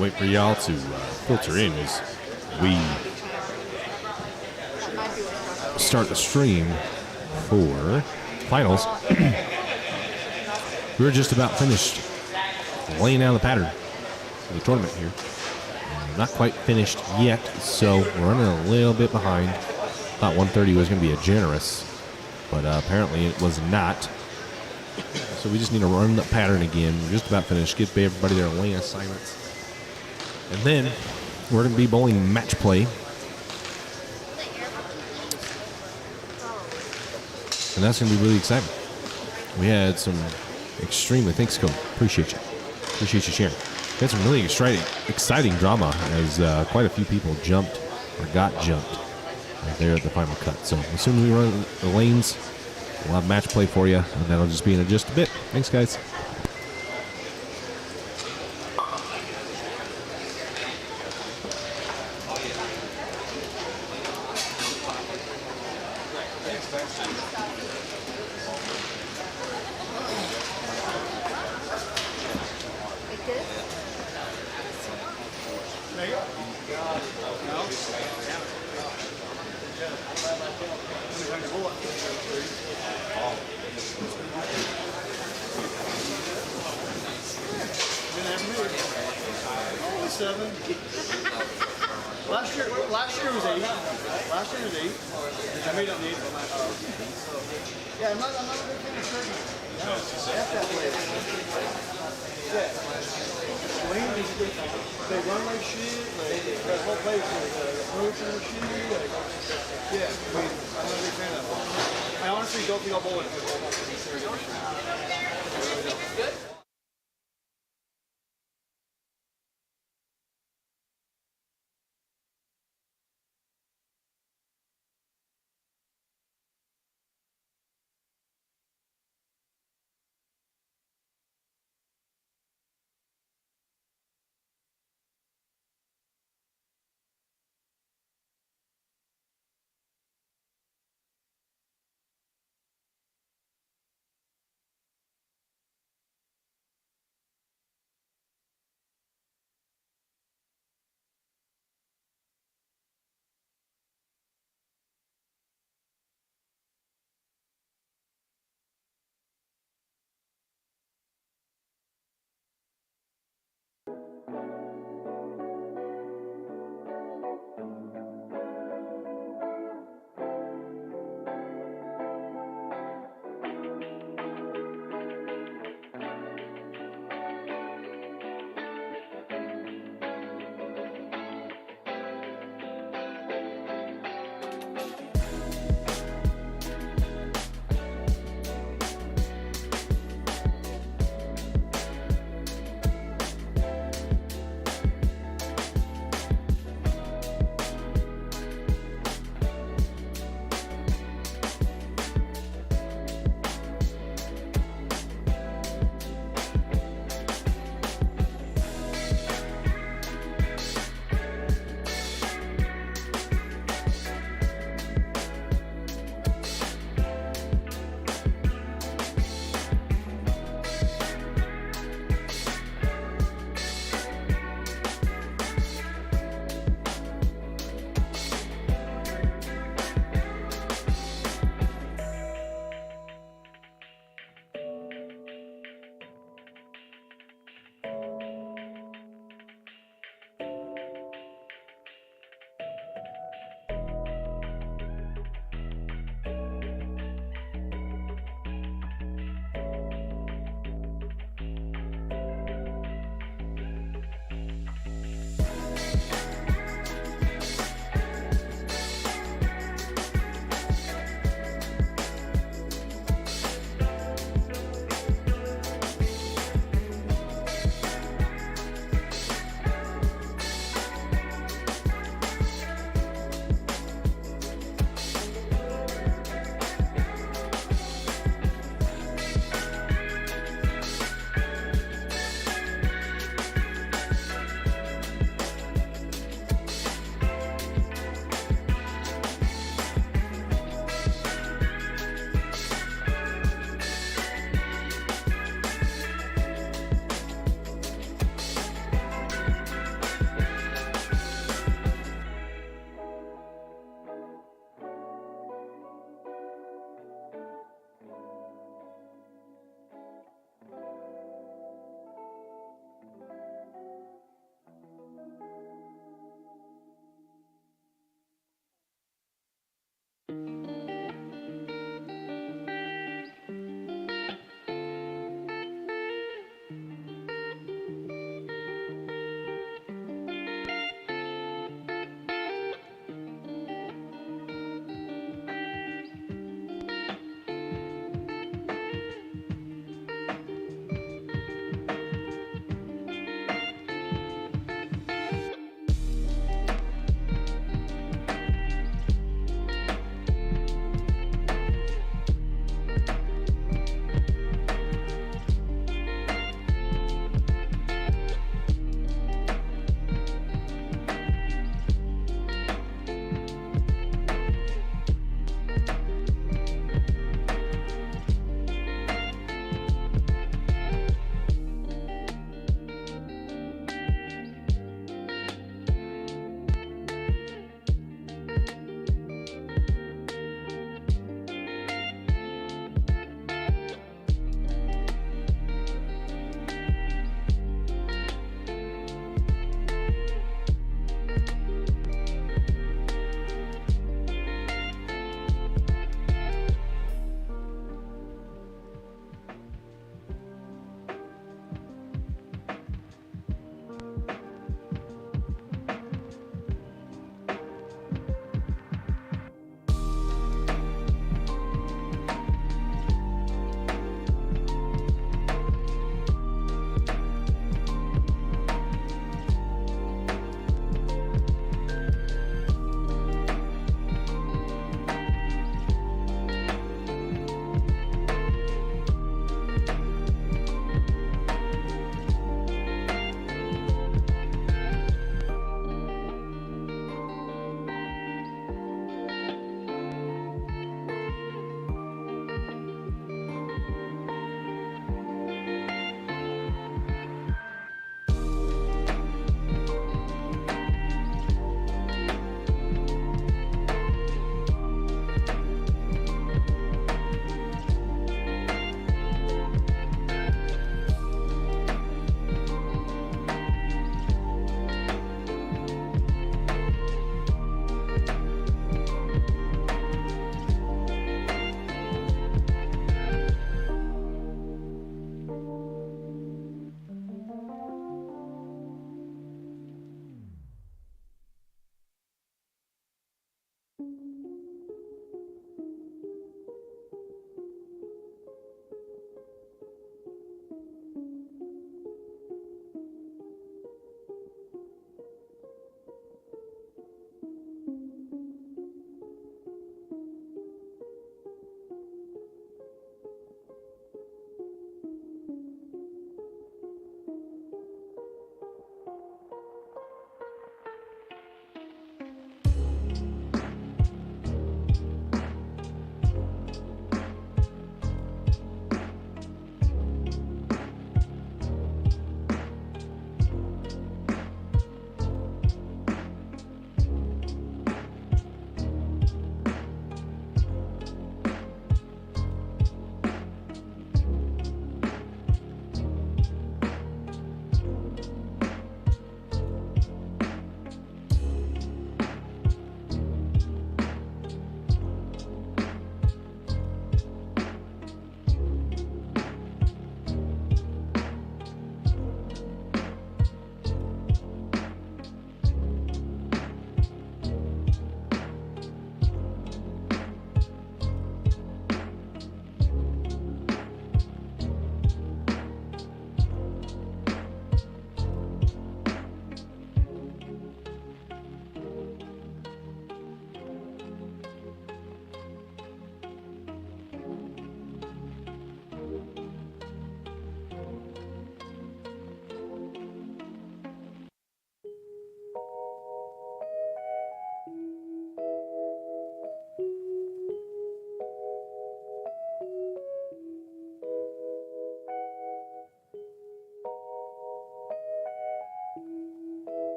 wait for y'all to filter in as we start the stream for finals. We're just about finished laying down the pattern for the tournament here. Not quite finished yet, so we're running a little bit behind. Thought 130 was going to be a generous, but apparently it was not. So we just need to run the pattern again. We're just about finished. Get everybody their lane assignments. And then we're going to be bowling match play. And that's going to be really exciting. We had some extremely, thanks, Cody. Appreciate you. Appreciate you sharing. We had some really exciting drama as quite a few people jumped or got jumped there at the final cut. So as soon as we run the lanes, we'll have match play for you, and that'll just be in just a bit. Thanks, guys. Last year was 8. Last year was 8. I made it on the 8th. Yeah, I'm not a big fan of turkey. No, that's that flavor. Yeah. They run like shit. Like, the whole place is approach and shit. Like, yeah, I mean, I'm not a big fan of that. I honestly don't think I'll bowl it.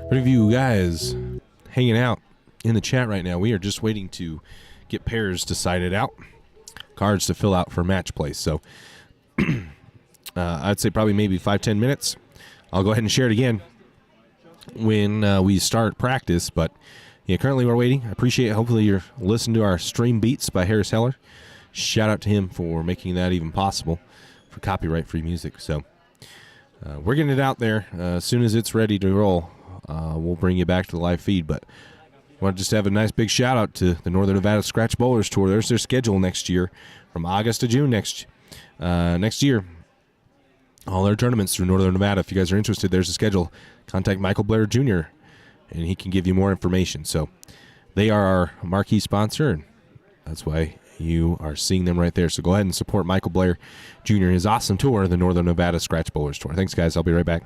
For any of you guys hanging out in the chat right now, we are just waiting to get pairs decided out, cards to fill out for match play. So I'd say probably maybe 5-10 minutes. I'll go ahead and share it again when we start practice. But yeah, currently we're waiting. I appreciate it. Hopefully you're listening to our stream beats by Harris Heller. Shout out to him for making that even possible for copyright-free music. So we're getting it out there. As soon as it's ready to roll, we'll bring you back to the live feed. But I want to just have a nice big shout-out to the Northern Nevada Scratch Bowlers Tour. There's their schedule next year from August to June next year. All their tournaments through Northern Nevada. If you guys are interested, there's a schedule. Contact Michael Blair Jr., and he can give you more information. So they are our marquee sponsor, and that's why you are seeing them right there. So go ahead and support Michael Blair Jr., his awesome tour, the Northern Nevada Scratch Bowlers Tour. Thanks, guys. I'll be right back.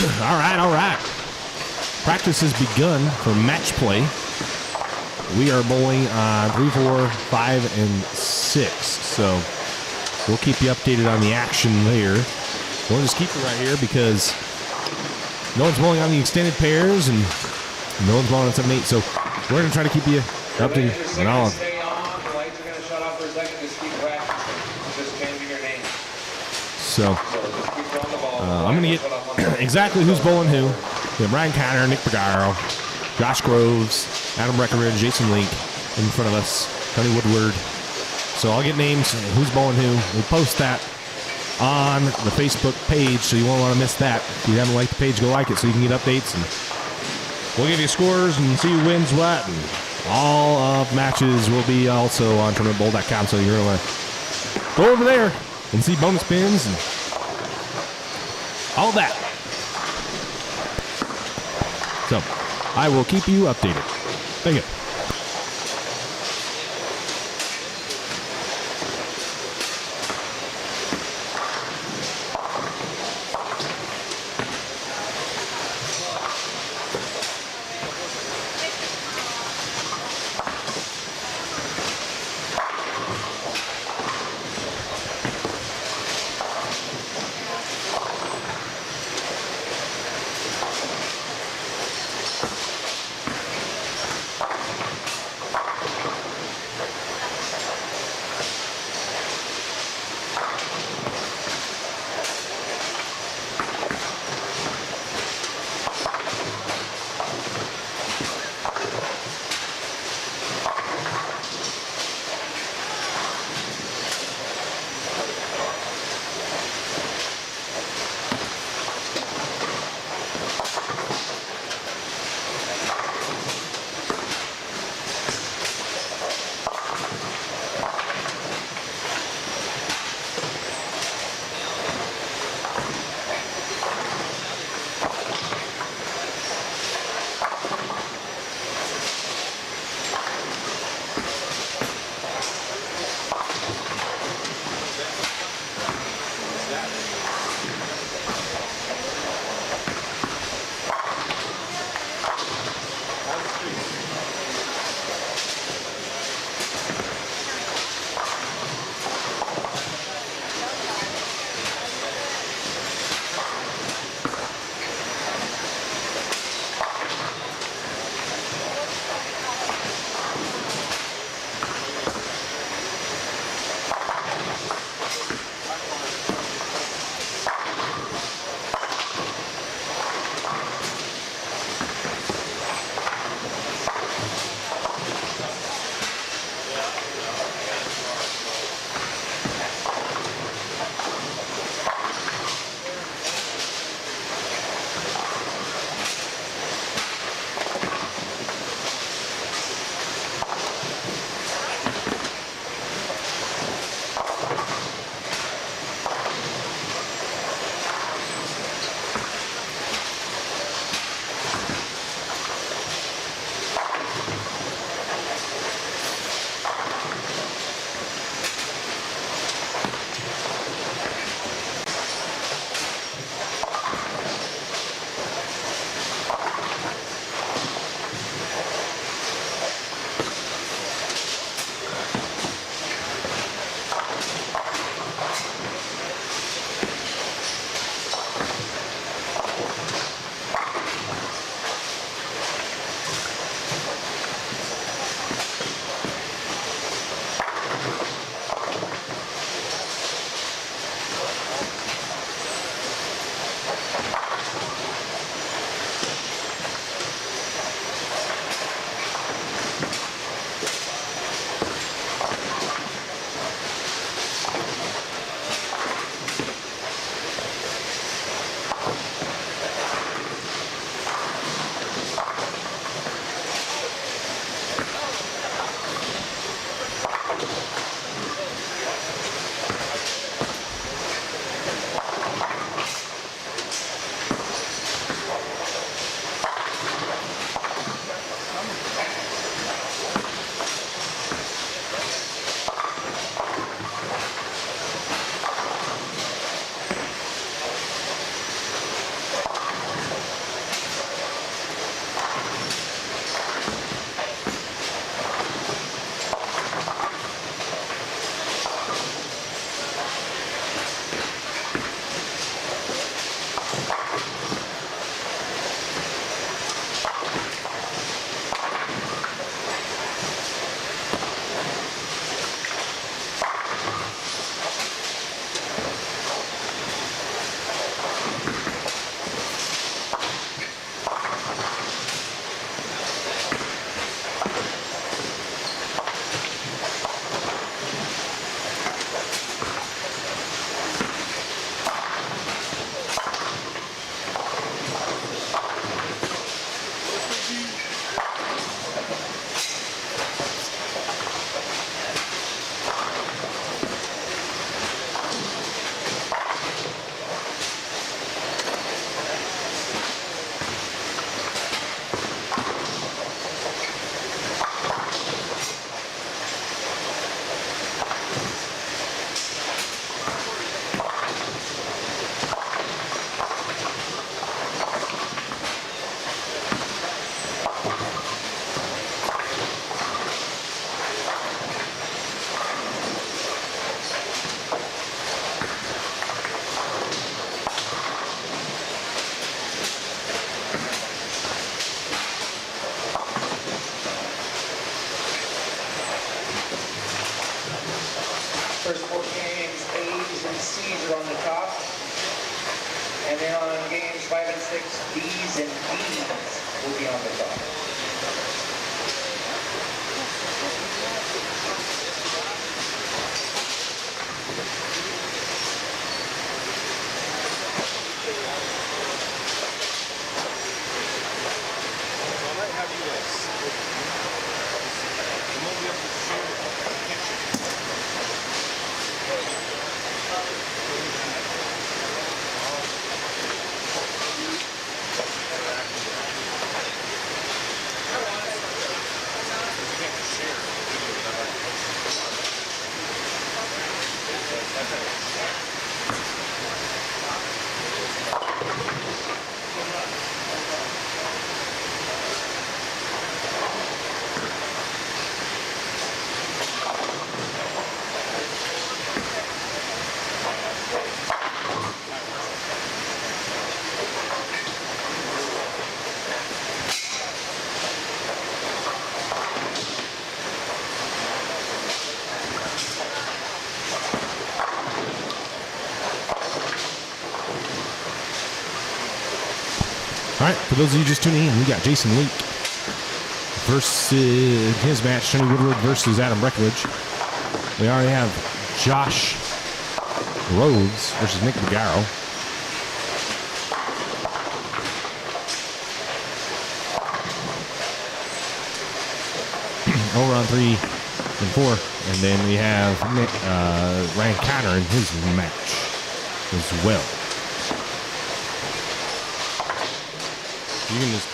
All right. Practice has begun for match play. We are bowling on 3, 4, 5, and 6. So we'll keep you updated on the action there. We'll just keep it right here because no one's bowling on the extended pairs and no one's bowling on 7, 8. So we're going to try to keep you updated on all of them. So I'm going to get exactly who's bowling who. We have Ryan Connor, Nick Pagaro, Josh Groves, Adam Breckenridge, Jason Link in front of us, Tony Woodward. So I'll get names, who's bowling who. We'll post that on the Facebook page, so you won't want to miss that. If you haven't liked the page, go like it so you can get updates. And we'll give you scores and see who wins what. And all of matches will be also on tournamentbowl.com, so you're going to go over there and see bonus pins and all that. So I will keep you updated. Thank you. B's and D's will be on the top. All right, for those of you just tuning in, we got Jason Leak versus his match, Tony Woodward versus Adam Breckenridge. We already have Josh Rhodes versus Nick Magaro. Over on 3 and 4. And then we have Ryan Connor in his match as well. You can just...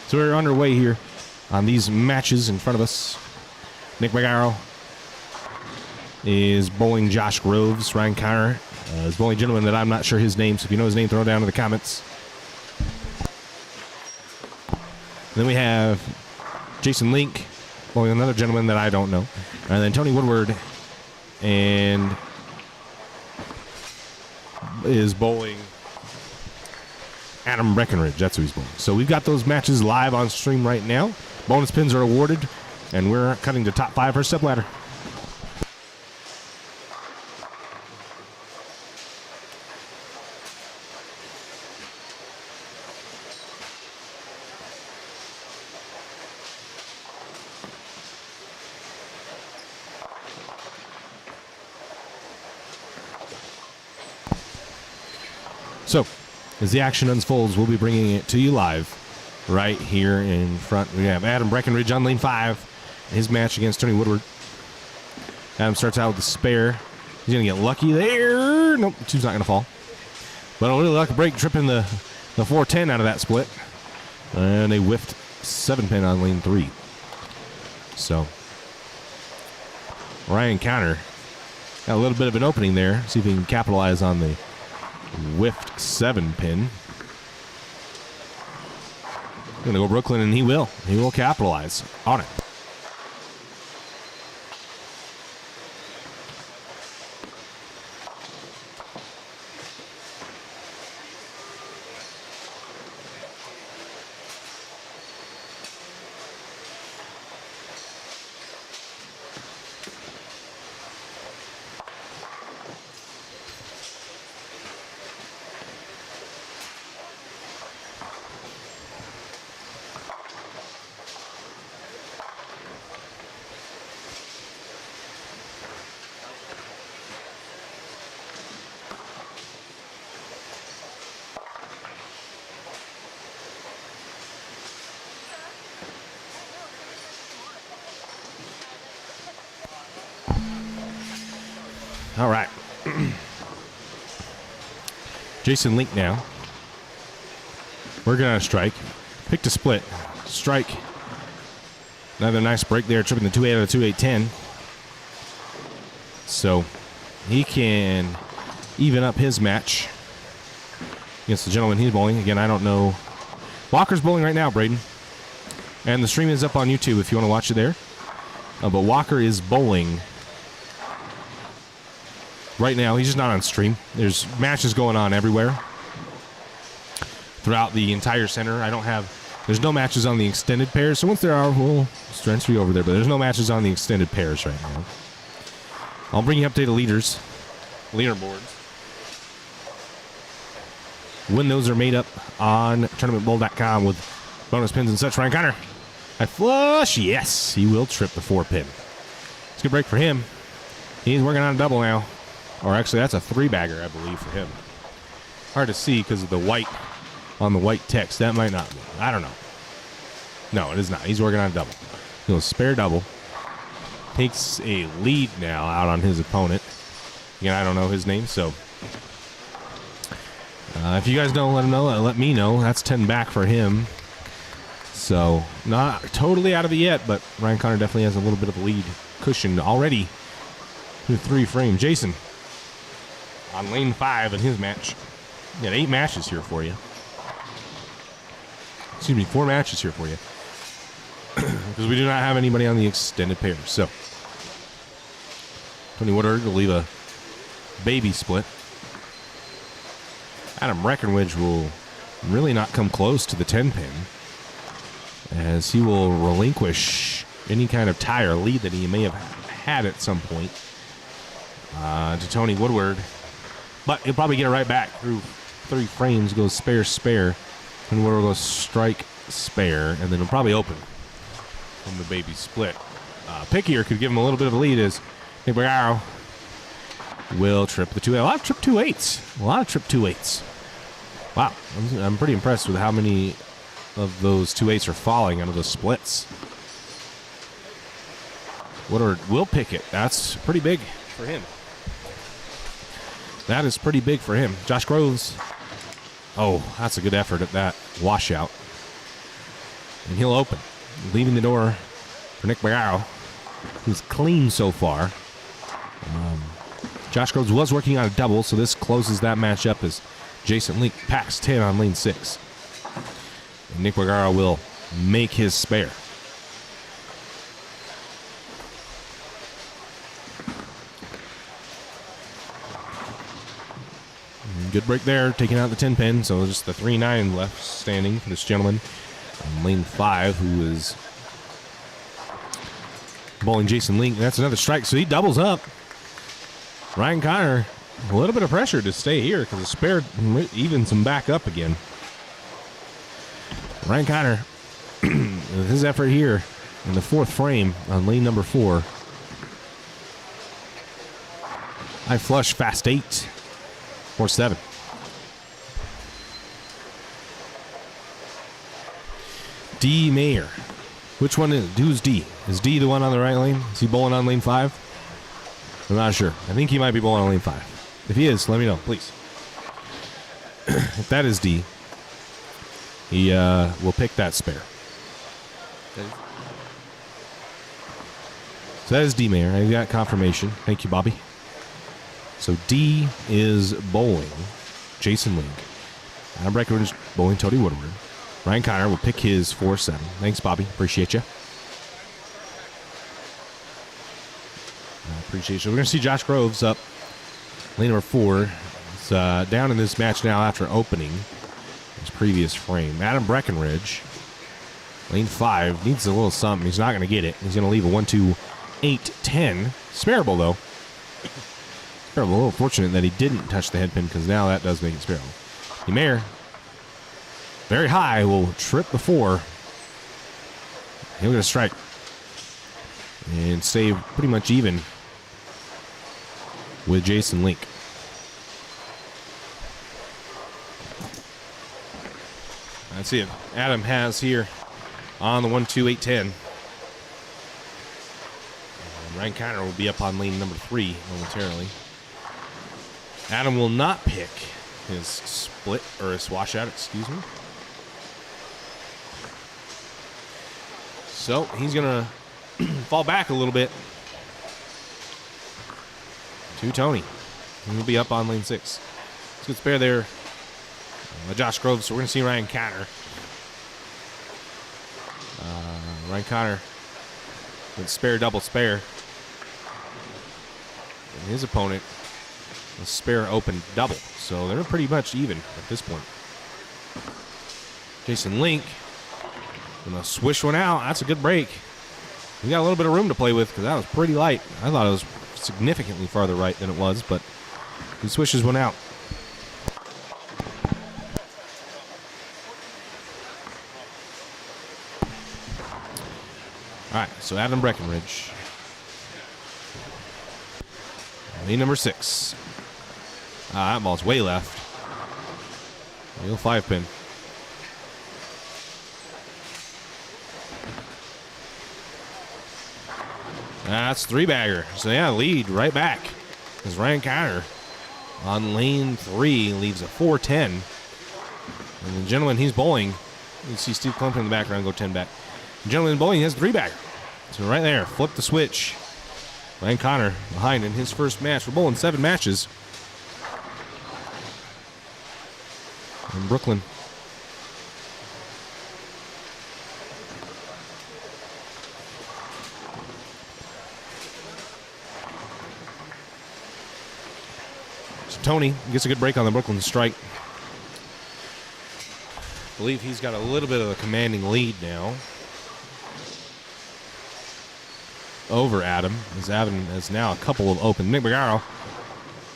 So we're underway here on these matches in front of us. Nick Magaro is bowling Josh Groves. Ryan Connor is bowling a gentleman that I'm not sure his name, so if you know his name, throw it down in the comments. Then we have Jason Link bowling another gentleman that I don't know. And then Tony Woodward and is bowling Adam Breckenridge. That's who he's bowling. So we've got those matches live on stream right now. Bonus pins are awarded, and we're cutting to top 5 for stepladder. So, as the action unfolds, we'll be bringing it to you live right here in front. We have Adam Breckenridge on lane 5. His match against Tony Woodward. Adam starts out with the spare. He's going to get lucky there. Nope, two's not going to fall. But a really lucky break, tripping the 410 out of that split. And they whiffed 7-pin on lane 3. So, Ryan Connor got a little bit of an opening there. See if he can capitalize on the whiffed 7-pin. Going to go Brooklyn, and he will. He will capitalize on it. All right. Jason Link now. Working on a strike. Picked a split. Strike. Another nice break there, tripping the 2-8 out of 2-8-10. So he can even up his match against the gentleman he's bowling. Again, I don't know. Walker's bowling right now, Braden. And the stream is up on YouTube if you want to watch it there. But Walker is bowling right now. He's just not on stream. There's matches going on everywhere throughout the entire center. There's no matches on the extended pairs. So once there are, we'll transfer you over there. But there's no matches on the extended pairs right now. I'll bring you up to the leaderboards. When those are made up on tournamentbowl.com with bonus pins and such. Ryan Connor, I flush. Yes, he will trip the 4-pin. It's a good break for him. He's working on a double now. Or actually, that's a 3-bagger, I believe, for him. Hard to see because of the white on the white text. That might not be. I don't know. No, it is not. He's working on a double. He'll spare double. Takes a lead now out on his opponent. Again, I don't know his name, so if you guys don't let him know, let me know. That's 10 back for him. So not totally out of it yet, but Ryan Connor definitely has a little bit of a lead cushioned already through 3 frames. Jason on lane 5 in his match. Got 8 matches here for you. Excuse me, 4 matches here for you. Because we do not have anybody on the extended pairs. So Tony Woodard will leave a baby split. Adam Breckenridge will really not come close to the 10-pin, as he will relinquish any kind of tie or lead that he may have had at some point to Tony Woodward. But he'll probably get it right back through 3 frames. Goes spare, spare. And Woodward goes strike, spare. And then he'll probably open from the baby split. Pickier could give him a little bit of a lead as Nick Bergaro will trip the 2-8. A lot of trip 2-8s. A lot of trip 2-8s. Wow. I'm pretty impressed with how many of those 2-8s are falling out of those splits. Woodward will pick it. That's pretty big for him. That is pretty big for him. Josh Groves. Oh, that's a good effort at that washout. And he'll open, leaving the door for Nick Bergaro, who's clean so far. Josh Groves was working on a double, so this closes that match up as Jason Link packs 10 on lane 6. And Nick Bergaro will make his spare. Good break there, taking out the 10-pin, so just the 3-9 left standing for this gentleman on lane 5, who is bowling Jason Link. That's another strike, so he doubles up. Ryan Connor, a little bit of pressure to stay here because the spare evens him back up again. Ryan Connor, with his effort here in the 4th frame on lane number 4. High flush, fast 8. 4-7. D. Mayer. Which one is? Who's D? Is D the one on the right lane? Is he bowling on lane 5? I'm not sure. I think he might be bowling on lane 5. If he is, let me know, please. If that is D, he will pick that spare. So that is D. Mayer. I got confirmation. Thank you, Bobby. So D is bowling Jason Link. Adam Breckenridge bowling Tony Woodward. Ryan Connor will pick his 4-7. Thanks, Bobby. Appreciate you. Appreciate you. We're going to see Josh Groves up lane number 4. It's down in this match now after opening his previous frame. Adam Breckenridge, lane 5, needs a little something. He's not going to get it. He's going to leave a 1-2-8-10. Spareable, though. A little fortunate that he didn't touch the head pin, because now that does make it spareable. Mayer, very high, will trip the 4. He'll get a strike and stay pretty much even with Jason Link. Let's see if Adam has here on the 1-2-8-10. Ryan Connor will be up on lane number 3 momentarily. Adam will not pick his split, or his washout, excuse me. So he's going to fall back a little bit to Tony. He'll be up on lane 6. It's a good spare there by Josh Groves. So we're going to see Ryan Conner. Ryan Conner with spare, double spare. And his opponent, a spare, open, double. So they're pretty much even at this point. Jason Link gonna swish one out. That's a good break. We got a little bit of room to play with because that was pretty light. I thought it was significantly farther right than it was, but he swishes one out. All right, so Adam Breckenridge. Lane number 6. That ball's way left. Real 5-pin. That's 3-bagger. So yeah, lead right back. Because Ryan Conner on lane 3 leaves a 4-10. And the gentleman he's bowling, you see Steve Clump in the background go 10 back. The gentleman bowling has 3-bagger. So right there, flip the switch. Ryan Conner behind in his first match. We're bowling 7 matches in Brooklyn. So Tony gets a good break on the Brooklyn strike. I believe he's got a little bit of a commanding lead now over Adam, as Adam has now a couple of open. Nick Bagaro,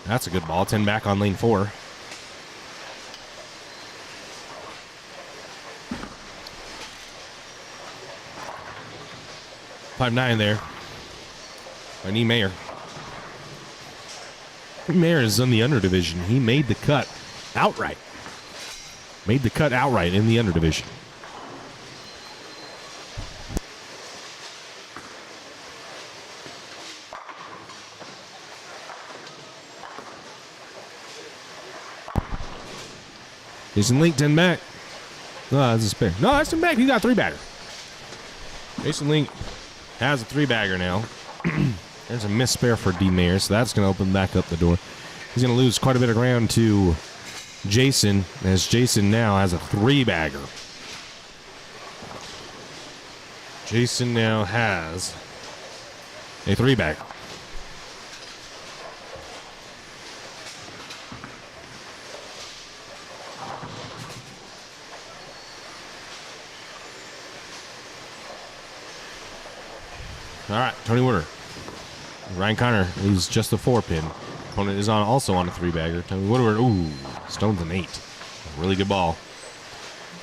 that's a good ball. 10 back on lane 4. .59 there by Nee Mayer. Mayer is in the underdivision. He made the cut outright. Made the cut outright in the underdivision. Jason Link 10 back. No, that's a spare. No, that's 10 back. He got 3-bagger. Jason Link has a 3-bagger now. There's a missed spare for D. Mayer, so that's going to open back up the door. He's going to lose quite a bit of ground to Jason, as Jason now has a 3-bagger. Jason now has a 3-bagger. All right, Tony Woodard. Ryan Conner leaves just a 4-pin. Opponent is also on a 3-bagger. Tony Woodward, ooh, stones an 8. Really good ball.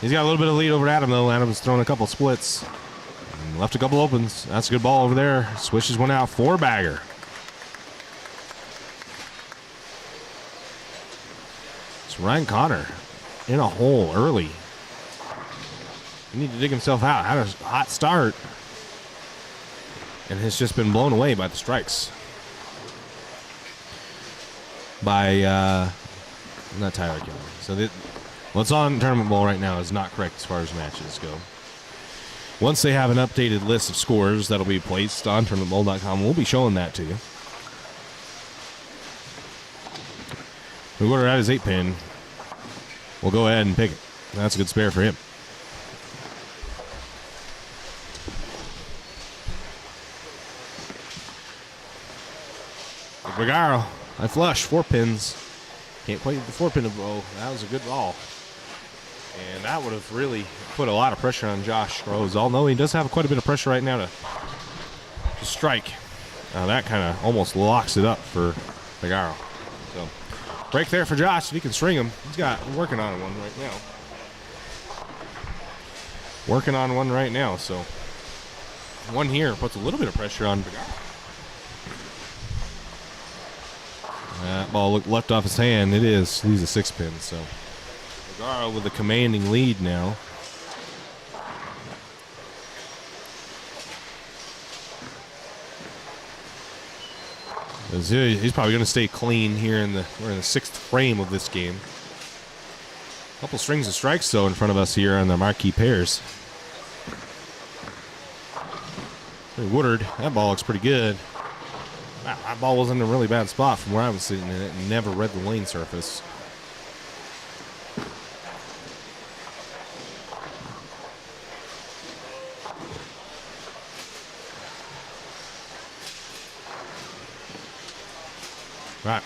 He's got a little bit of lead over Adam, though. Adam's throwing a couple splits. And left a couple opens. That's a good ball over there. Swishes one out. 4-bagger. It's Ryan Conner in a hole early. He needs to dig himself out. Had a hot start. And has just been blown away by the strikes. By, not Tyler Keller. So what's on Tournament Bowl right now is not correct as far as matches go. Once they have an updated list of scores that'll be placed on tournamentbowl.com, we'll be showing that to you. We order out his 8-pin. We'll go ahead and pick it. That's a good spare for him. Bagaro, I flush, 4 pins. Can't quite get the 4-pin to blow. That was a good ball. And that would have really put a lot of pressure on Josh Rose. Although he does have quite a bit of pressure right now to strike. That kind of almost locks it up for Bagaro. So, break there for Josh if he can string him. He's working on one right now. Working on one right now, so one here puts a little bit of pressure on Bagaro. That ball looked left off his hand. It is. He's a 6-pin, so Bagaro with a commanding lead now. He's probably going to stay clean here we're in the 6th frame of this game. Couple strings of strikes though in front of us here on the marquee pairs. Woodard, that ball looks pretty good. Wow, that ball was in a really bad spot from where I was sitting in it and never read the lane surface. Right.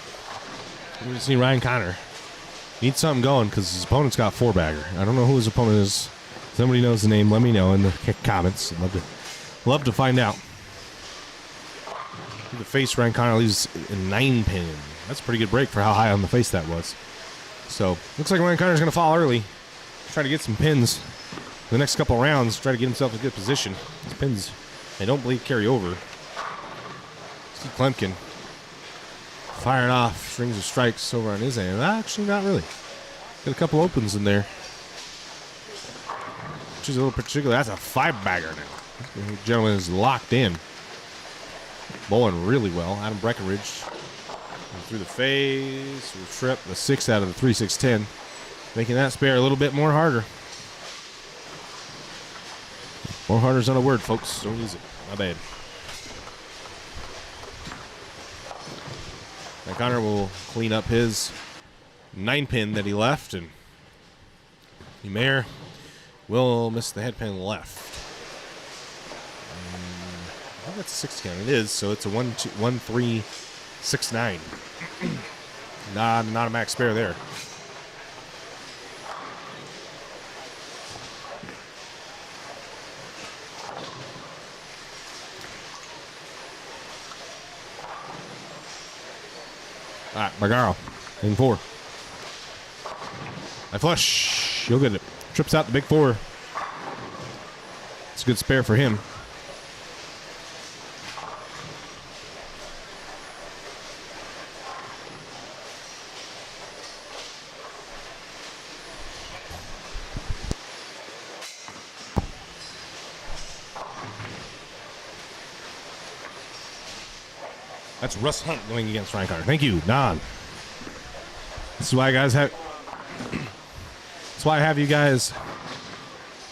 We see Ryan Connor. Needs something going because his opponent's got 4-bagger. I don't know who his opponent is. If somebody knows the name, let me know in the comments. I'd love to find out. The face Ryan Connor leaves a 9-pin. That's a pretty good break for how high on the face that was. So looks like Ryan Connor's going to fall early. Try to get some pins the next couple rounds. Try to get himself in a good position. These pins, I don't believe, carry over. Steve Klemkin firing off strings of strikes over on his end. Actually, not really. Got a couple opens in there. Which is a little particular. That's a 5-bagger now. The gentleman is locked in. Bowling really well. Adam Breckenridge through the face. We'll trip the 6 out of the 3-6-10. Making that spare a little bit more harder. More harder's not a word, folks. Don't use it. My bad. Now Connor will clean up his 9-pin that he left, and the Mayor will miss the head pin left. I think that's a 6 count. It is, so it's a 1-3-6-9. Not a max spare there. All right, Bargaro, in 4. I flush. You'll get it. Trips out the big 4. It's a good spare for him. That's Russ Hunt going against Ryan Connor. Thank you, Don. This is why guys have. That's why I have you guys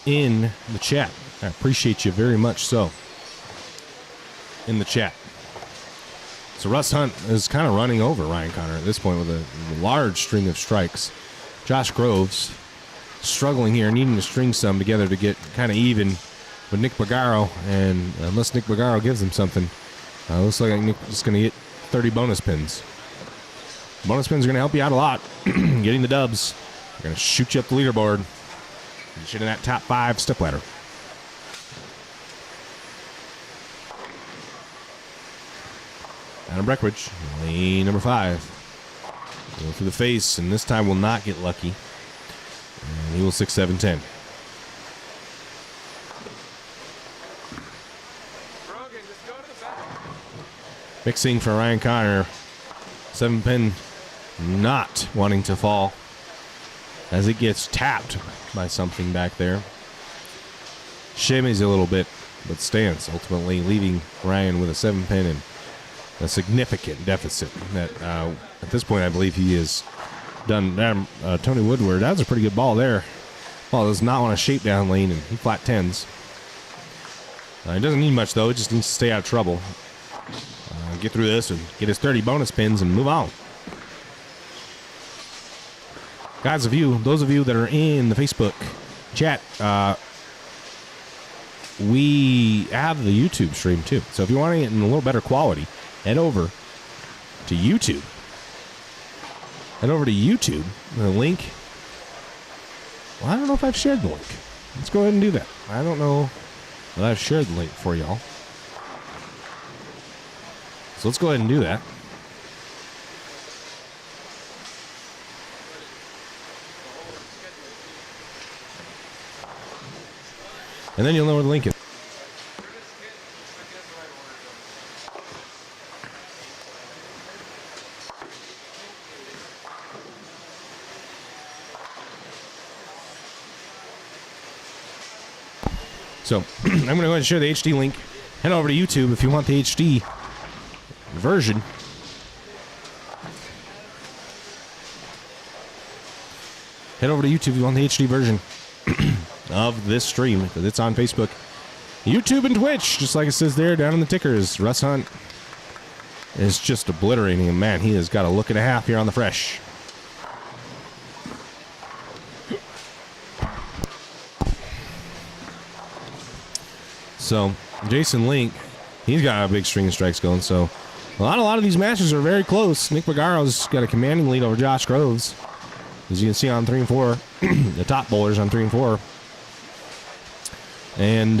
in the chat. I appreciate you very much so. In the chat. So Russ Hunt is kind of running over Ryan Connor at this point with a large string of strikes. Josh Groves struggling here, needing to string some together to get kind of even with Nick Bargaro, and unless Nick Bargaro gives him something, looks like Nick is going to get 30 bonus pins. Bonus pins are going to help you out a lot. Getting the dubs. They're going to shoot you up the leaderboard. Get you in that top 5 step ladder. Adam Breckenridge, lane number 5. Go through the face, and this time will not get lucky. And he will 6-7-10. Mixing for Ryan Connor. 7-pin not wanting to fall as it gets tapped by something back there. Shimmies a little bit, but stands, ultimately leaving Ryan with a 7-pin and a significant deficit. That at this point, I believe he is done. Tony Woodward, that was a pretty good ball there. Ball does not want a shape down lane, and he flat 10s. He doesn't need much, though. He just needs to stay out of trouble. Get through this and get his 30 bonus pins and move on. Guys, those of you that are in the Facebook chat, we have the YouTube stream too. So if you want to get in a little better quality, head over to YouTube. Head over to YouTube. The link. Well, I don't know if I've shared the link. Let's go ahead and do that. I don't know that I've shared the link for y'all. So let's go ahead and do that. And then you'll know where the link is. So I'm going to go ahead and share the HD link. Head over to YouTube if you want the HD version. head over to YouTube if you want the HD version of this stream, because it's on Facebook, YouTube, and Twitch, just like it says there down in the tickers. Russ Hunt is just obliterating him. Man, he has got a look and a half here on the fresh. So Jason Link, he's got a big string of strikes going. So a lot of these matches are very close. Nick Bergaro's got a commanding lead over Josh Groves, as you can see on 3 and 4, the top bowlers on 3 and 4. And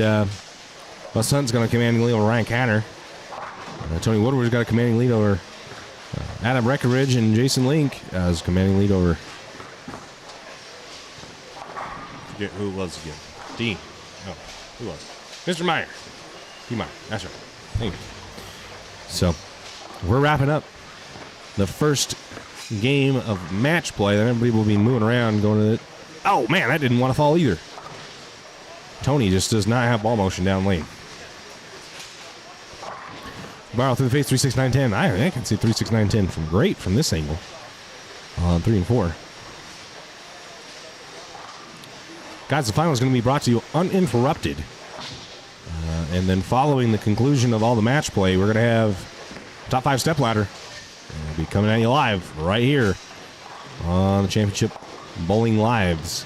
Russ Hunt's got a commanding lead over Ryan Canner. Tony Woodward's got a commanding lead over Adam Breckenridge, and Jason Link has a commanding lead over. Forget who it was again. Dean. No, who was it? Mr. Meyer. D. Meyer. That's right. Thank you. So, we're wrapping up the first game of match play. Then everybody will be moving around going to it. Oh, man, that didn't want to fall either. Tony just does not have ball motion down lane. Borrow through the face, 3, 6, 9, 10. I can see 3, 6, 9, 10 from great from this angle on 3 and 4. Guys, the final is going to be brought to you uninterrupted. And then following the conclusion of all the match play, we're going to have top 5 step ladder. We'll be coming at you live right here on the Championship Bowling Live's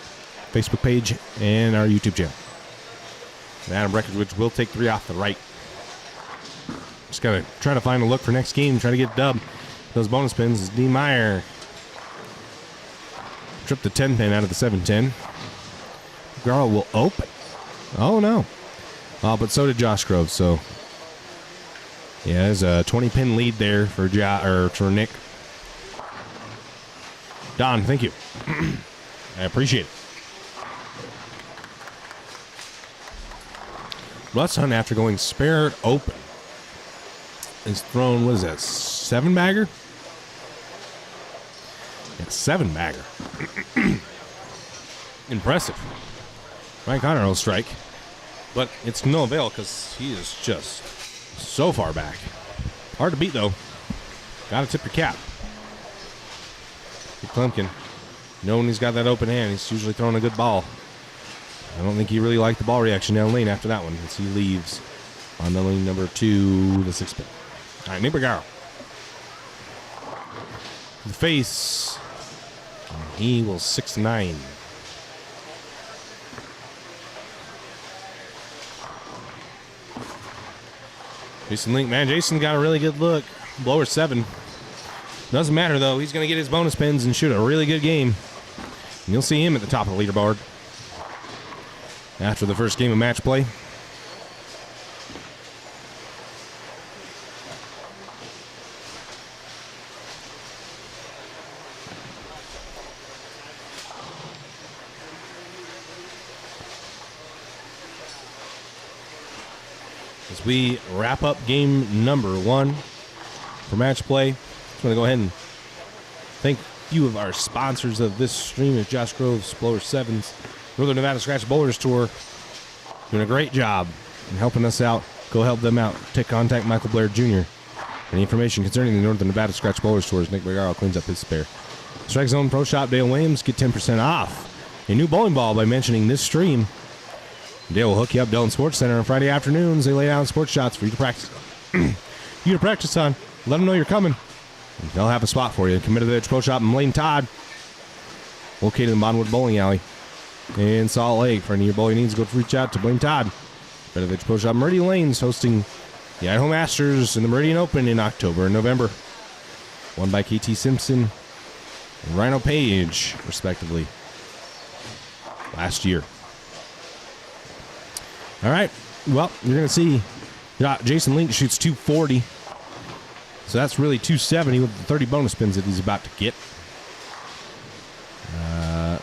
Facebook page and our YouTube channel. And Adam Breckenridge will take 3 off the right. Just got to try to find a look for next game, try to get dub. Those bonus pins is D. Meyer. Tripped the 10 pin out of the 7-10. Garl will open. Oh, no. But so did Josh Groves, so yeah, there's a 20-pin lead there for for Nick. Don, thank you. I appreciate it. Russ Hunt, after going spare open, is thrown, what is that, 7-bagger? Yeah, 7-bagger. Impressive. Ryan Connor will strike. But it's no avail because he is just so far back. Hard to beat, though. Got to tip your cap. Big Klumpkin, knowing he's got that open hand, he's usually throwing a good ball. I don't think he really liked the ball reaction down lane after that one, as he leaves on the lane number 2, the 6 pin. All right, Nick Bergaro. The face. And he will 6-9. Jason Link, man, Jason got a really good look. Blower 7. Doesn't matter, though. He's going to get his bonus pins and shoot a really good game. And you'll see him at the top of the leaderboard after the first game of match play. As we wrap up game number 1 for match play, just want to go ahead and thank a few of our sponsors of this stream at Josh Groves, Blower 7's Northern Nevada Scratch Bowlers Tour. Doing a great job in helping us out. Go help them out. Take contact Michael Blair Jr. Any information concerning the Northern Nevada Scratch Bowlers Tours, Nick Bergaro cleans up his spare. Strike Zone Pro Shop, Dale Williams, get 10% off a new bowling ball by mentioning this stream. Dale will hook you up. Dillon Sports Center on Friday afternoons. They lay down sports shots for you to practice. You to practice on. Let them know you're coming. They'll have a spot for you. Committed Edge Pro Shop and Blaine Todd, located in Bondwood Bowling Alley in Salt Lake. For any of your bowling needs, go reach out to Blaine Todd. Committed Edge Pro Shop, Meridian Lanes, hosting the Idaho Masters and the Meridian Open in October and November. Won by KT Simpson and Rhino Page, respectively, last year. All right, well, you're going to see Jason Link shoots 240. So that's really 270 with the 30 bonus spins that he's about to get.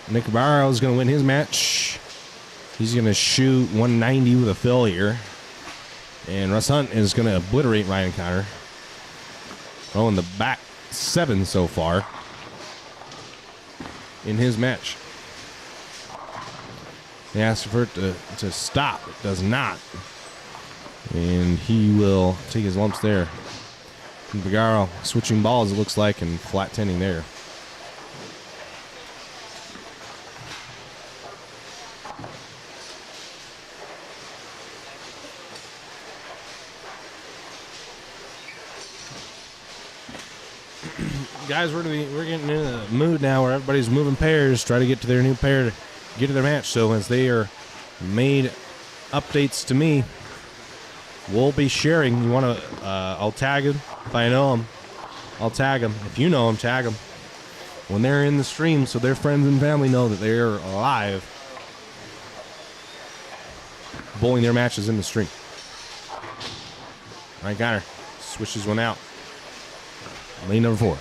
Nick Barrow is going to win his match. He's going to shoot 190 with a fill here. And Russ Hunt is going to obliterate Ryan Connor. Throwing the back 7 so far in his match. He asks for it to stop. It does not. And he will take his lumps there. Bergaro switching balls, it looks like, and flat tending there. guys, we're getting in a mood now where everybody's moving pairs, try to get to their new pair to get to their match. So as they are made updates to me, we'll be sharing. You want to? I'll tag them if I know them. I'll tag them. If you know them, tag them when they're in the stream, so their friends and family know that they're live, bowling their matches in the stream. All right, got her. Switches one out. Lane number 4.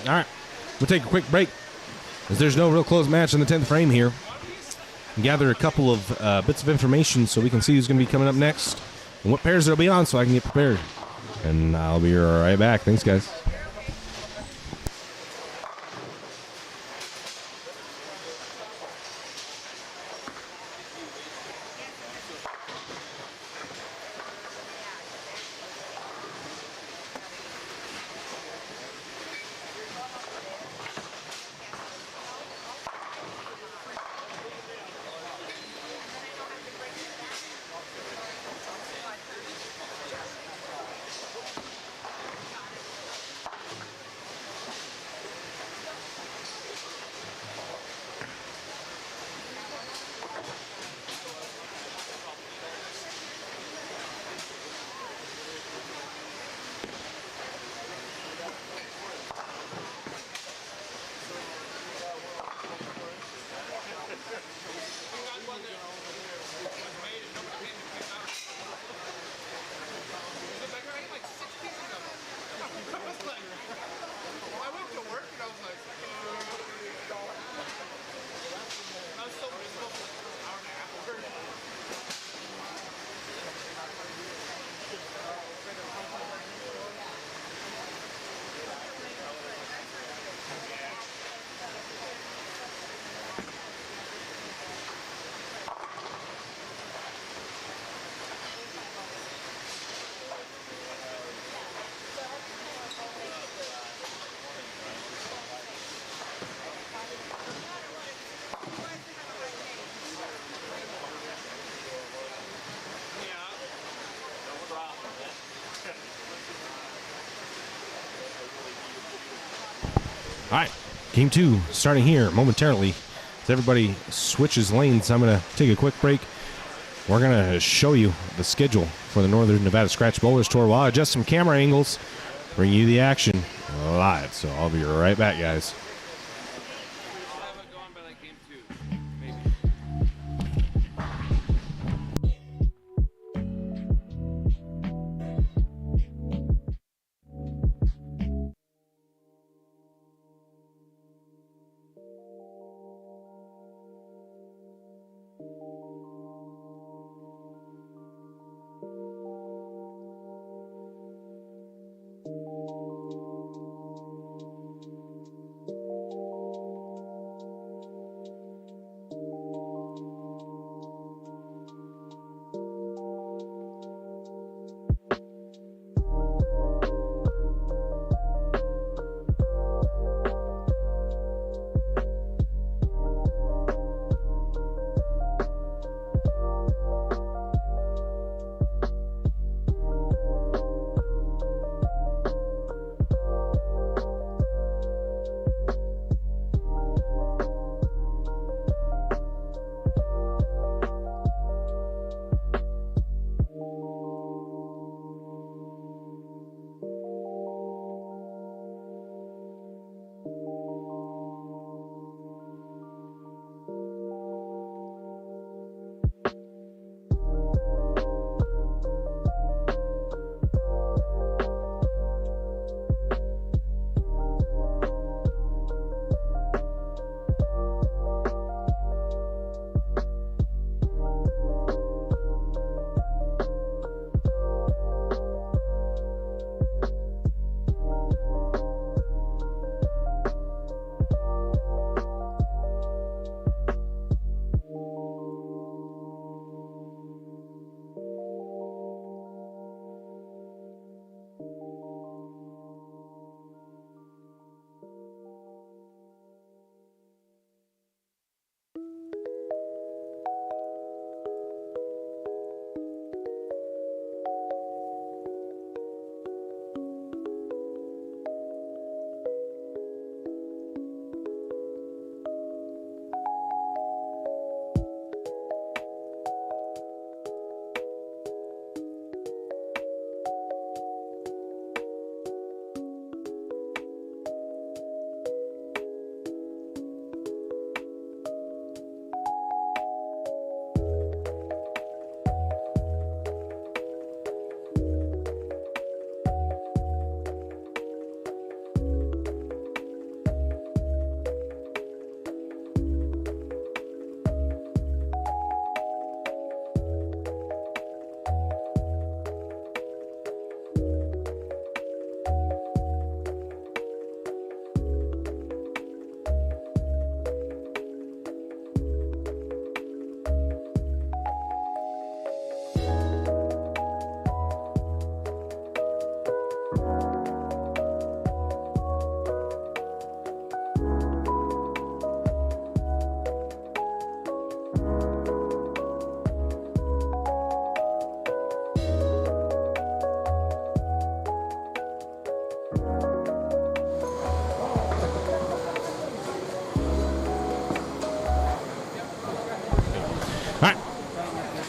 All right, we'll take a quick break as there's no real close match in the 10th frame here. Gather a couple of bits of information so we can see who's going to be coming up next and what pairs they'll be on so I can get prepared. And I'll be right back. Thanks, guys. All right, game 2 starting here momentarily. As everybody switches lanes, I'm going to take a quick break. We're going to show you the schedule for the Northern Nevada Scratch Bowlers Tour while I adjust some camera angles, bring you the action live. So I'll be right back, guys.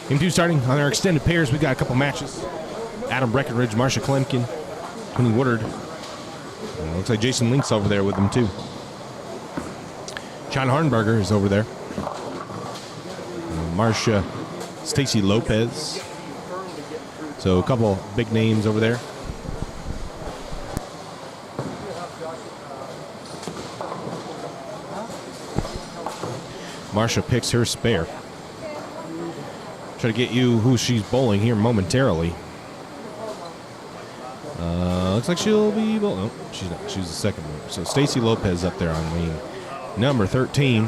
Game 2 starting on our extended pairs. We got a couple matches. Adam Breckenridge, Marsha Klemkin, Tony Woodard. Looks like Jason Link's over there with them too. John Harnberger is over there. Marsha, Stacy Lopez. So a couple big names over there. Marsha picks her spare. Try to get you who she's bowling here momentarily. Looks like she'll be bowling. No, she's not. She's the second one. So Stacy Lopez up there on lane number 13.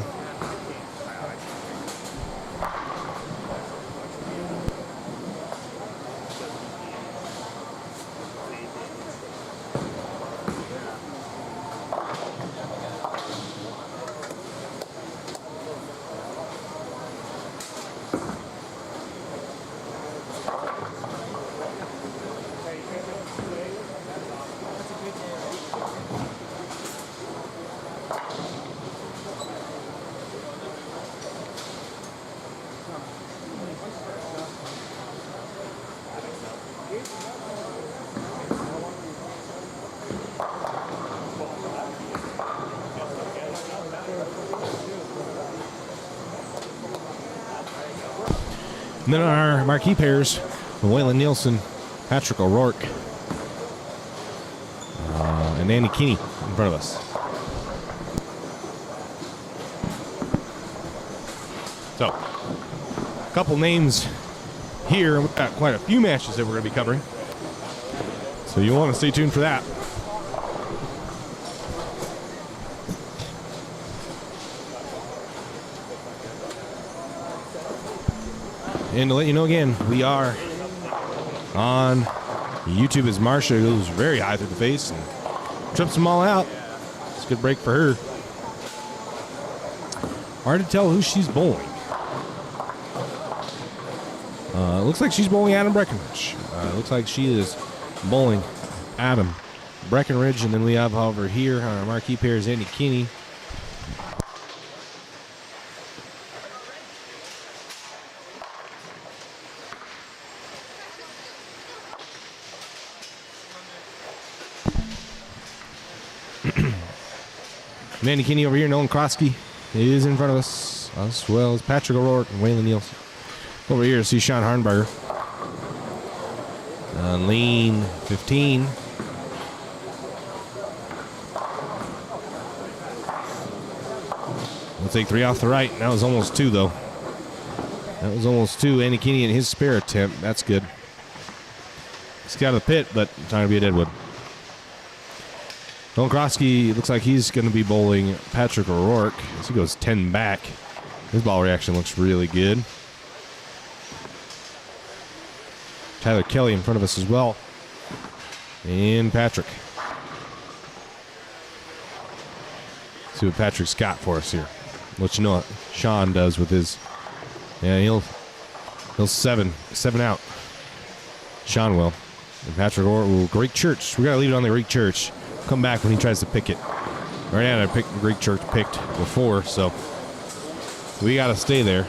And then our marquee pairs, Waylon Nielsen, Patrick O'Rourke, and Andy Keeney in front of us. So, a couple names here. We've got quite a few matches that we're going to be covering. So you'll want to stay tuned for that. And to let you know again, we are on YouTube as Marsha goes very high through the face and trips them all out. It's a good break for her. Hard to tell who she's bowling. Looks like she's bowling Adam Breckenridge. Looks like she is bowling Adam Breckenridge. And then we have over here on our marquee pairs Andy Keeney. Andy Keeney over here, Nolan Krosky is in front of us, as well as Patrick O'Rourke and Waylon Nielsen. Over here, see Sean Harnberger. On lane 15. We'll take 3 off the right. That was almost 2, though. That was almost 2. Andy Keeney in his spare attempt. That's good. He's got of the pit, but trying to be a deadwood. Nolan Krosky looks like he's going to be bowling Patrick O'Rourke as he goes 10 back. His ball reaction looks really good. Tyler Kelly in front of us as well. And Patrick. See what Patrick's got for us here. Let you know what Sean does with his. Yeah, he'll 7 out. Sean will. And Patrick O'Rourke, Greek Church. We got to leave it on the Greek Church. Come back when he tries to pick it. Right now, I picked the Greek Church picked before, so we got to stay there.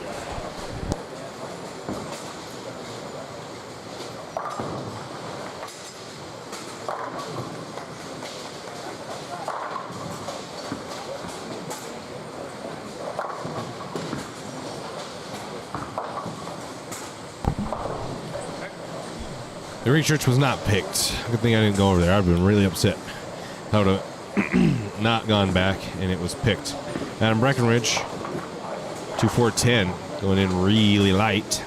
The Greek Church was not picked. Good thing I didn't go over there. I'd have been really upset. I would have not gone back, and it was picked. Adam Breckenridge, 2-4-10, going in really light.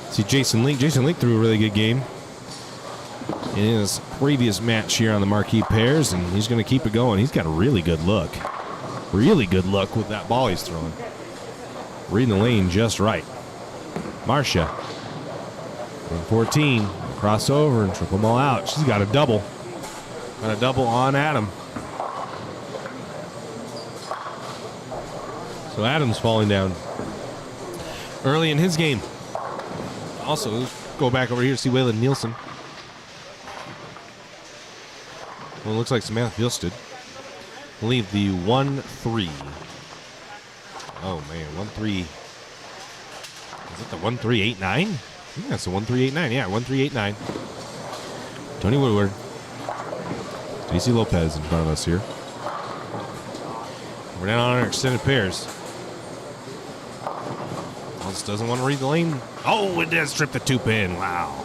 See Jason Link. Jason Link threw a really good game in his previous match here on the marquee pairs, and he's going to keep it going. He's got a really good look. Really good look with that ball he's throwing. Reading the lane just right. Marsha, 14, crossover and triple them all out. She's got a double. Got a double on Adam. So Adam's falling down early in his game. Also, let's go back over here to see Waylon Nielsen. Well, it looks like Samantha Fieldsted will leave the 1-3. Oh, man, 1-3 Is it the 1389? I think that's the 1389. Yeah, 1389. Tony Woodward. Stacy Lopez in front of us here. We're down on our extended pairs. Just doesn't want to read the lane. Oh, it does strip the 2-pin. Wow.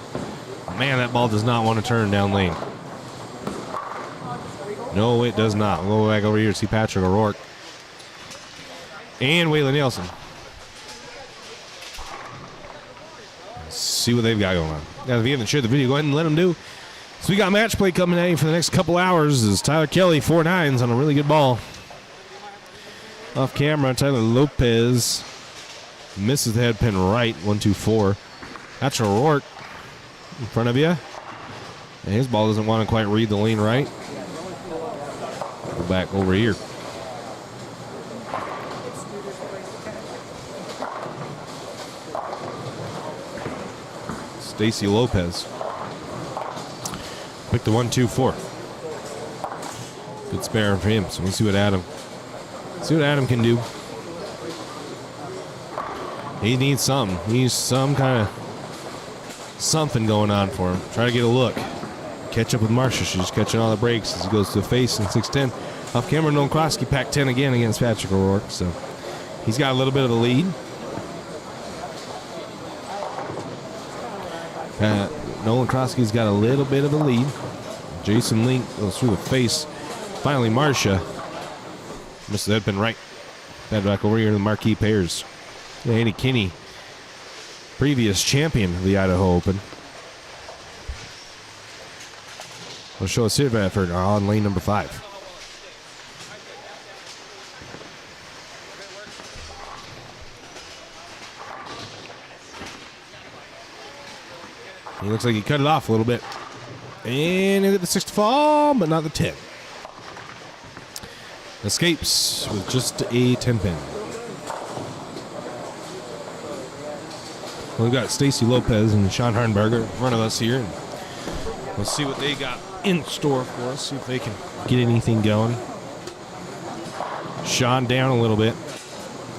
Man, that ball does not want to turn down lane. No, it does not. We'll go back over here to see Patrick O'Rourke. And Waylon Nielsen. Let's see what they've got going on. Now, if you haven't shared the video, go ahead and let them do. So we got match play coming at you for the next couple hours. Is Tyler Kelly, 4-9s on a really good ball. Off camera, Tyler Lopez misses the head pin right, 1-2-4. That's O'Rourke in front of you. And his ball doesn't want to quite read the lane right. Go back over here. Stacy Lopez. Pick the 1-2-4. Good spare for him. So we'll see what Adam can do. He needs something. He needs some kind of something going on for him. Try to get a look. Catch up with Marcia. She's catching all the breaks as he goes to the face in 6-10. Off camera, Nolan Krosky packed 10 again against Patrick O'Rourke. So he's got a little bit of a lead. Nolan Krosky's got a little bit of a lead. Jason Link goes through the face. Finally, Marcia missed the head pin right. Head back over here to the marquee pairs. Andy Kinney, previous champion of the Idaho Open. We'll show a sit effort on lane number 5. He looks like he cut it off a little bit. And he'll get the 6 to fall, but not the 10. Escapes with just a 10 pin. Well, we've got Stacy Lopez and Sean Harnberger in front of us here. And we'll see what they got in store for us. See if they can get anything going. Sean down a little bit.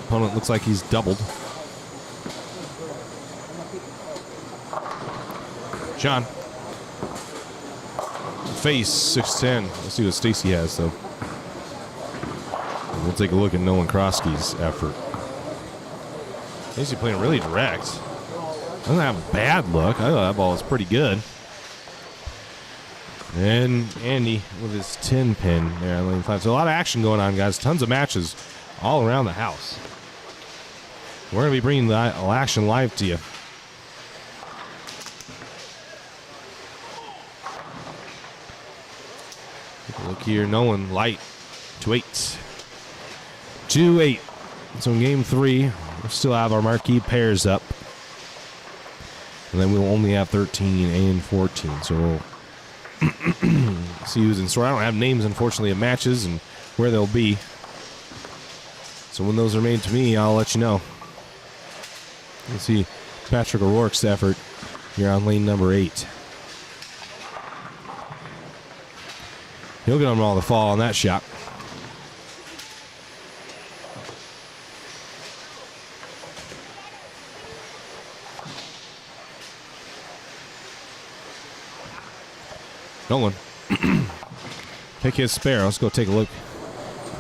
Opponent looks like he's doubled. Sean. Face 6-10. Let's see what Stacy has, though. We'll take a look at Nolan Krosky's effort. Stacy playing really direct. Doesn't have a bad look. I thought that ball was pretty good. And Andy with his 10 pin there on lane 5. So a lot of action going on, guys. Tons of matches all around the house. We're going to be bringing the action live to you. Take a look here. Nolan light. 2-8. 2-8. So in game 3, we'll still have our marquee pairs up. And then we'll only have 13 and 14. So we'll see who's in store. I don't have names, unfortunately, of matches and where they'll be. So when those are made to me, I'll let you know. You'll see Patrick O'Rourke's effort here on lane number 8. He'll get them all to fall on that shot. Nolan. Pick his spare. Let's go take a look.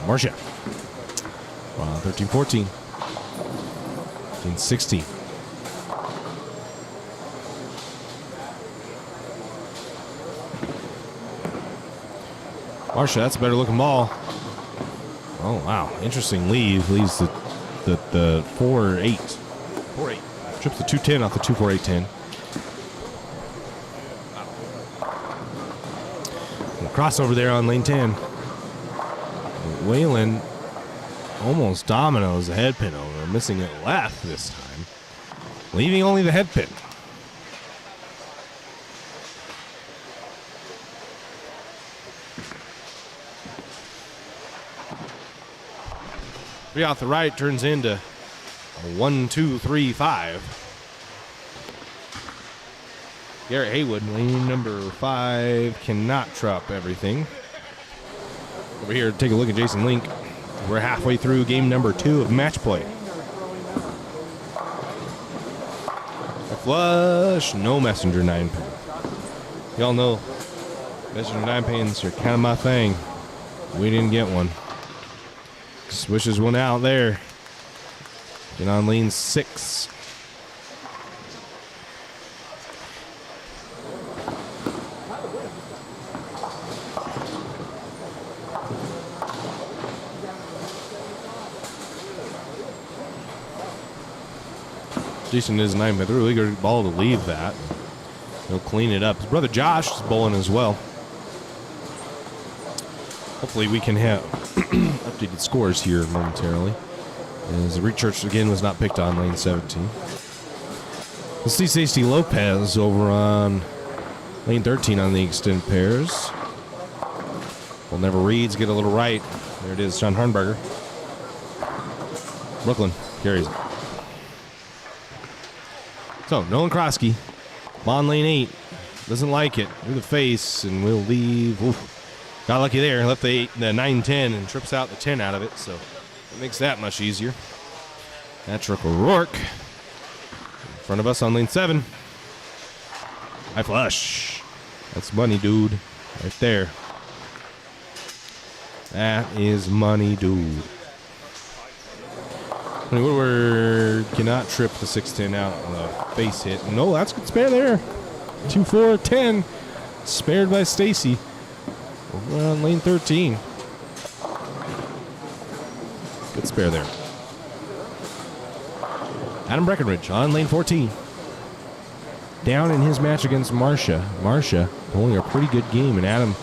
Marcia. 13-14. 15-16. Marcia, that's a better looking ball. Oh, wow. Interesting lead. Leaves the 4-8. 4-8. Trips the 210 off the 2-4-8-10. Crossover there on lane 10. Waylon almost dominoes the head pin over, missing it left this time, leaving only the head pin. Three off the right turns into a 1-2-3-5. Garrett Haywood, lane number 5, cannot trap everything. Over here to take a look at Jason Link. We're halfway through game number 2 of match play. flush. No messenger 9-pin. Y'all know messenger 9-pins are kind of my thing. We didn't get one. Swishes one out there. Get on lane 6. Jason is 9, but really good ball to leave that. He'll clean it up. His brother Josh is bowling as well. Hopefully we can have updated scores here momentarily. As the Research again was not picked on lane 17. We'll see Stacey Lopez over on lane 13 on the extended pairs. Well, never reads, get a little right. There it is, Sean Harnberger. Brooklyn carries it. So, Nolan Krosky, on lane 8, doesn't like it, through the face, and we'll leave. Oof. Got lucky there, left the 9-10 and trips out the 10 out of it, so it makes that much easier. Patrick O'Rourke in front of us on lane 7. High flush. That's money, dude, right there. That is money, dude. Woodward cannot trip the 6-10 out on the face hit. No, that's a good spare there. 2-4-10. Spared by Stacy. Over on lane 13. Good spare there. Adam Breckenridge on lane 14. Down in his match against Marcia. Marcia holding a pretty good game, and Adam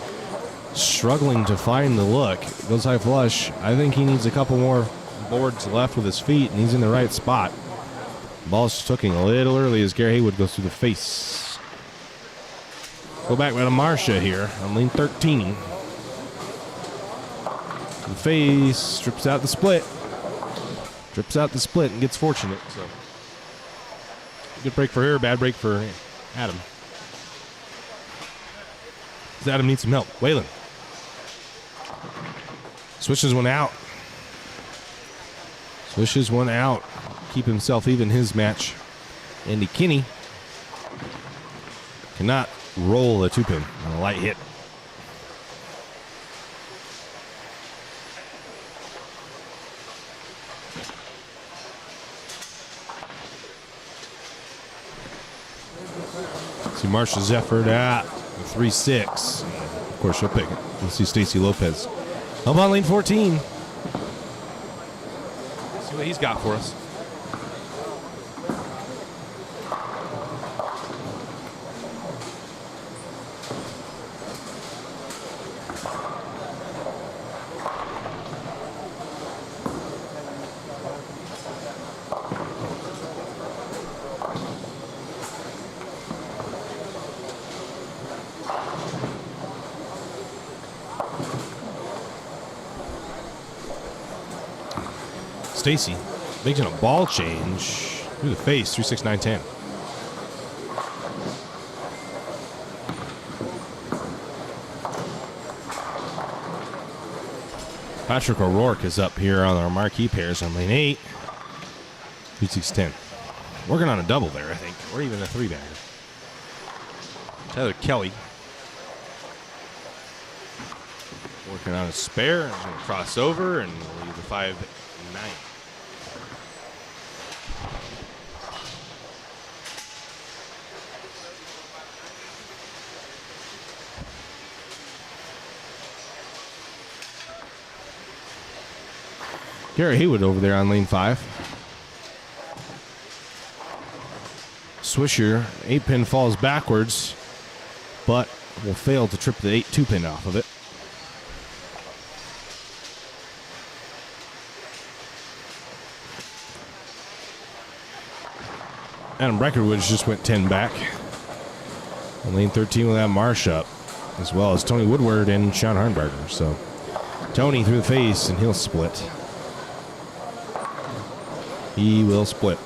struggling to find the look. Goes high flush. I think he needs a couple more boards left with his feet, and he's in the right spot. Ball's hooking a little early as Gary Haywood goes through the face. Go back to Marcia here on lane 13. The face, trips out the split. Trips out the split and gets fortunate. So good break for her, bad break for Adam. Adam needs some help. Waylon switches one out. Swishes one out. Keep himself even his match. Andy Kinney cannot roll a 2-pin on a light hit. See Marcia's effort at 3-6. Of course, she'll pick it. We'll see Stacey Lopez. Up on lane 14. See what he's got for us. Stacy making a ball change through the face, 3-6, 9-10. Patrick O'Rourke is up here on our marquee pairs on lane 8. 3-6, 10. Working on a double there, I think, or even a 3-bagger. Tyler Kelly working on a spare. He's going to cross over and leave the 5-9. Gary Haywood over there on lane 5. Swisher, 8-pin falls backwards, but will fail to trip the 2-pin off of it. Adam Breckenridge just went 10 back. On lane 13 will have Marsh up, as well as Tony Woodward and Sean Harnberger. So Tony through the face, and he'll split. He will split.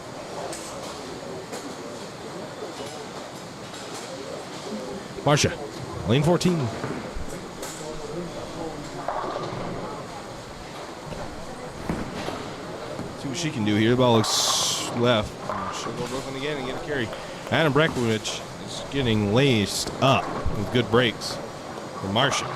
Marcia, lane 14. See what she can do here. The ball looks left. She'll go Brooklyn again and get a carry. Adam Breckenridge is getting laced up with good breaks from Marcia.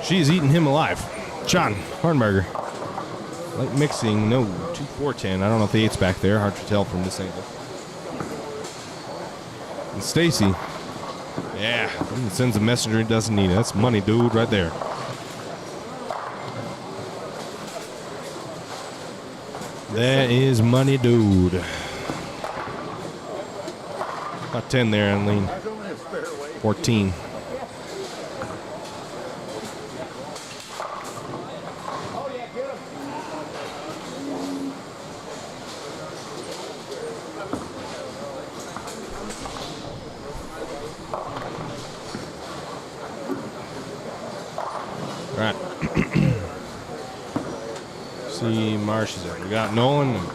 She's eating him alive. John Hornberger. Light mixing, no, 2-4-10. I don't know if the 8's back there. Hard to tell from this angle. And Stacy. Yeah, sends a messenger he doesn't need it. That's money, dude, right there. That is money, dude. About 10 there on lean. 14. All right. See, Marsh is there. We got Nolan and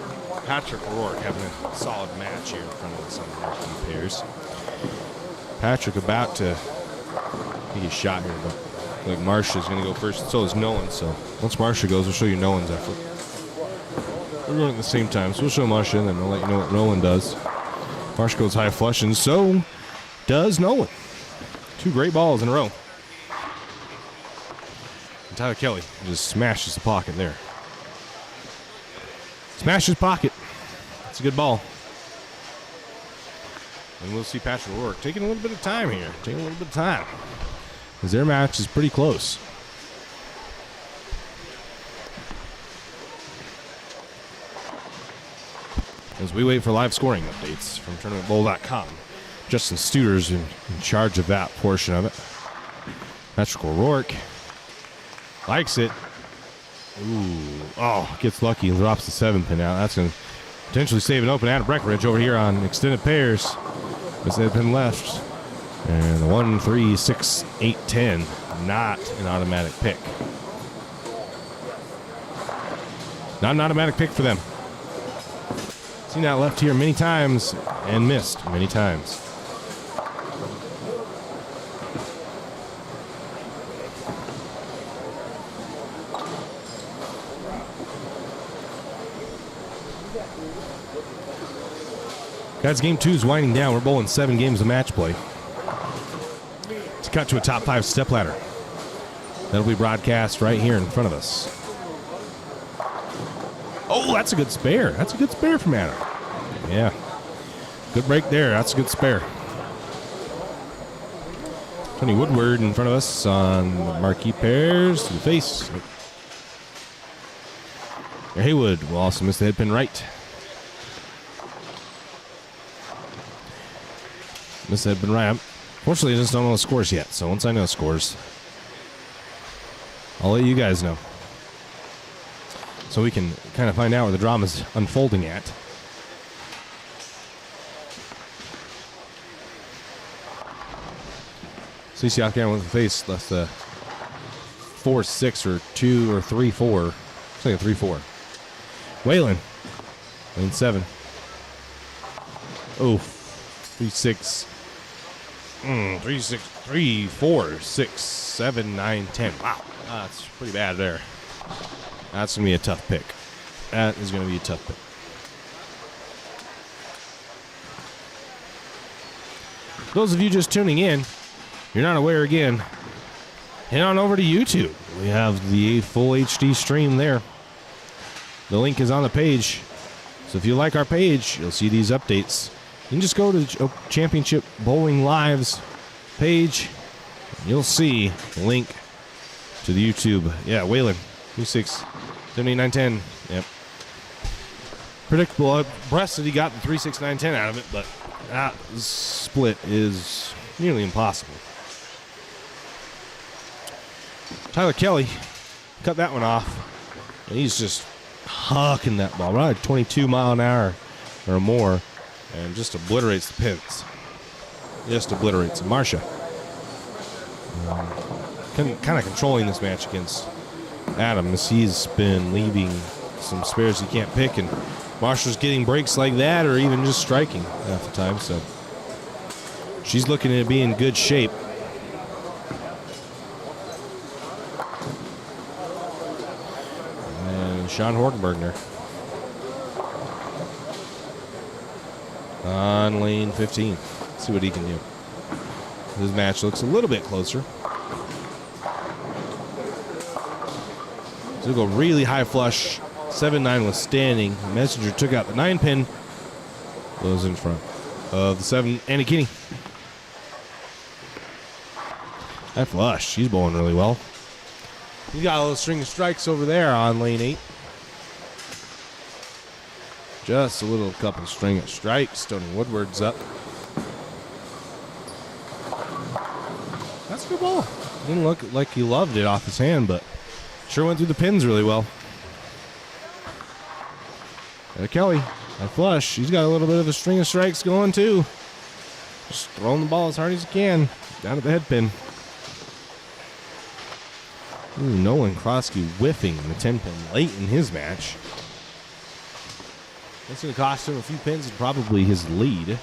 Patrick O'Rourke having a solid match here in front of us on the marquee pairs. Patrick about to take a shot here, but like Marcia is going to go first. So is Nolan. So once Marcia goes, we'll show you Nolan's effort. We're going at the same time, so we'll show Marcia, and then we'll let you know what Nolan does. Marcia goes high flush, and so does Nolan. 2 great balls in a row. And Tyler Kelly just smashes the pocket there. Smashes pocket. That's a good ball. And we'll see Patrick O'Rourke taking a little bit of time here. Taking a little bit of time. Because their match is pretty close. As we wait for live scoring updates from tournamentbowl.com. Justin Studer's in charge of that portion of it. Patrick O'Rourke likes it. Ooh, oh, gets lucky and drops the 7-pin out. That's going to potentially save an open. Adam Breckenridge over here on extended pairs. This 7-pin left. And the 1, 3, 6, 8, 10. Not an automatic pick. Not an automatic pick for them. Seen that left here many times and missed many times. Guys, game 2 is winding down. We're bowling 7 games of match play. It's cut to a top 5 step ladder. That'll be broadcast right here in front of us. Oh, that's a good spare. That's a good spare from Adam. Yeah. Good break there. That's a good spare. Tony Woodward in front of us on marquee pairs to the face. Haywood will also miss the head pin right. Miss the head pin right. Fortunately, I just don't know the scores yet. So once I know scores, I'll let you guys know. So we can kind of find out where the drama's unfolding at. CC out there with the face left the 4-6 or 2 or 3-4. It's like a 3-4. Waylon. Lane 7. Oh, 3-6. 3-6, 3, 4, 6, 7, 9, 10. Wow. That's pretty bad there. That's going to be a tough pick. That is going to be a tough pick. Those of you just tuning in, you're not aware again, head on over to YouTube. We have the full HD stream there. The link is on the page. So if you like our page, you'll see these updates. You can just go to the Championship Bowling Live's page. And you'll see the link to the YouTube. Yeah, Waylon, 3-6, 79, 10. Yep. Predictable breast that he got the 3, 6, 9, 10 out of it, but that split is nearly impossible. Tyler Kelly cut that one off, and he's just hucking that ball right at 22 mile an hour or more, and just obliterates the pins. Just obliterates them. Marcia kind of controlling this match against Adam, as he's been leaving some spares he can't pick, and Marcia's getting breaks like that or even just striking half the time, so she's looking to be in good shape. Sean Horkenbergner. On lane 15. Let's see what he can do. This match looks a little bit closer. So we'll go really high flush. 7-9 was standing. Messenger took out the 9-pin. Was in front of the 7. Annie Kinney. High flush. She's bowling really well. He's got a little string of strikes over there on lane 8. Just a little couple string of strikes. Tony Woodward's up. That's a good ball. Didn't look like he loved it off his hand, but sure went through the pins really well. Kelly, high flush. He's got a little bit of a string of strikes going too. Just throwing the ball as hard as he can down at the head pin. Ooh, Nolan Krosky whiffing the 10-pin late in his match. That's going to cost him a few pins and probably his lead.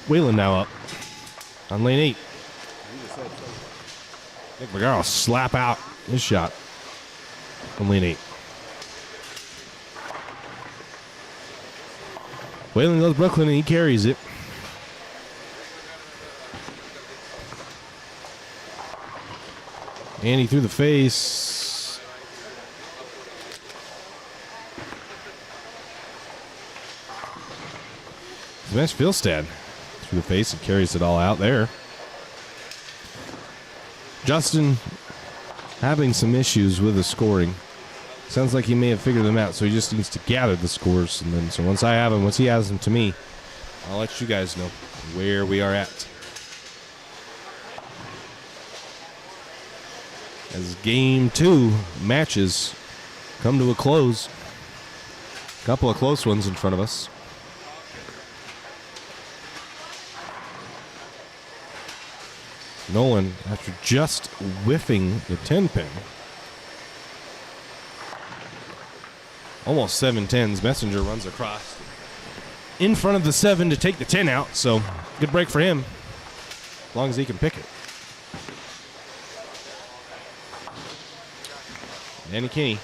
Whalen now up on lane 8. Nick McGarrell will slap out his shot on lane 8. Whalen goes Brooklyn and he carries it. Andy through the face. Smash Philstad through the face and carries it all out there. Justin having some issues with the scoring. Sounds like he may have figured them out, so he just needs to gather the scores. And then, so once he has them to me, I'll let you guys know where we are at. As game 2 matches come to a close. A couple of close ones in front of us. Nolan, after just whiffing the 10-pin, almost 7-10s. Messenger runs across in front of the 7 to take the 10 out, so good break for him, as long as he can pick it. Danny Kinney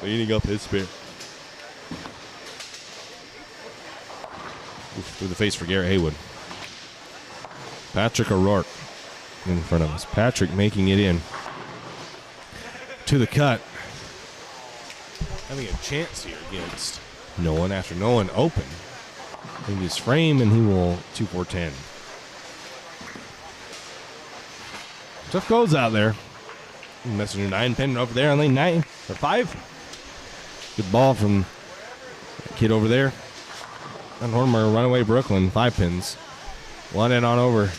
leading up his spear. Through the face for Garrett Haywood. Patrick O'Rourke in front of us. Patrick making it in to the cut. Having a chance here against Nolan after Nolan opened in his frame, and he will 2-4-10. Tough goals out there. Messenger 9-pin over there on lane 9 or 5. Good ball from the kid over there. And Hormer runaway Brooklyn 5 pins. One in on over.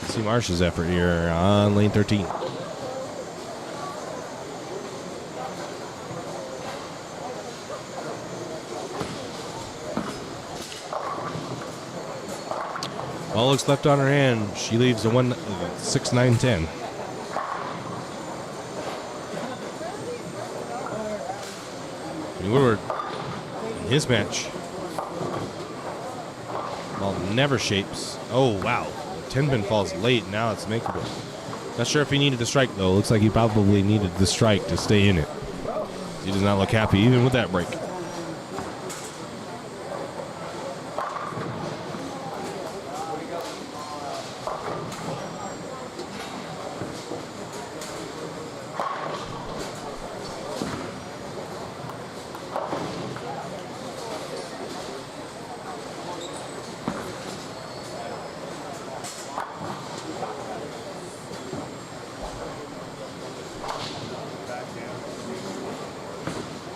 See Marsh's effort here on lane 13. Ball looks left on her hand. She leaves a 6-9-10. Woodward in his match. Ball never shapes. Oh, wow. 10-pin falls late. Now it's makeable. Not sure if he needed the strike, though. Looks like he probably needed the strike to stay in it. He does not look happy, even with that break.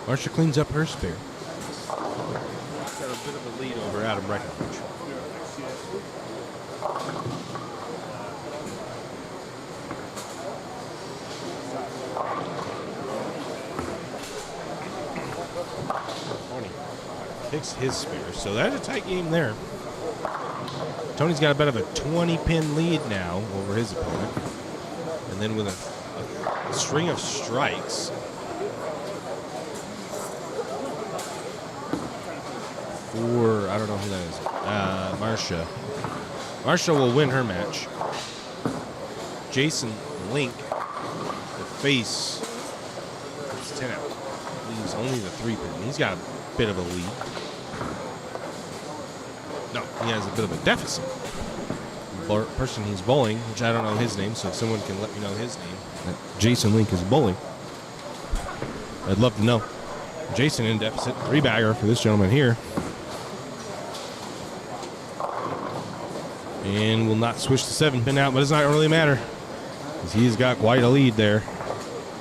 Marsha cleans up her spare. Got a bit of a lead over Adam Breckenridge. Tony picks his spare, so that's a tight game there. Tony's got a bit of a 20-pin lead now over his opponent. And then with a string of strikes, or I don't know who that is. Marcia. Marcia will win her match. Jason Link, the face, puts 10 out. Leaves only the 3-pin. He's got a bit of a lead. No, he has a bit of a deficit. The person he's bowling, which I don't know his name, so if someone can let me know his name, that Jason Link is bowling, I'd love to know. Jason in deficit, 3-bagger for this gentleman here. And will not switch the 7-pin out, but it does not really matter, because he's got quite a lead there.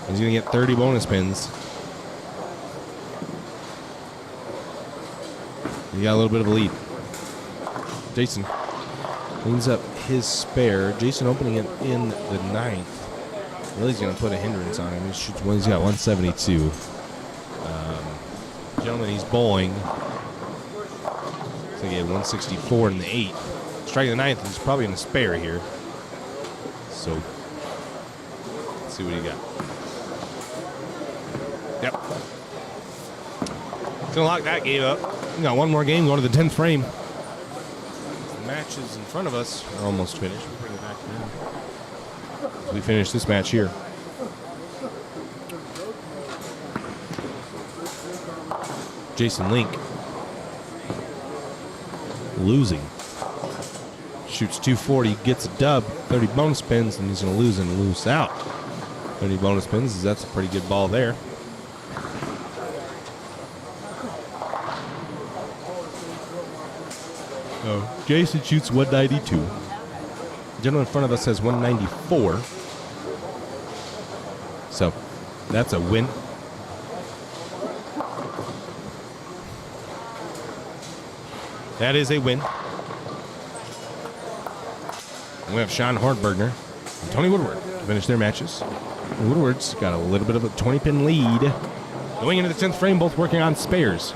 He's going to get 30 bonus pins. He got a little bit of a lead. Jason cleans up his spare. Jason opening it in the 9th. Really, he's going to put a hindrance on him. He shoots one. He's got 172. Gentleman, he's bowling. Looks like he had 164 in the 8th. Striking the 9th, he's probably in the spare here. So, let's see what he got. Yep. He's going to lock that game up. We got one more game going to the 10th frame. The matches in front of us are almost finished. We'll bring it back now. We finish this match here. Jason Link losing. Shoots 240, gets a dub, 30 bonus pins, and he's going to lose and lose out. 30 bonus pins, that's a pretty good ball there. Oh, Jason shoots 192. The gentleman in front of us has 194. So, that's a win. That is a win. And we have Sean Hornberger and Tony Woodward to finish their matches. And Woodward's got a little bit of a 20-pin lead. Going into the 10th frame, both working on spares.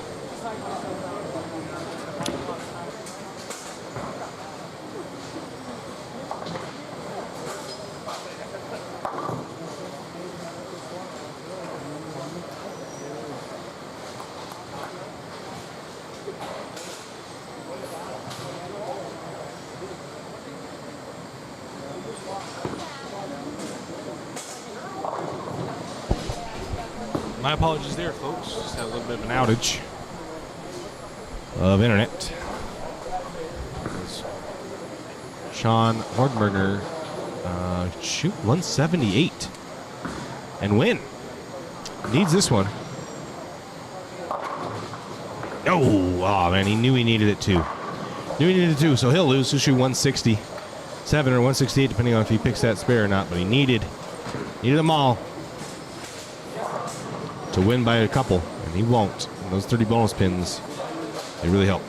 My apologies there, folks. Just had a little bit of an outage of internet. Sean Hornberger shoot 178 and win. Needs this one. Oh, man, he knew he needed it too. So he'll lose. He'll shoot 167 or 168, depending on if he picks that spare or not. But he needed them all to win by a couple, and he won't. And those 30 bonus pins, they really help.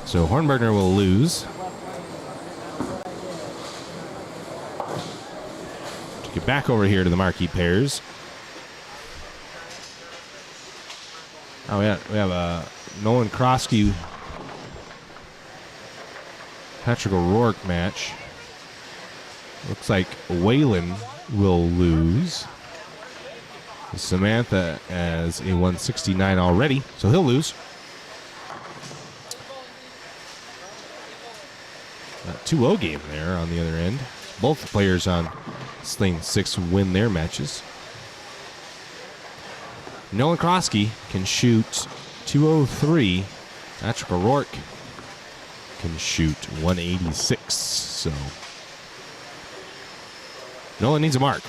So Hornberger will lose. To get back over here to the marquee pairs. Oh, yeah, we have a Nolan Krosky, Patrick O'Rourke match. Looks like Waylon will lose. Samantha has a 169 already, so he'll lose. A 2-0 game there on the other end. Both players on Lane 6 win their matches. Nolan Krosky can shoot 203. Patrick O'Rourke can shoot 186. So Nolan needs a mark.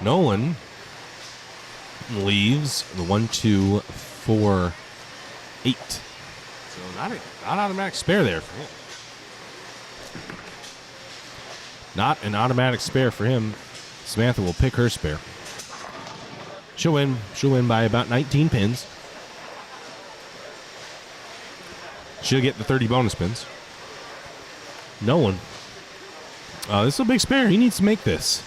Nolan leaves the 1, 2, 4, 8. So not automatic spare there for him. Not an automatic spare for him. Samantha will pick her spare. She'll win by about 19 pins. She'll get the 30 bonus spins. Nolan. This is a big spare. He needs to make this.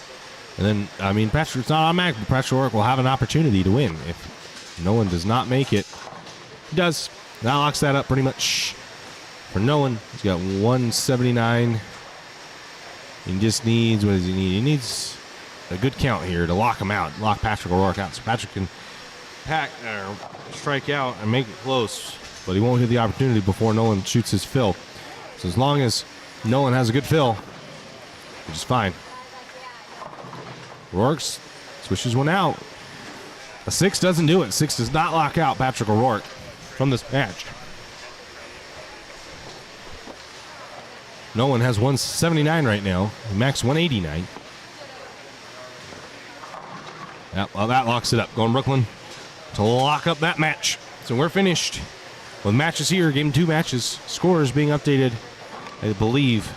And then, I mean, it's not automatic, but Patrick O'Rourke will have an opportunity to win. If Nolan does not make it, he does. That locks that up pretty much for Nolan. He's got 179. He just needs, what does he need? He needs a good count here to lock him out, lock Patrick O'Rourke out. So Patrick can strike out and make it close, but he won't get the opportunity before Nolan shoots his fill. So as long as Nolan has a good fill, which is fine. O'Rourke swishes one out. A 6 doesn't do it. 6 does not lock out Patrick O'Rourke from this match. Nolan has 179 right now. Max 189. Yep, well, that locks it up. Going Brooklyn to lock up that match. So we're finished with matches here. Game 2 matches. Scores being updated, I believe,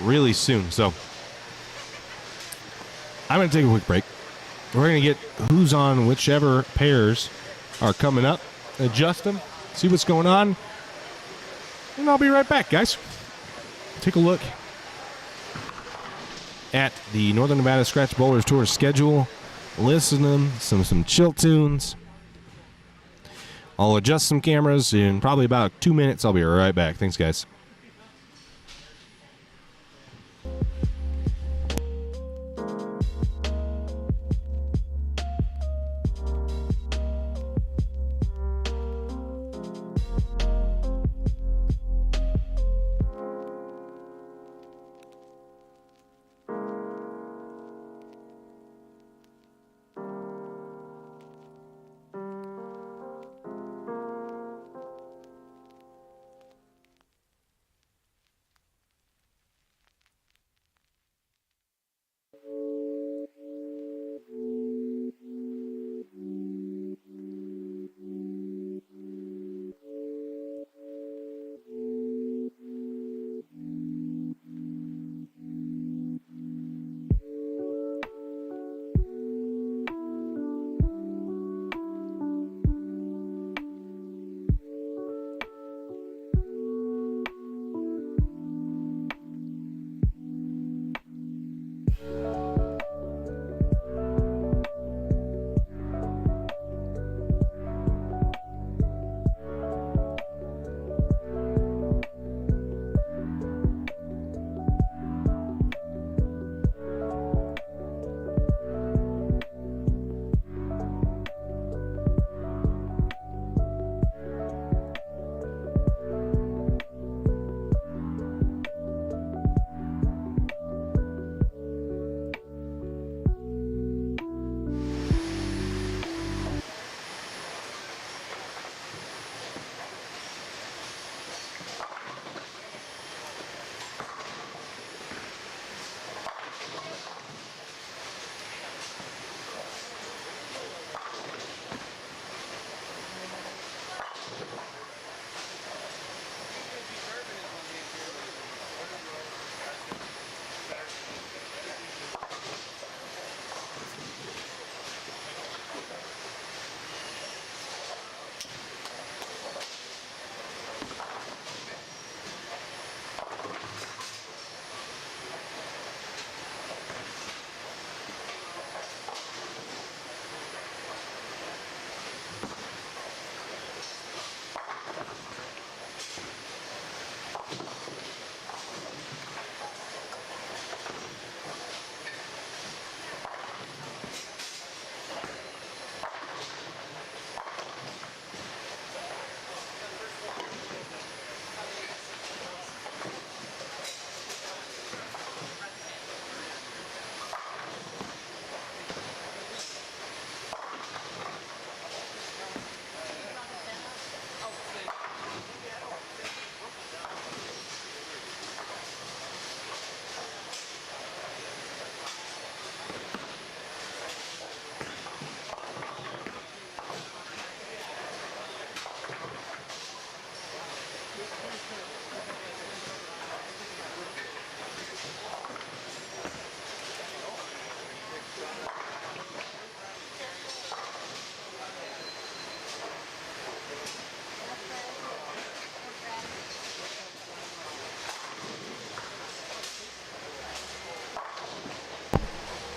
really soon. So I'm going to take a quick break. We're going to get who's on whichever pairs are coming up, adjust them, see what's going on, and I'll be right back, guys. Take a look at the Northern Nevada Scratch Bowlers Tour schedule, listen to them, some chill tunes. I'll adjust some cameras in probably about 2 minutes. I'll be right back. Thanks, guys.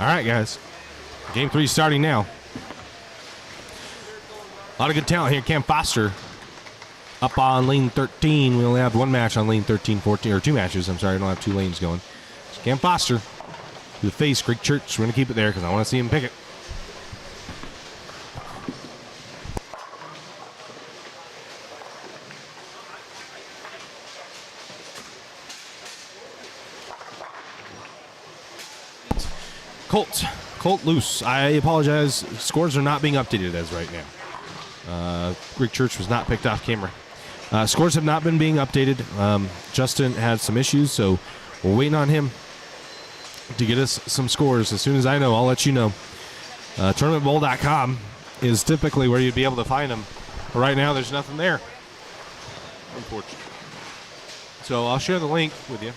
All right, guys. Game 3 starting now. A lot of good talent here. Cam Foster up on lane 13. We only have one match on lane 13, 14, or two matches. I'm sorry, I don't have two lanes going. So Cam Foster to the face, Greg Church. We're going to keep it there because I want to see him pick it. Colt loose. I apologize. Scores are not being updated as right now. Greg Church was not picked off camera. Scores have not been being updated. Justin had some issues, so we're waiting on him to get us some scores. As soon as I know, I'll let you know. TournamentBowl.com is typically where you'd be able to find them. But right now, there's nothing there. Unfortunately. So I'll share the link with you.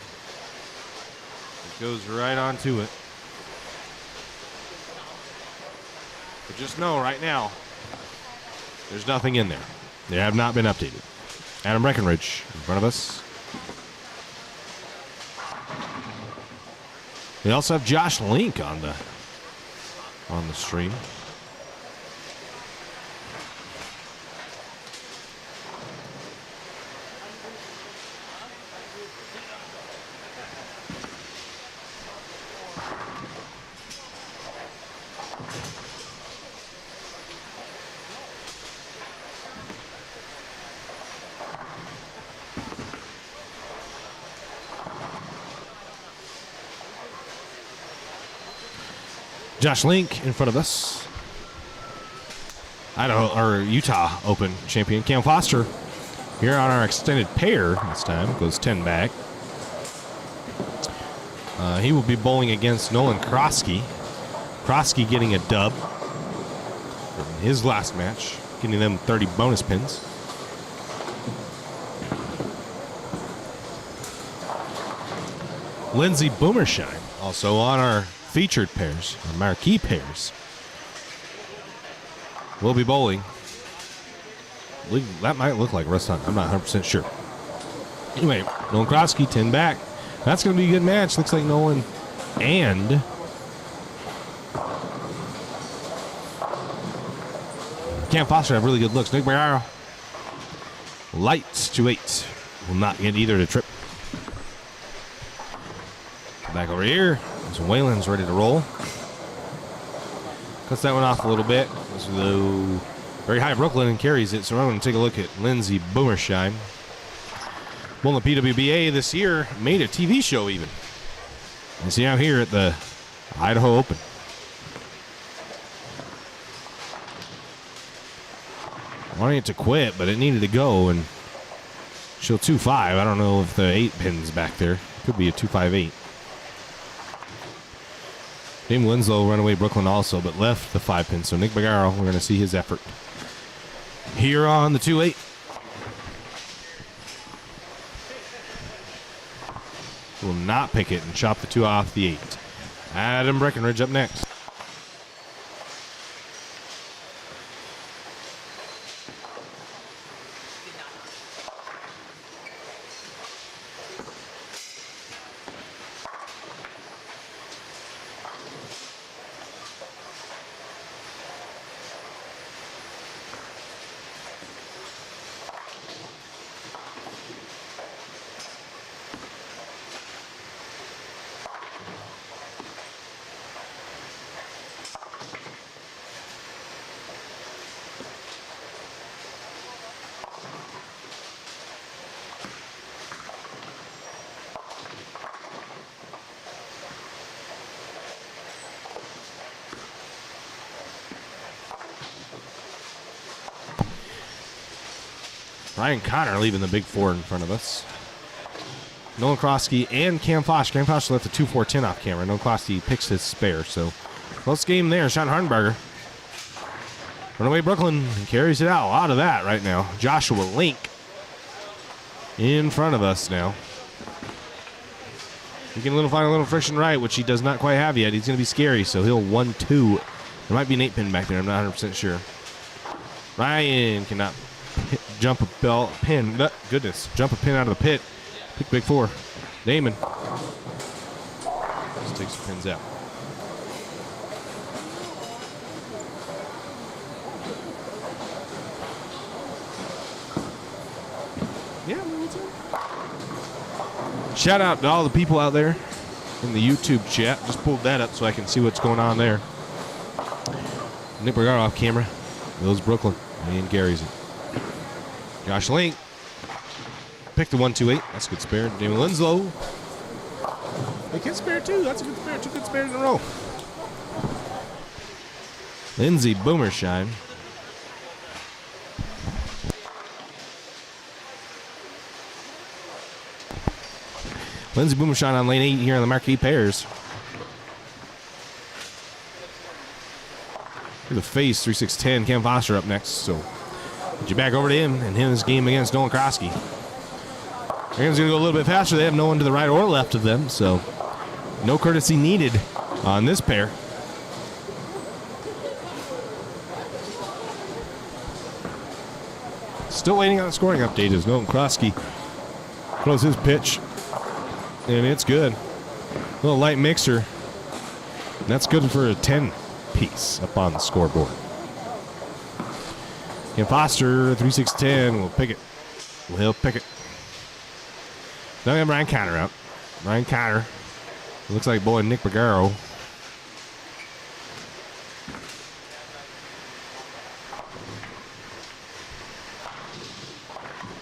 It goes right on to it. But just know right now, there's nothing in there. They have not been updated. Adam Breckenridge in front of us. We also have Josh Link on the stream. Josh Link in front of us. Utah Open champion Cam Foster here on our extended pair this time. Goes 10 back. He will be bowling against Nolan Krosky. Krosky getting a dub in his last match, getting them 30 bonus pins. Lindsey Boomershine also on our featured pairs, our marquee pairs. We'll be bowling. That might look like Russ Hunt. I'm not 100% sure. Anyway, Nolan Krosky, 10 back. That's going to be a good match. Looks like Nolan and Cam Foster have really good looks. Nick Barrero, lights to 8. Will not get either to trip. Back over here. So Whalen's ready to roll. Cuts that one off a little bit. Goes to the very high Brooklyn and carries it. So I'm going to take a look at Lindsey Boomershine. Won the PWBA this year. Made a TV show even. You see I'm here at the Idaho Open. Wanting it to quit, but it needed to go. And she'll 2-5. I don't know if the 8 pins back there. Could be a 2-5-8. Dame Winslow run away Brooklyn also, but left the 5 pin. So Nick Bagaro, we're going to see his effort here on the 2-8. Will not pick it and chop the 2 off the 8. Adam Breckenridge up next. Ryan Connor leaving the big 4 in front of us. Nolan Krosky and Cam Foster. Cam Foster left the 2-4-10 off camera. Nolan Krosky picks his spare. So close game there. Sean Hardenberger. Runaway Brooklyn carries it out of that right now. Joshua Link in front of us now. He can find a little friction right, which he does not quite have yet. He's going to be scary, so he'll 1-2. There might be an 8 pin back there. I'm not 100% sure. Ryan cannot jump a pin. Goodness. Jump a pin out of the pit. Pick big 4. Damon. Just takes the pins out. Shout out to all the people out there in the YouTube chat. Just pulled that up so I can see what's going on there. Nick Bergaro off camera. Goes Brooklyn. And Gary's it. Josh Link. Picked the 1-2-8. That's a good spare. Damon Winslow. A good spare, too. That's a good spare. 2 good spares in a row. Lindsey Boomershine. Lindsey Boomershine on lane 8 here on the marquee pairs. The face, 3-6-10. Cam Foster up next. So get you back over to him and his game against Nolan Krosky. Game's going to go a little bit faster. They have no one to the right or left of them, so no courtesy needed on this pair. Still waiting on the scoring update as Nolan Krosky throws his pitch, and it's good. A little light mixer. And that's good for a 10 piece up on the scoreboard. Cam Foster, 3-6-10, will pick it. He'll pick it. Now we have Ryan Conner out. Ryan Conner. Looks like boy Nick Bergaro.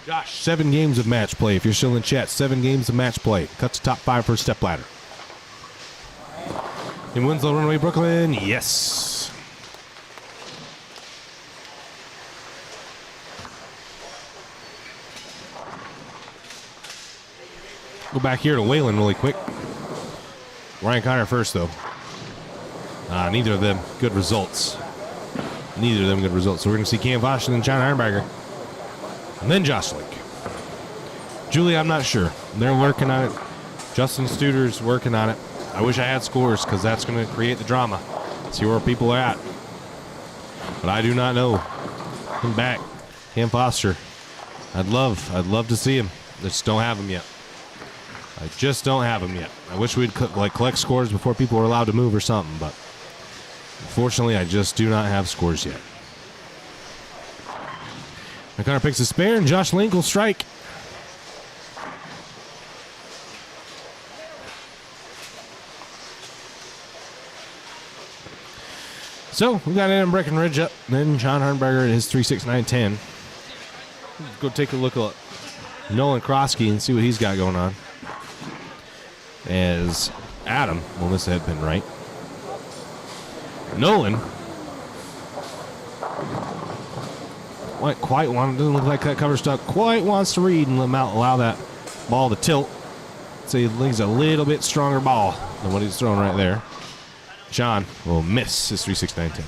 Josh, 7 games of match play. If you're still in chat, 7 games of match play. Cuts the top 5 for a step ladder. In Winslow, Runaway Brooklyn. Yes. Go back here to Whalen really quick. Ryan Conner first, though. Neither of them good results. Neither of them good results. So we're going to see Cam Foster and John Ironberger. And then Josh Link. Julie, I'm not sure. They're working on it. Justin Studer's working on it. I wish I had scores because that's going to create the drama. See where people are at. But I do not know. Come back. Cam Foster. I'd love to see him. Just don't have him yet. I just don't have him yet. I wish we'd collect scores before people were allowed to move or something, but unfortunately, I just do not have scores yet. McConnor picks a spare, and Josh Link will strike. So, we got Adam Breckenridge up, then John Harnberger at his 3-6-9-10. Go take a look at Nolan Krosky and see what he's got going on. As Adam, well, this had been right. Nolan doesn't look like that cover stock quite wants to read and allow that ball to tilt. So he thinks a little bit stronger ball than what he's throwing right there. John will miss his 3-6-9-10.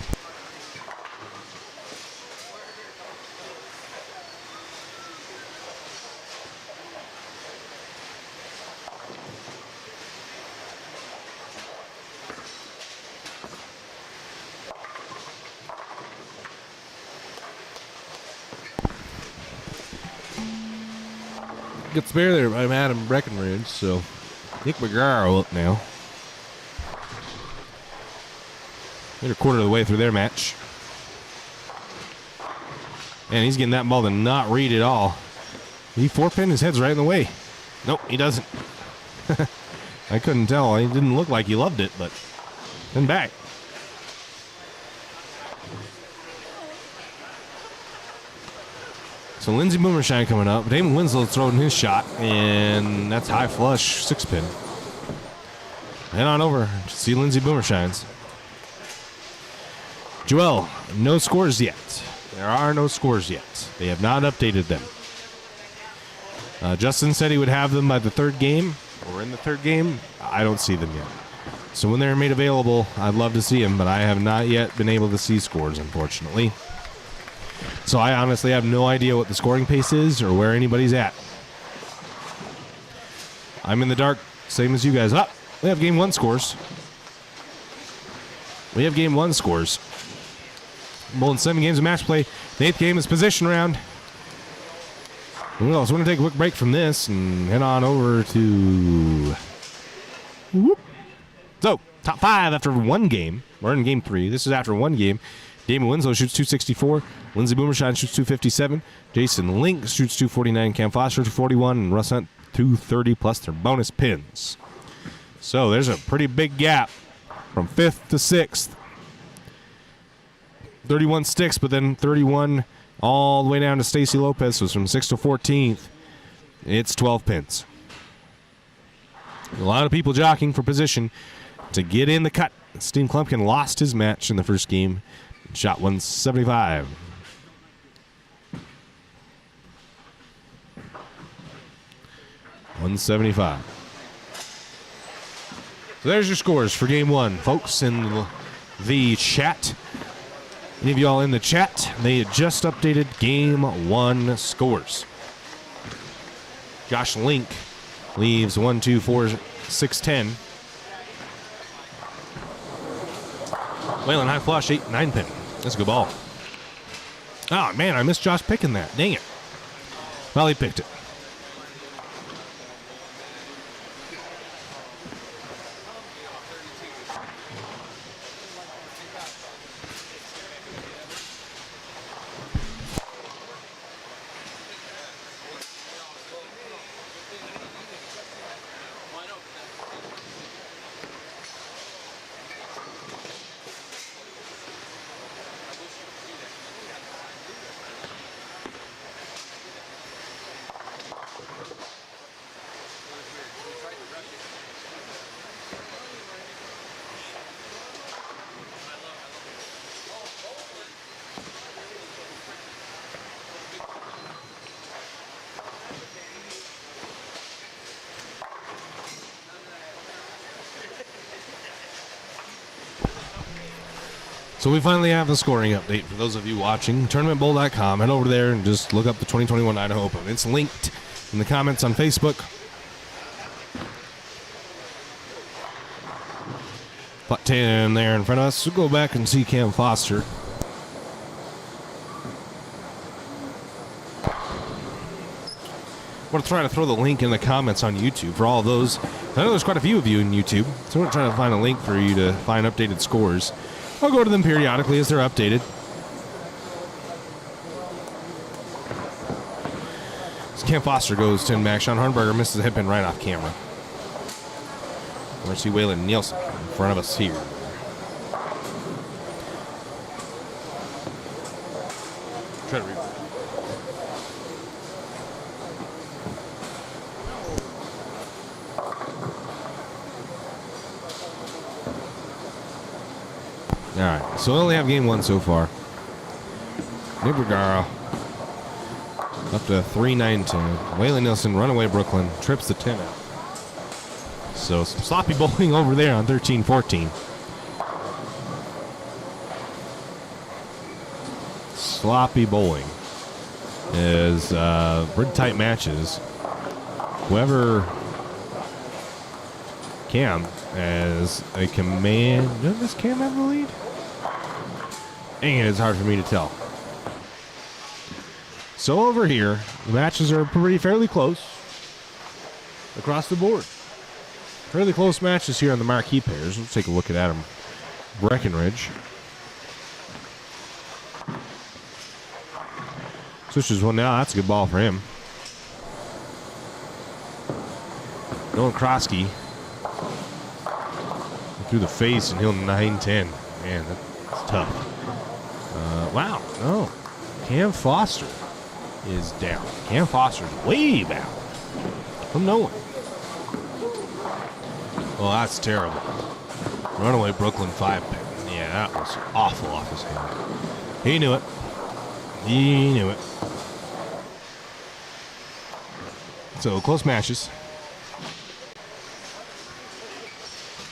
Good spare there by Adam Breckenridge, so Nick Bergaro up now. They're a quarter of the way through their match. And he's getting that ball to not read at all. He 4-pinned, his head's right in the way. Nope, he doesn't. I couldn't tell. He didn't look like he loved it, but then back. So Lindsey Boomershine coming up. Damon Winslow throwing his shot, and that's high flush, 6-pin. Head on over to see Lindsey Boomershines. Joel, no scores yet. There are no scores yet. They have not updated them. Justin said he would have them by the 3rd game, or in the 3rd game. I don't see them yet. So when they're made available, I'd love to see them, but I have not yet been able to see scores, unfortunately. So I honestly have no idea what the scoring pace is or where anybody's at. I'm in the dark, same as you guys. We have game 1 scores. Bowling 7 games of match play. The 8th game is position round. Well, so we're going to take a quick break from this and head on over to... So, top 5 after 1 game. We're in game 3. This is after 1 game. Damon Winslow shoots 264. Lindsey Boomershine shoots 257. Jason Link shoots 249. Cam Foster 241. And Russ Hunt 230 plus their bonus pins. So there's a pretty big gap from 5th to 6th. 31 sticks, but then 31 all the way down to Stacy Lopez. So it's from 6th to 14th. It's 12 pins. A lot of people jockeying for position to get in the cut. Steve Klumpkin lost his match in the first game. Shot 175. $175. So there's your scores for game one, folks, in the chat. Any of y'all in the chat, they had just updated game one scores. Josh Link leaves 1, 2, 4, 6, 10. Waylon high flush, 8, 9 pin. That's a good ball. Oh, man, I missed Josh picking that. Dang it. Well, he picked it. So we finally have the scoring update for those of you watching. TournamentBowl.com. Head over there and just look up the 2021 Idaho Open. It's linked in the comments on Facebook. Pot 10 there in front of us. We'll go back and see Cam Foster. I'm going to try to throw the link in the comments on YouTube for all those. I know there's quite a few of you in YouTube, so I'm going to try to find a link for you to find updated scores. I'll go to them periodically as they're updated. As Cam Foster goes 10 back. Sean Hornberger misses a hip in right off camera. We're see Waylon Nielsen in front of us here. Try to read. All right, so we only have game one so far. Nick Bergara up to 3-9-10. Waylon Nielsen, runaway Brooklyn, trips the 10 out. So some sloppy bowling over there on 13-14. Sloppy bowling is pretty tight matches. Whoever Cam as a command. Does Cam have the lead? Dang it, it's hard for me to tell. So over here, the matches are fairly close across the board. Fairly close matches here on the marquee pairs. Let's take a look at Adam Breckenridge. Switches one now. That's a good ball for him. Nolan Krosky through the face and he'll 9-10. Man, that's tough. Wow, no. Cam Foster is down. Cam Foster's way down from no one. Well, that's terrible. Runaway Brooklyn 5-pin. Yeah, that was awful off his hand. He knew it. He knew it. So, close matches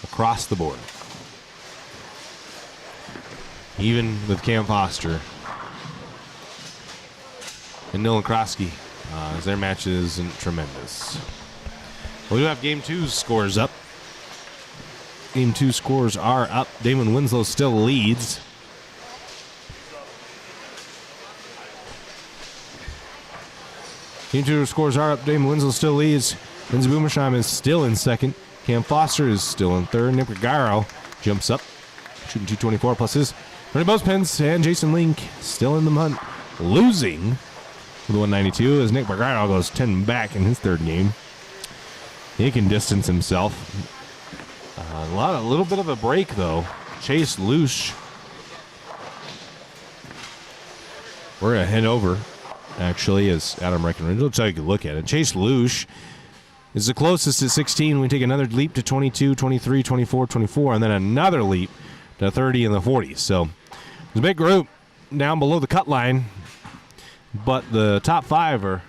across the board. Even with Cam Foster and Nolan Krosky, as their match isn't tremendous. We do have game two's scores up. Game two scores are up. Damon Winslow still leads. Game two scores are up. Damon Winslow still leads. Lindsey Boomersheim is still in second. Cam Foster is still in third. Nick Garrow jumps up, shooting 224 plus his 20 bonus pins. And Jason Link still in the hunt, losing with 192 as Nick Garrow goes 10 back in his third game. He can distance himself. A little bit of a break, though. Chase Lush. We're going to head over, actually, as Adam Breckenridge. We'll take a look at it. Chase Lush is the closest to 16. We take another leap to 22, 23, 24, 24, and then another leap to 30 and the 40s. So there's a big group down below the cut line, but the top five are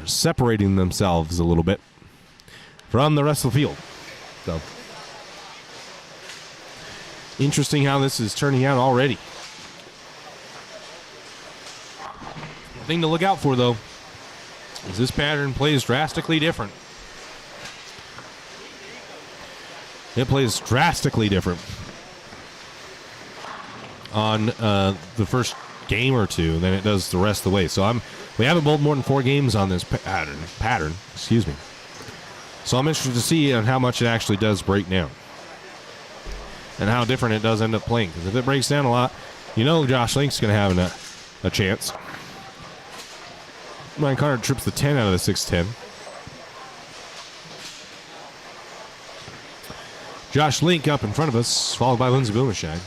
separating themselves a little bit from the rest of the field. So interesting how this is turning out already. The thing to look out for, though, is this pattern plays drastically different. It plays drastically different on the first game or two than it does the rest of the way. So we haven't bowled more than 4 games on this pattern. Excuse me. So I'm interested to see on how much it actually does break down and how different it does end up playing. Because if it breaks down a lot, Josh Link's going to have a chance. Ryan Carter trips the 10 out of the 6-10. Josh Link up in front of us, followed by Lindsey Boomershine.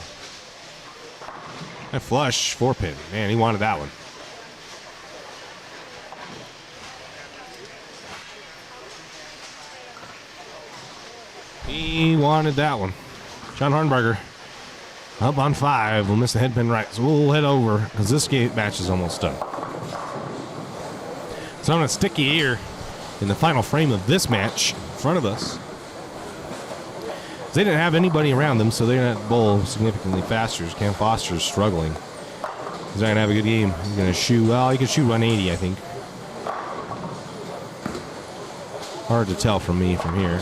That flush 4-pin. Man, he wanted that one. He wanted that one. John Harnberger up on 5. We'll miss the head pin right. So we'll head over because this game match is almost done. So I'm going to stick you here in the final frame of this match in front of us. They didn't have anybody around them, so they're going to have to bowl significantly faster. Cam Foster's struggling. He's not going to have a good game. He's going to shoot, well, he can shoot 180, I think. Hard to tell from me from here.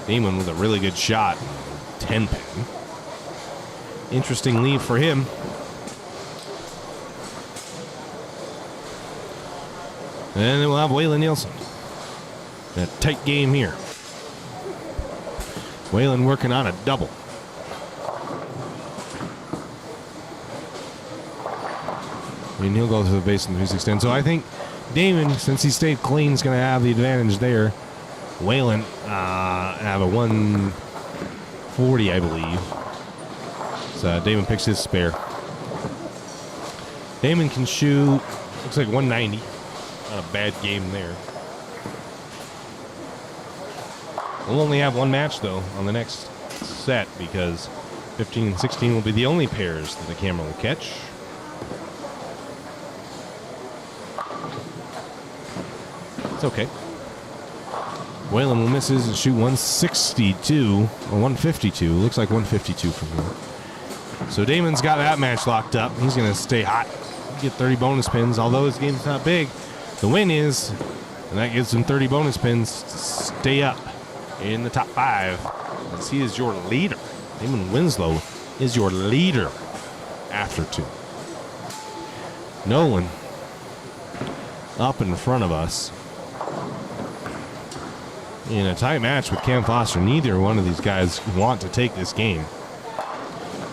Damon with a really good shot. 10-pin. Interesting lead for him. And then we'll have Waylon Nielsen. A tight game here. Waylon working on a double. And he'll go to the base in the 3-6-10. So I think Damon, since he stayed clean, is going to have the advantage there. Waylon have a 140, I believe. So Damon picks his spare. Damon can shoot, looks like 190. Not a bad game there. We'll only have one match, though, on the next set because 15 and 16 will be the only pairs that the camera will catch. It's okay. Waylon will miss his and shoot 162 or 152. Looks like 152 from here. So Damon's got that match locked up. He's going to stay hot. Get 30 bonus pins. Although his game's not big, the win is, and that gives him 30 bonus pins to stay up in the top 5. As he is your leader. Damon Winslow is your leader after 2. Nolan up in front of us in a tight match with Cam Foster. Neither one of these guys want to take this game.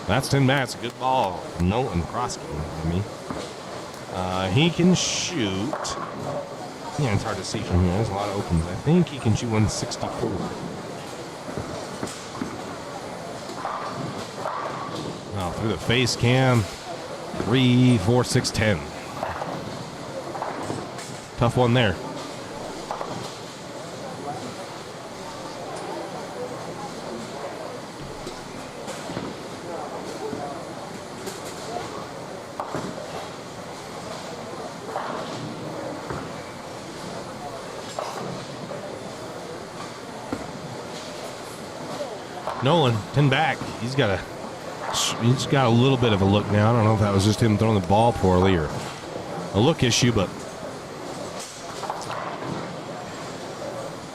That's 10 bats. A good ball. Nolan cross game for me. He can shoot. Yeah, it's hard to see from here. There's a lot of opens. I think he can shoot 164. Oh, through the face cam. 3, 4, 6, 10. Tough one there. Nolan, 10 back. He's got a little bit of a look now. I don't know if that was just him throwing the ball poorly or a look issue, but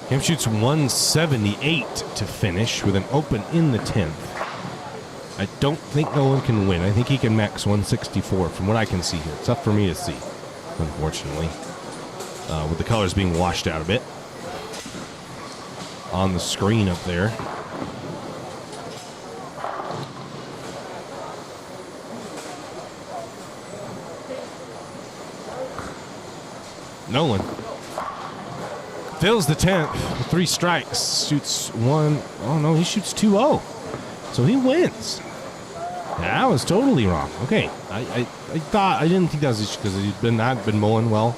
Cam shoots 178 to finish with an open in the 10th. I don't think Nolan can win. I think he can max 164 from what I can see here. It's tough for me to see, unfortunately, with the colors being washed out a bit on the screen up there. Nolan Fills the 10th, 3 strikes, shoots 1. Oh no, he shoots 2-0. So he wins. That was totally wrong. Okay, I didn't think that was because he'd not been bowling well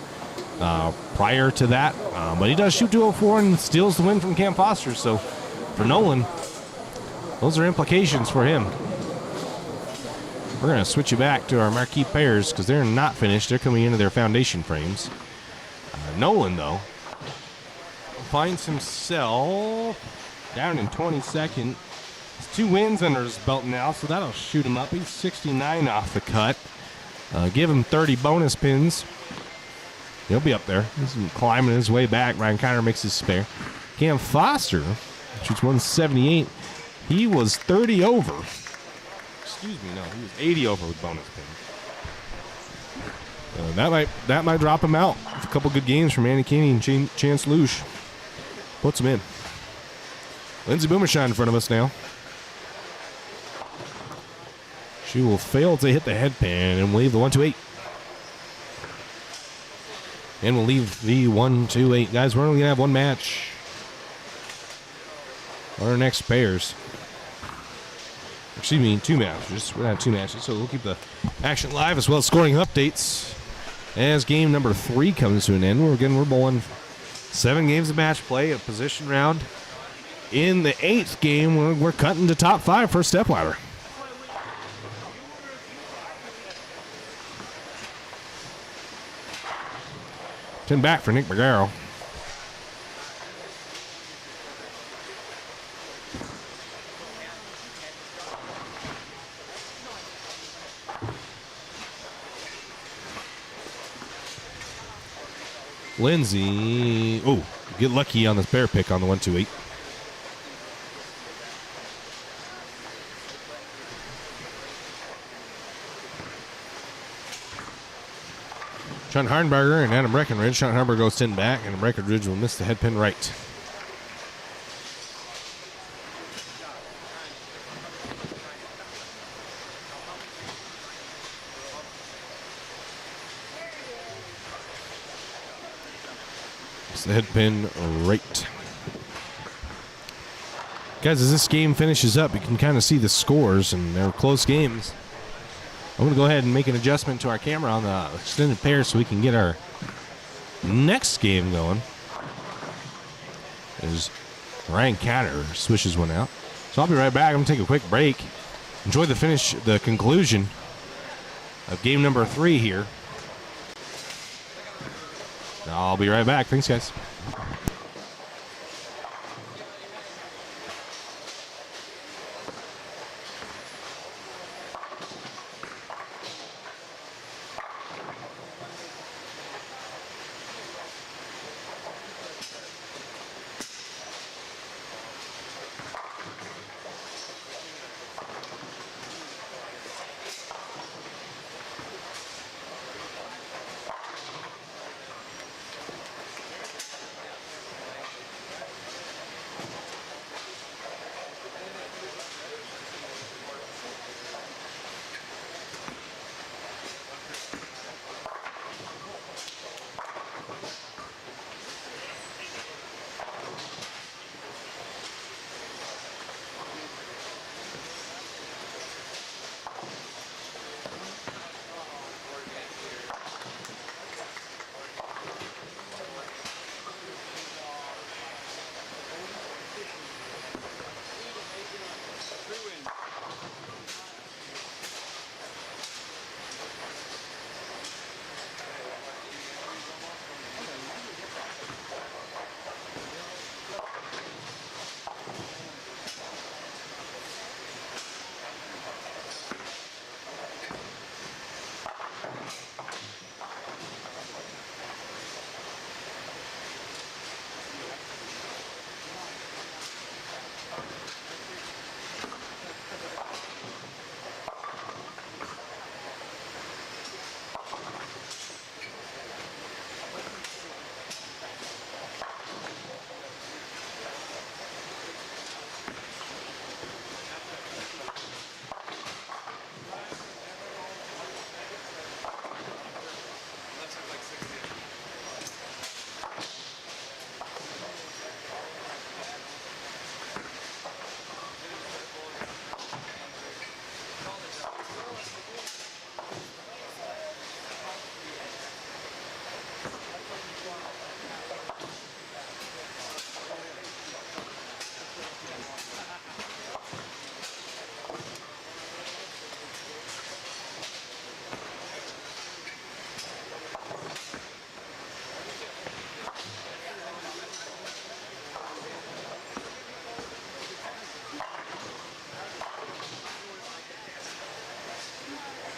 prior to that. But he does shoot 204 and steals the win from Cam Foster. So for Nolan, those are implications for him. We're going to switch you back to our marquee pairs because they're not finished. They're coming into their foundation frames. Nolan, though, finds himself down in 22nd. He's 2 wins under his belt now, so that'll shoot him up. He's 69 off the cut. Give him 30 bonus pins. He'll be up there. He's climbing his way back. Ryan Connor makes his spare. Cam Foster shoots 178. He was 30 over. Excuse me, no, he was 80 over with bonus pins. That might drop him out. A couple good games from Andy Caney and Chance Luge. Puts him in. Lindsay Boomershine in front of us now. She will fail to hit the headpin and will leave the 1-2-8. And we'll leave the 1-2-8. Guys, we're only going to have one match. Our next pairs. Excuse me, 2 matches. We're going to have 2 matches, so we'll keep the action live as well as scoring updates as game number 3 comes to an end. We're bowling 7 games of match play, a position round. In the 8th game, we're cutting to top 5 for Stepweiler. Ten back for Nick Bergaro. Lindsay, get lucky on this bear pick on the 1-2-8. Sean Hardenberger and Adam Breckenridge. Sean Hardenberger goes 10 back, and Breckenridge will miss the head pin right. It's the head pin right. Guys, as this game finishes up, you can kind of see the scores, and they're close games. I'm going to go ahead and make an adjustment to our camera on the extended pair so we can get our next game going. As Ryan Catter swishes one out. So I'll be right back. I'm going to take a quick break. Enjoy the conclusion of game number 3 here. I'll be right back. Thanks, guys.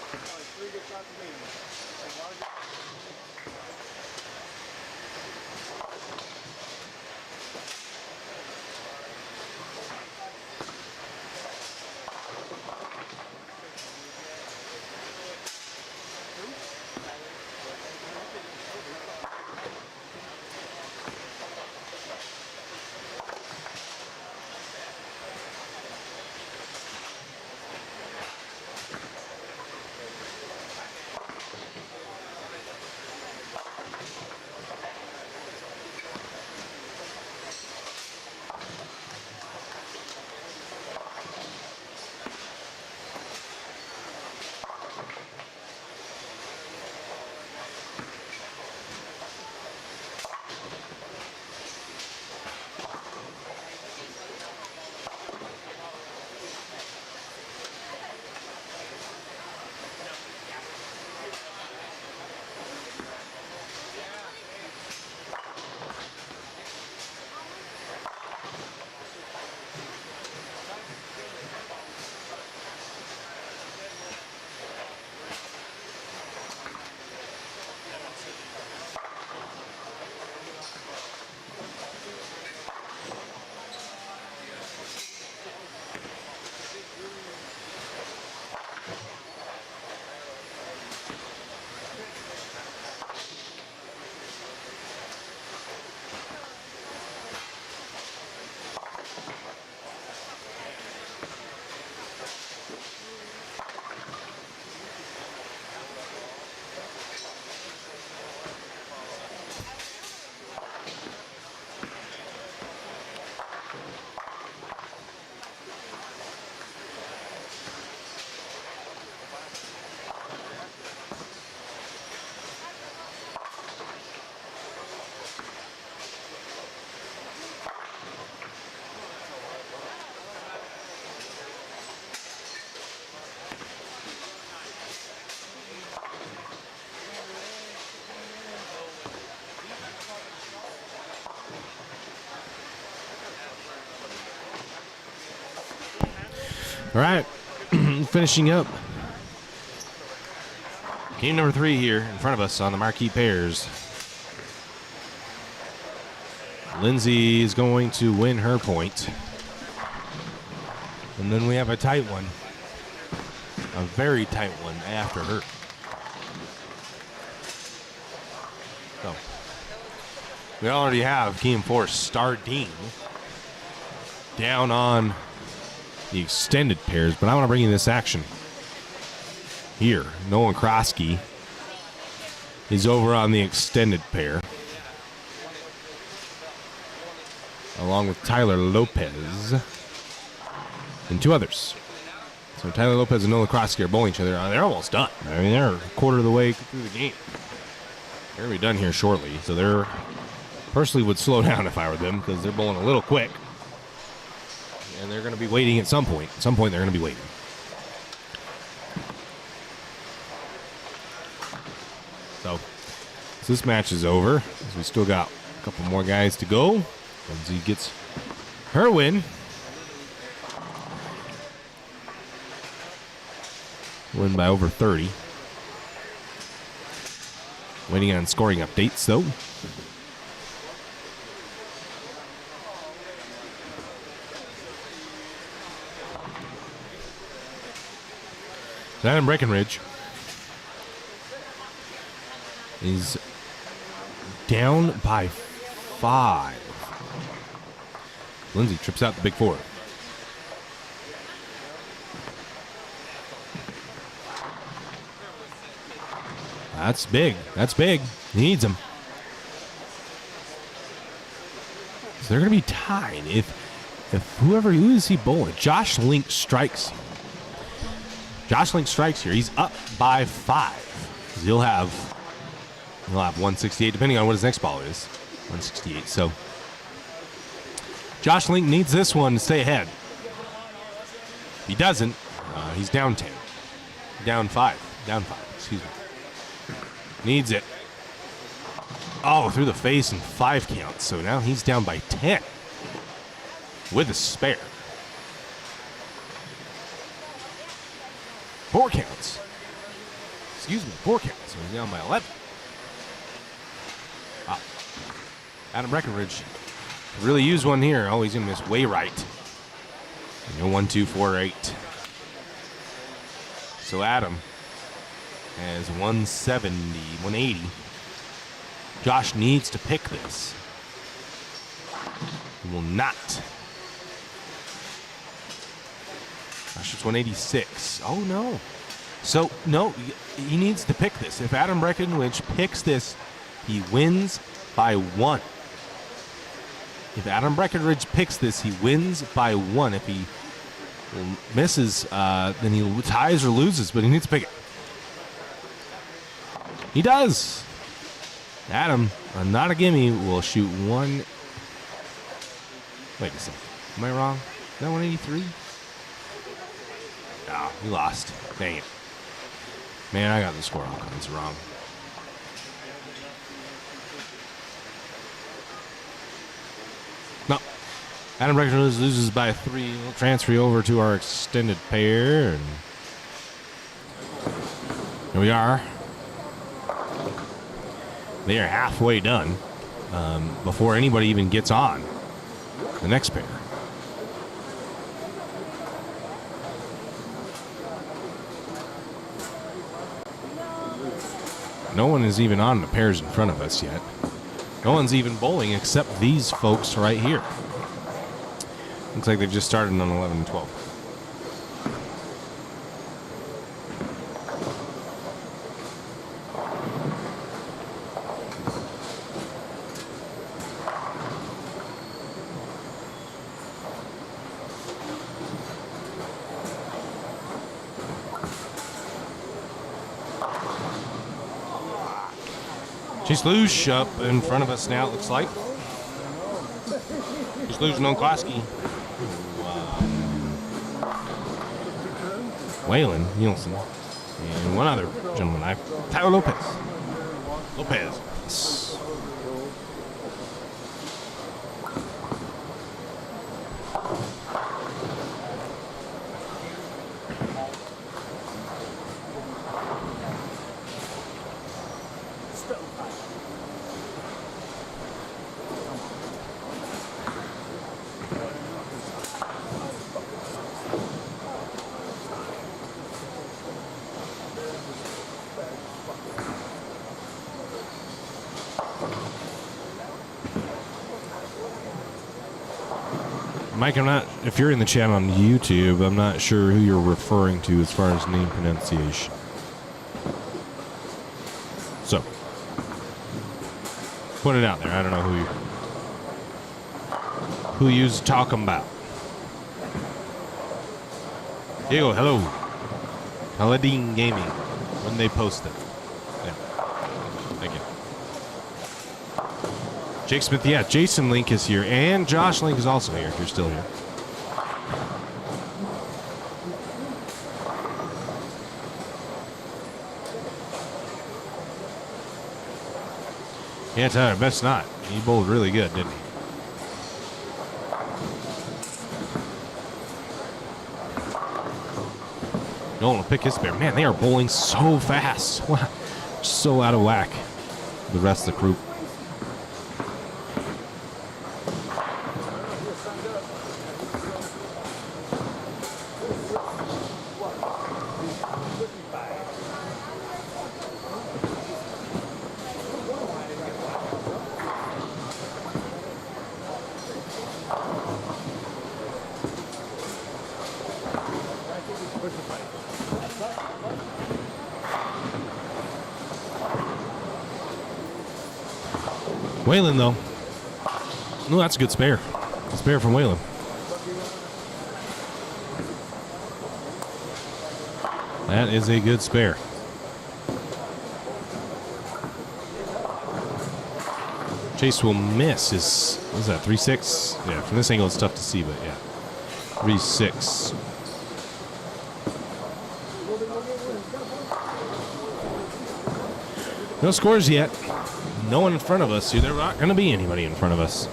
Three good shots a game. Like, a lot of good. All right, finishing up game number 3 here in front of us on the marquee pairs. Lindsay is going to win her point. And then we have a tight one. A very tight one after her. So, we already have Game 4 Stardine down on the extended pairs, but I want to bring you this action here. Nolan Krosky is over on the extended pair, along with Tyler Lopez and 2 others. So Tyler Lopez and Nolan Krosky are bowling each other. They're almost done. I mean, they're a quarter of the way through the game. They're going to be done here shortly. So they're personally would slow down if I were them, because they're bowling a little quick. And they're going to be waiting at some point. At some point, they're going to be waiting. So this match is over. We still got a couple more guys to go. Lindsay gets her win. Win by over 30. Waiting on scoring updates, though. Adam Breckenridge is down by 5. Lindsay trips out the big 4. That's big. That's big. He needs him. So they're going to be tied if who is he bowling? Josh Link strikes. Josh Link strikes here. He's up by 5. He'll have 168, depending on what his next ball is. 168. So Josh Link needs this one to stay ahead. If he doesn't, he's down 10. Down 5. Down 5. Excuse me. Needs it. Oh, through the face and 5 counts. So now he's down by 10 with a spare. 4 counts. excuse me, 4 count. So he's down by 11. Wow. Adam Breckenridge really used one here. Oh, he's going to miss way right. 1, 2, 4, 8. So Adam has 170, 180. Josh needs to pick this. He will not. Josh is 186. Oh, no. So, no, he needs to pick this. If Adam Breckenridge picks this, he wins by 1. If Adam Breckenridge picks this, he wins by 1. If he misses, then he ties or loses, but he needs to pick it. He does. Adam, not a gimme, will shoot 1. Wait a second. Am I wrong? Is that 183? No, we lost. Dang it. Man, I got the score all kinds of wrong. No. Adam Breckenridge loses by 3. We'll transfer over to our extended pair. And here we are. They are halfway done before anybody even gets on the next pair. No one is even on the pairs in front of us yet. No one's even bowling except these folks right here. Looks like they've just started on 11 and 12. Chase Luge up in front of us now, it looks like. Chase Luge and Oklaski. Waylon Nielsen. And one other gentleman, Tyler Lopez. Lopez. Mike, I'm not, if you're in the chat on YouTube, I'm not sure who you're referring to as far as name pronunciation. So, put it out there. I don't know who you's talking about. Diego, hello. Paladin Gaming. When they post it. Yeah. Thank you. Jake Smith, yeah, Jason Link is here, and Josh Link is also here, if you're still here. Yeah, Tyler, best not. He bowled really good, didn't he? No one will pick his pair. Man, they are bowling so fast. Wow. So out of whack. The rest of the group. Waylon, though. No, that's a good spare. A spare from Waylon. That is a good spare. Chase will miss his, what is that, 3-6? Yeah, from this angle it's tough to see, but yeah. 3-6. No scores yet. No one in front of us. There's not going to be anybody in front of us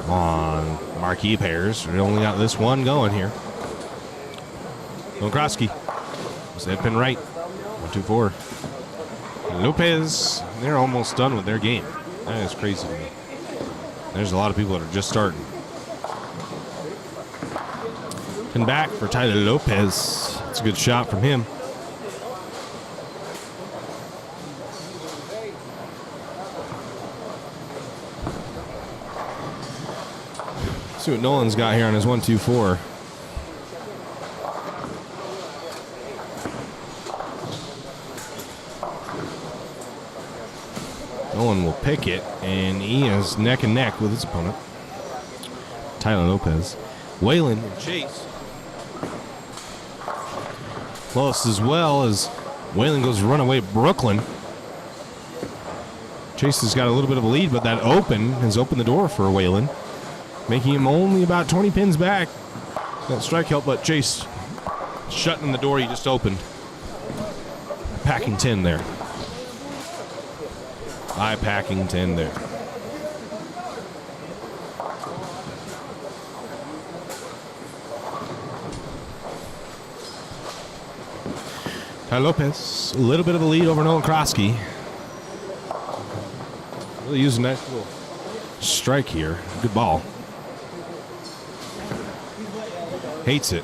on marquee pairs. We only got this one going here. Krosky. Step in right. 1, 2, 4. Lopez, they're almost done with their game. That is crazy to me. There's a lot of people that are just starting. And back for Tyler Lopez. It's a good shot from him. See what Nolan's got here on his 1-2-4. Nolan will pick it, and he is neck and neck with his opponent, Tyler Lopez. Waylon and Chase close as well as Waylon goes runaway Brooklyn. Chase has got a little bit of a lead, but that open has opened the door for Waylon, making him only about 20 pins back. That strike help, but Chase shutting the door he just opened. Packing 10 there. By packing 10 there. Tyler Lopez, a little bit of a lead over Nolan Krosky. Really using a nice little strike here. Good ball. Hates it.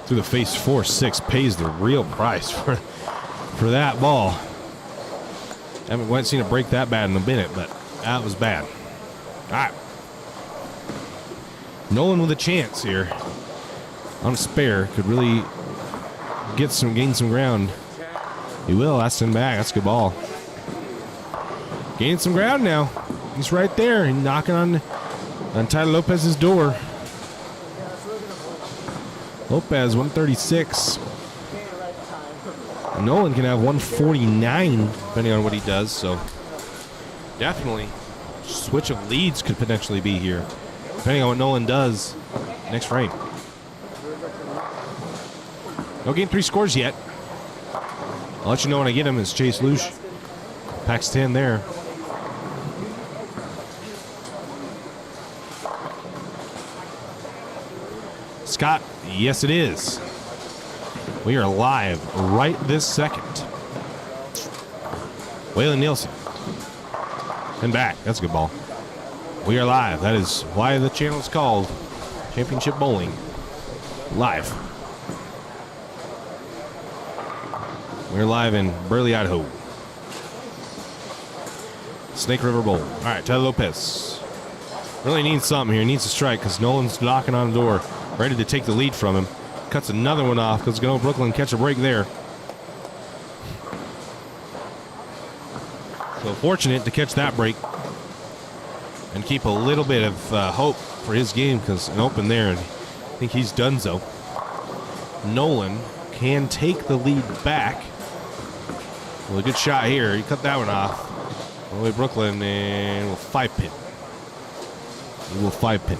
Through the face 4-6, pays the real price for that ball. Haven't seen it break that bad in a minute, but that was bad. All right. Nolan with a chance here on a spare could really gain some ground. He will. That's him back. That's a good ball. Gaining some ground now. He's right there. He's knocking on Tyler Lopez's door. Lopez 136. Nolan can have 149 depending on what he does. So definitely switch of leads could potentially be here depending on what Nolan does next frame. No game 3 scores yet. I'll let you know when I get him as Chase Luge packs 10 there. Scott, yes it is. We are live right this second. Waylon Nielsen. And back. That's a good ball. We are live. That is why the channel is called Championship Bowling Live. We're live in Burley, Idaho. Snake River Bowl. All right, Tyler Lopez. Really needs something here. He needs a strike because Nolan's knocking on the door, ready to take the lead from him. Cuts another one off because going to Brooklyn catch a break there. So fortunate to catch that break and keep a little bit of hope for his game because an open there, and I think he's done so. Nolan can take the lead back. Well, a good shot here. He cut that one off. All the way Brooklyn, and we'll 5-pin. He will 5-pin.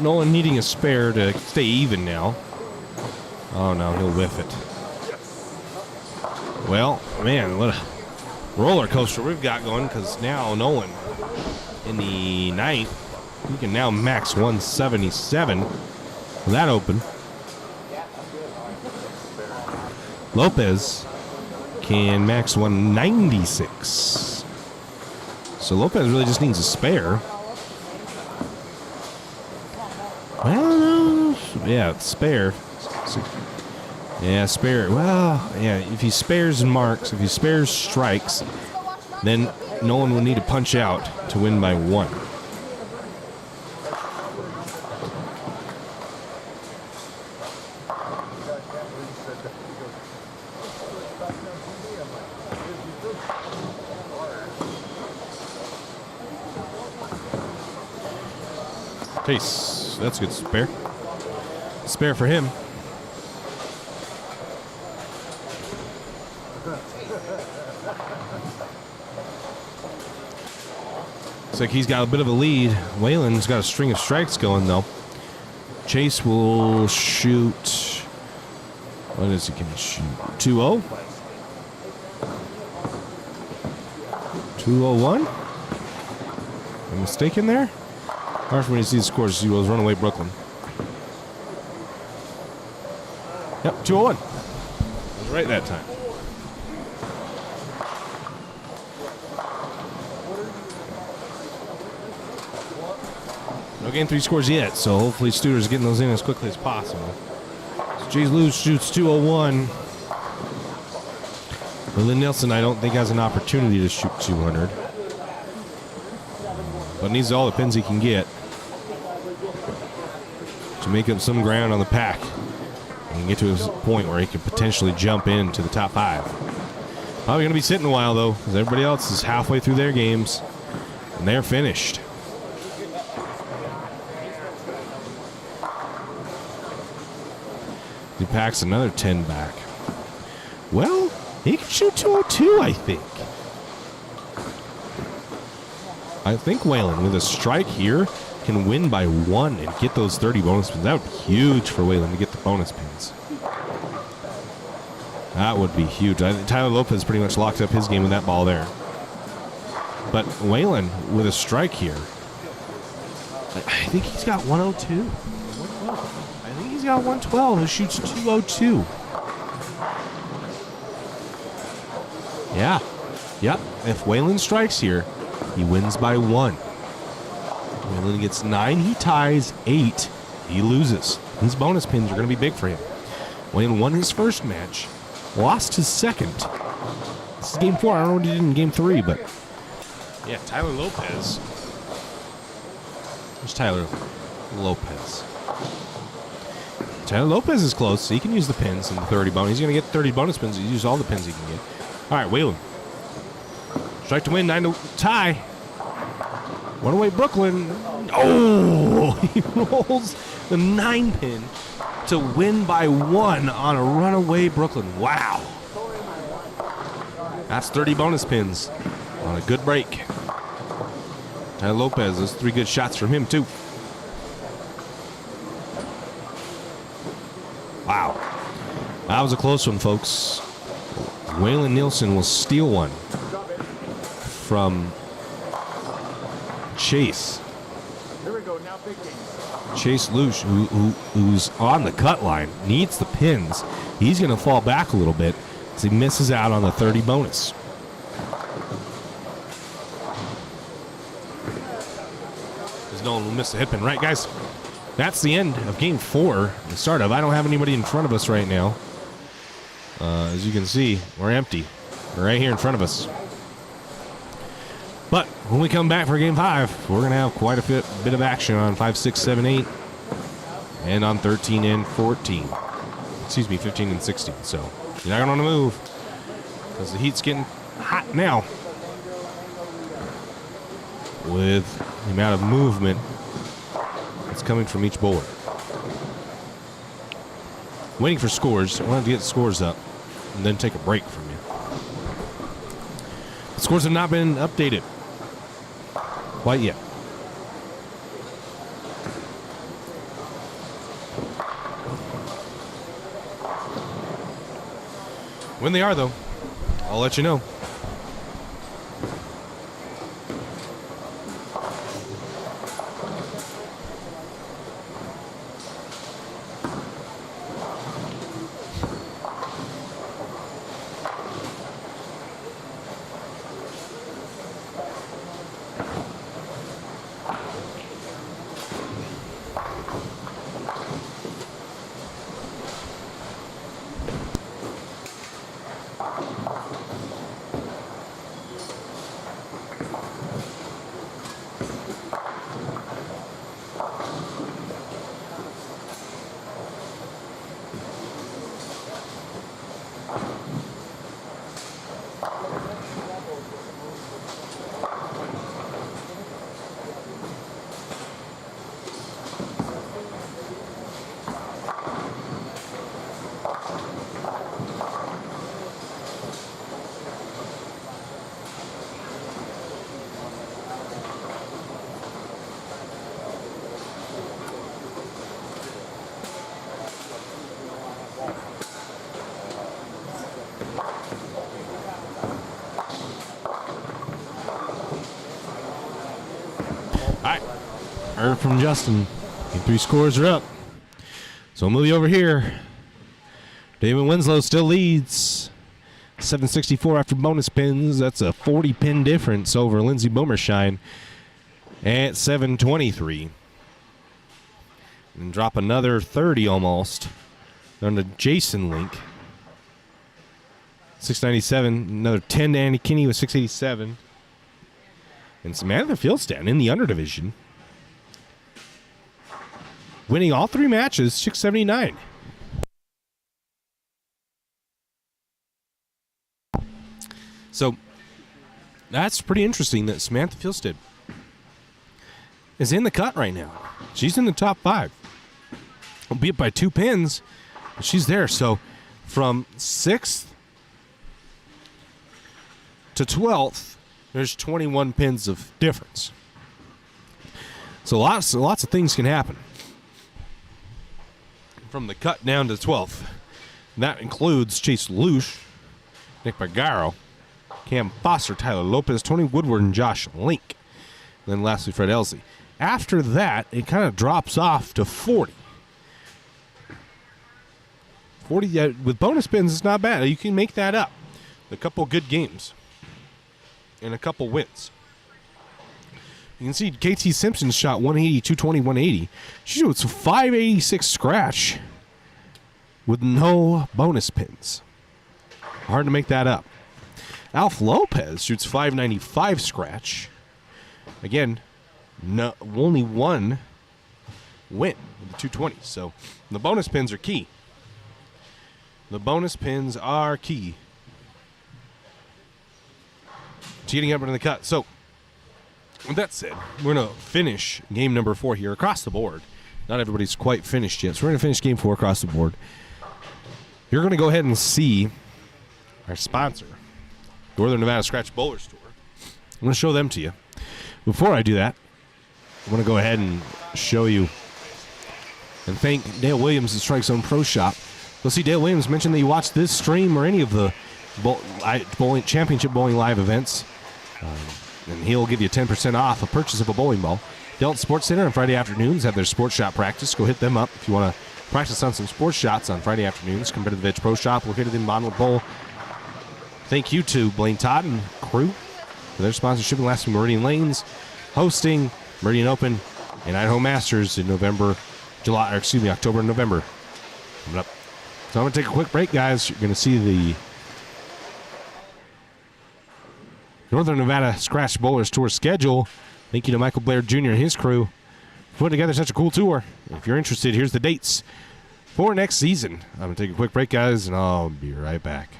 Nolan needing a spare to stay even now. Oh no, he'll whiff it. Well, man, what a roller coaster we've got going, because now Nolan in the ninth, he can now max 177 for that open. Lopez can max 196. So Lopez really just needs a spare. Well, yeah, spare. Yeah, spare. Well, yeah, if he spares and marks, if he spares strikes, then Nolan will need to punch out to win by 1. Pace. That's a good spare. Spare for him. Looks like he's got a bit of a lead. Waylon's got a string of strikes going, though. Chase will shoot. What is he going to shoot? 2-0? 201? Am I mistaken there? Hard for me to see the scores. 2-0's Runaway Brooklyn. Yep, 201. I was right that time. No game 3 scores yet, so hopefully Studer's getting those in as quickly as possible. So Jay's Lou shoots 201. Lynn Nelson, I don't think, has an opportunity to shoot 200. But needs all the pins he can get to make up some ground on the pack and get to a point where he could potentially jump into the top 5. Probably going to be sitting a while, though, because everybody else is halfway through their games, and they're finished. He packs another 10 back. Well, he can shoot 202, I think. I think Waylon, with a strike here, can win by 1 and get those 30 bonus pins. That would be huge for Waylon to get the bonus pins. That would be huge. Tyler Lopez pretty much locked up his game with that ball there. But Waylon, with a strike here, I think he's got 102. I think he's got 112 who shoots 202. Yeah. Yep. If Waylon strikes here, he wins by 1. Waylon gets 9, he ties. 8, he loses. These bonus pins are going to be big for him. Waylon won his first match, lost his second. This is game 4. I don't know what he did in game 3, but yeah, Tyler Lopez. Where's Tyler Lopez? Tyler Lopez is close, so he can use the pins in the 30 bonus. He's going to get 30 bonus pins. He use all the pins he can get. All right, Waylon. Strike to win, 9 to tie. Runaway Brooklyn. Oh, he rolls the 9 pin to win by 1 on a Runaway Brooklyn. Wow. That's 30 bonus pins on a good break. Tyler Lopez, those 3 good shots from him, too. Wow. That was a close one, folks. Waylon Nielsen will steal one from Chase. Here we go, now big game. Chase Luce, who's on the cut line, needs the pins. He's going to fall back a little bit as he misses out on the 30 bonus. Because no one will miss the hit pin. Right, guys? That's the end of game 4, the start of. I don't have anybody in front of us right now. As you can see, we're empty. We're right here in front of us. But when we come back for game 5, we're going to have quite a bit of action on 5, 6, 7, 8, and on 13 and 14. Excuse me, 15 and 16. So you're not going to want to move because the heat's getting hot now with the amount of movement that's coming from each board. Waiting for scores. I wanted to get the scores up and then take a break from you. The scores have not been updated quite yet. When they are, though, I'll let you know. Heard from Justin. Game 3 scores are up. So we'll move you over here. David Winslow still leads. 764 after bonus pins. That's a 40-pin difference over Lindsey Bomershine at 723. And drop another 30 almost down to Jason Link. 697. Another 10 to Andy Kinney with 687. And Samantha Fieldstad in the underdivision, winning all 3 matches, 679. So that's pretty interesting that Samantha Fieldstad is in the cut right now. She's in the top 5. Albeit by 2 pins, but she's there. So from 6th to 12th, there's 21 pins of difference. So lots of things can happen from the cut down to 12th. And that includes Chase Lush, Nick Bagaro, Cam Foster, Tyler Lopez, Tony Woodward, and Josh Link. And then lastly, Fred Elsie. After that, it kind of drops off to 40. 40 with bonus pins is not bad. You can make that up. A couple good games and a couple wins. You can see KT Simpson shot 180, 220, 180. She shoots a 586 scratch with no bonus pins. Hard to make that up. Alf Lopez shoots 595 scratch. Again, only one win with the 220. So the bonus pins are key. The bonus pins are key to getting up into the cut. So, with that said, we're going to finish game number 4 here across the board. Not everybody's quite finished yet, so we're going to finish game 4 across the board. You're going to go ahead and see our sponsor, Northern Nevada Scratch Bowlers Tour. I'm going to show them to you. Before I do that, I want to go ahead and show you and thank Dale Williams at Strike Zone Pro Shop. You'll see Dale Williams mention that you watched this stream or any of the championship bowling live events, and he'll give you 10% off a purchase of a bowling ball. Delta Sports Center on Friday afternoons have their sports shot practice. Go hit them up if you want to practice on some sports shots on Friday afternoons. Come to the Veg Pro Shop located in Monwood Bowl. Thank you to Blaine Todd and crew for their sponsorship and last Meridian Lanes hosting Meridian Open and Idaho Masters in October and November. Coming up. So I'm going to take a quick break, guys. You're going to see the Northern Nevada Scratch Bowlers Tour schedule. Thank you to Michael Blair Jr. and his crew for putting together such a cool tour. If you're interested, here's the dates for next season. I'm going to take a quick break, guys, and I'll be right back.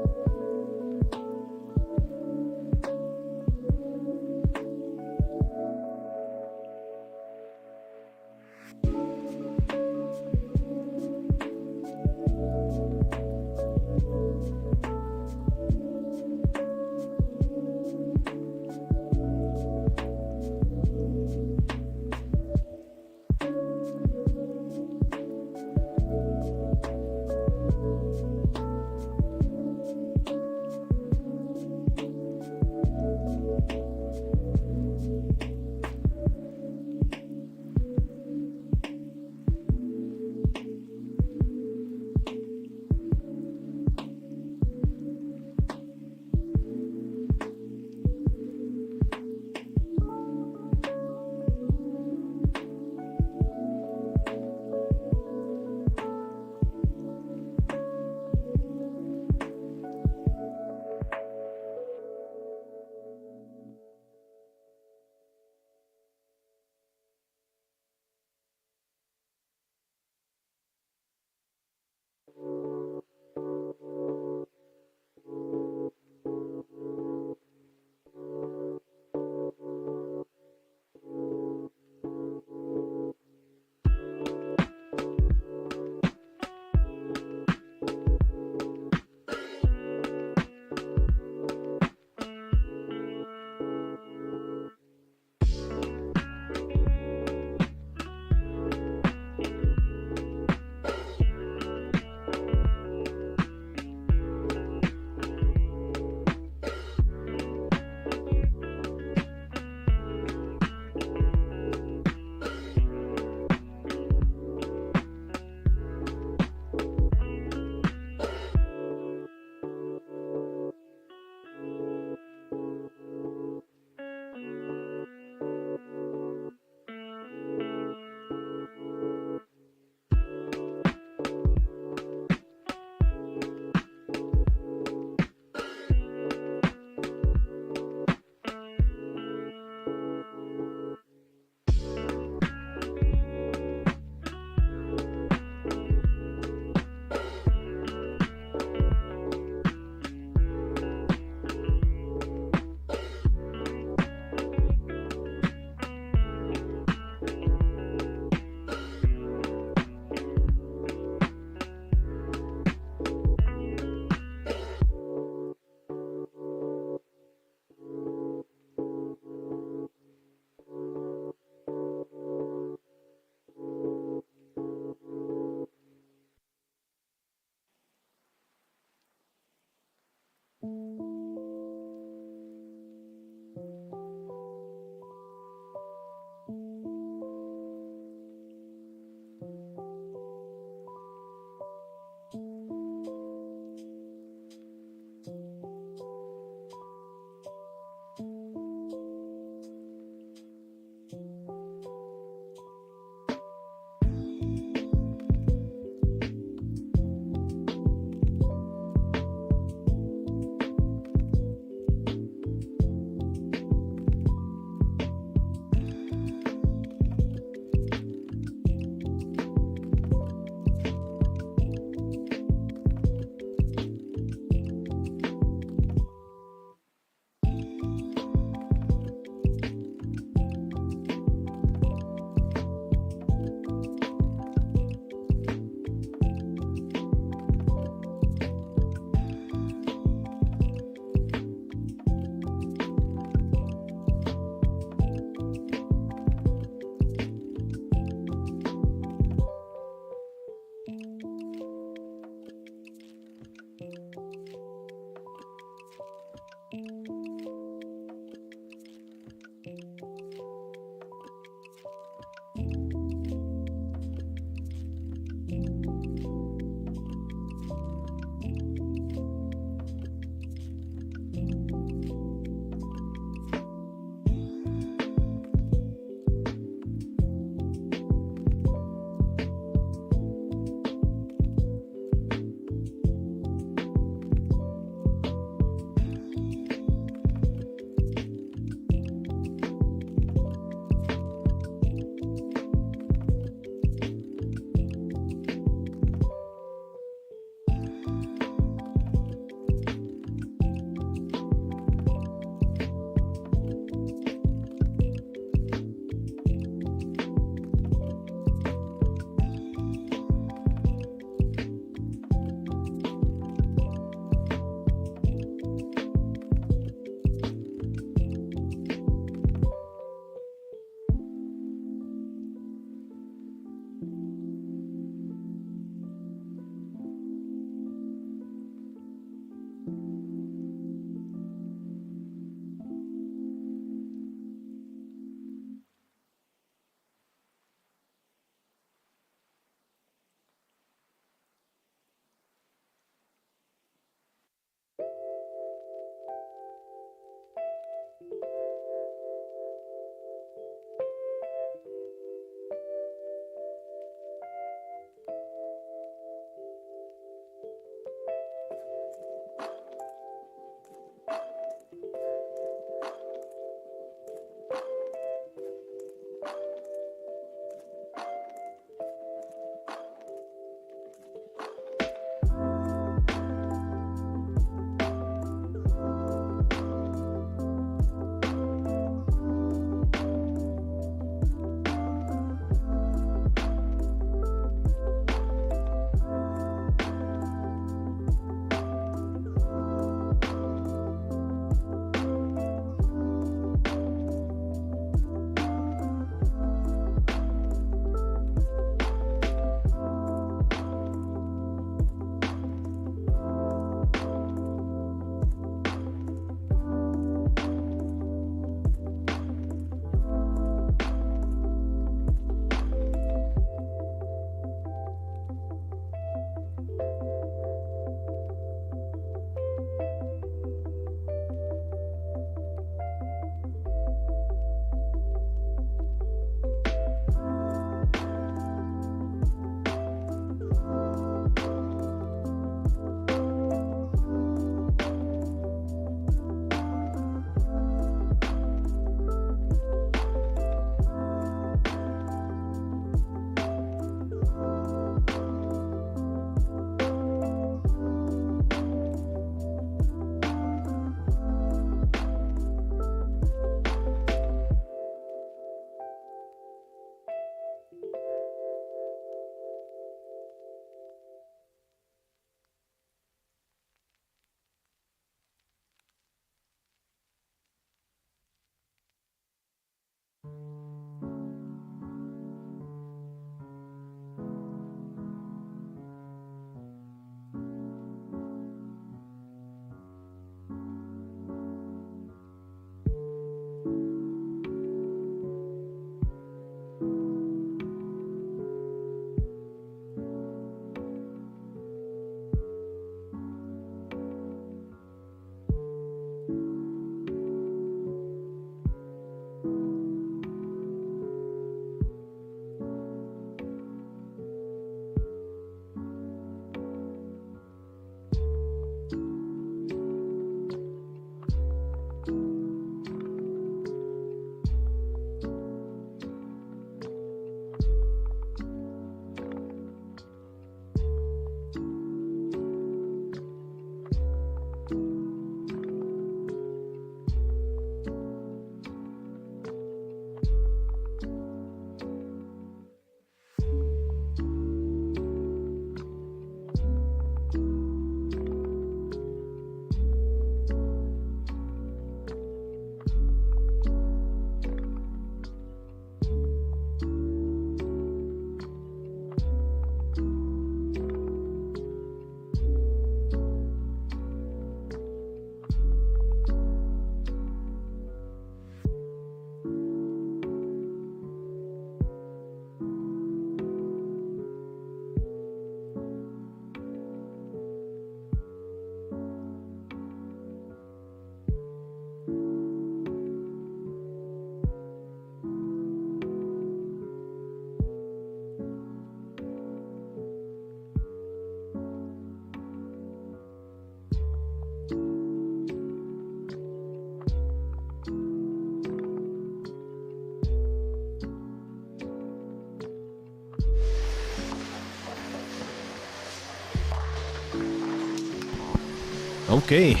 Okay,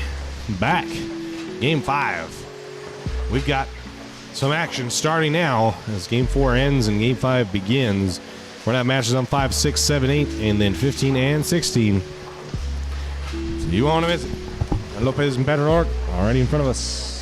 back. Game 5. We've got some action starting now as Game 4 ends and Game 5 begins. We're going to have matches on 5, 6, 7, 8, and then 15 and 16. So you want to visit Lopez and Pedro already in front of us.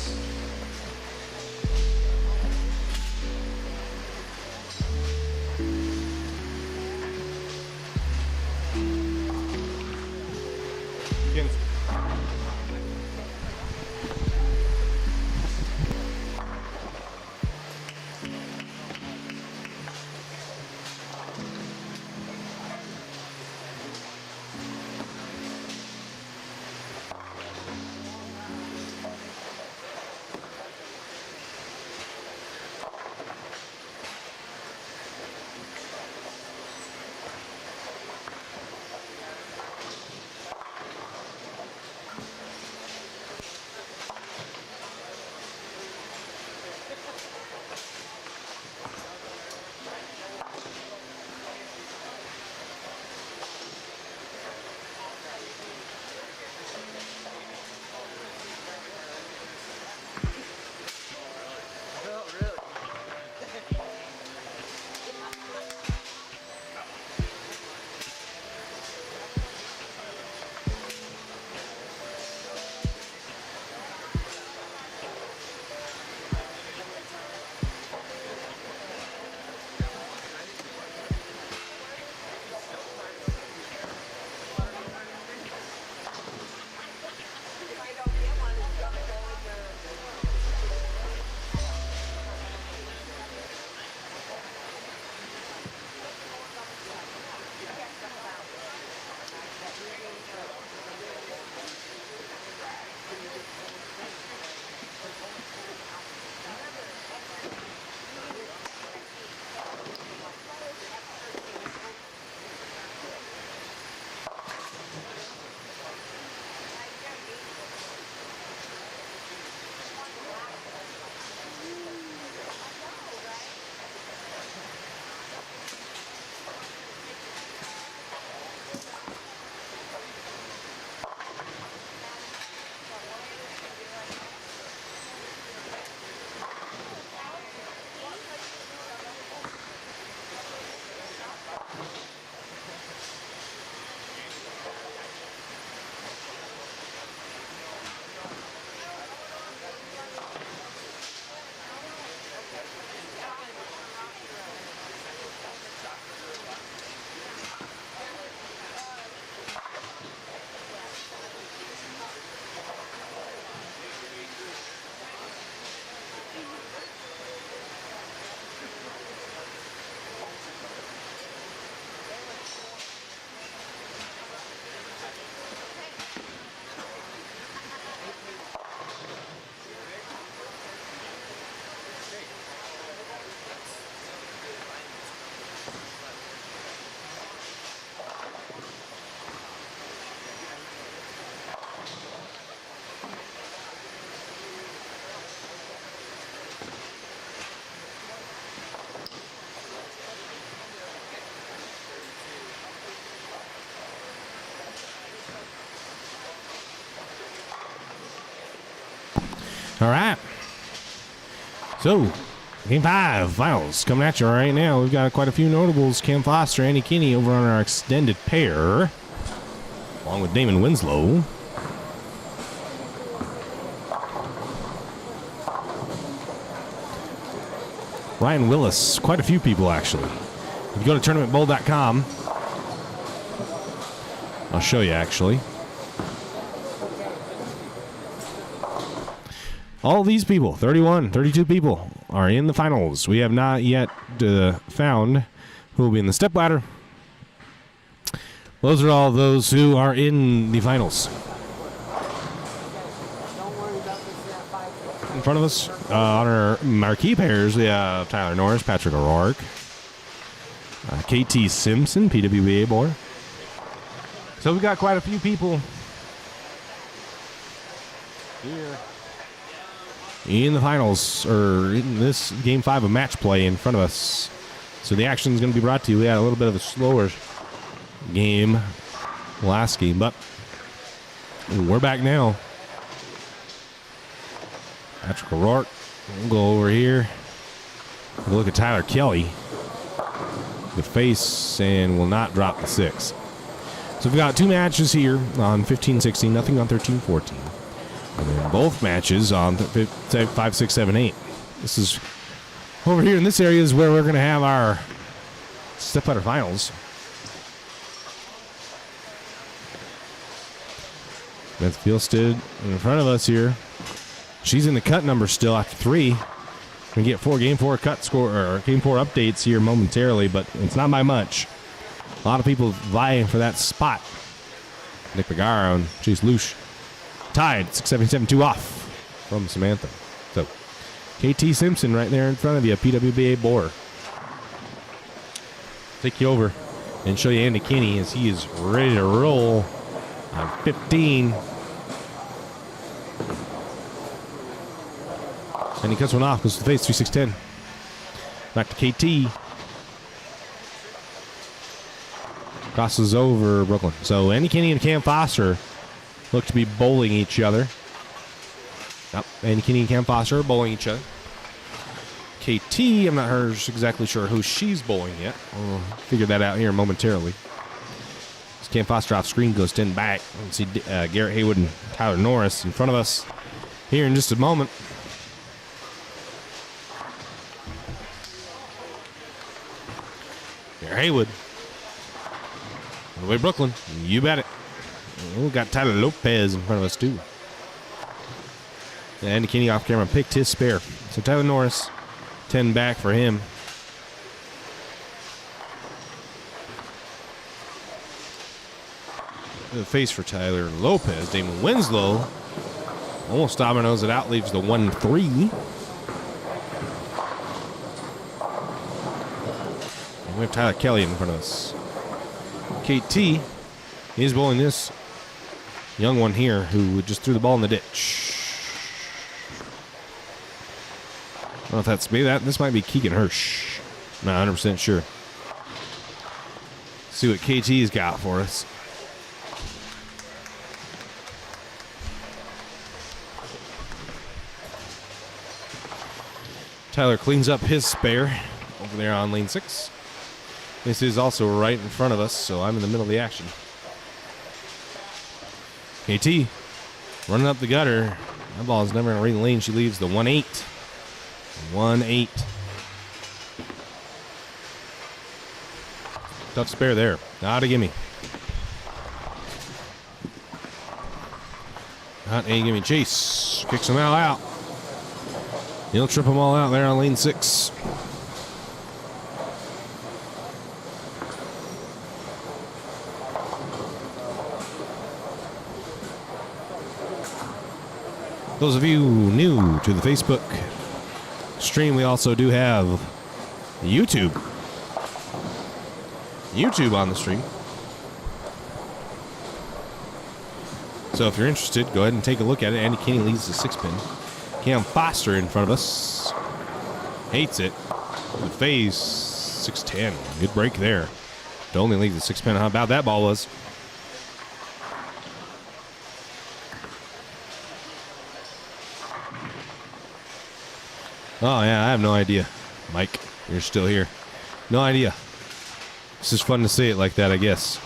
All right. So, Game 5 finals coming at you right now. We've got quite a few notables. Cam Foster, Andy Kinney over on our extended pair, along with Damon Winslow. Ryan Willis, quite a few people actually. If you go to tournamentbowl.com, I'll show you actually. All these people, 31, 32 people, are in the finals. We have not yet found who will be in the stepladder. Those are all those who are in the finals. In front of us, on our marquee pairs, we have Tyler Norris, Patrick O'Rourke, KT Simpson, PWBA boy. So we've got quite a few people here in the finals, or in this Game 5 of match play in front of us. So the action is going to be brought to you. We had a little bit of a slower game last game, but we're back now. Patrick O'Rourke. We'll go over here. We'll look at Tyler Kelly. The face and will not drop the 6. So we've got 2 matches here on 15-16, nothing on 13-14. And then both matches on 5, 6, 7, 8. This is over here in this area is where we're going to have our stepladder finals. Beth Fieldstead in front of us here. She's in the cut number still after 3. We get game 4 cut score or game 4 updates here momentarily, but it's not by much. A lot of people vying for that spot. Nick Pagaro and Chase Lush tied 6-7-7-2 off from Samantha. So KT Simpson right there in front of you, PWBA Boar. Take you over and show you Andy Kinney as he is ready to roll on 15. And he cuts one off, goes to the face, 3-6-10. Back to KT. Crosses over Brooklyn. So Andy Kinney and Cam Foster look to be bowling each other. Yep, Andy Kinney and Cam Foster are bowling each other. KT, I'm not exactly sure who she's bowling yet. We'll figure that out here momentarily. As Cam Foster off screen goes 10 back. We'll see Garrett Haywood and Tyler Norris in front of us here in just a moment. Haywood. All the way Brooklyn. You bet it. We got Tyler Lopez in front of us, too. And Andy Kinney off camera picked his spare. So Tyler Norris, 10 back for him. The face for Tyler Lopez. Damon Winslow almost dominoes it out, leaves the 1-3. We have Tyler Kelly in front of us. KT is bowling this young one here who just threw the ball in the ditch. I don't know if that's maybe that. This might be Keegan Hirsch. Not 100% sure. See what KT's got for us. Tyler cleans up his spare over there on lane 6. This is also right in front of us, so I'm in the middle of the action. KT running up the gutter. That ball is never in a ring lane. She leaves the 1-8. 1-8. Tough spare there. Not a gimme. Not a gimme. Chase kicks them all out. He'll trip them all out there on lane 6. Those of you new to the Facebook stream, we also do have YouTube on the stream. So if you're interested, go ahead and take a look at it. Andy Kinney leads the 6-pin. Cam Foster in front of us. Hates it. The face, 6-10. Good break there. To only lead the 6-pin. How about that ball was? Oh, yeah, I have no idea. Mike, you're still here. No idea. It's just fun to say it like that, I guess.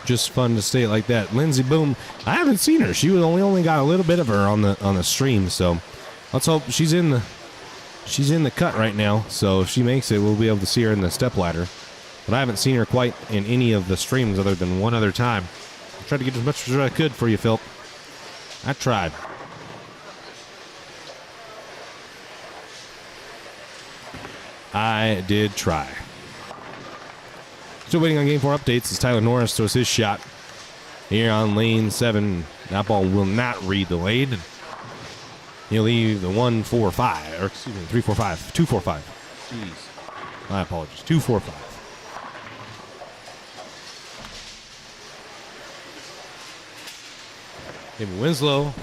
Just fun to say it like that. Lindsey Boom, I haven't seen her. She only got a little bit of her on the stream, so let's hope she's in the cut right now. So if she makes it, we'll be able to see her in the stepladder. But I haven't seen her quite in any of the streams other than one other time. I tried to get as much as I could for you, Phil. I tried. I did try. Still waiting on game 4 updates as Tyler Norris throws his shot here on lane 7. That ball will not read the lane. He'll leave the 1-4-5, or excuse me, 3-4-5, 2-4-5. Jeez. My apologies. 2-4-5. David Winslow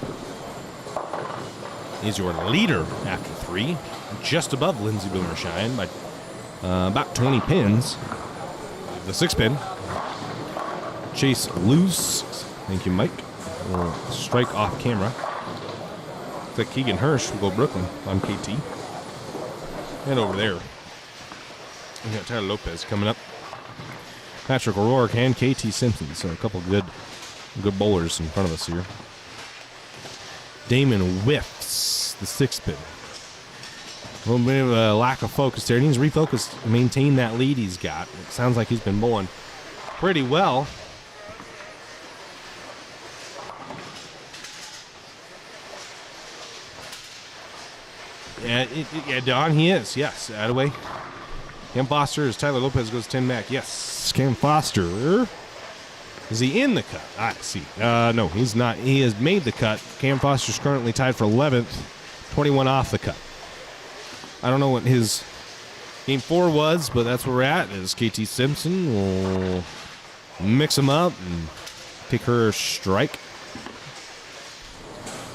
is your leader after 3. Just above Lindsey Boomershine by about 20 pins. The 6-pin. Chase loose. Thank you, Mike. We'll strike off camera. Looks like Keegan Hirsch will go Brooklyn on KT. And over there, we got Tyler Lopez coming up. Patrick O'Rourke and KT Simpson. So a couple good bowlers in front of us here. Damon whiffs the 6-pin. A little bit of a lack of focus there. He needs to refocus, maintain that lead he's got. It sounds like he's been bowling pretty well. Yeah, Don, he is. Yes, Attaway. Cam Foster as Tyler Lopez goes 10 back. Yes, Cam Foster. Is he in the cut? I see. No, he's not. He has made the cut. Cam Foster's currently tied for 11th, 21 off the cut. I don't know what his game 4 was, but that's where we're at. As KT Simpson will mix them up and take her strike.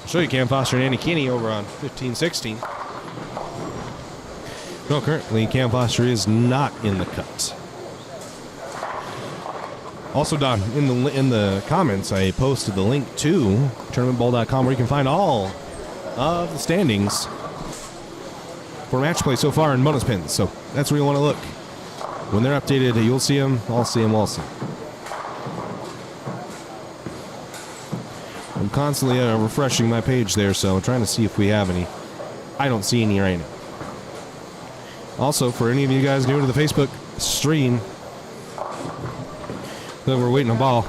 I'll show you Cam Foster and Andy Kinney over on 15-16. No, currently Cam Foster is not in the cut. Also, Don, in the comments, I posted the link to tournamentball.com where you can find all of the standings for match play so far in bonus pins. So that's where you want to look. When they're updated, you'll see them. I'll see them also. I'm constantly refreshing my page there, so I'm trying to see if we have any. I don't see any right now. Also, for any of you guys new to the Facebook stream, that we're waiting on a ball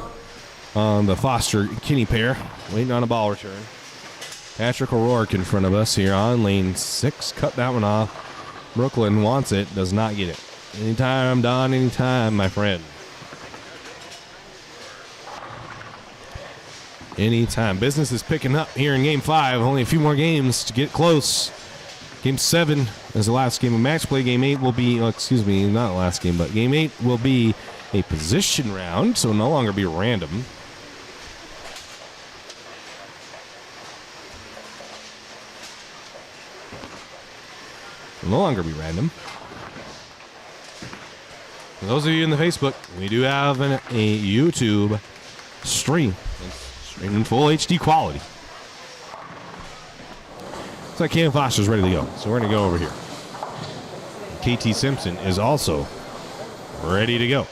on the Foster-Kinney pair. Waiting on a ball return. Patrick O'Rourke in front of us here on lane 6. Cut that one off. Brooklyn wants it. Does not get it. Anytime, Don. Anytime, my friend. Anytime. Business is picking up here in Game 5. Only a few more games to get close. Game 7 is the last game of match play. Game 8 will be, not the last game, but Game 8 will be a position round, so it'll no longer be random. It'll no longer be random. For those of you in the Facebook, we do have a YouTube stream. It's streamed in full HD quality. Looks like Cam Foster's ready to go, so we're going to go over here. KT Simpson is also ready to go.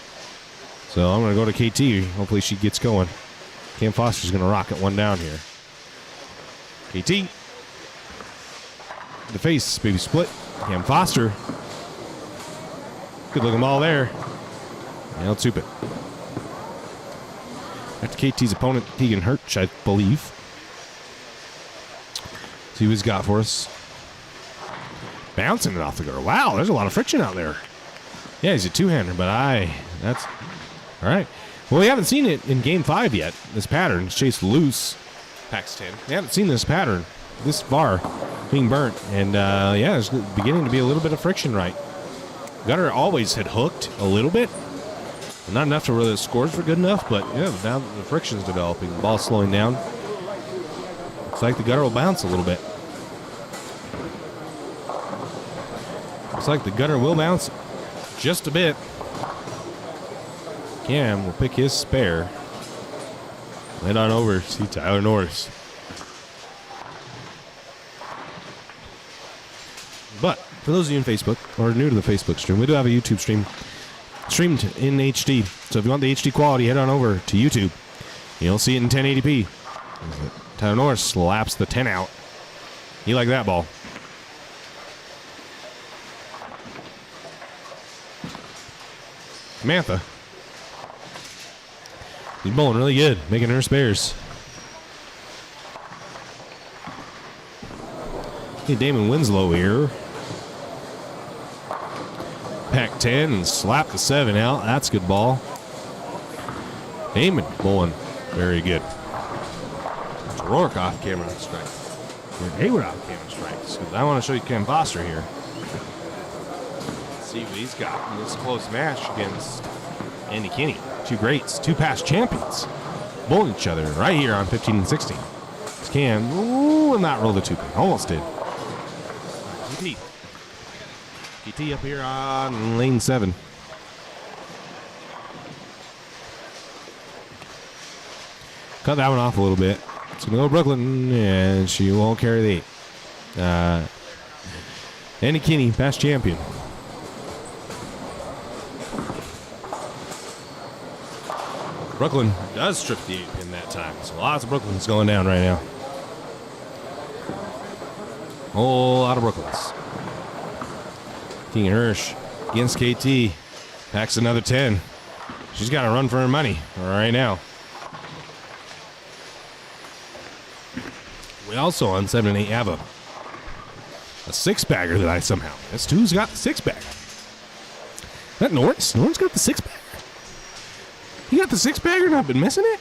So I'm going to go to KT. Hopefully she gets going. Cam Foster's going to rocket one down here. KT. The face, baby split. Cam Foster. Good looking ball there. And let's hoop it. After KT's opponent, Keegan Hirsch, I believe. See what he's got for us. Bouncing it off the guard. Wow, there's a lot of friction out there. Yeah, he's a two-hander, but that's all right. Well, we haven't seen it in Game 5 yet, this pattern. It's chased loose, Pax 10. We haven't seen this pattern, this bar being burnt. And, yeah, it's beginning to be a little bit of friction right. Gutter always had hooked a little bit. Not enough to really the scores were good enough, but, yeah, now the friction's developing. The ball's slowing down. Looks like the gutter will bounce a little bit. Looks like the gutter will bounce just a bit. Cam will pick his spare. Head on over to see Tyler Norris. But for those of you in Facebook or new to the Facebook stream, we do have a YouTube stream streamed in HD. So if you want the HD quality, head on over to YouTube. You'll see it in 1080p. Tyler Norris slaps the 10 out. You like that ball. Samantha. He's bowling really good, making her spares. Hey, Damon Winslow here. Pack 10 and slap the 7 out. That's a good ball. Damon bowling very good. Rourke off camera strike. Hayward off camera strikes. I want to show you Cam Foster here. Let's see what he's got in this close match against Andy Kinney. Two greats, two past champions, bowling each other right here on 15 and 16. It's Cam, ooh, not roll the two pin. Almost did. KT. KT up here on lane 7. cut that one off a little bit. It's going to go Brooklyn, and she won't carry the 8. Andy Kinney, past champion. Brooklyn does strip the 8 in that time. So lots of Brooklyns going down right now. Whole lot of Brooklyns. King Hirsch against KT. Packs another 10. She's got to run for her money right now. We also on 7 and 8 have a 6-bagger that I somehow missed. Who's got the 6-bagger? Is that Norris? Norris got the 6-bagger? He got the 6-bagger and I've been missing it?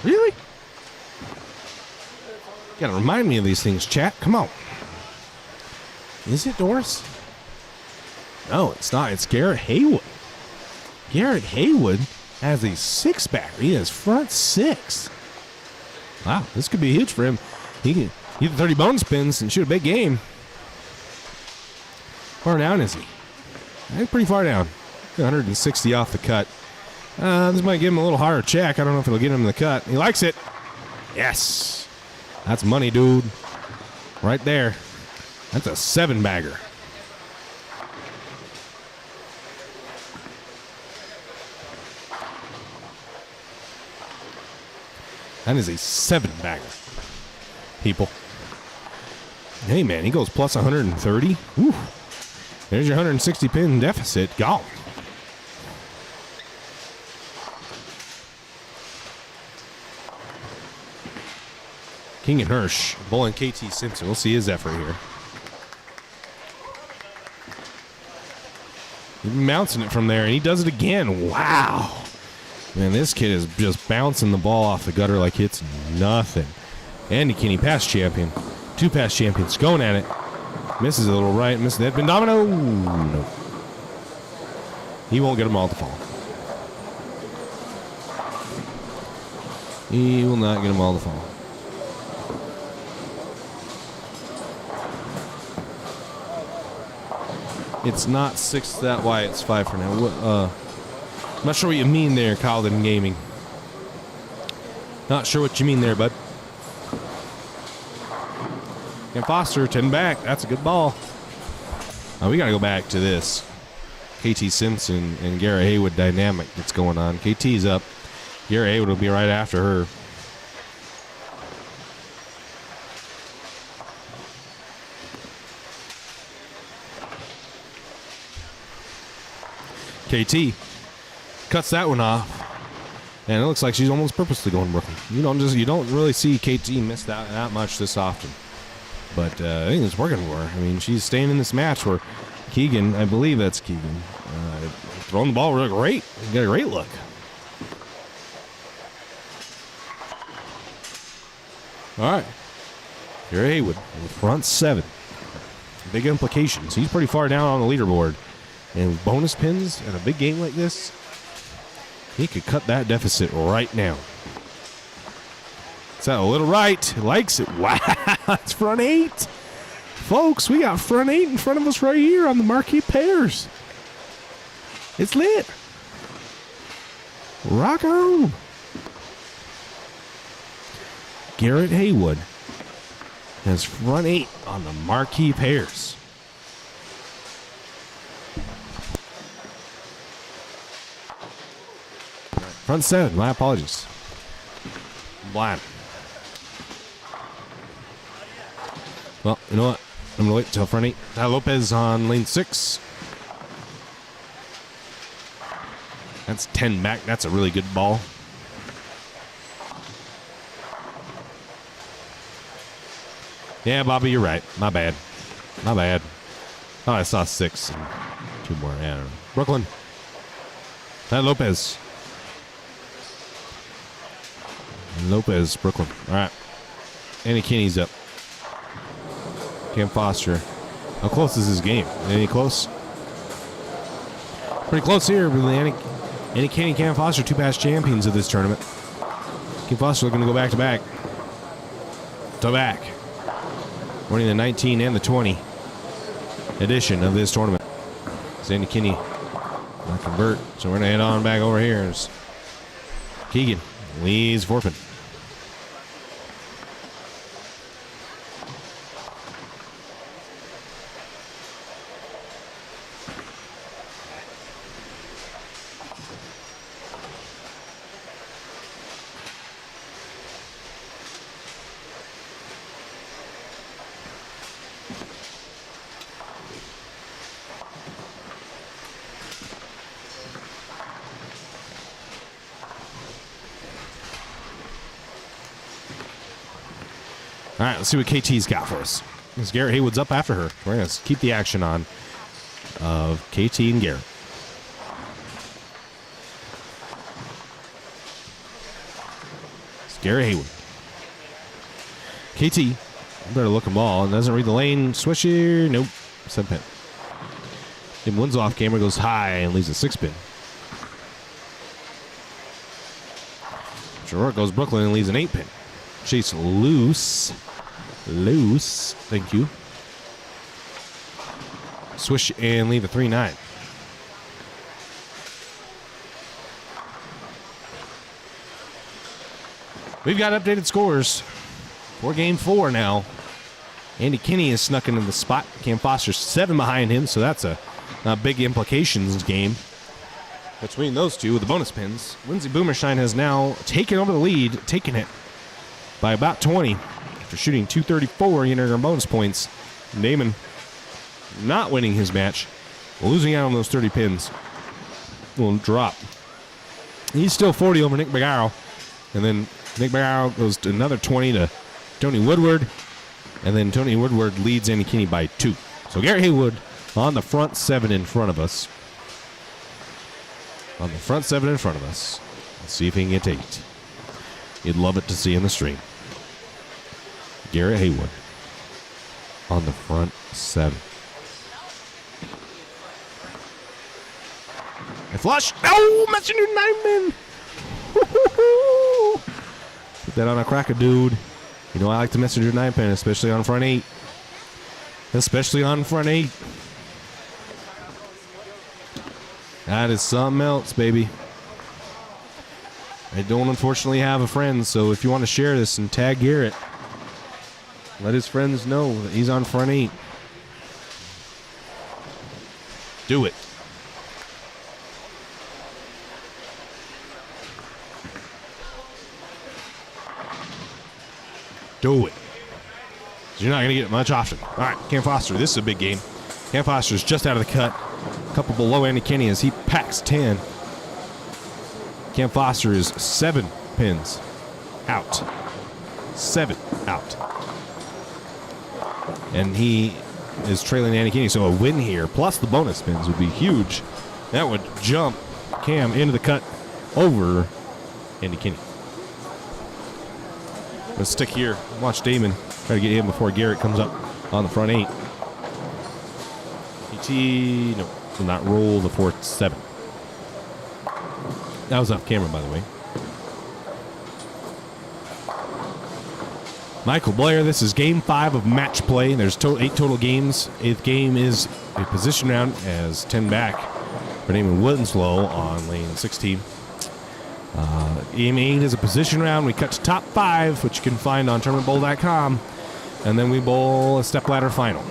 Really? You gotta remind me of these things, chat. Come on. Is it Doris? No, it's not. It's Garrett Haywood. Garrett Haywood has a 6-bagger. He has front 6. Wow, this could be huge for him. He can get 30 bone spins and shoot a big game. Far down is he? I think pretty far down. 160 off the cut. This might give him a little higher check. I don't know if it'll get him in the cut. He likes it. Yes. That's money, dude. Right there. That's a 7-bagger. That is a 7-bagger. People. Hey, man, he goes plus 130. Whew. There's your 160 pin deficit. Gone. King and Hirsch bowling KT Simpson. We'll see his effort here. He's bouncing it from there, and he does it again. Wow. Man, this kid is just bouncing the ball off the gutter like it's nothing. Andy Kinney, past champion. 2 past champions going at it. Misses a little right, misses that. But domino. No. He won't get them all to fall. He will not get them all to fall. It's not 6 that why it's 5 for now. I'm not sure what you mean there, Calden Gaming. Not sure what you mean there, bud. And Foster, 10 back. That's a good ball. We got to go back to this KT Simpson and Garrett Haywood dynamic that's going on. KT's up. Garrett Haywood will be right after her. KT cuts that one off, and it looks like she's almost purposely going Brooklyn. You don't really see KT miss that much this often, but I think it's working for her. I mean, she's staying in this match where Keegan, I believe that's Keegan, throwing the ball real great. He got a great look. All right, Garrett Haywood with front 7. Big implications. He's pretty far down on the leaderboard. And with bonus pins in a big game like this, he could cut that deficit right now. It's that a little right. He likes it. Wow, it's front 8. Folks, we got front 8 in front of us right here on the marquee pairs. It's lit. Rock on. Garrett Haywood has front 8 on the marquee pairs. Front 7, my apologies. I'm blind. Well, you know what? I'm going to wait until front 8. Ty Lopez on lane 6. That's 10 back. That's a really good ball. Yeah, Bobby, you're right. My bad. My bad. Oh, I saw 6 and 2 more. Yeah, I don't know. Brooklyn. Ty Lopez. Lopez, Brooklyn. All right. Andy Kinney's up. Cam Foster. How close is this game? Any close? Pretty close here with Andy Kinney, Cam Foster, 2 past champions of this tournament. Cam Foster looking to go back to back. To back. Winning the 19 and the 20 edition of this tournament. Andy Kinney not convert. So we're going to head on back over here. There's Keegan. Leads 4 pin. All right, let's see what KT's got for us. As Garrett Haywood's up after her. We're going to keep the action on of KT and Garrett. It's Garrett Haywood. KT, better look them all. And doesn't read the lane. Swisher, nope. 7 pin. Then wins off camera, goes high and leaves a 6 pin. Short goes Brooklyn and leaves an 8 pin. Chase loose. Loose. Thank you. Swish and leave a 3-9. We've got updated scores for game 4 now. Andy Kinney is snuck into the spot. Cam Foster's 7 behind him, so that's a big implications game between those two with the bonus pins. Lindsey Boomershine has now taken over the lead, taking it by about 20 after shooting 234 in our bonus points. Damon not winning his match, losing out on those 30 pins. Will drop. He's still 40 over Nick Bagaro, and then Nick Bagaro goes to another 20 to Tony Woodward, and then Tony Woodward leads Andy Kinney by 2. So Garrett Haywood on the front 7 in front of us. On the front 7 in front of us. Let's see if he can get to 8. You'd love it to see in the stream. Garrett Haywood on the front 7. I flush. Oh, Messenger 9 pin. Put that on a cracker, dude. You know I like the Messenger 9 pin, especially on front 8. Especially on front 8. That is something else, baby. I don't unfortunately have a friend, so if you want to share this and tag Garrett, let his friends know that he's on front 8. Do it. Do it. You're not going to get much option. All right, Cam Foster, this is a big game. Cam Foster's just out of the cut. A couple below Andy Kinney as he packs 10. Cam Foster is 7 pins out. 7 out. And he is trailing Andy Kinney, so a win here, plus the bonus pins, would be huge. That would jump Cam into the cut over Andy Kinney. Let's stick here. Watch Damon try to get him before Garrett comes up on the front 8. PT, no, will not roll the 4-7. That was off camera, by the way. Michael Blair, this is game 5 of match play. There's 8 total games. 8th game is a position round as 10 back for Damon Winslow on lane 16. Game 8 is a position round. We cut to top 5, which you can find on tournamentbowl.com. And then we bowl a stepladder final.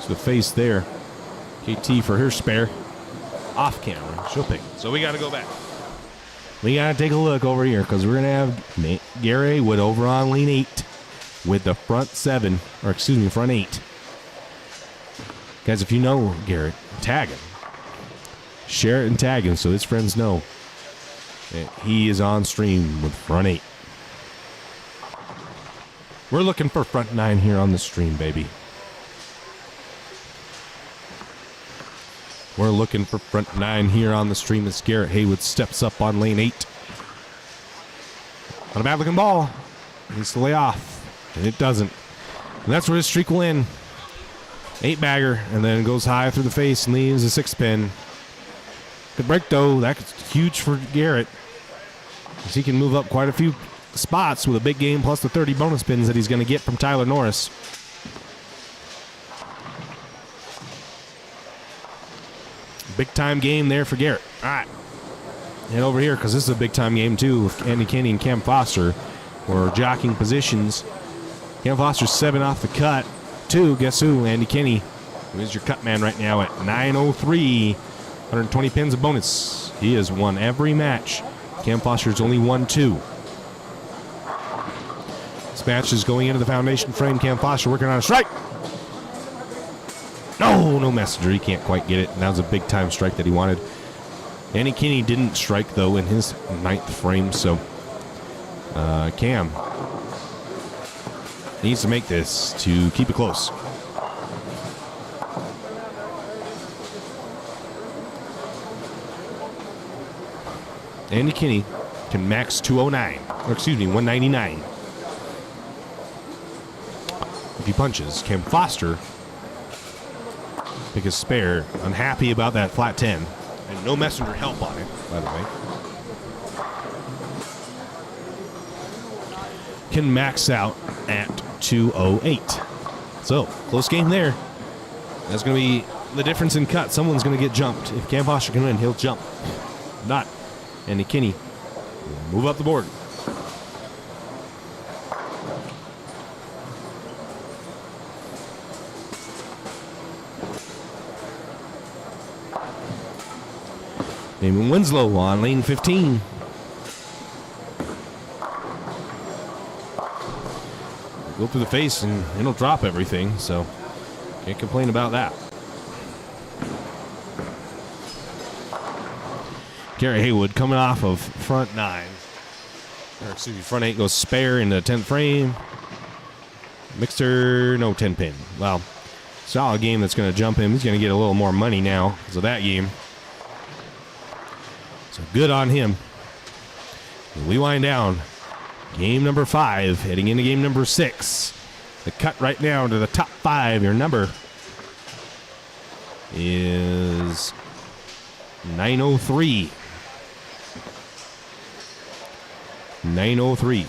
So the face there. KT for her spare. Off camera. She'll pick it. So we got to go back. We got to take a look over here because we're going to have Garrett Haywood over on lane 8 with the front 7, or excuse me, front 8. Guys, if you know Garrett, tag him. Share it and tag him so his friends know that he is on stream with front 8. We're looking for front 9 here on the stream, baby. We're looking for front 9 here on the stream as Garrett Haywood steps up on lane 8. On a bad looking ball. Needs to lay off. And it doesn't. And that's where his streak will end. 8 bagger and then goes high through the face and leaves a 6 pin. Good break though. That's huge for Garrett. As he can move up quite a few spots with a big game plus the 30 bonus pins that he's going to get from Tyler Norris. Big time game there for Garrett. All right. head over here because this is a big-time game, too, with Andy Kinney and Cam Foster. We're jockeying positions. Cam Foster's 7 off the cut. 2, guess who? Andy Kinney, who is your cut man right now at 903. 120 pins of bonus. He has won every match. Cam Foster's only won 2. This match is going into the foundation frame. Cam Foster working on a strike. No messenger. He can't quite get it. And that was a big-time strike that he wanted. Andy Kinney didn't strike, though, in his 9th frame, so Cam needs to make this to keep it close. Andy Kinney can max 209, or excuse me, 199. If he punches, Cam Foster pick a spare. Unhappy about that flat 10. And no messenger help on it, by the way. Can max out at 208. So, close game there. That's going to be the difference in cut. Someone's going to get jumped. If Cam Foster can win, he'll jump. Not Andy Kinney. Move up the board. Damon Winslow on lane 15. Go through the face and it'll drop everything, so can't complain about that. Gary Haywood coming off of front 9. Or excuse me, front 8 goes spare into 10th frame. Mixer, no 10 pin. Well, solid game that's going to jump him. He's going to get a little more money now because of that game. So good on him. We wind down game number 5, heading into game number 6. The cut right now to the top 5. Your number is 903. 903.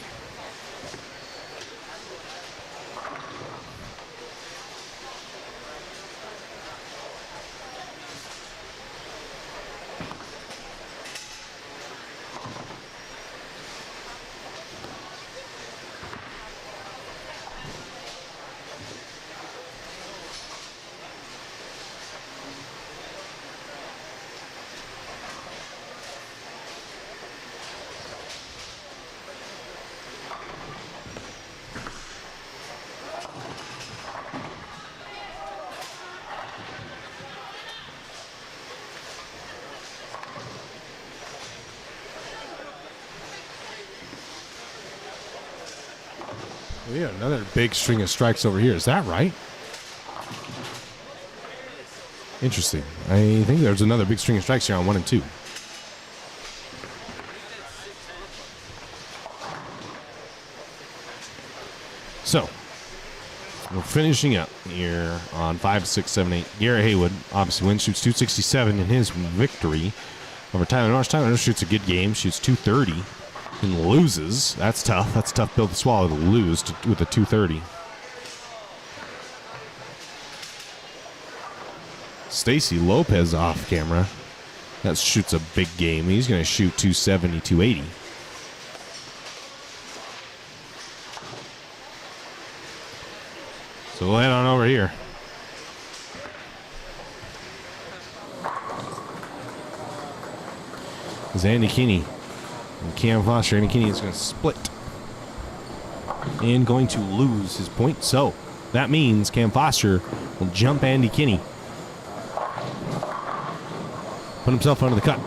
We got another big string of strikes over here. Is that right? Interesting. I think there's another big string of strikes here on 1 and 2. So, we're finishing up here on 5, 6, 7, 8. Garrett Haywood obviously wins, shoots 267 in his victory over Tyler Norris. Tyler Norris shoots a good game, shoots 230. And loses. That's tough. That's a tough pill to swallow to lose with a 230. Stacy Lopez off camera. That shoots a big game. He's going to shoot 270, 280. So we'll head on over here. This is Andy Kinney. And Cam Foster. Andy Kinney is going to split and going to lose his point. So that means Cam Foster will jump Andy Kinney. Put himself under the cut.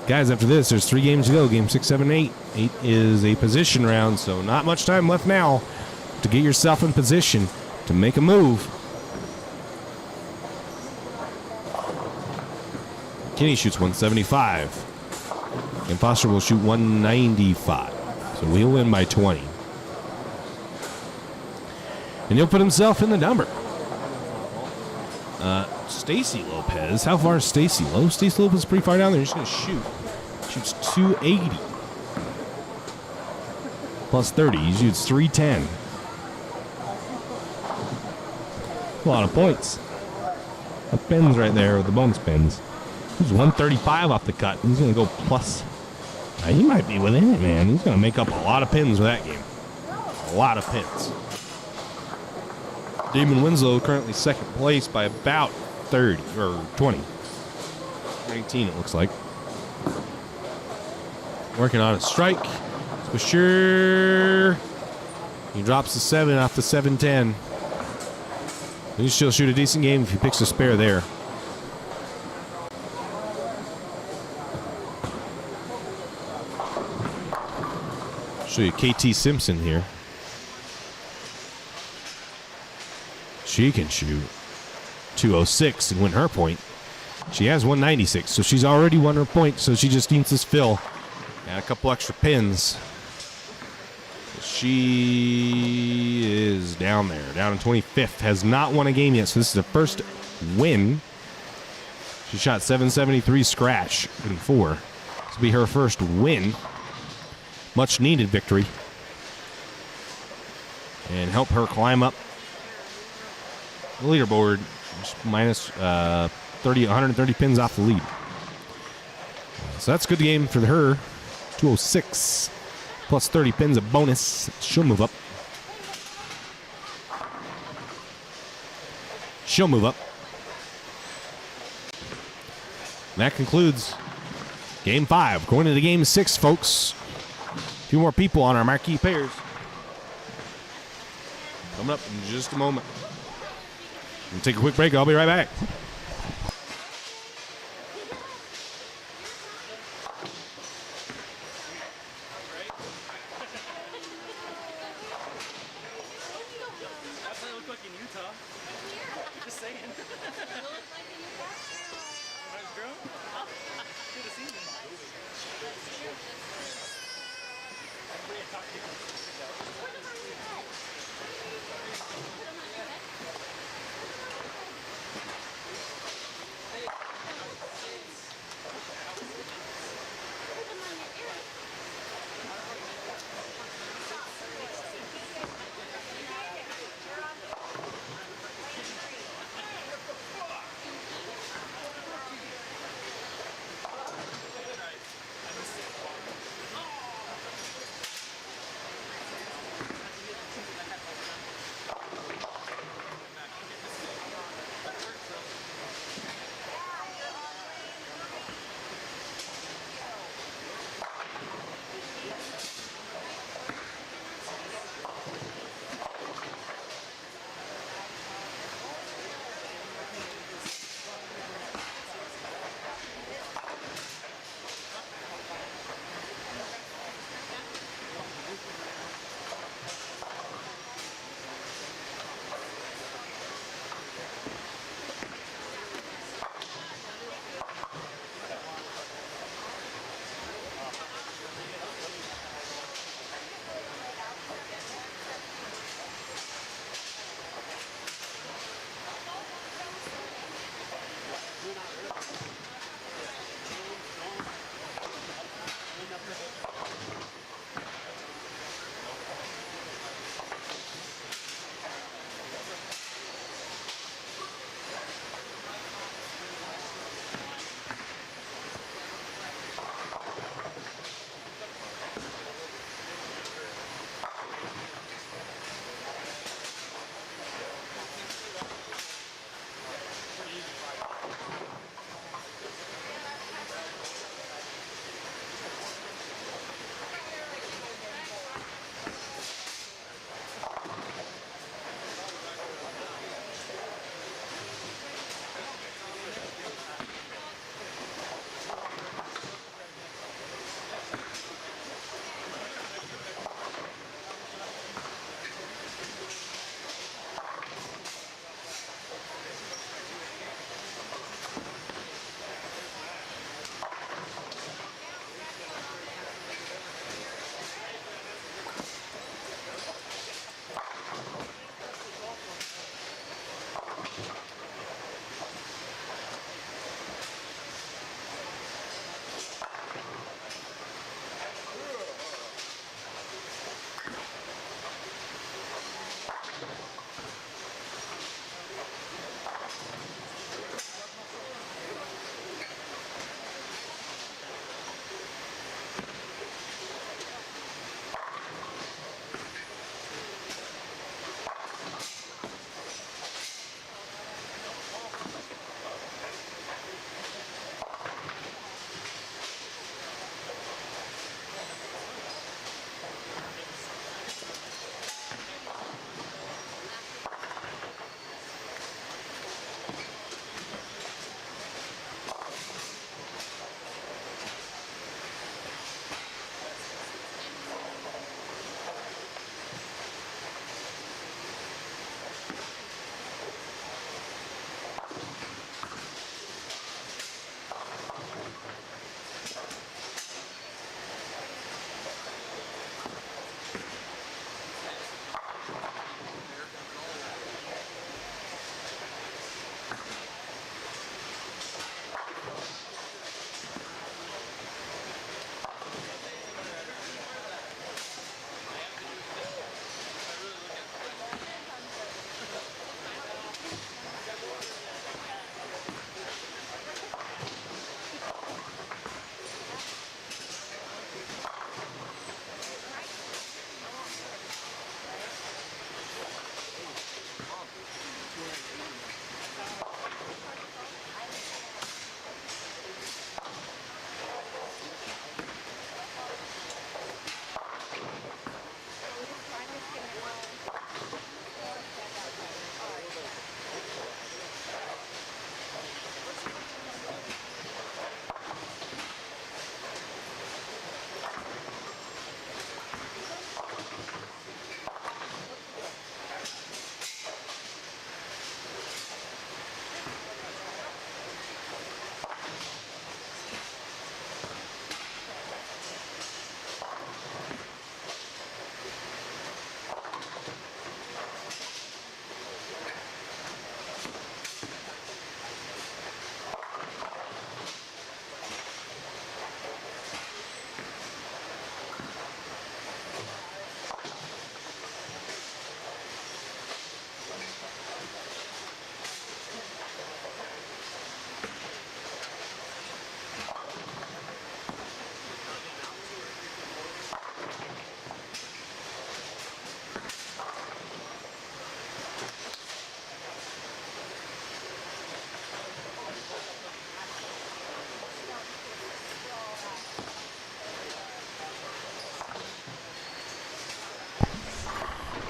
Guys, after this, there's 3 games to go. Game 6, 7, 8. 8 is a position round, so not much time left now to get yourself in position to make a move. Kinney shoots 175. And Foster will shoot 195. So he'll win by 20. And he'll put himself in the number. Stacy Lopez. How far is Stacy? Stacy Lopez is pretty far down there. He's going to shoot. Shoots 280. Plus 30. He shoots 310. A lot of points. The pins right there with the bonus pins. He's 135 off the cut. He's going to go plus. He might be within it, man. He's going to make up a lot of pins with that game. A lot of pins. Damon Winslow currently second place by about 30 or 20. 19 it looks like. Working on a strike. For sure. He drops the 7 off the 7-10. He can still shoot a decent game if he picks a spare there. Show you KT Simpson here. She can shoot 206 and win her point. She has 196, so she's already won her point, so she just needs this fill and a couple extra pins. She is down there, down in 25th. Has not won a game yet, so this is the first win. She shot 773 scratch in 4. This will be her first win. Much needed victory. And help her climb up the leaderboard. Just minus 130 pins off the lead. So that's a good game for her. 206 plus 30 pins a bonus. She'll move up. She'll move up. And that concludes game 5. Going into game 6, folks. A few more people on our marquee pairs. Coming up in just a moment. We'll take a quick break. I'll be right back.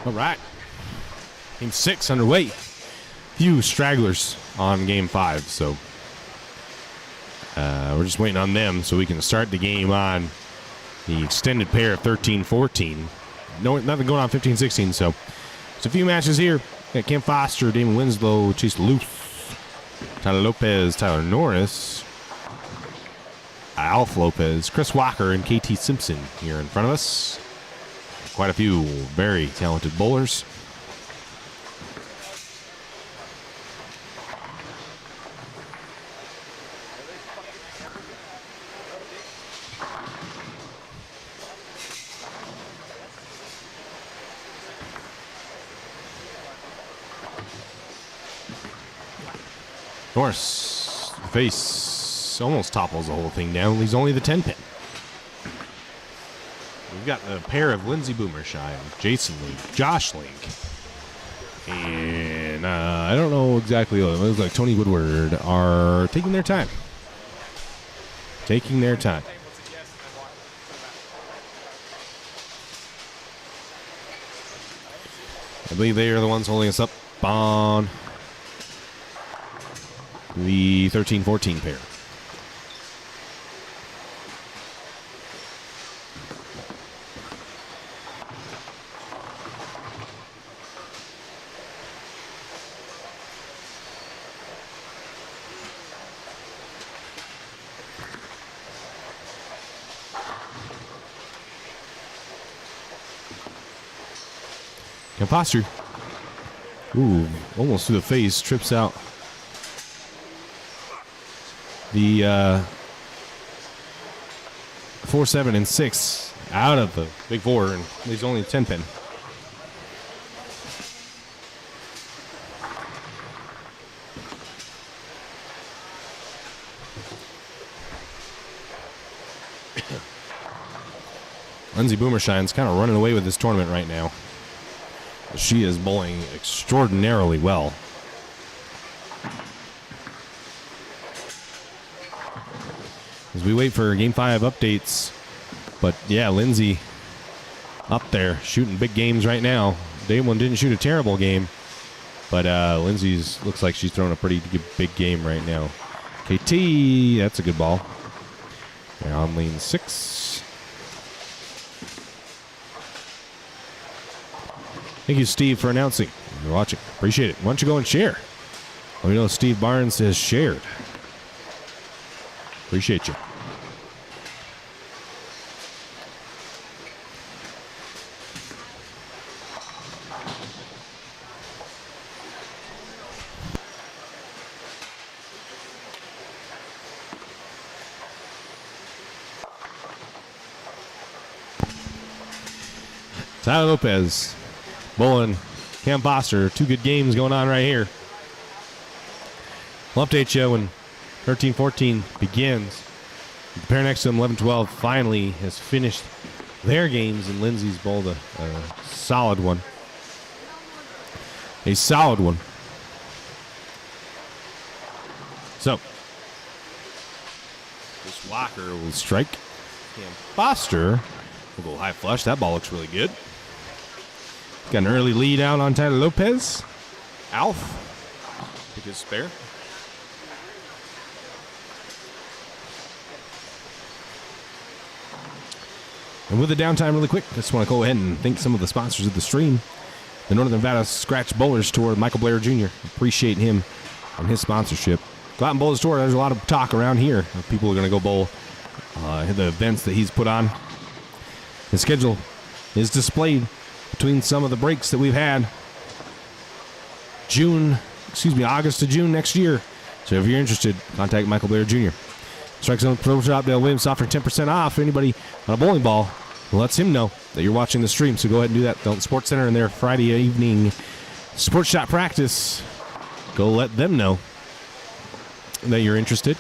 All right. Game 6 underway. Few stragglers on game 5, so we're just waiting on them so we can start the game on the extended pair of 13-14. No, nothing going on 15-16, so there's a few matches here. Got Cam Foster, Damon Winslow, Chase Loof, Tyler Lopez, Tyler Norris, Alf Lopez, Chris Walker, and KT Simpson here in front of us. Quite a few very talented bowlers. Norris, face almost topples the whole thing down. Leaves only the 10 pin. We've got a pair of Lindsey Boomershine, Jason Link, Josh Link, and I don't know exactly. It looks like Tony Woodward are taking their time. Taking their time. I believe they are the ones holding us up on the 13-14 pair. And Foster, ooh, almost through the face, trips out the 4, 7, and 6 out of the big 4, and leaves only a 10 pin. Lindsey Boomershine's kind of running away with this tournament right now. She is bowling extraordinarily well. As we wait for Game 5 updates. But, yeah, Lindsey up there shooting big games right now. Day one didn't shoot a terrible game. But Lindsey's looks like she's throwing a pretty good, big game right now. KT, that's a good ball. They're on lane 6. Thank you, Steve, for announcing. You're watching. Appreciate it. Why don't you go and share? Let me know Steve Barnes has shared. Appreciate you. Tyler Lopez, bowling Cam Foster. 2 good games going on right here. We'll update you when 13-14 begins. The pair next to him, 11-12, finally has finished their games, and Lindsey's bowled a solid one. A solid one. So, this Walker will strike. Cam Foster will go high flush. That ball looks really good. Got an early lead out on Tyler Lopez. Alf, pick his spare. And with the downtime really quick, I just want to go ahead and thank some of the sponsors of the stream. The Northern Nevada Scratch Bowlers Tour, Michael Blair Jr. Appreciate him on his sponsorship. Go out and bowl his tour. There's a lot of talk around here. People are going to go bowl the events that he's put on. His schedule is displayed between some of the breaks that we've had. August to June next year. So if you're interested, contact Michael Blair Jr. Strike Zone Pro Shop, Dale Williams offering 10% off. Anybody on a bowling ball lets him know that you're watching the stream. So go ahead and do that. Delton Sports Center in their Friday evening sports shot practice. Go let them know that you're interested.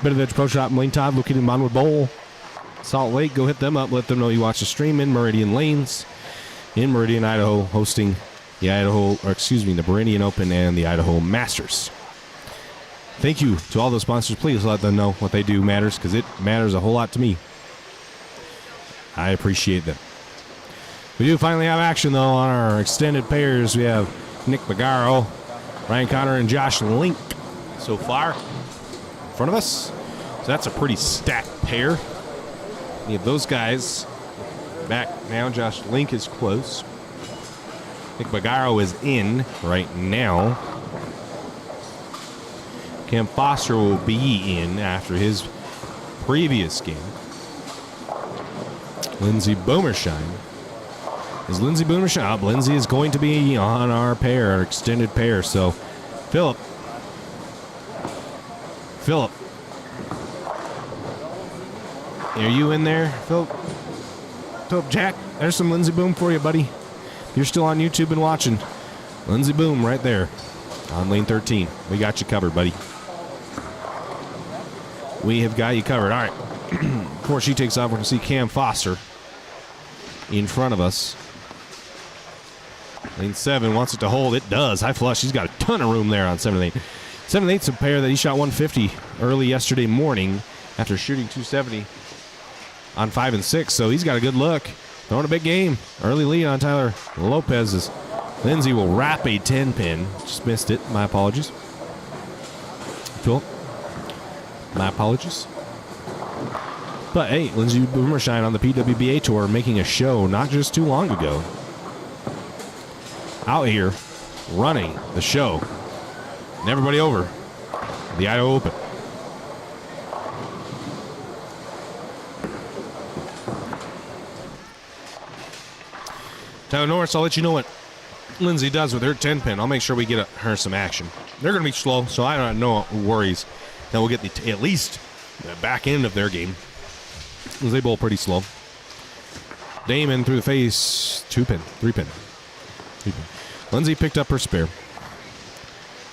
Bit of Edge Pro Shop, Lane Todd, located in Monwood Bowl, Salt Lake. Go hit them up. Let them know you watch the stream in Meridian Lanes in Meridian, Idaho, hosting the Meridian Open and the Idaho Masters. Thank you to all those sponsors. Please let them know what they do matters, because it matters a whole lot to me. I appreciate them. We do finally have action, though, on our extended pairs. We have Nick Bagaro, Ryan Connor, and Josh Link so far in front of us. So that's a pretty stacked pair. We have those guys back now. Josh Link is close. Nick Bagaro is in right now. Cam Foster will be in after his previous game. Lindsey Boomershine. Is Lindsey Boomershine? Lindsey is going to be on our pair, our extended pair. So, Philip. Are you in there, Philip? Philip Jack, there's some Lindsey Boom for you, buddy. You're still on YouTube and watching. Lindsey Boom right there on lane 13. We got you covered, buddy. We have got you covered. All right. Before she takes off, we're going to see Cam Foster in front of us. Lane 7 wants it to hold. It does. High flush. He's got a ton of room there on 7 and 8. 7 and 8's a pair that he shot 150 early yesterday morning after shooting 270 on 5 and 6. So he's got a good look. Throwing a big game. Early lead on Tyler Lopez. Lindsey will wrap a 10-pin. Just missed it. My apologies. Phil. My apologies. But hey, Lindsey Boomershine on the PWBA Tour making a show not just too long ago. Out here running the show. And everybody over the Idaho Open. Tyler Norris, I'll let you know what Lindsey does with her 10-pin. I'll make sure we get her some action. They're going to be slow, so I don't have no worries that we'll get at least the back end of their game. They bowl pretty slow. Damon through the face. 2-pin. 3-pin. 3-pin. Lindsey picked up her spare.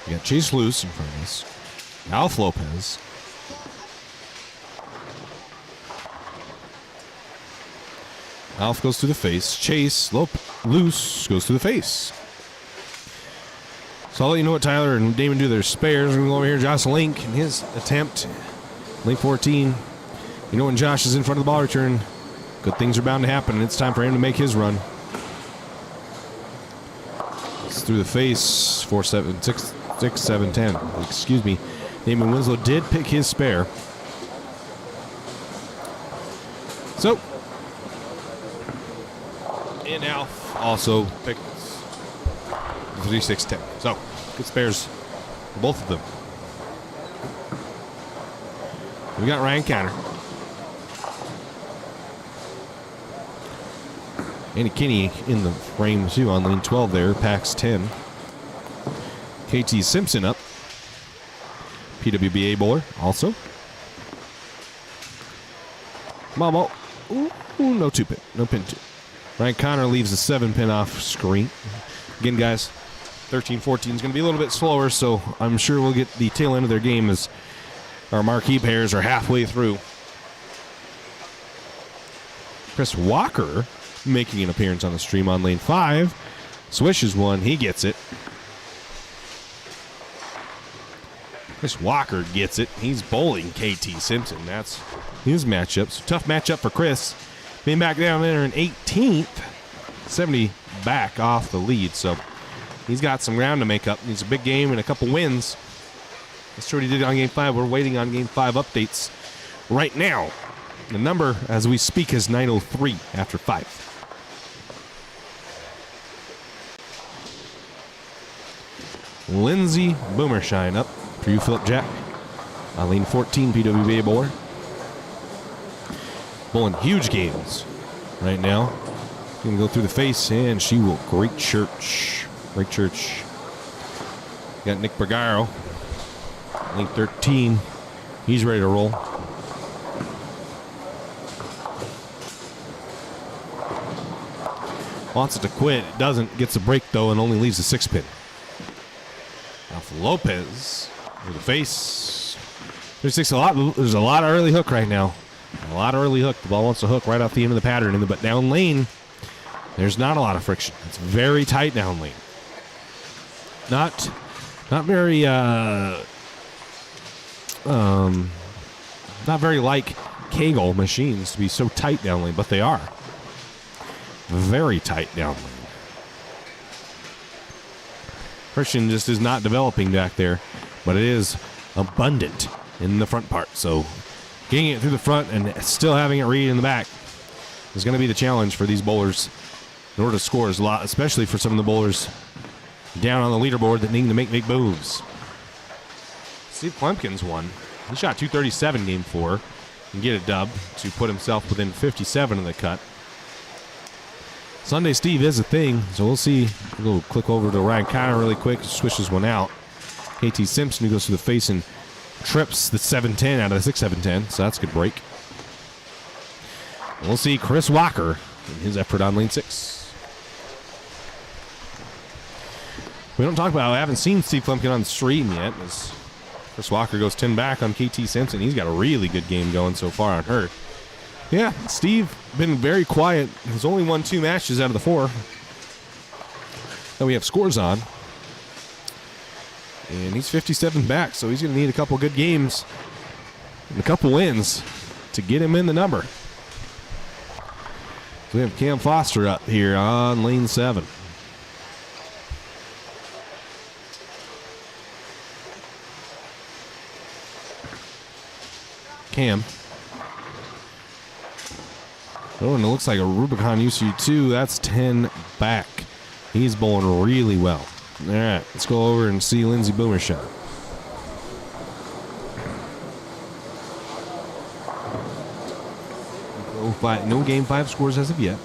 We got Chase Loose in front of us. Alf Lopez. Alf goes to the face. Chase Loose goes to the face. So I'll let you know what Tyler and Damon do their spares. We're going to go over here. Josh Link in his attempt. Link 14. You know when Josh is in front of the ball return, good things are bound to happen, and it's time for him to make his run. It's through the face. 4, 7, 6, 7, 10. Excuse me. Damon Winslow did pick his spare. So, and Alf also picked 3, 6, 10. So, good spares for both of them. We got Ryan Connor. Andy Kinney in the frame too on lane 12 there. Packs 10. KT Simpson up. PWBA bowler also. Mamo. Ooh, no 2-pin. No pin 2. Ryan Connor leaves the 7-pin off screen. Again, guys, 13-14 is going to be a little bit slower, so I'm sure we'll get the tail end of their game as our marquee pairs are halfway through. Chris Walker making an appearance on the stream on lane 5. Swishes one. He gets it. Chris Walker gets it. He's bowling KT Simpson. That's his matchup. So tough matchup for Chris. Being back down there in 18th. 70 back off the lead. So he's got some ground to make up. Needs a big game and a couple wins. That's what he did on Game 5. We're waiting on Game 5 updates right now. The number, as we speak, is 903 after 5. Lindsey Boomershine up for you, Philip Jack. On lane 14, PWBA bowler. Bowling huge games right now. Going to go through the face, and she will great church. Great church. Got Nick Bergaro. Lane 13. He's ready to roll. Wants it to quit. It doesn't. Gets a break, though, and only leaves a 6-pin. Alf Lopez with the face. There's a lot of early hook right now. A lot of early hook. The ball wants to hook right off the end of the pattern. But down lane, there's not a lot of friction. It's very tight down lane. Not very not very like Kegel machines to be so tight down lane, but they are. very tight down lane. Christian just is not developing back there, but it is abundant in the front part. So getting it through the front and still having it read in the back is going to be the challenge for these bowlers in order to score a lot, especially for some of the bowlers down on the leaderboard that need to make big moves. Steve Klemkins won. He shot 237 game 4 and get a dub to put himself within 57 of the cut. Sunday Steve is a thing, so we'll see. We'll go click over to Ryan Connor really quick, swishes one out. KT Simpson, who goes to the face and trips the 710 out of the 6-7-10, so that's a good break. And we'll see Chris Walker in his effort on lane 6. We don't talk about, I haven't seen Steve Klemkin on the stream yet, as Chris Walker goes 10 back on KT Simpson. He's got a really good game going so far on her. Yeah, Steve been very quiet. He's only won 2 matches out of the 4 that we have scores on. And he's 57 back, so he's going to need a couple good games and a couple wins to get him in the number. So we have Cam Foster up here on lane 7. Cam. Oh, and it looks like a Rubicon UC2. That's 10 back. He's bowling really well. All right, let's go over and see Lindsey Boomershot. No game 5 scores as of yet.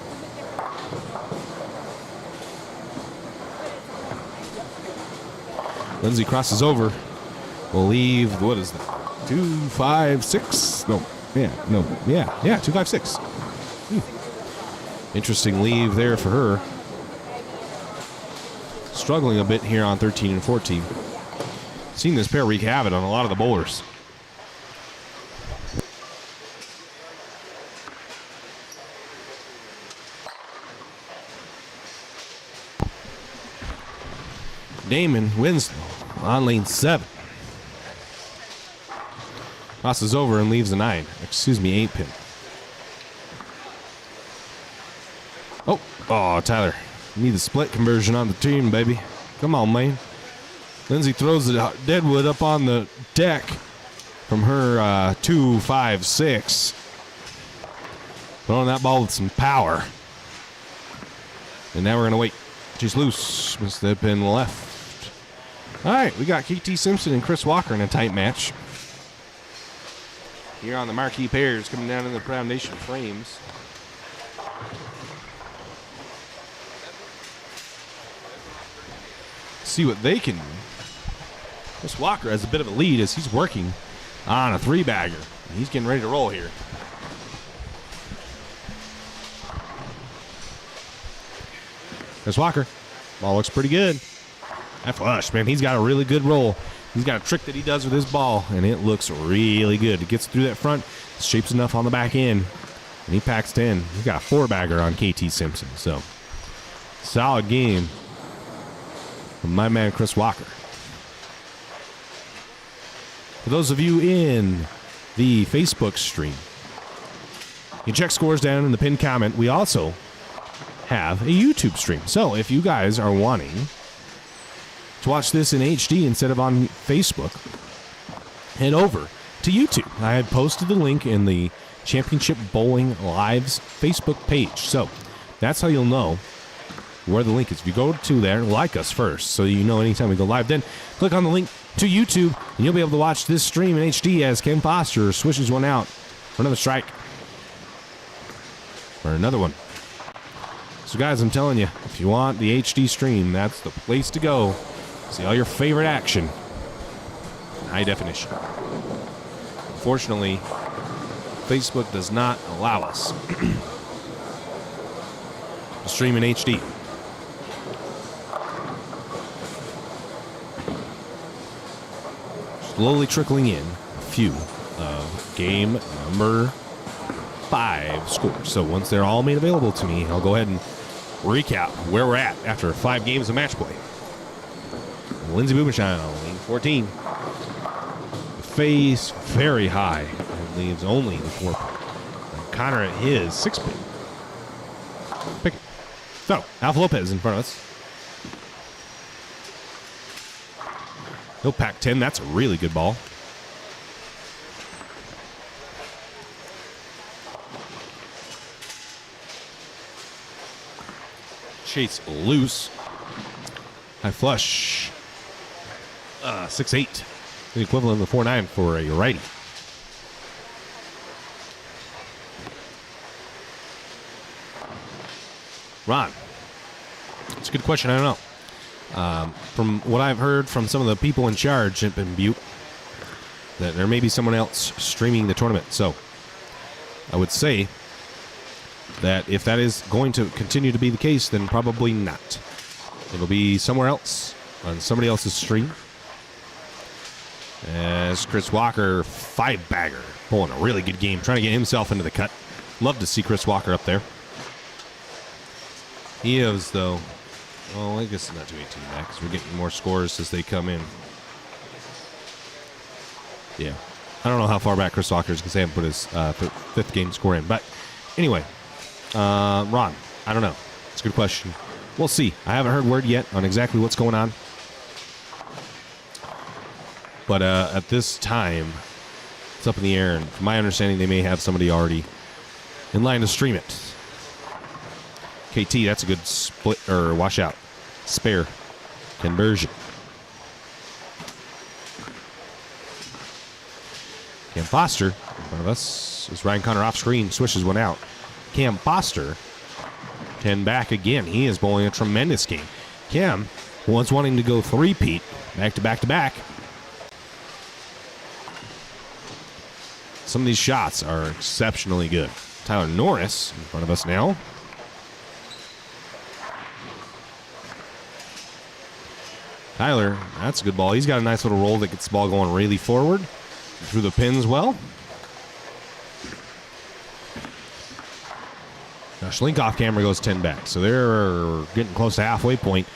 Lindsey crosses over. We'll leave, what is that? 2, 5, 6. No, yeah, 2, 5, 6. Interesting leave there for her. Struggling a bit here on 13 and 14. Seen this pair wreak havoc on a lot of the bowlers. Damon Winslow on lane 7. Crosses over and leaves a 8 pin. Oh, Tyler. You need the split conversion on the team, baby. Come on, man. Lindsay throws the deadwood up on the deck from her 2, 5, 6. Throwing that ball with some power. And now we're going to wait. She's loose. Missed the pin left. All right, we got KT Simpson and Chris Walker in a tight match. Here on the marquee pairs coming down in the foundation frames. See what they can do. Chris Walker has a bit of a lead as he's working on a 3-bagger. He's getting ready to roll here. Chris Walker. Ball looks pretty good. That flush, man, he's got a really good roll. He's got a trick that he does with his ball, and it looks really good. It gets through that front, shapes enough on the back end, and he packs 10. He's got a 4-bagger on KT Simpson. So, solid game from my man Chris Walker. For those of you in the Facebook stream, you can check scores down in the pinned comment. We also have a YouTube stream. So if you guys are wanting to watch this in HD instead of on Facebook, head over to YouTube. I had posted the link in the Championship Bowling Live's Facebook page. So that's how you'll know where the link is. If you go to there, like us first so you know anytime we go live. Then click on the link to YouTube, and you'll be able to watch this stream in HD as Ken Foster swishes one out for another strike. Or another one. So guys, I'm telling you, if you want the HD stream, that's the place to go. See all your favorite action in high definition. Unfortunately, Facebook does not allow us to stream in HD. Slowly trickling in a few of game number 5 scores. So once they're all made available to me, I'll go ahead and recap where we're at after 5 games of match play. Lindsey Boomershine on lane 14. Face very high and leaves only the 4 pin. Connor at his 6 pin. Pick it. So, Alpha Lopez in front of us. He'll pack 10. That's a really good ball. Chase loose. High flush. 6-8. The equivalent of the 4-9 for a righty. Ron. It's a good question. I don't know. From what I've heard from some of the people in charge in Butte, that there may be someone else streaming the tournament. So I would say that if that is going to continue to be the case, then probably not. It'll be somewhere else on somebody else's stream. As Chris Walker, 5-bagger, pulling a really good game, trying to get himself into the cut. Love to see Chris Walker up there. He is, though, well, I guess not 218 back because we're getting more scores as they come in. Yeah. I don't know how far back Chris Walker is because they haven't put his fifth game score in. But anyway, Ron, I don't know. It's a good question. We'll see. I haven't heard word yet on exactly what's going on. But at this time, it's up in the air. And from my understanding, they may have somebody already in line to stream it. KT, that's a good split or washout. Spare conversion. Cam Foster in front of us as Ryan Connor off screen swishes one out. Cam Foster, 10 back again. He is bowling a tremendous game. Cam was wanting to go three-peat, back to back to back. Some of these shots are exceptionally good. Tyler Norris in front of us now. Tyler, that's a good ball. He's got a nice little roll that gets the ball going really forward. Through the pins well. Now Schlink off camera goes 10 back. So they're getting close to halfway point.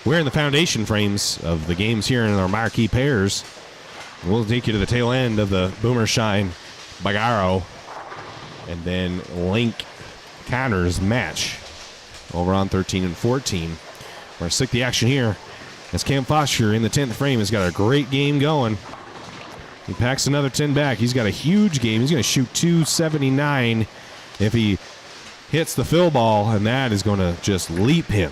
We're in the foundation frames of the games here in our marquee pairs. We'll take you to the tail end of the Boomer Shine Bagaro and then Link Connors match over on 13 and 14. We're going to stick the action here as Cam Foster in the 10th frame has got a great game going. He packs another 10 back. He's got a huge game. He's going to shoot 279 if he hits the fill ball, and that is going to just leap him.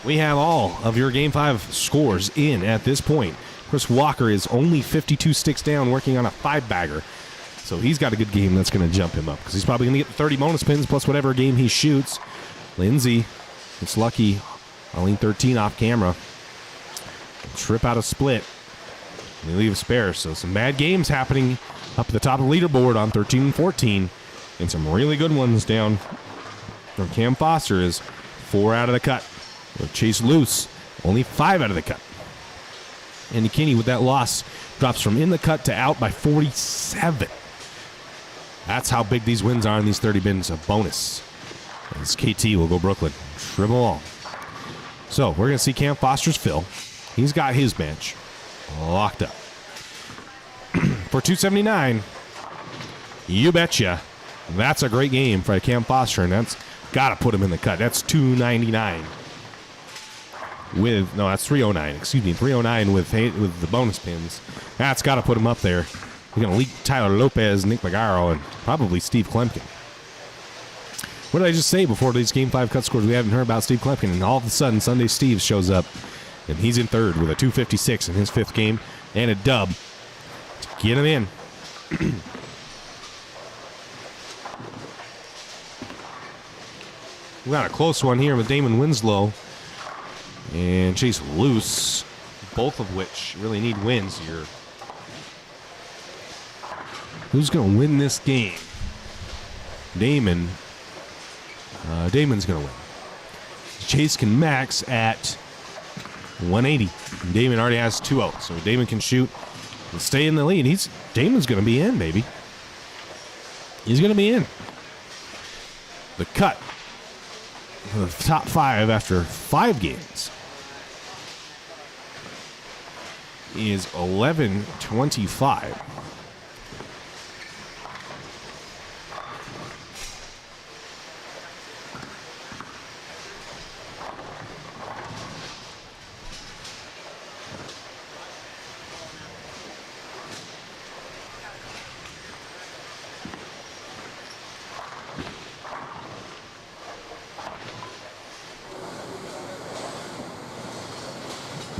We have all of your Game 5 scores in at this point. Chris Walker is only 52 sticks down working on a 5-bagger. So he's got a good game that's going to jump him up because he's probably going to get 30 bonus pins plus whatever game he shoots. Lindsay, it's lucky. Only 13 off camera. Trip out a split. And they leave a spare. So some bad games happening up at the top of the leaderboard on 13 and 14. And some really good ones down. From Cam Foster is 4 out of the cut. With Chase Loose, only 5 out of the cut. Andy Kinney with that loss drops from in the cut to out by 47. That's how big these wins are in these 30 bins of bonus. As KT will go Brooklyn. Triple all. So we're going to see Cam Foster's fill. He's got his bench locked up. For 279, you betcha. That's a great game for Cam Foster, and that's got to put him in the cut. That's 299. That's 309. Excuse me, 309 with the bonus pins. That's got to put him up there. We're going to leak Tyler Lopez, Nick Magaro, and probably Steve Klemkin. What did I just say before these Game 5 cut scores? We haven't heard about Steve Klemkin, and all of a sudden, Sunday Steve shows up, and he's in third with a 256 in his 5th game and a dub to get him in. We got a close one here with Damon Winslow and Chase Loose, both of which really need wins here. Who's going to win this game? Damon's going to win. Chase can max at 180. Damon already has 2-0, so Damon can shoot and stay in the lead. Damon's going to be in, baby. He's going to be in. The cut for the top 5 after 5 games is 11-25.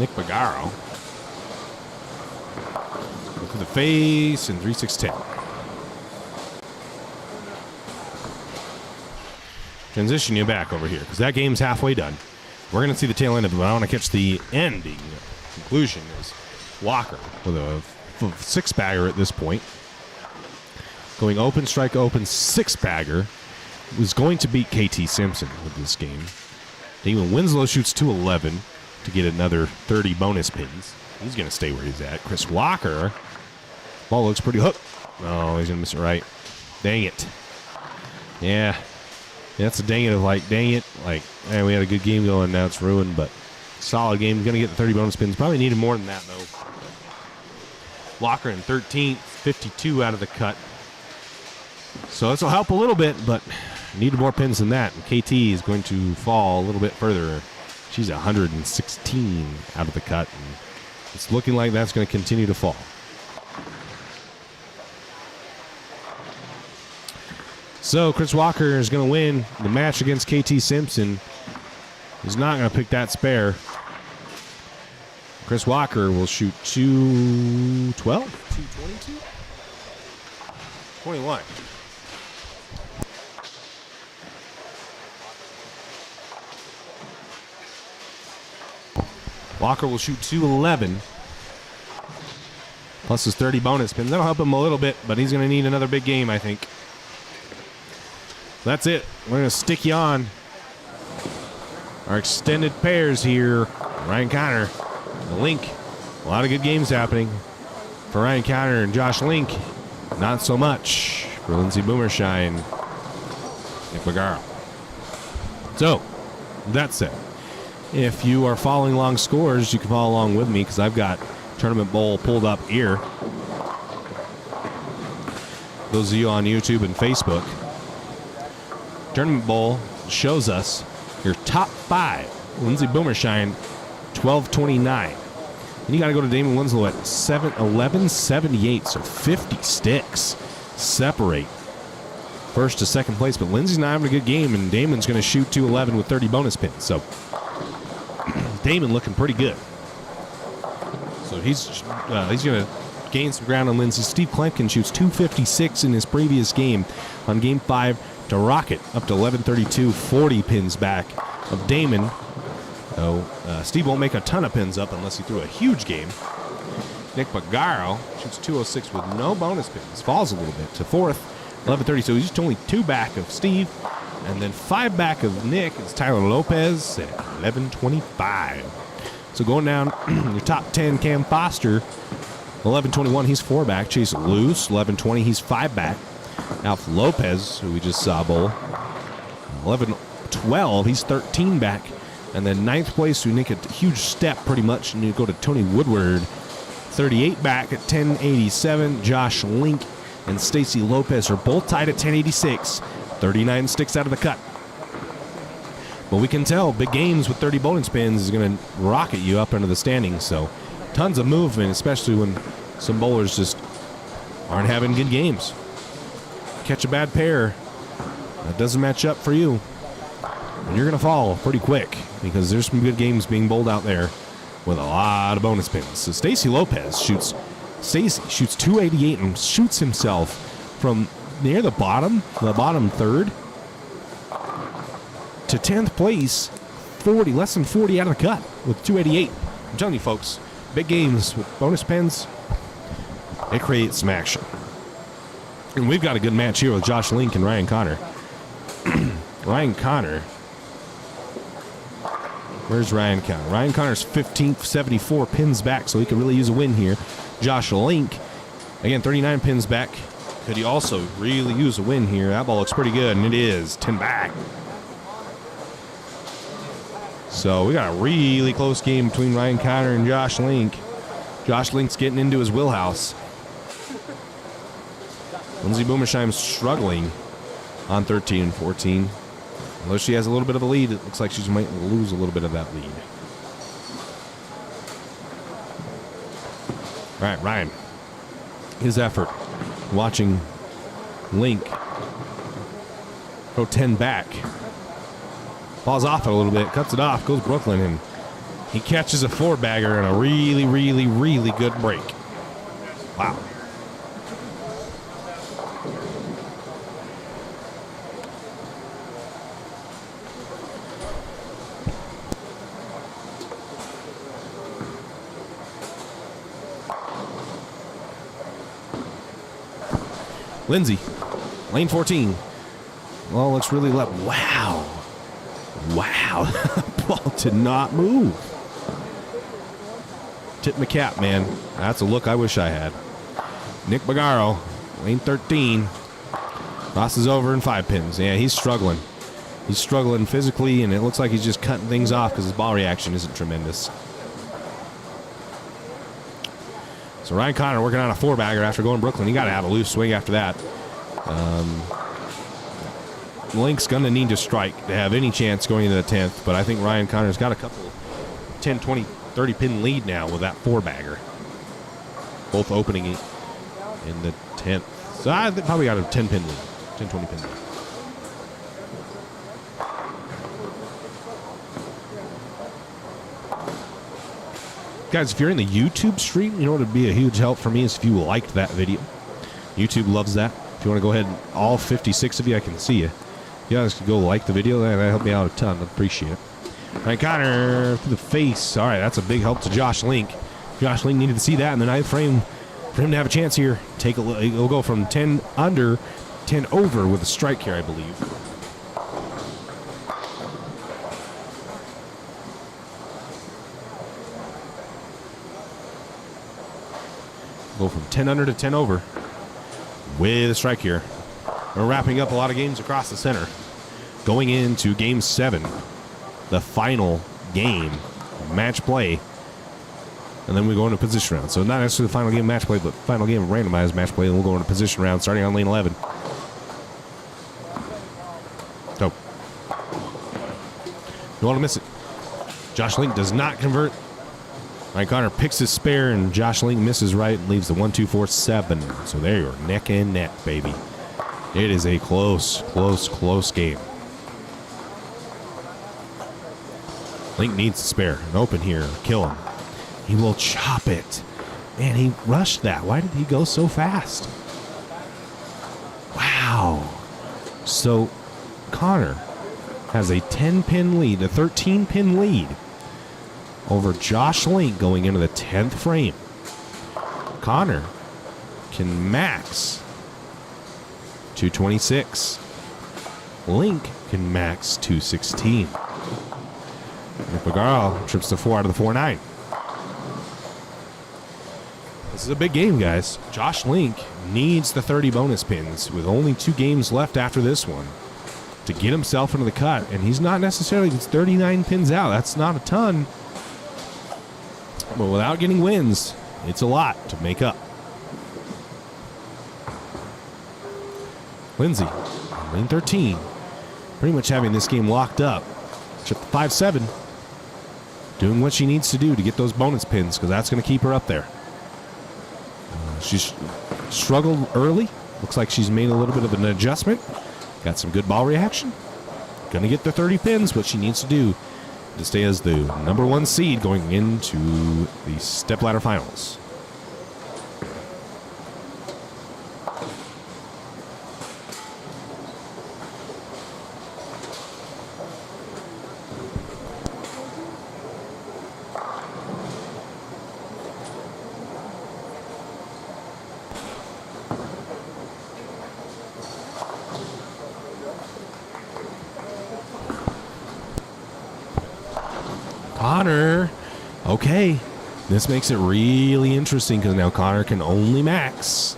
Nick Bagaro. Go for the face and 3-6-10. Transition you back over here because that game's halfway done. We're going to see the tail end of it, but I want to catch the ending conclusion. Is Walker with a six-bagger at this point. Going open, strike open, six-bagger. Was going to beat KT Simpson with this game. Damon Winslow shoots 211 to get another 30 bonus pins. He's going to stay where he's at. Chris Walker. Ball looks pretty hooked. Oh, he's going to miss it right. Dang it. Yeah. That's a dang it of like, dang it. Like, man, we had a good game going. Now it's ruined, but solid game. Going to get the 30 bonus pins. Probably needed more than that, though. Walker in 13th, 52 out of the cut. So this will help a little bit, but needed more pins than that. And KT is going to fall a little bit further. She's 116 out of the cut. And it's looking like that's going to continue to fall. So Chris Walker is going to win the match against KT Simpson. He's not going to pick that spare. Chris Walker will shoot 212? 222? 21. Walker will shoot 211. Plus his 30 bonus pins. That'll help him a little bit, but he's going to need another big game, I think. That's it. We're going to stick you on our extended pairs here. Ryan Connor, the Link. A lot of good games happening for Ryan Connor and Josh Link. Not so much for Lindsey Boomershine, Nick Bagaro. So, that said, if you are following along scores, you can follow along with me because I've got Tournament Bowl pulled up here. Those of you on YouTube and Facebook, Tournament Bowl shows us your top five. Lindsey Boomershine, 1229. And you got to go to Damon Winslow at 1178, so 50 sticks separate first to second place. But Lindsey's not having a good game, and Damon's going to shoot 211 with 30 bonus pins. So Damon looking pretty good. So he's going to gain some ground on Lindsey. Steve Klemkin shoots 256 in his previous game on Game 5 to rocket up to 1132, 40 pins back of Damon. Steve won't make a ton of pins up unless he threw a huge game. Nick Bagaro shoots 206 with no bonus pins. Falls a little bit to fourth, 1130. So he's just only two back of Steve. And then five back of Nick is Tyler Lopez at 1125. So going down your top 10, Cam Foster, 1121. He's four back. Chase Luce, 1120. He's five back. Alf Lopez, who we just saw bowl, 1112. He's 13 back. And then ninth place, we make a huge step pretty much, and you go to Tony Woodward, 38 back at 1087. Josh Link and Stacy Lopez are both tied at 1086, 39 sticks out of the cut. But we can tell big games with 30 bonus pins is going to rocket you up into the standings. So tons of movement, especially when some bowlers just aren't having good games. Catch a bad pair, that doesn't match up for you, and you're going to fall pretty quick because there's some good games being bowled out there with a lot of bonus pins. So Stacy Lopez shoots 288 and shoots himself from near the bottom third to 10th place, less than 40 out of the cut with 288. I'm telling you folks, big games with bonus pins, it creates some action. And we've got a good match here with Josh Link and Ryan Connor. Ryan Connor. Where's Ryan Connor? Ryan Connor's 15th, 74 pins back, so he could really use a win here. Josh Link, again, 39 pins back. Could he also really use a win here? That ball looks pretty good, and it is 10 back. So we got a really close game between Ryan Connor and Josh Link. Josh Link's getting into his wheelhouse. Lindsey Boomersheim's struggling on 13 and 14. Although she has a little bit of a lead, it looks like she might lose a little bit of that lead. All right, Ryan. His effort. Watching Link go 10 back. Falls off it a little bit, cuts it off, goes Brooklyn, and He catches a four-bagger and a really, really, really good break. Wow. Lindsay, lane 14. Well, looks really left. Wow. Wow. Ball did not move. Tip my cap, man. That's a look I wish I had. Nick Bagaro, lane 13. Crosses over in 5 pins. Yeah, he's struggling. He's struggling physically, and it looks like he's just cutting things off because his ball reaction isn't tremendous. So Ryan Connor working on a four-bagger after going Brooklyn. He got to have a loose swing after that. Link's going to need to strike to have any chance going into the 10th, but I think Ryan Connor's got a couple 10, 20, 30-pin lead now with that four-bagger. Both opening in the 10th. So I think probably got a 10-pin lead, 10, 20-pin lead. Guys, if you're in the YouTube stream, you know what would be a huge help for me is if you liked that video. YouTube loves that. If you want to go ahead and all 56 of you, I can see you. If you guys could go like the video, that helped me out a ton. I appreciate it. Ryan Connor to the face. All right, that's a big help to Josh Link. Josh Link needed to see that in the 9th frame for him to have a chance here. Take a look. He'll go from 10 under, 10 over with a strike here, I believe. Go from 10 under to 10 over with a strike here. We're wrapping up a lot of games across the center. Going into game 7, the final game of match play. And then we go into position round. So not necessarily the final game of match play, but final game of randomized match play. And we'll go into position round starting on lane 11. So, you want to miss it. Josh Link does not convert. Ryan Connor picks his spare, and Josh Link misses right and leaves the 1-2-4-7. So there you're neck and neck, baby. It is a close, close, close game. Link needs to spare. An open here. Kill him. He will chop it. Man, he rushed that. Why did he go so fast? Wow. So Connor has a 10-pin lead, a 13-pin lead over Josh Link going into the 10th frame. Connor can max 226. Link can max 216. Nick Bagaro trips to 4 out of the 4-9. This is a big game, guys. Josh Link needs the 30 bonus pins with only 2 games left after this one to get himself into the cut. And he's not necessarily, it's 39 pins out. That's not a ton. But without getting wins, it's a lot to make up. Lindsay, lane 13, pretty much having this game locked up. Trip to 5-7, doing what she needs to do to get those bonus pins because that's going to keep her up there. She's struggled early. Looks like she's made a little bit of an adjustment. Got some good ball reaction. Going to get the 30 pins, what she needs to do to stay as the number 1 seed going into the stepladder finals. Connor. Okay. This makes it really interesting because now Connor can only max.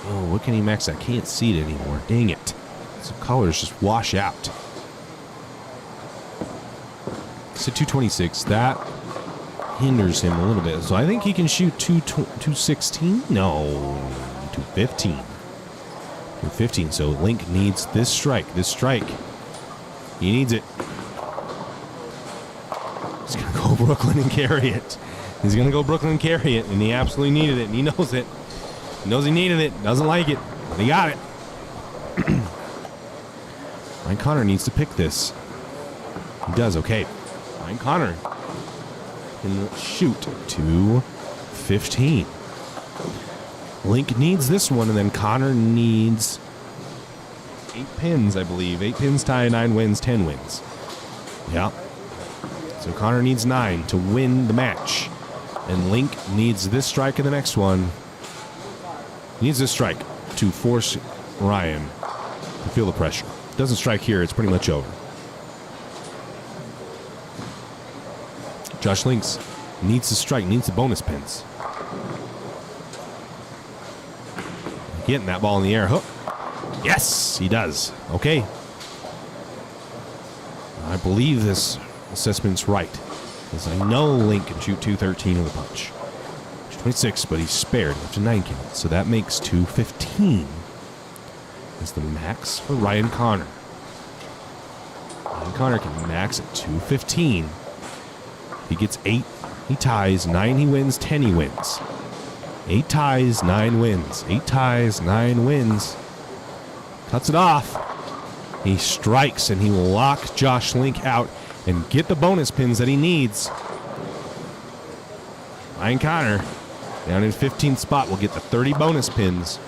Oh, what can he max? I can't see it anymore. Dang it. Some colors just wash out. So 226. That hinders him a little bit. So I think he can shoot 216? No. 215. 215. So Link needs this strike. This strike. He needs it. He's going to go Brooklyn and carry it. He's going to go Brooklyn and carry it, and he absolutely needed it, and he knows it. He knows he needed it, doesn't like it, but he got it. Ryan Connor needs to pick this. He does, okay. Ryan Connor can shoot 215. Link needs this one, and then Connor needs 8 pins, I believe. 8 pins tie, 9 wins, 10 wins. Yeah. So Connor needs 9 to win the match. And Link needs this strike in the next one. He needs this strike to force Ryan to feel the pressure. Doesn't strike here, it's pretty much over. Josh Links needs to strike, needs the bonus pins. Getting that ball in the air. Hook. Yes, he does. Okay. I believe this assessment's right, because I know Link can shoot 213 with a punch. 26, but he's spared up to 9 kills, so that makes 215 as the max for Ryan Connor. Ryan Connor can max at 215. He gets 8, he ties, 9 he wins, 10 he wins. 8 ties, 9 wins. 8 ties, 9 wins. Cuts it off. He strikes, and he will lock Josh Link out and get the bonus pins that he needs. Ryan Connor, down in 15th spot, will get the 30 bonus pins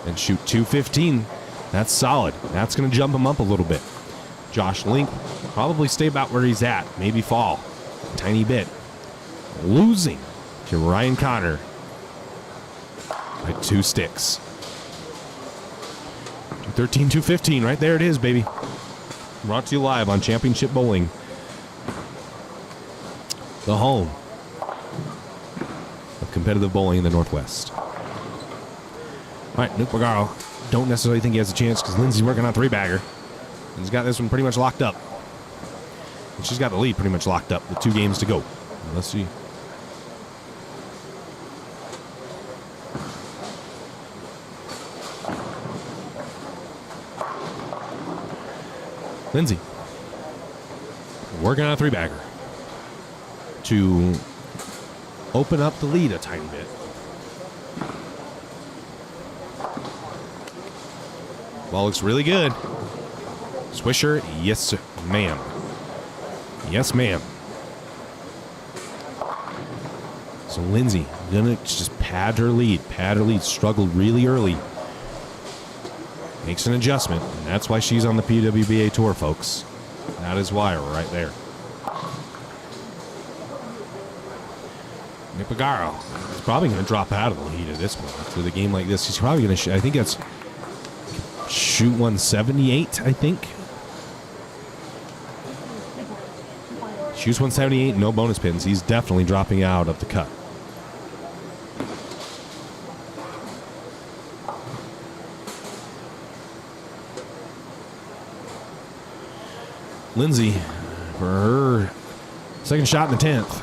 and shoot 215. That's solid. That's going to jump him up a little bit. Josh Link probably stay about where he's at, maybe fall a tiny bit. Losing to Ryan Connor by 2 sticks. 213, 215, right there it is, baby. Brought to you live on Championship Bowling, the home of competitive bowling in the Northwest. All right, Nuke Bagaro, don't necessarily think he has a chance because Lindsay's working on 3-bagger. And he's got this one pretty much locked up. And she's got the lead pretty much locked up with 2 games to go. Let's see. Lindsay working on a 3-bagger to open up the lead a tiny bit. Ball looks really good. Swisher, yes, ma'am. Yes, ma'am. So Lindsay gonna just pad her lead. Struggled really early. Makes an adjustment, and that's why she's on the PWBA tour, folks. That is why, right there. Nick Pagaro is probably going to drop out of the lead at this point. For the game like this, he's probably going to, I think that's shoot 178, I think. Shoots 178, no bonus pins. He's definitely dropping out of the cut. Lindsay for her second shot in the 10th.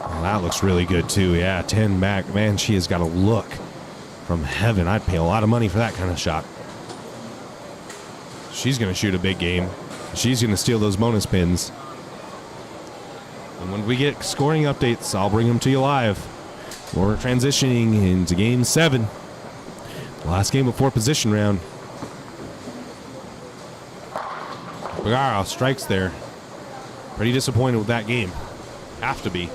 Oh, that looks really good too. Yeah, 10 back. Man, she has got a look from heaven. I'd pay a lot of money for that kind of shot. She's going to shoot a big game. She's going to steal those bonus pins. And when we get scoring updates, I'll bring them to you live. We're transitioning into game 7. The last game before position round. Pagaro strikes there. Pretty disappointed with that game. Have to be.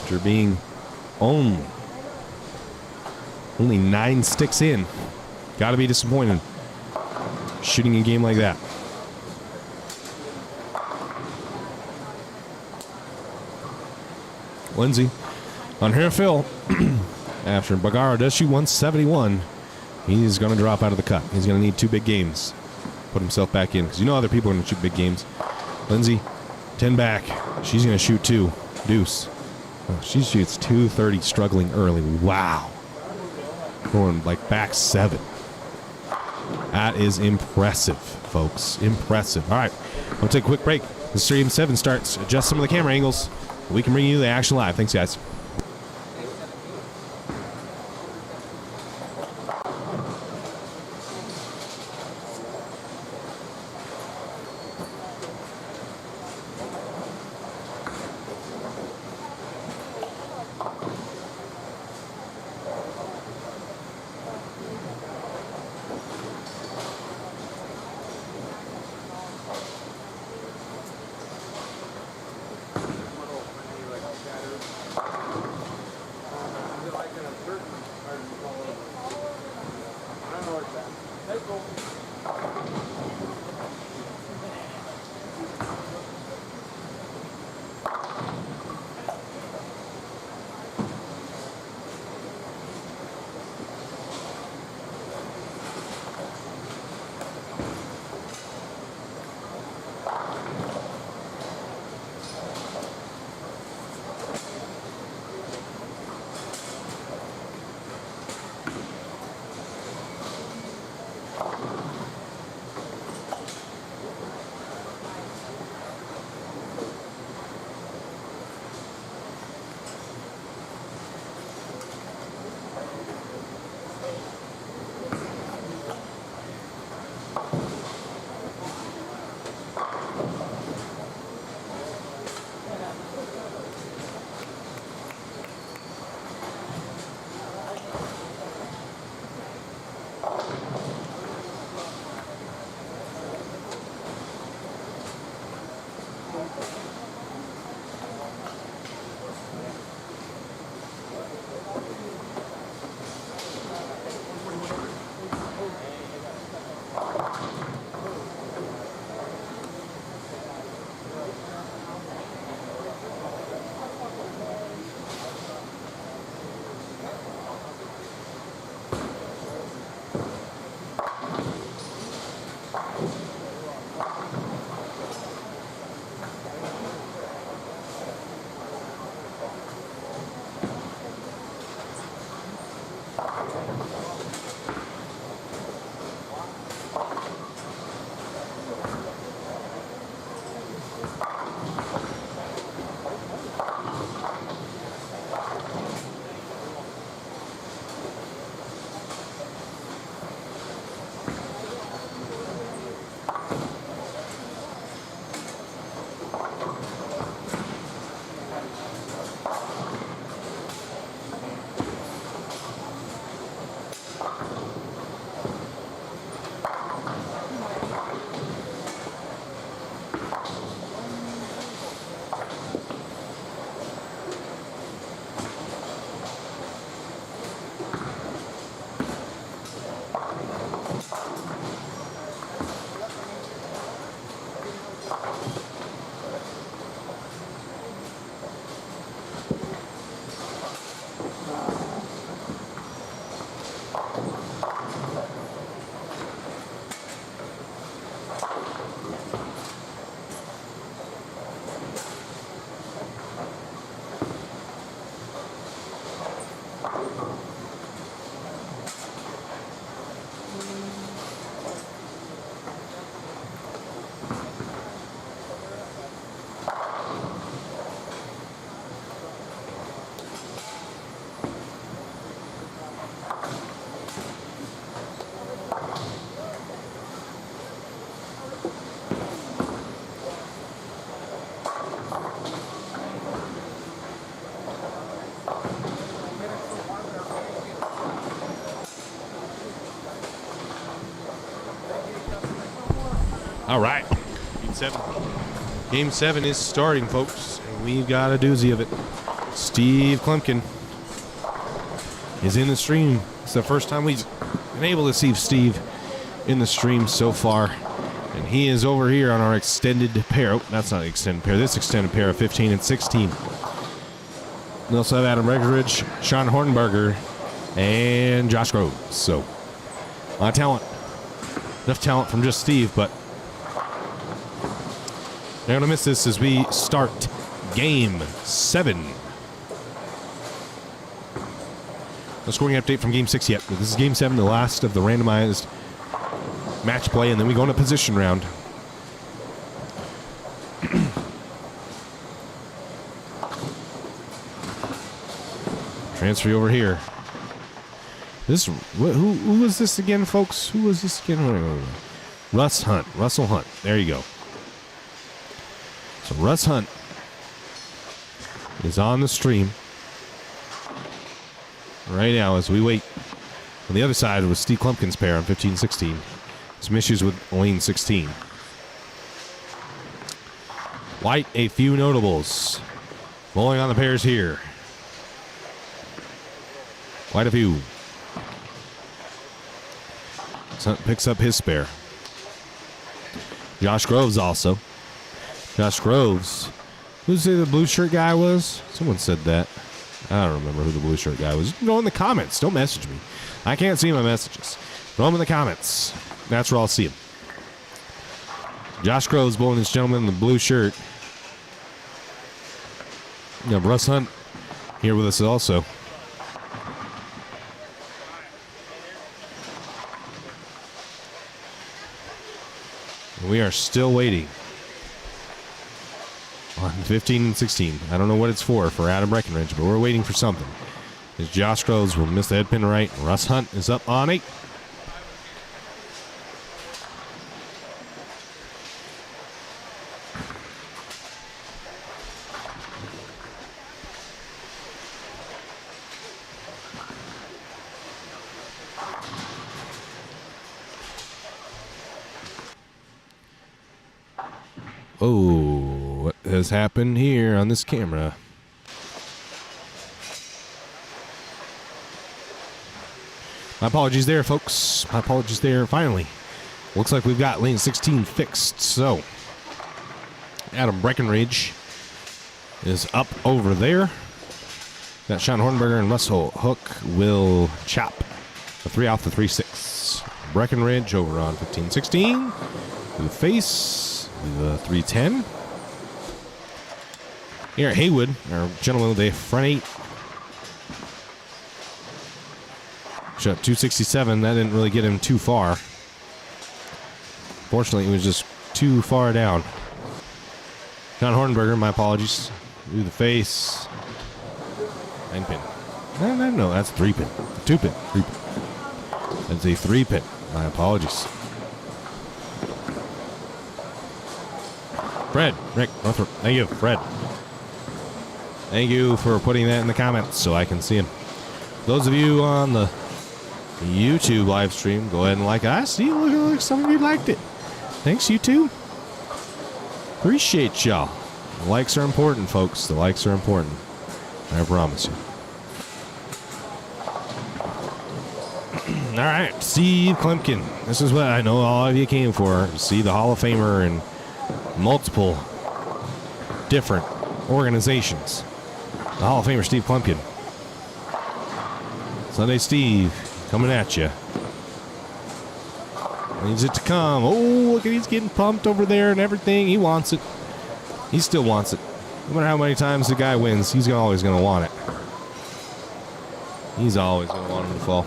After being only 9 sticks in. Got to be disappointed. Shooting a game like that. Lindsay on her fill. After Pagaro does shoot 171, he's going to drop out of the cut. He's going to need 2 big games. Put himself back in, because you know other people are going to shoot big games. Lindsay, 10 back. She's going to shoot 2. Deuce. Oh, she shoots 230, struggling early. Wow. Going like back 7. That is impressive, folks. Impressive. All right, we'll take a quick break. The stream 7 starts. Adjust some of the camera angles. We can bring you the action live. Thanks, guys. All right. Game 7. Game 7 is starting, folks. And we've got a doozy of it. Steve Klumpkin is in the stream. It's the first time we've been able to see Steve in the stream so far. And he is over here on our extended pair. Oh, that's not an extended pair. This extended pair of 15 and 16. We also have Adam Breckenridge, Sean Hornberger, and Josh Groves. So, a lot of talent. Enough talent from just Steve, but you're going to miss this as we start Game 7. No scoring update from Game 6 yet, but this is Game 7, the last of the randomized match play, and then we go into position round. Transfer over here. This who was this again, folks? Who was this again? Russell Hunt. There you go. So Russ Hunt is on the stream right now as we wait. On the other side was Steve Klumpkin's pair on 15-16. Some issues with lane 16. Quite a few notables. Bowling on the pairs here. Quite a few. Hunt picks up his spare. Josh Groves also. Josh Groves. Who said the blue shirt guy was? Someone said that. I don't remember who the blue shirt guy was. You can go in the comments. Don't message me. I can't see my messages. Throw them in the comments. That's where I'll see them. Josh Groves bowling this gentleman in the blue shirt. You have Russ Hunt here with us also. We are still waiting on 15 and 16. I don't know what it's for Adam Breckenridge, but we're waiting for something. As Josh Groves will miss the head pin right. Russ Hunt is up on 8. Oh, what has happened here on this camera? My apologies there, folks. My apologies there. Finally, looks like we've got lane 16 fixed. So, Adam Breckenridge is up over there. Got Sean Hornberger and Russell Hook will chop the 3 off the 3-6. Breckenridge over on 15-16. To the face. The 310. Here at Haywood, our gentleman with the front 8. Shot 267. That didn't really get him too far. Fortunately, it was just too far down. John Hornberger, my apologies. Do the face. 9 pin. No, that's 3 pin. 2 pin. 3 pin. That's a 3 pin. My apologies. Fred, Rick, Northrop, thank you, Fred. Thank you for putting that in the comments so I can see them. Those of you on the YouTube live stream, go ahead and like it. I see, look like some of you liked it. Thanks, YouTube. Appreciate y'all. The likes are important, folks. The likes are important. I promise you. All right, Steve Klumpkin. This is what I know all of you came for. See the Hall of Famer and multiple different organizations. The Hall of Famer Steve Klumpkin. Sunday Steve coming at you. Needs it to come. Oh, look at he's getting pumped over there and everything. He wants it. He still wants it. No matter how many times the guy wins, he's always going to want it. He's always going to want him to fall.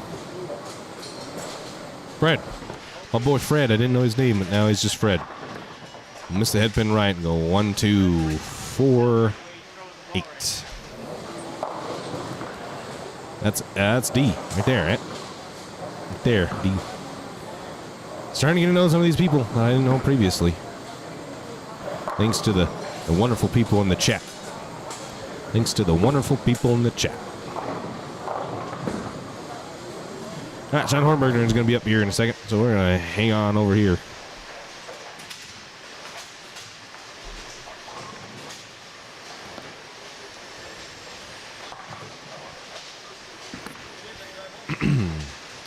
Fred. My boy Fred. I didn't know his name, but now he's just Fred. Miss the head pin right and go 1, 2, 4, 8. That's D right there, right? Right there, D. Starting to get to know some of these people that I didn't know previously. Thanks to the wonderful people in the chat. Thanks to the wonderful people in the chat. All right, Sean Hornberger is going to be up here in a second, so we're going to hang on over here.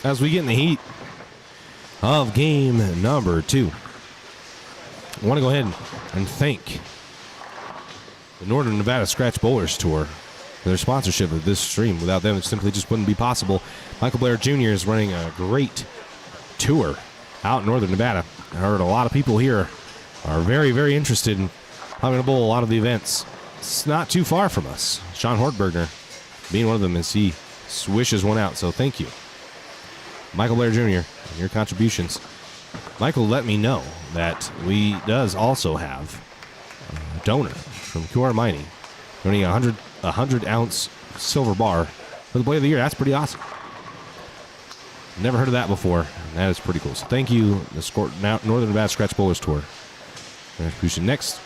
as we get in the heat of game number 2. I want to go ahead and thank the Northern Nevada Scratch Bowlers Tour for their sponsorship of this stream. Without them, it simply just wouldn't be possible. Michael Blair Jr. is running a great tour out in Northern Nevada. I heard a lot of people here are very, very interested in having to bowl a lot of the events. It's not too far from us. Sean Hortberger being one of them as he swishes one out. So thank you, Michael Blair Jr., and your contributions. Michael let me know that we does also have a donor from QR Mining donating a 100-ounce silver bar for the Boy of the Year. That's pretty awesome. Never heard of that before, and that is pretty cool. So thank you, the Northern Nevada Scratch Bowlers Tour. Contribution next.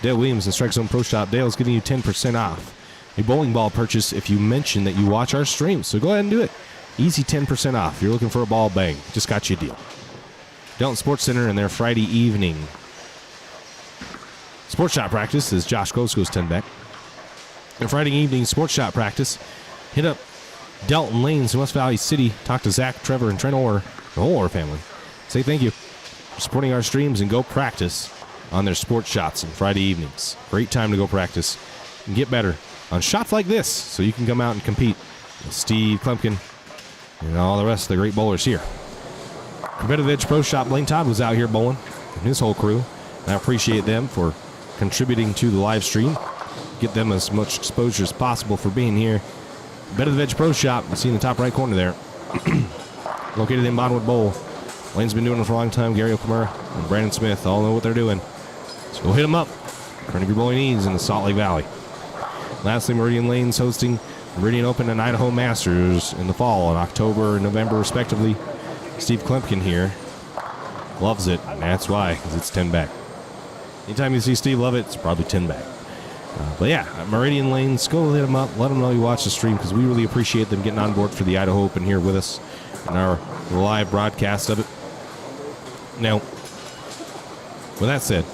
Dale Williams and Strike Zone Pro Shop. Dale's giving you 10% off a bowling ball purchase if you mention that you watch our stream. So go ahead and do it. Easy 10% off. If you're looking for a ball, bang. Just got you a deal. Delton Sports Center and their Friday evening sports shot practice as Josh Gross goes 10 back. And Friday evening sports shot practice. Hit up Delton Lanes in West Valley City. Talk to Zach, Trevor, and Trent Orr, the whole Orr family. Say thank you for supporting our streams and go practice on their sports shots on Friday evenings. Great time to go practice and get better on shots like this so you can come out and compete with Steve Klumpkin and all the rest of the great bowlers here. Competitive Edge Pro Shop, Blaine Todd was out here bowling and his whole crew. And I appreciate them for contributing to the live stream. Get them as much exposure as possible for being here. Competitive Edge Pro Shop, you see in the top right corner there. Located in Bondwood Bowl. Lane's been doing it for a long time. Gary O'Kamara and Brandon Smith all know what they're doing. So go hit them up for any of your bowling needs in the Salt Lake Valley. Lastly, Meridian Lane's hosting Meridian Open and Idaho Masters in the fall in October and November, respectively. Steve Klumpkin here loves it, and that's why, because it's 10 back. Anytime you see Steve love it, it's probably 10 back. But yeah, Meridian Lanes, go hit them up. Let them know you watch the stream because we really appreciate them getting on board for the Idaho Open here with us in our live broadcast of it. Now, with that said,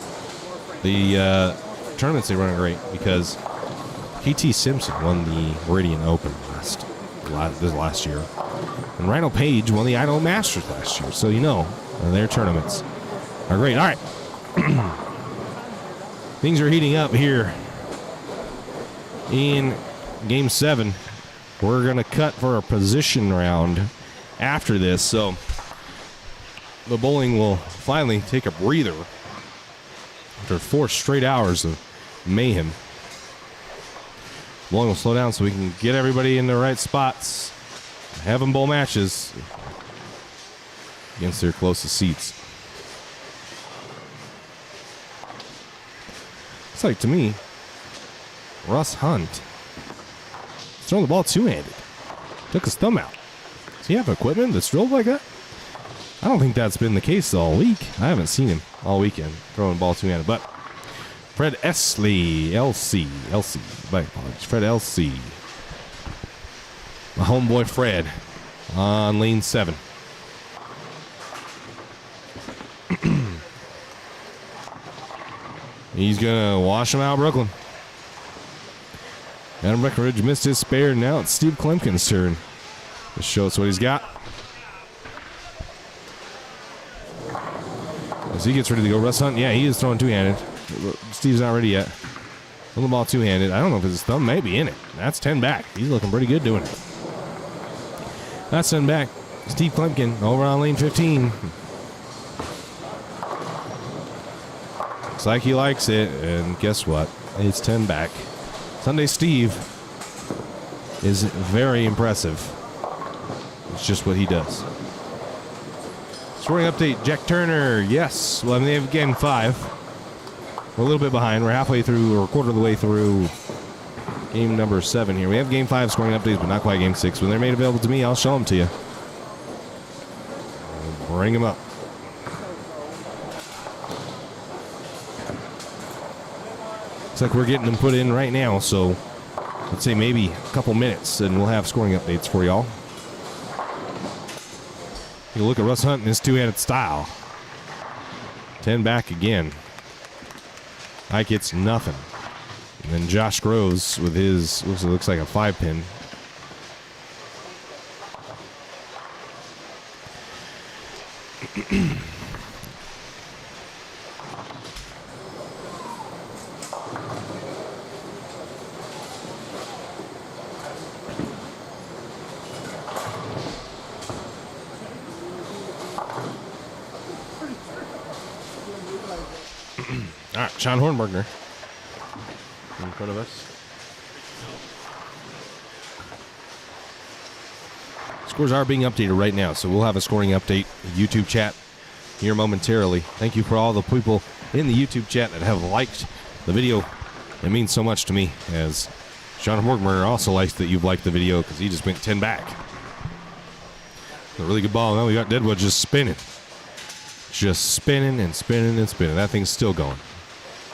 the tournaments, they run great because KT Simpson won the Meridian Open this last year. And Rhino Page won the Idaho Masters last year. So, you know, their tournaments are great. All right. Things are heating up here in Game 7. We're going to cut for a position round after this. So, the bowling will finally take a breather after 4 straight hours of mayhem. Bowling will slow down so we can get everybody in the right spots. Have them bowl matches against their closest seats. It's like, to me, Russ Hunt is throwing the ball two-handed. Took his thumb out. Does he have equipment that's drilled like that? I don't think that's been the case all week. I haven't seen him all weekend throwing the ball two-handed. But Fred LC, my apologies, Fred LC. My homeboy Fred on lane 7. He's going to wash him out, Brooklyn. Adam Breckenridge missed his spare. Now it's Steve Klumpkin's turn to show us what he's got. As he gets ready to go, Russ Hunt, yeah, he is throwing two-handed. Steve's not ready yet. Throwing the ball two-handed. I don't know if his thumb may be in it. That's 10 back. He's looking pretty good doing it. That's 10 back. Steve Klumpkin over on lane 15. Looks like he likes it, and guess what? It's 10 back. Sunday Steve is very impressive. It's just what he does. Scoring update, Jack Turner, yes. Well, I mean, they have game 5. We're a little bit behind. We're halfway through, or a quarter of the way through game number 7 here. We have game 5 scoring updates, but not quite game 6. When they're made available to me, I'll show them to you. Bring them up. Looks like we're getting them put in right now, so let's say maybe a couple minutes, and we'll have scoring updates for y'all. Take a look at Russ Hunt and his two-handed style. 10 back again. Like it's nothing. And then Josh Groves with his, looks like a 5-pin. All right, Sean Hornbergner in front of us. Scores are being updated right now, so we'll have a scoring update, YouTube chat here momentarily. Thank you for all the people in the YouTube chat that have liked the video. It means so much to me, as Sean Hornbergner also likes that you've liked the video because he just went 10 back. A really good ball. Now we got Deadwood just spinning. Just spinning and spinning and spinning. That thing's still going.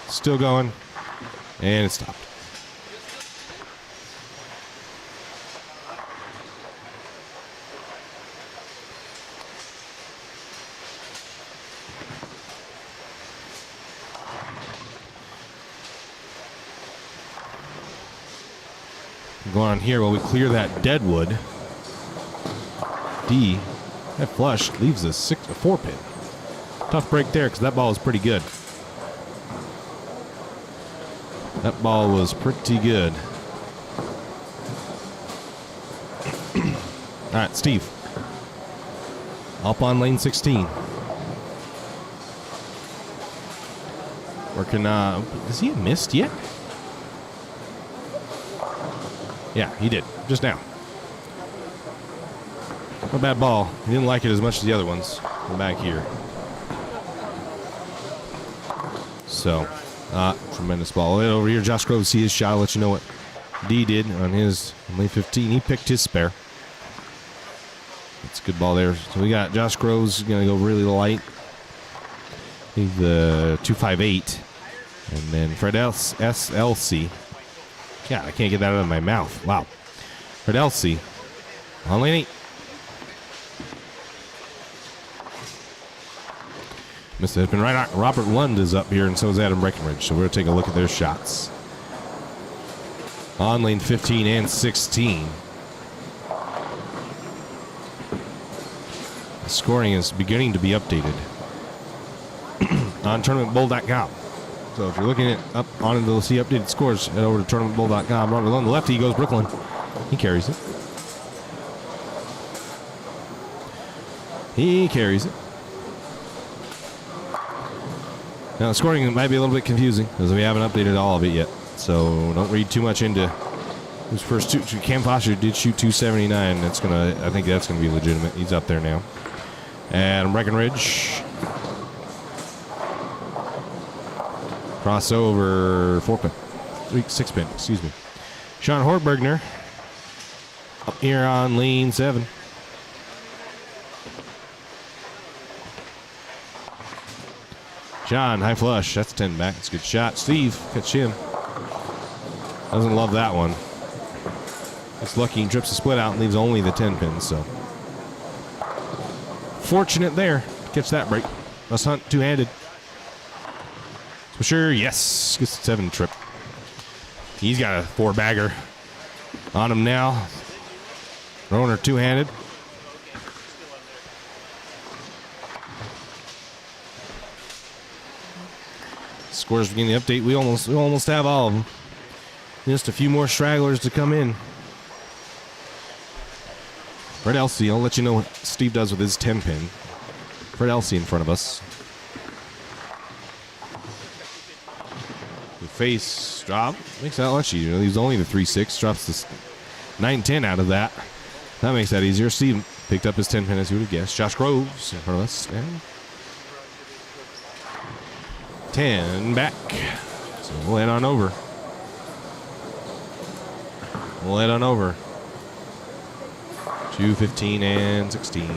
Still going. And it stopped. Go on here while we clear that Deadwood. D, that flush leaves a 4 pin. Tough break there because that ball was pretty good. That ball was pretty good. All right, Steve. Up on lane 16. Working, has he missed yet? Yeah, he did. Just now. Not a bad ball. He didn't like it as much as the other ones. From back here. So, tremendous ball. Over here, Josh Groves see his shot. I'll let you know what D did on his lane 15. He picked his spare. That's a good ball there. So we got Josh Groves going to go really light. He's the 258. And then Fred SLC. Yeah, I can't get that out of my mouth. Wow. Fred LC on lane 8. Mr. Hippin right on. Robert Lund is up here, and so is Adam Breckenridge. So we're going to take a look at their shots. On lane 15 and 16. The scoring is beginning to be updated on tournamentbowl.com. So if you're looking at up on to see updated scores, head over to tournamentbowl.com. Robert Lund, the lefty, goes Brooklyn. He carries it. He carries it. Now, the scoring might be a little bit confusing because we haven't updated all of it yet. So don't read too much into whose first two. Cam Foster did shoot 279. I think that's gonna be legitimate. He's up there now. And Breckenridge. Crossover 6 pin, excuse me. Sean Hornbergner up here on lane 7. John, high flush. That's 10 back. That's a good shot. Steve, catch him. Doesn't love that one. It's lucky he drips the split out and leaves only the 10 pin, so. Fortunate there. Catch that break. Let's hunt two-handed. For sure, yes. Gets the 7 trip. He's got a 4-bagger on him now. Throwing her two-handed. Scores beginning the update. We almost have all of them. Just a few more stragglers to come in. Fred Elsey, I'll let you know what Steve does with his 10 pin. Fred Elsey in front of us. The face drop makes that much easier. He's only the 3-6, drops the 9-10 out of that. That makes that easier. Steve picked up his 10 pin as you would have guessed. Josh Groves in front of us. And 10 back. So we'll head on over. We'll head on over. 2, 15, and 16.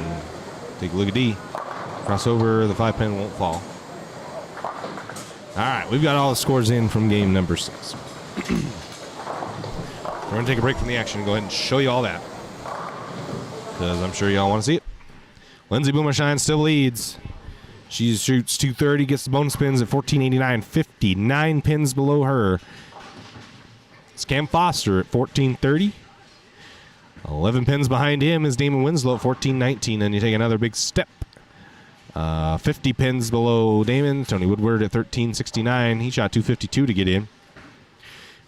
Take a look at D. Crossover, the 5 pin won't fall. All right, we've got all the scores in from game number 6. We're going to take a break from the action and go ahead and show you all that, because I'm sure y'all want to see it. Lindsay Boomershine still leads. She shoots 230, gets the bonus pins at 1489, 59 pins below her. It's Cam Foster at 1430. 11 pins behind him is Damon Winslow at 1419. And you take another big step 50 pins below Damon. Tony Woodward at 1369. He shot 252 to get in.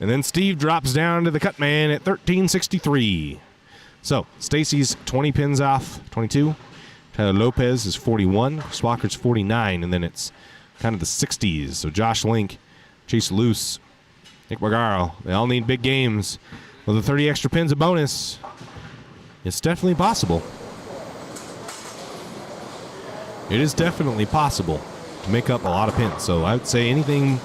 And then Steve drops down to the cut man at 1363. So Stacy's 20 pins off, 22. Tyler Lopez is 41. Chris Walker's 49. And then it's kind of the 60s. So Josh Link, Chase Luce, Nick Magaro, they all need big games. With the 30 extra pins a bonus, it's definitely possible. It is definitely possible to make up a lot of pins. So I would say anything,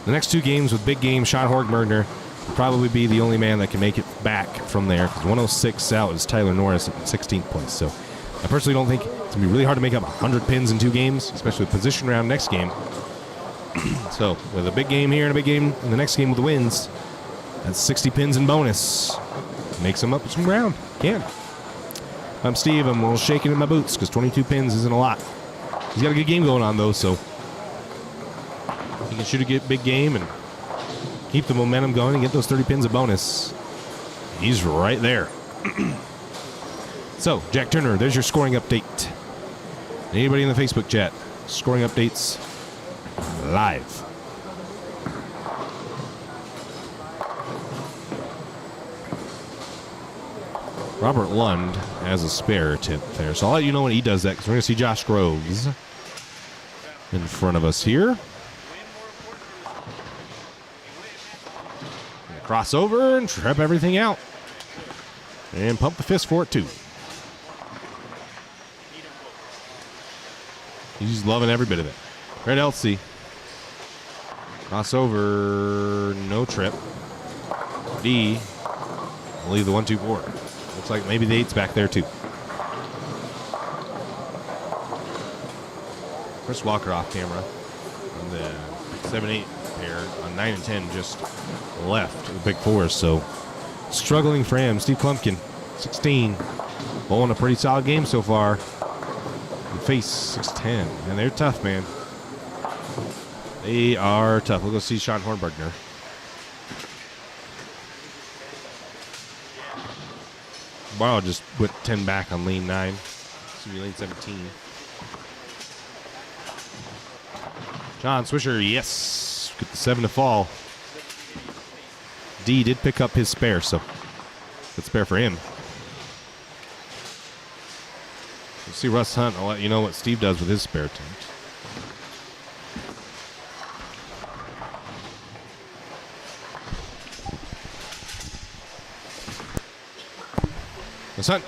the next 2 games with big games, Sean Horgbergner will probably be the only man that can make it back from there, because 106 out is Tyler Norris at 16th place. So I personally don't think it's going to be really hard to make up 100 pins in 2 games, especially with position round next game. So with a big game here and a big game in the next game with the wins, that's 60 pins in bonus. Makes them up some ground. Can. I'm Steve. I'm a little shaking in my boots because 22 pins isn't a lot. He's got a good game going on, though, so he can shoot a big game and keep the momentum going and get those 30 pins a bonus. He's right there. So, Jack Turner, there's your scoring update. Anybody in the Facebook chat? Scoring updates live. Robert Lund has a spare 10th there. So I'll let you know when he does that, because we're going to see Josh Groves in front of us here. Cross over and trip everything out. And pump the fist for it, too. He's loving every bit of it. Red Elsie. Cross over, no trip. D. I'll leave the 1-2-4. Looks like maybe the 8's back there, too. Chris Walker off camera on the 7-8 pair on 9 and 10 just left the big 4s. So struggling for him. Steve Klumpkin, 16. Bowling a pretty solid game so far. And face 6-10. And they're tough, man. They are tough. We'll go see Sean Hornbergner. Wow, just went 10 back on lane 9. Excuse me, lane 17. John Swisher, yes. Get the 7 to fall. D did pick up his spare, so good spare for him. We'll see Russ Hunt. I'll let you know what Steve does with his spare attempt. Russ Hunt.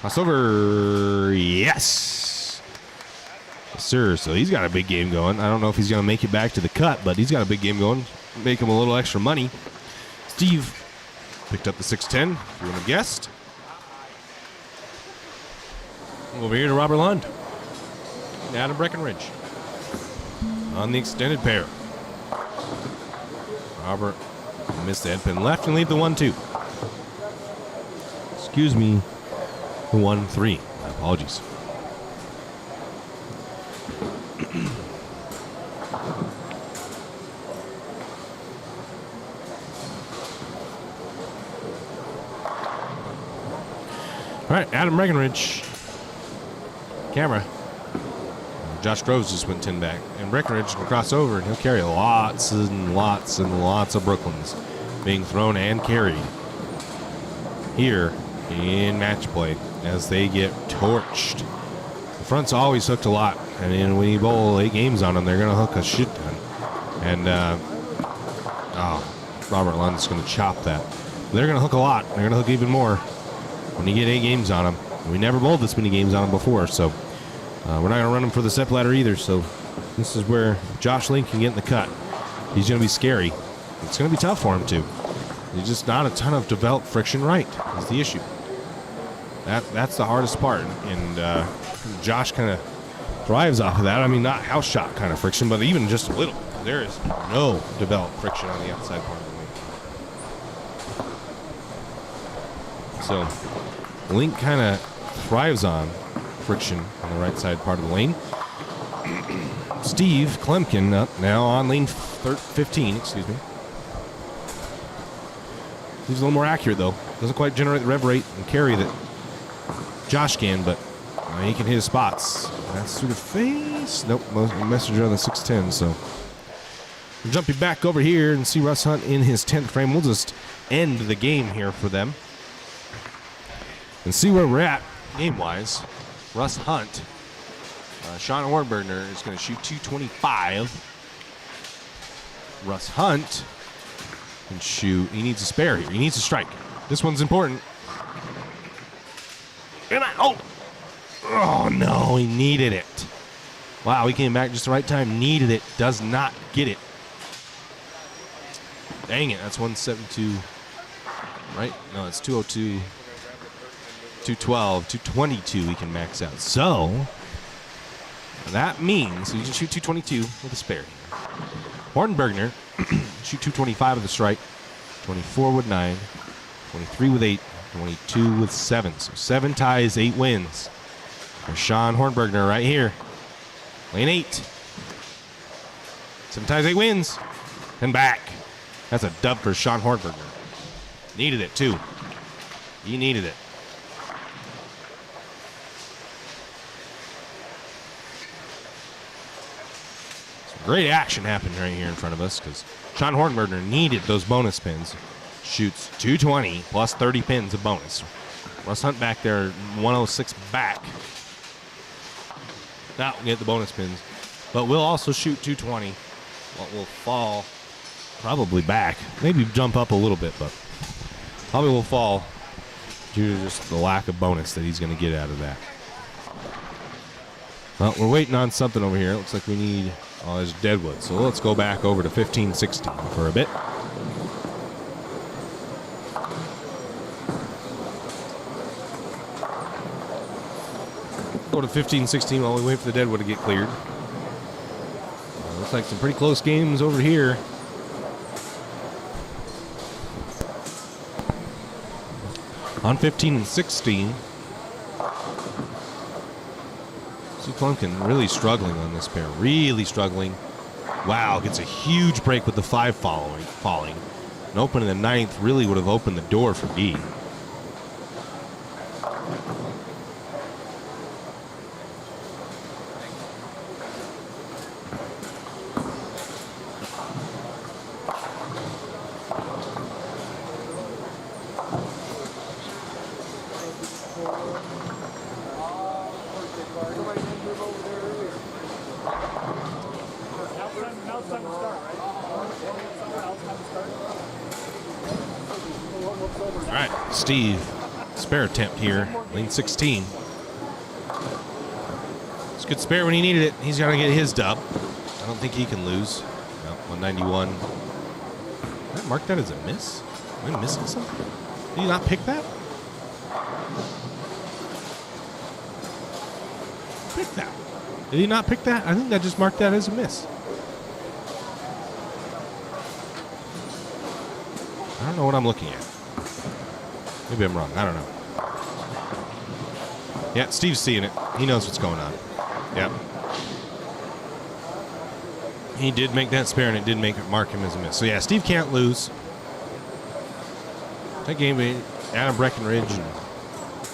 Crossover. Yes. Yes, sir. So he's got a big game going. I don't know if he's going to make it back to the cut, but he's got a big game going. Make him a little extra money. Steve picked up the 610, if you would have guessed. Over here to Robert Lund. And Adam Breckenridge on the extended pair. Robert missed the head pin left and leave the 1-2. Excuse me, the 1-3. My apologies. All right, Adam Breckenridge. Camera. Josh Groves just went 10 back. And Breckenridge will cross over, and he'll carry lots and lots and lots of Brooklyns being thrown and carried here in match play as they get torched. The front's always hooked a lot, and then when you bowl 8 games on them, they're going to hook a shit ton. And, Robert Lund's going to chop that. They're going to hook a lot. They're going to hook even more when you get 8 games on them. We never bowled this many games on them before, so we're not going to run them for the step ladder either. So this is where Josh Link can get in the cut. He's going to be scary. It's going to be tough for him, too. There's just not a ton of developed friction right is the issue. That's the hardest part. And Josh kind of thrives off of that. I mean, not house shot kind of friction, but even just a little. There is no developed friction on the outside part of the lane. So Link kind of thrives on friction on the right side part of the lane. Steve Klemkin up now on lane 15, excuse me. He's a little more accurate, though. Doesn't quite generate the rev rate and carry that Josh can, but he can hit his spots That's through the face. Nope, messenger on the 6'10", so. We'll jump you back over here and see Russ Hunt in his 10th frame. We'll just end the game here for them. And see where we're at game-wise. Russ Hunt. Sean Hornberger is going to shoot 225. Russ Hunt can shoot. He needs a spare here. He needs a strike. This one's important. Oh, no, he needed it. Wow, he came back just the right time. Needed it. Does not get it. Dang it, that's 172. Right? No, it's 202. 212, 222 he can max out. So, that means he can shoot 222 with a spare. Hornberger shoot 225 with a strike, 24 with 9, 23 with 8, 22 with 7. So 7 ties, 8 wins. For Sean Hornberger right here. Lane 8. 7 ties, 8 wins. And back. That's a dub for Sean Hornberger. Needed it, too. He needed it. Some great action happened right here in front of us because Sean Hornberger needed those bonus pins. Shoots 220 plus 30 pins of bonus. Russ Hunt back there, 106 back. Now we'll get the bonus pins. But we'll also shoot 220. What will fall probably back. Maybe jump up a little bit, but probably will fall due to just the lack of bonus that he's going to get out of that. Well, we're waiting on something over here. It looks like we need, there's Deadwood. So let's go back over to 15-16 for a bit. Go to 15-16 while we wait for the Deadwood to get cleared. Looks like some pretty close games over here. On 15-16. See Plunkin really struggling on this pair. Really struggling. Wow, gets a huge break with the 5 falling. An open in the 9th really would have opened the door for B. All right, Steve, spare attempt here, lane 16. It's a good spare when he needed it. He's got to get his dub. I don't think he can lose. No, 191. Did I mark that as a miss? Am I missing something? Did he not pick that? Pick that. Did he not pick that? I think I just marked that as a miss. I don't know what I'm looking at. Maybe I'm wrong. I don't know. Yeah, Steve's seeing it. He knows what's going on. Yep. He did make that spare, and it did mark him as a miss. So, yeah, Steve can't lose. That game, Adam Breckenridge and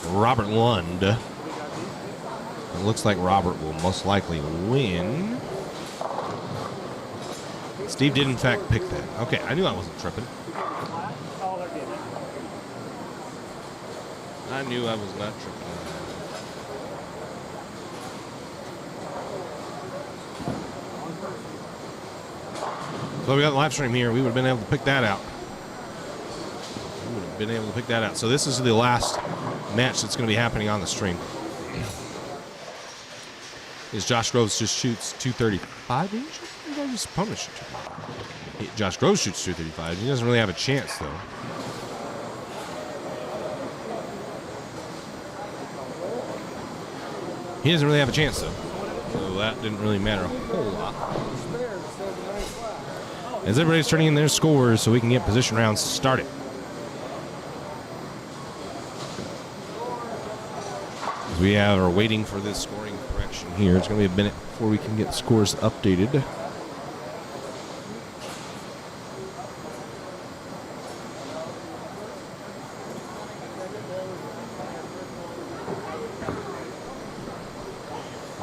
Robert Lund. It looks like Robert will most likely win. Steve did, in fact, pick that. Okay, I knew I wasn't tripping. I knew I was not tripping. So we got the live stream here. We would have been able to pick that out. So this is the last match that's going to be happening on the stream. Is Josh Groves just shoots 235 each? His opponent shoot 235. Josh Groves shoots 235. He doesn't really have a chance, though. He doesn't really have a chance, though. So that didn't really matter a whole lot. As everybody's turning in their scores so we can get position rounds started. As we are waiting for this scoring correction here. It's going to be a minute before we can get scores updated.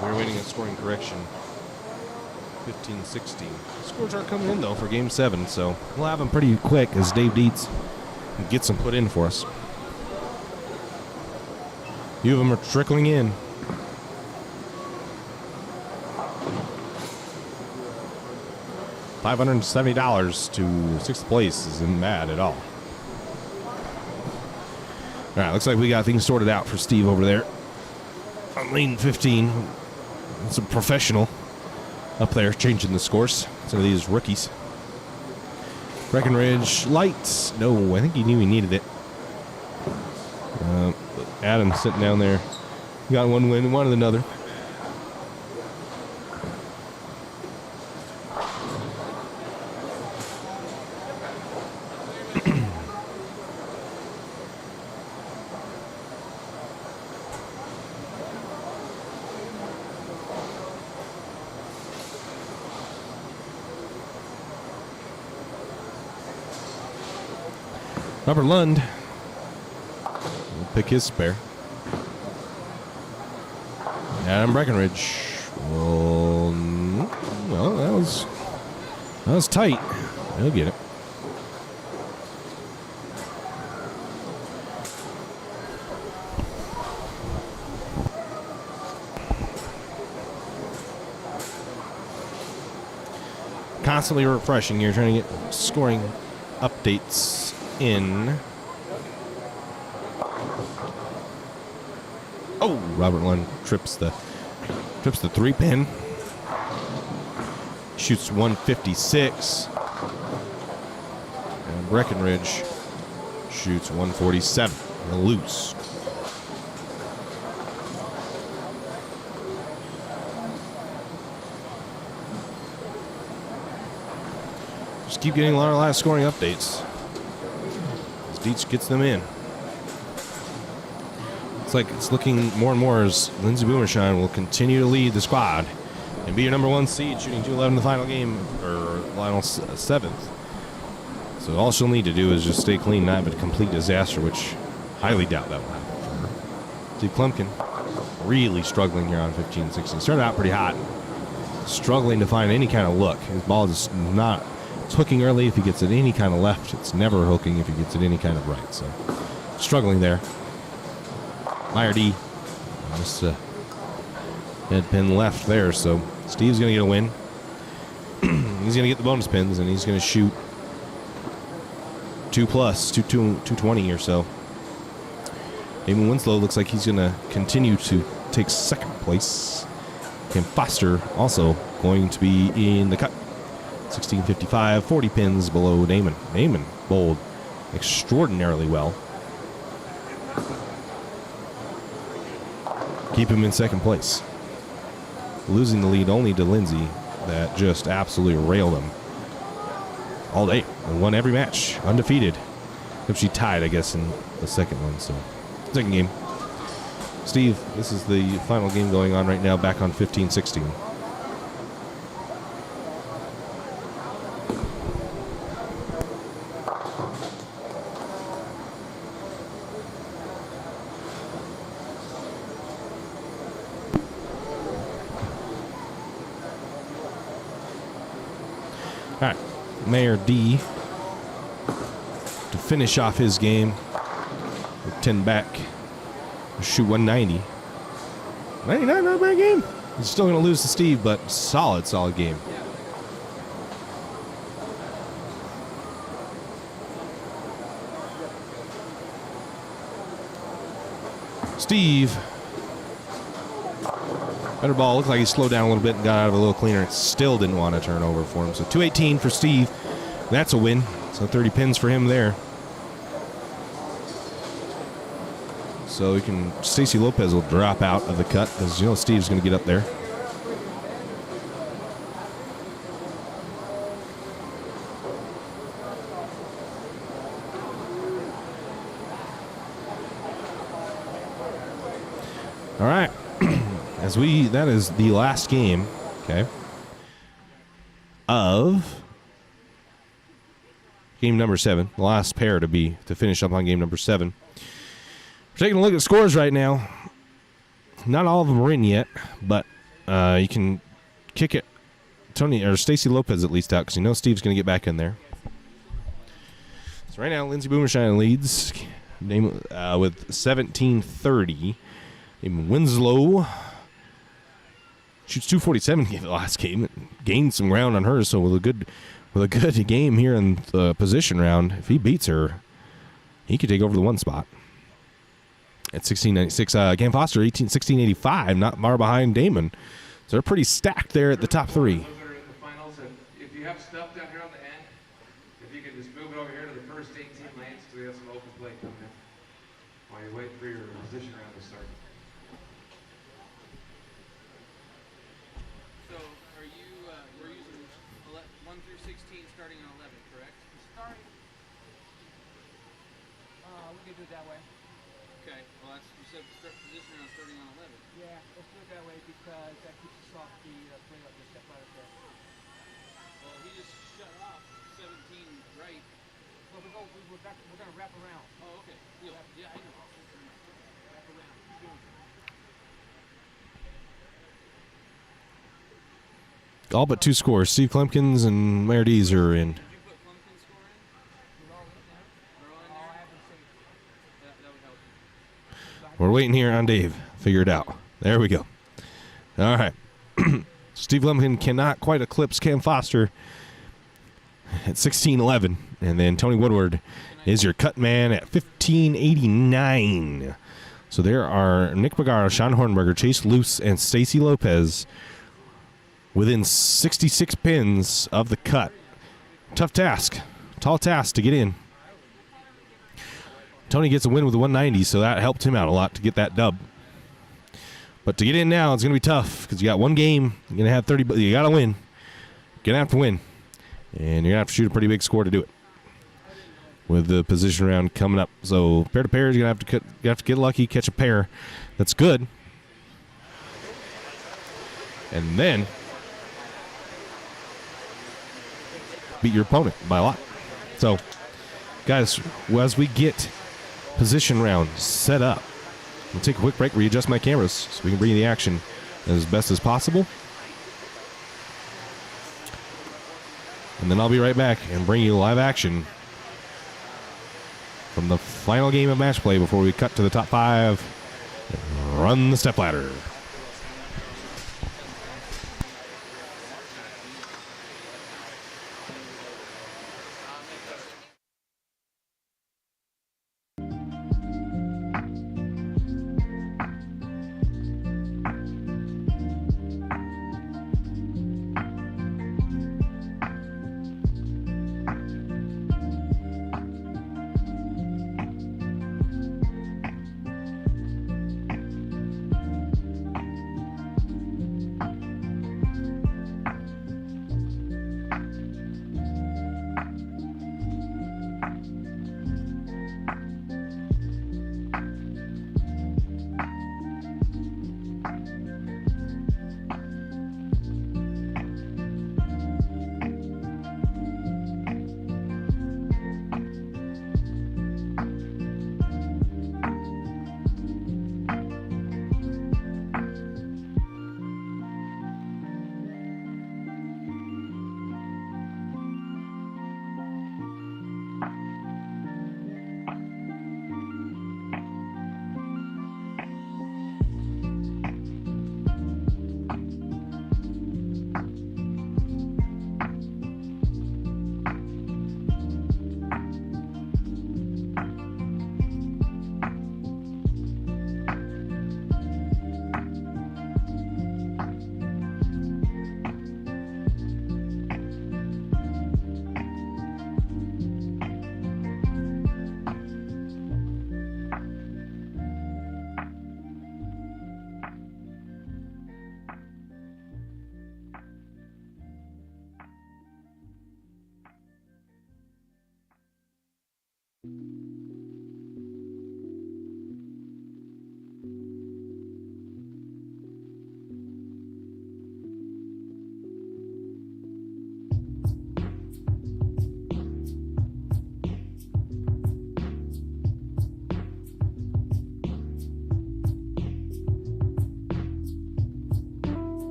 We're waiting getting a scoring correction. 15-16. Scores aren't coming in, though, for Game 7, so we'll have them pretty quick as Dave Dietz gets them put in for us. A few of them are trickling in. $570 to sixth place isn't bad at all. All right, looks like we got things sorted out for Steve over there on lane 15. It's a professional up there changing the scores. Some of these rookies. Breckenridge lights. No, I think he knew he needed it. Adam's sitting down there. Got one win, wanted another. Robert Lund will pick his spare. Adam Breckenridge. Well, that was tight. He'll get it. Constantly refreshing. You're trying to get scoring updates in. Oh, Robert Lund trips the 3-pin. Shoots 156. And Breckenridge shoots 147. Loose. Just keep getting a lot of live scoring updates. Dietz gets them in. It's like it's looking more and more as Lindsey Boomershine will continue to lead the squad and be your number 1 seed, shooting 211 in the final game, or final 7th. So all she'll need to do is just stay clean, not have a complete disaster, which highly doubt that will happen for her. Steve Klumpkin really struggling here on 15-16. Started out pretty hot, struggling to find any kind of look. His ball is not. It's hooking early if he gets it any kind of left. It's never hooking if he gets it any kind of right. So, struggling there. Meyer D. Just head pin left there. So, Steve's going to get a win. He's going to get the bonus pins, and he's going to shoot 220 or so. Damon Winslow looks like he's going to continue to take second place. Kim Foster also going to be in the cut. 1655, 40 pins below Damon. Damon bowled extraordinarily well. Keep him in second place. Losing the lead only to Lindsay, that just absolutely railed him all day. And won every match, undefeated. Except she tied, I guess, in the second one. So, second game. Steve, this is the final game going on right now, back on 15-16. All right, Mayor D to finish off his game with 10 back. Shoot 190. 99, not a bad game. He's still going to lose to Steve, but solid game. Steve. Better ball. Looked like he slowed down a little bit and got out of a little cleaner. It still didn't want to turn over for him. So 218 for Steve. That's a win. So 30 pins for him there. So we can. Stacy Lopez will drop out of the cut because you know Steve's going to get up there. All right. That is the last game, okay, of game number 7. The last pair to finish up on game number 7. We're taking a look at scores right now. Not all of them are in yet, but You can kick it. Tony or Stacy Lopez at least out because you know Steve's going to get back in there. So right now, Lindsey Boomershine leads with 17-30. Even Winslow shoots 247 the last game. Gained some ground on her, so with a good game here in the position round, if he beats her, he could take over the 1 spot. At 1696, Cam Foster 1685, not far behind Damon. So they're pretty stacked there at the top 3. If you have stuff down here on the end, if you can just move it over here to the first 18 lanes, so we have some open play coming in while you wait for your position round to start. So are you, we're using 1 through 16 starting on 11, correct? Starting, we can do it that way. Okay, well that's, you said start position round starting on 11. Yeah, let's do it that way because that keeps us off the bring up the step ladder there. Well, he just shut off 17 right. Well, we're gonna wrap around. Oh, okay. Yeah, I know. Wrap around. Keep doing it. All but 2 scores. Steve Clemkins and Mayor Dees are in. Did you put Plumpkin's score in? We're all in there. They're all in Oh, there? I haven't seen. That would help. We're waiting here on Dave. Figure it out. There we go. All right. Steve Lemkin cannot quite eclipse Cam Foster at 16-11. And then Tony Woodward is your cut man at 1589. So there are Nick Magaro, Sean Hornberger, Chase Luce, and Stacy Lopez within 66 pins of the cut. Tough task. Tall task to get in. Tony gets a win with the 190, so that helped him out a lot to get that dub. But to get in now, it's going to be tough because you got 1 game. You're going to have 30. You got to win. You're going to have to win. And you're going to have to shoot a pretty big score to do it with the position round coming up. So pair to pair, you're going to have to get lucky, catch a pair that's good. And then beat your opponent by a lot. So, guys, as we get position round set up, we'll take a quick break, readjust my cameras so we can bring you the action as best as possible. And then I'll be right back and bring you live action from the final game of match play before we cut to the top 5 and run the stepladder.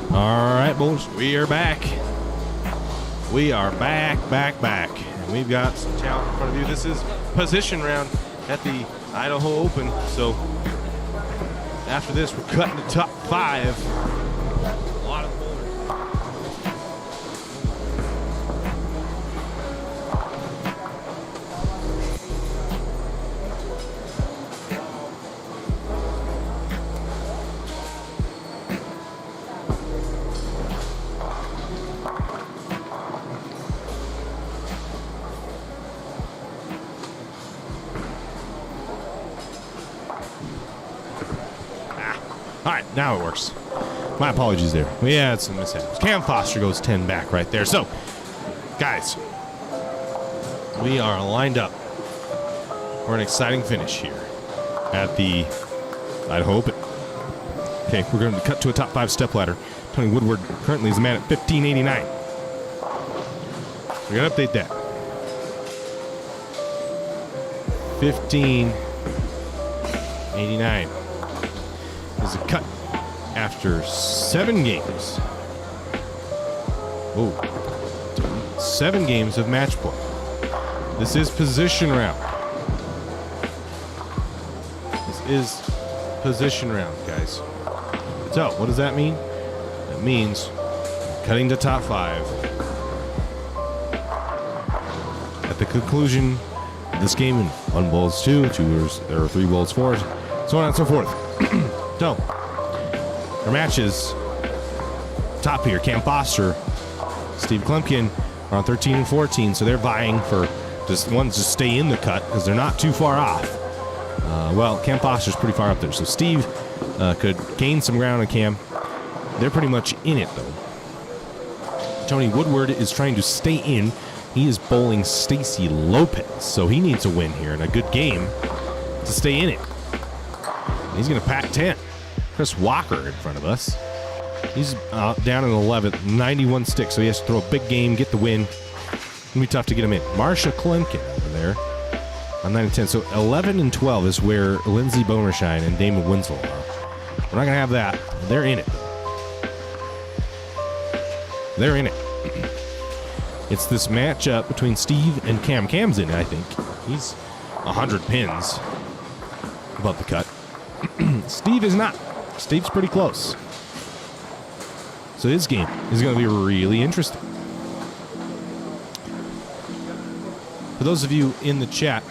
All right, boys, we are back. We are back. And we've got some talent in front of you. This is position round at the Idaho Open. So after this, we're cutting the top 5. A lot of bowlers. All right, now it works. My apologies there. We had some mishaps. Cam Foster goes 10 back right there. So, guys, we are lined up for an exciting finish here at the Idaho Open. Okay, we're going to cut to a top 5 step ladder. Tony Woodward currently is a man at 1589. We're going to update that. 1589 is a cut after 7 games. Oh, 7 games of match play. This is position round. This is position round, guys. So, what does that mean? That means cutting to top 5 at the conclusion of this game in 1 bowls 2, or 3 bowls 4, so on and so forth. So, our matches, top here, Cam Foster, Steve Klumpkin are on 13 and 14, so they're vying for just ones to stay in the cut because they're not too far off. Well, Cam Foster's pretty far up there, so Steve could gain some ground on Cam. They're pretty much in it, though. Tony Woodward is trying to stay in. He is bowling Stacy Lopez, so he needs a win here and a good game to stay in it. He's going to pack 10. Chris Walker in front of us. He's down in 11th, 91 sticks, so he has to throw a big game, get the win. It's going to be tough to get him in. Marsha Klemkin over there on 9 and 10. So 11 and 12 is where Lindsay Bonershine and Damon Winslow are. We're not going to have that. They're in it. They're in it. It's this matchup between Steve and Cam. Cam's in it, I think. He's 100 pins above the cut. Steve is not. Steve's pretty close. So his game is going to be really interesting. For those of you in the chat,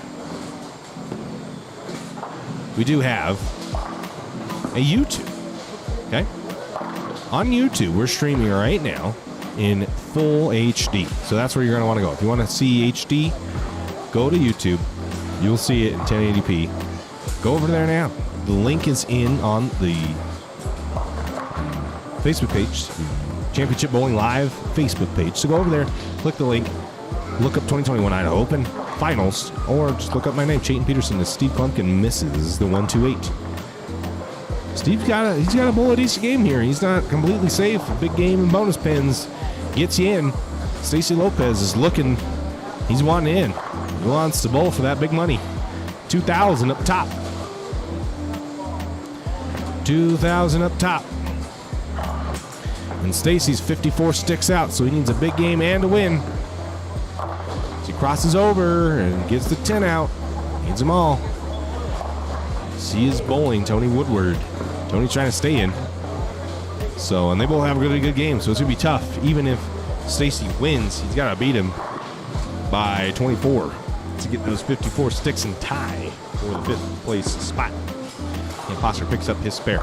we do have a YouTube. Okay? On YouTube, we're streaming right now in full HD. So that's where you're going to want to go. If you want to see HD, go to YouTube. You'll see it in 1080p. Go over there now. The link is in on the Facebook page, Championship Bowling Live Facebook page. So go over there, click the link, look up 2021 Idaho Open Finals, or just look up my name, Chayton Peterson, as Steve Klumpkin misses the 128. Steve's he's got a bowl a decent game here. He's not completely safe. A big game in bonus pins gets you in. Stacy Lopez is looking. He's wanting in. He wants to bowl for that big money. 2,000 up top. 2,000 up top. And Stacy's 54 sticks out, so he needs a big game and a win. So he crosses over and gets the 10 out. Needs them all. He is bowling Tony Woodward. Tony's trying to stay in. So, and they both have a really good game, so it's going to be tough. Even if Stacy wins, he's got to beat him by 24 to get those 54 sticks and tie for the 5th place spot. And Foster picks up his spare.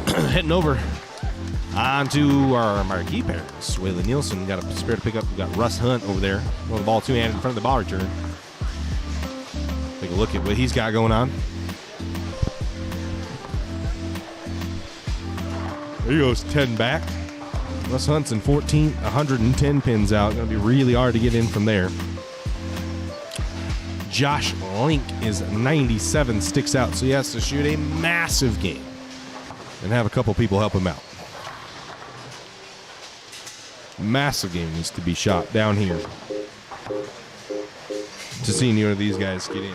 Heading over onto our marquee pairs. Waylon Nielsen got a spare to pick up. We've got Russ Hunt over there on the ball two-handed in front of the ball return. Take a look at what he's got going on. There goes 10 back. Russ Hunt's in 14, 110 pins out. Going to be really hard to get in from there. Josh Link is 97 sticks out, so he has to shoot a massive game and have a couple people help him out. Massive game needs to be shot down here to see any of these guys get in.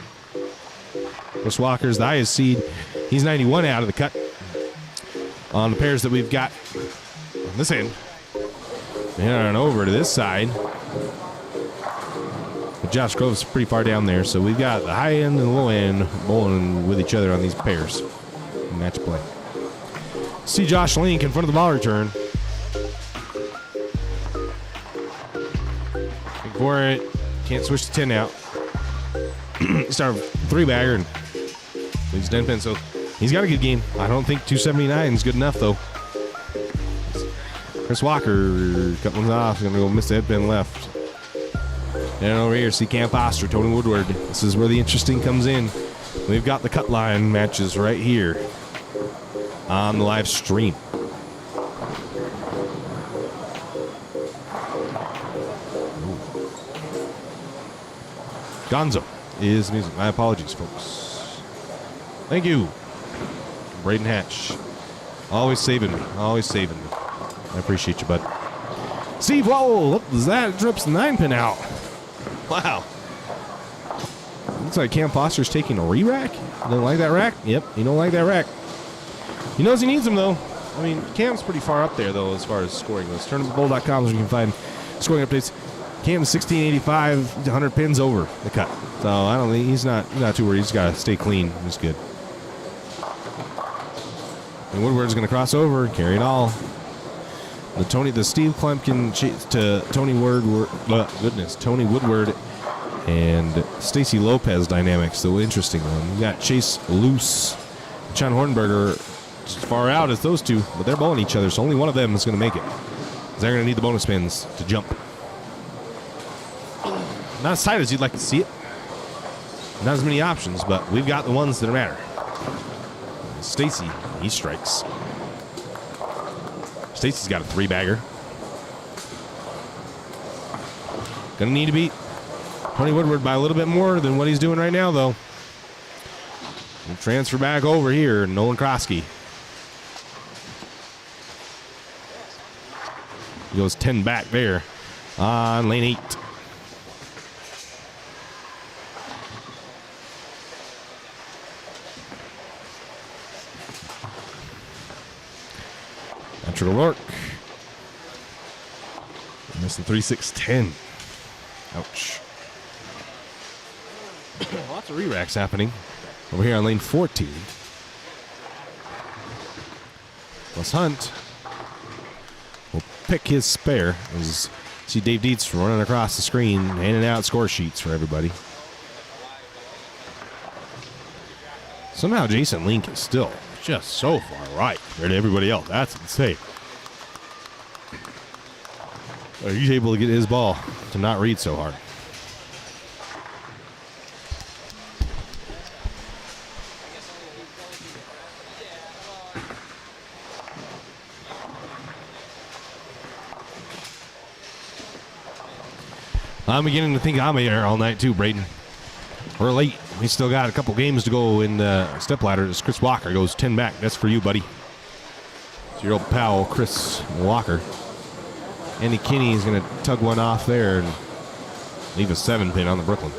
Chris Walker's the highest seed. He's 91 out of the cut. On the pairs that we've got on this end, and over to this side. But Josh Grove's pretty far down there, so we've got the high end and the low end bowling with each other on these pairs. Match play. See Josh Link in front of the ball return. Looking for it. Can't switch to 10 out. Start with 3-bagger and leaves 10 pins, so he's got a good game. I don't think 279 is good enough, though. Chris Walker, cut one off. Going to go miss the head pin left. And over here, see Camp Oster, Tony Woodward. This is where the interesting comes in. We've got the cut line matches right here on the live stream. Gonzo is music. My apologies, folks. Thank you, Braden Hatch. Always saving me. Always saving me. I appreciate you, bud. Steve, whoa, what was that? It drips the 9-pin out. Wow. Looks like Cam Foster's taking a re-rack. You don't like that rack? Yep, you don't like that rack. He knows he needs them, though. I mean, Cam's pretty far up there, though, as far as scoring goes. TournamentBowl.com is where you can find scoring updates. Cam's 1685, 100 pins over the cut. So I don't think he's not too worried. He's got to stay clean. He's good. And Woodward's going to cross over, carry it all. The Steve Klumpkin to Tony Woodward and Stacy Lopez dynamics, the interesting one. You got Chase Luce, John Hornberger as far out as those two, but they're bowling each other, so only one of them is going to make it. They're going to need the bonus spins to jump. Not as tight as you'd like to see it. Not as many options, but we've got the ones that matter. Stacy, he strikes. Stacy's got a 3-bagger. Gonna need to beat Tony Woodward by a little bit more than what he's doing right now, though. We'll transfer back over here, Nolan Krosky. He goes 10 back there on lane 8. Patrick O'Rourke. Missing 3-6-10. Ouch. Lots of re-racks happening over here on lane 14. Plus Hunt will pick his spare. As see Dave Dietz running across the screen, handing out score sheets for everybody. Somehow Jason Link is still just so far right compared to everybody else. That's insane. He's able to get his ball to not read so hard. I'm beginning to think I'm here all night too, Braden. We're late. We still got a couple games to go in the step ladder. As Chris Walker goes 10 back. That's for you, buddy. It's your old pal, Chris Walker. Andy Kinney is going to tug one off there and leave a 7-pin on the Brooklyn.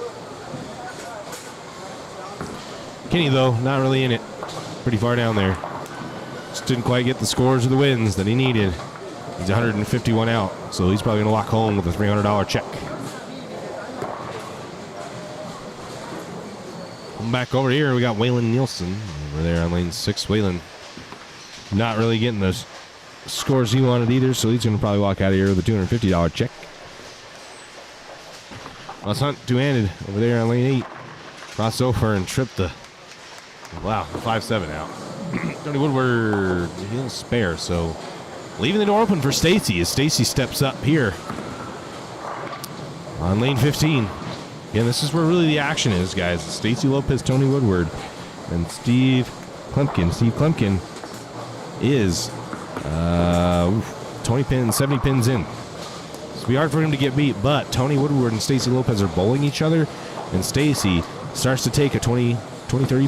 Kinney, though, not really in it. Pretty far down there. Just didn't quite get the scores or the wins that he needed. He's 151 out, so he's probably going to walk home with a $300 check. Come back over here, we got Waylon Nielsen over there on lane 6. Waylon not really getting the scores he wanted either, so he's going to probably walk out of here with a $250 check. Let's Hunt two-handed over there on lane 8. Cross over and trip the, wow, 5-7 out. Tony Woodward, he'll spare, so leaving the door open for Stacy as Stacy steps up here on lane 15. Again, this is where really the action is, guys. Stacy Lopez, Tony Woodward, and Steve Klumpkin. Steve Klumpkin is 20 pins, 70 pins in. It'll be hard for him to get beat, but Tony Woodward and Stacy Lopez are bowling each other, and Stacy starts to take a 30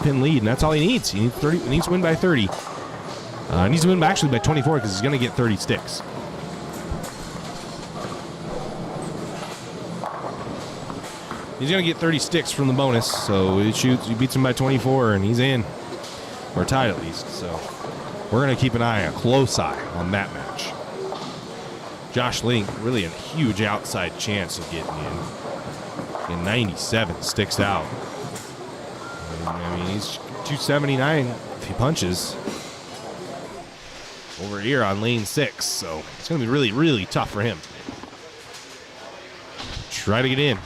pin lead, and that's all he needs. He needs to win by 30. He needs to win actually by 24 because he's going to get 30 sticks. He's going to get 30 sticks from the bonus, so he beats him by 24, and he's in. Or tied at least, so we're going to keep a close eye on that match. Josh Link, really a huge outside chance of getting in. And 97 sticks out. I mean, he's 279 if he punches over here on lane 6, so it's going to be really, really tough for him. Try to get in.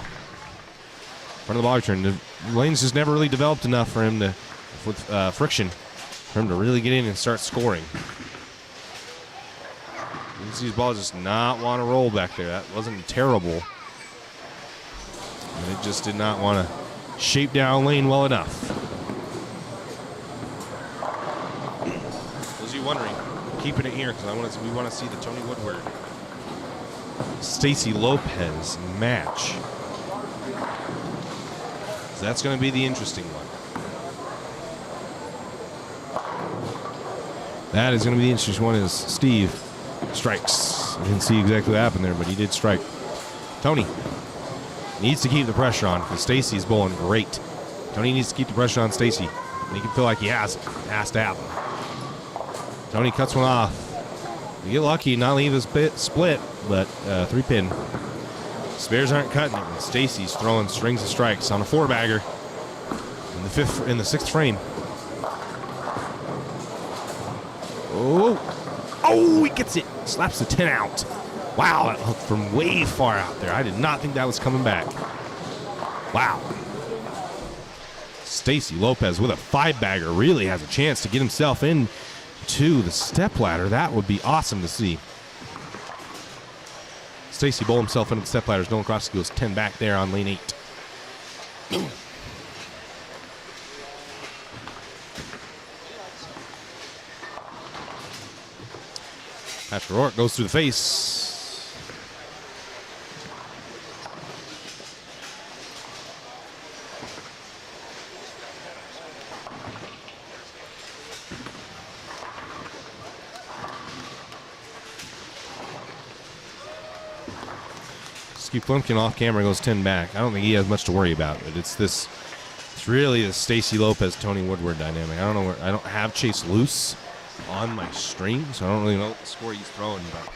Front of the ball return. The lane's just never really developed enough for him to, with friction, for him to really get in and start scoring. You can see his ball just not want to roll back there. That wasn't terrible. And it just did not want to shape down lane well enough. Those of you wondering, keeping it here because we want to see the Tony Woodward Stacy Lopez match. So that's going to be the interesting one. That is going to be the interesting one. Is Steve strikes. I didn't see exactly what happened there, but he did strike. Tony needs to keep the pressure on because Stacy's bowling great. Tony needs to keep the pressure on Stacy. And he can feel like he has it. It has to happen. Tony cuts one off. You get lucky, not leave his split, but 3 pin. Spares aren't cutting it. And Stacy's throwing strings of strikes on a 4-bagger in the 6th frame. Oh, he gets it. Slaps the 10 out. Wow, that hooked from way far out there. I did not think that was coming back. Wow. Stacy Lopez with a 5-bagger really has a chance to get himself in to the step ladder. That would be awesome to see. Stacy bowled himself into the step ladders. Nolan Cross goes 10 back there on lane 8. Patrick O'Rourke goes through the face. Steve Plimpkin off camera goes 10 back. I don't think he has much to worry about, but it's really the Stacy Lopez Tony Woodward dynamic. I don't know I don't have Chase Loose on my string, so I don't really know what the score he's throwing, but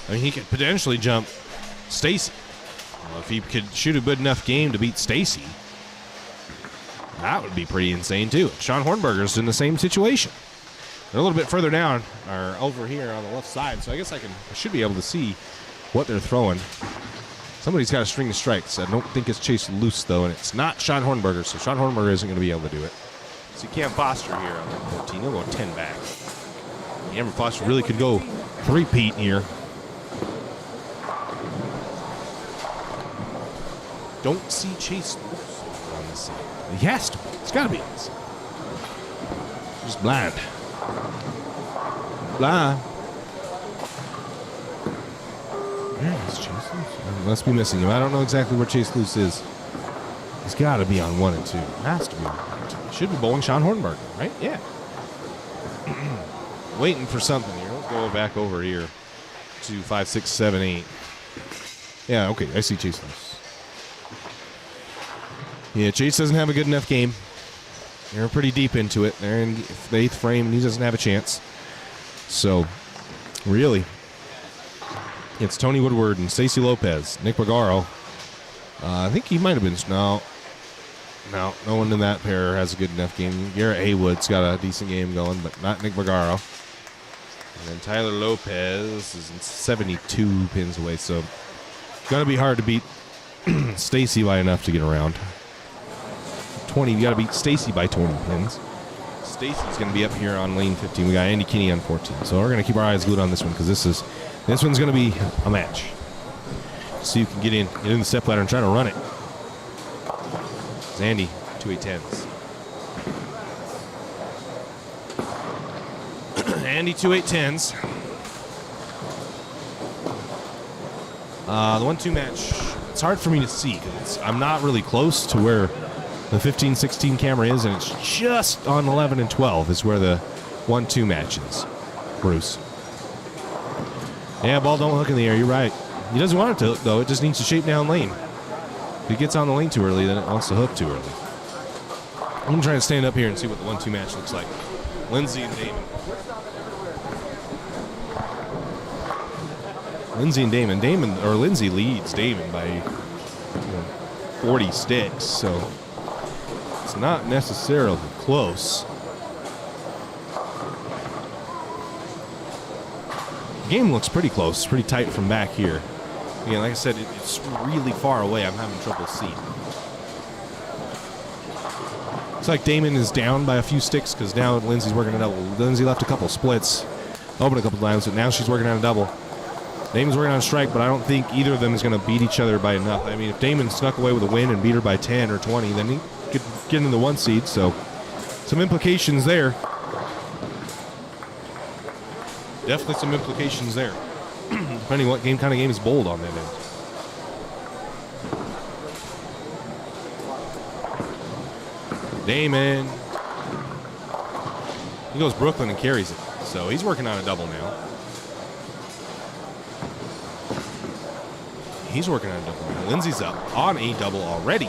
I mean he could potentially jump Stacy. If he could shoot a good enough game to beat Stacy, that would be pretty insane too. Sean Hornberger's in the same situation. They're a little bit further down, or over here on the left side, so I guess I should be able to see what they're throwing. Somebody's got a string of strikes. I don't think it's Chase Loose, though, and it's not Sean Hornberger, so Sean Hornberger isn't going to be able to do it. So Cam Foster here on 14. He'll go 10 back. Cameron Foster really could go 3-peat here. Don't see Chase Loose on this side. He has to be. It's got to be on this side. Just blind. Blind. Where is Chase Loose? I must be missing him. I don't know exactly where Chase Loose is. He's got to be on 1 and 2. Has to be on 1 and 2. Should be bowling Sean Hornberger, right? Yeah. Waiting for something here. Let's go back over here to 5, 6, 7, 8. Yeah, okay. I see Chase Loose. Yeah, Chase doesn't have a good enough game. They're pretty deep into it. They're in the 8th frame, and he doesn't have a chance. So, really, it's Tony Woodward and Stacy Lopez. Nick Bagaro. I think he might have been. No one in that pair has a good enough game. Garrett Haywood's got a decent game going, but not Nick Bagaro. And then Tyler Lopez is 72 pins away, so it's going to be hard to beat Stacy by enough to get around. 20, you got to beat Stacy by 20 pins. Stacy's going to be up here on lane 15. We got Andy Kinney on 14. So we're going to keep our eyes glued on this one because this one's going to be a match. See who can get in the step ladder and try to run it. It's Andy, 2 8-10s. Handy 2-8-10s. The 1-2 match, it's hard for me to see because I'm not really close to where the 15-16 camera is, and it's just on 11 and 12 is where the 1-2 match is. Bruce. Yeah, ball don't hook in the air. You're right. He doesn't want it to hook, though. It just needs to shape down lane. If it gets on the lane too early, then it wants to hook too early. I'm going to try to stand up here and see what the 1-2 match looks like. Lindsay and Damon. Lindsay and Damon. Lindsay leads Damon by 40 sticks, so it's not necessarily close. The game looks pretty close, pretty tight from back here. Again, like I said, it's really far away. I'm having trouble seeing. Looks like Damon is down by a few sticks because now Lindsay's working a double. Lindsay left a couple splits, opened a couple times, but now she's working on a double. Damon's working on a strike, but I don't think either of them is going to beat each other by enough. I mean, if Damon snuck away with a win and beat her by 10 or 20, then he could get into the 1 seed, so some implications there. Definitely some implications there. Depending what kind of game is bowled on that end. Damon. He goes Brooklyn and carries it. So he's working on a double now. He's working on a double now. Lindsay's up on a double already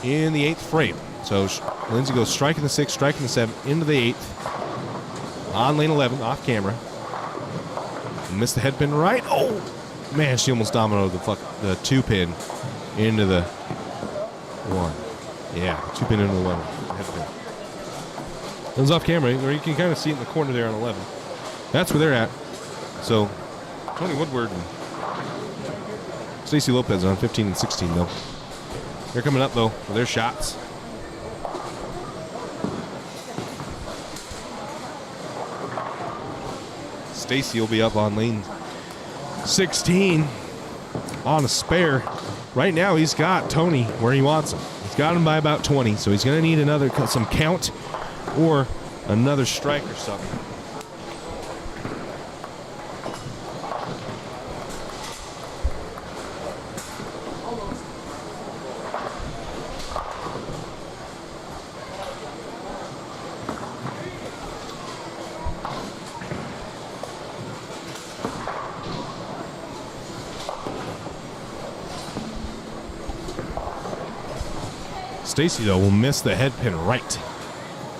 in the 8th frame. So Lindsay goes striking the 6th, striking the 7th, into the 8th. On lane 11, off camera. Missed the head pin right. Oh, man, she almost dominoed the 2 pin into the 1. Yeah, 2 pin into the 1. Head pin. It was off camera, or you can kind of see it in the corner there on 11. That's where they're at. So, Tony Woodward and Stacy Lopez on 15 and 16, though. They're coming up, though, for their shots. Stacy will be up on lane 16 on a spare. Right now, he's got Tony where he wants him. He's got him by about 20, so he's going to need some count or another strike or something. Stacy, though, will miss the head pin right,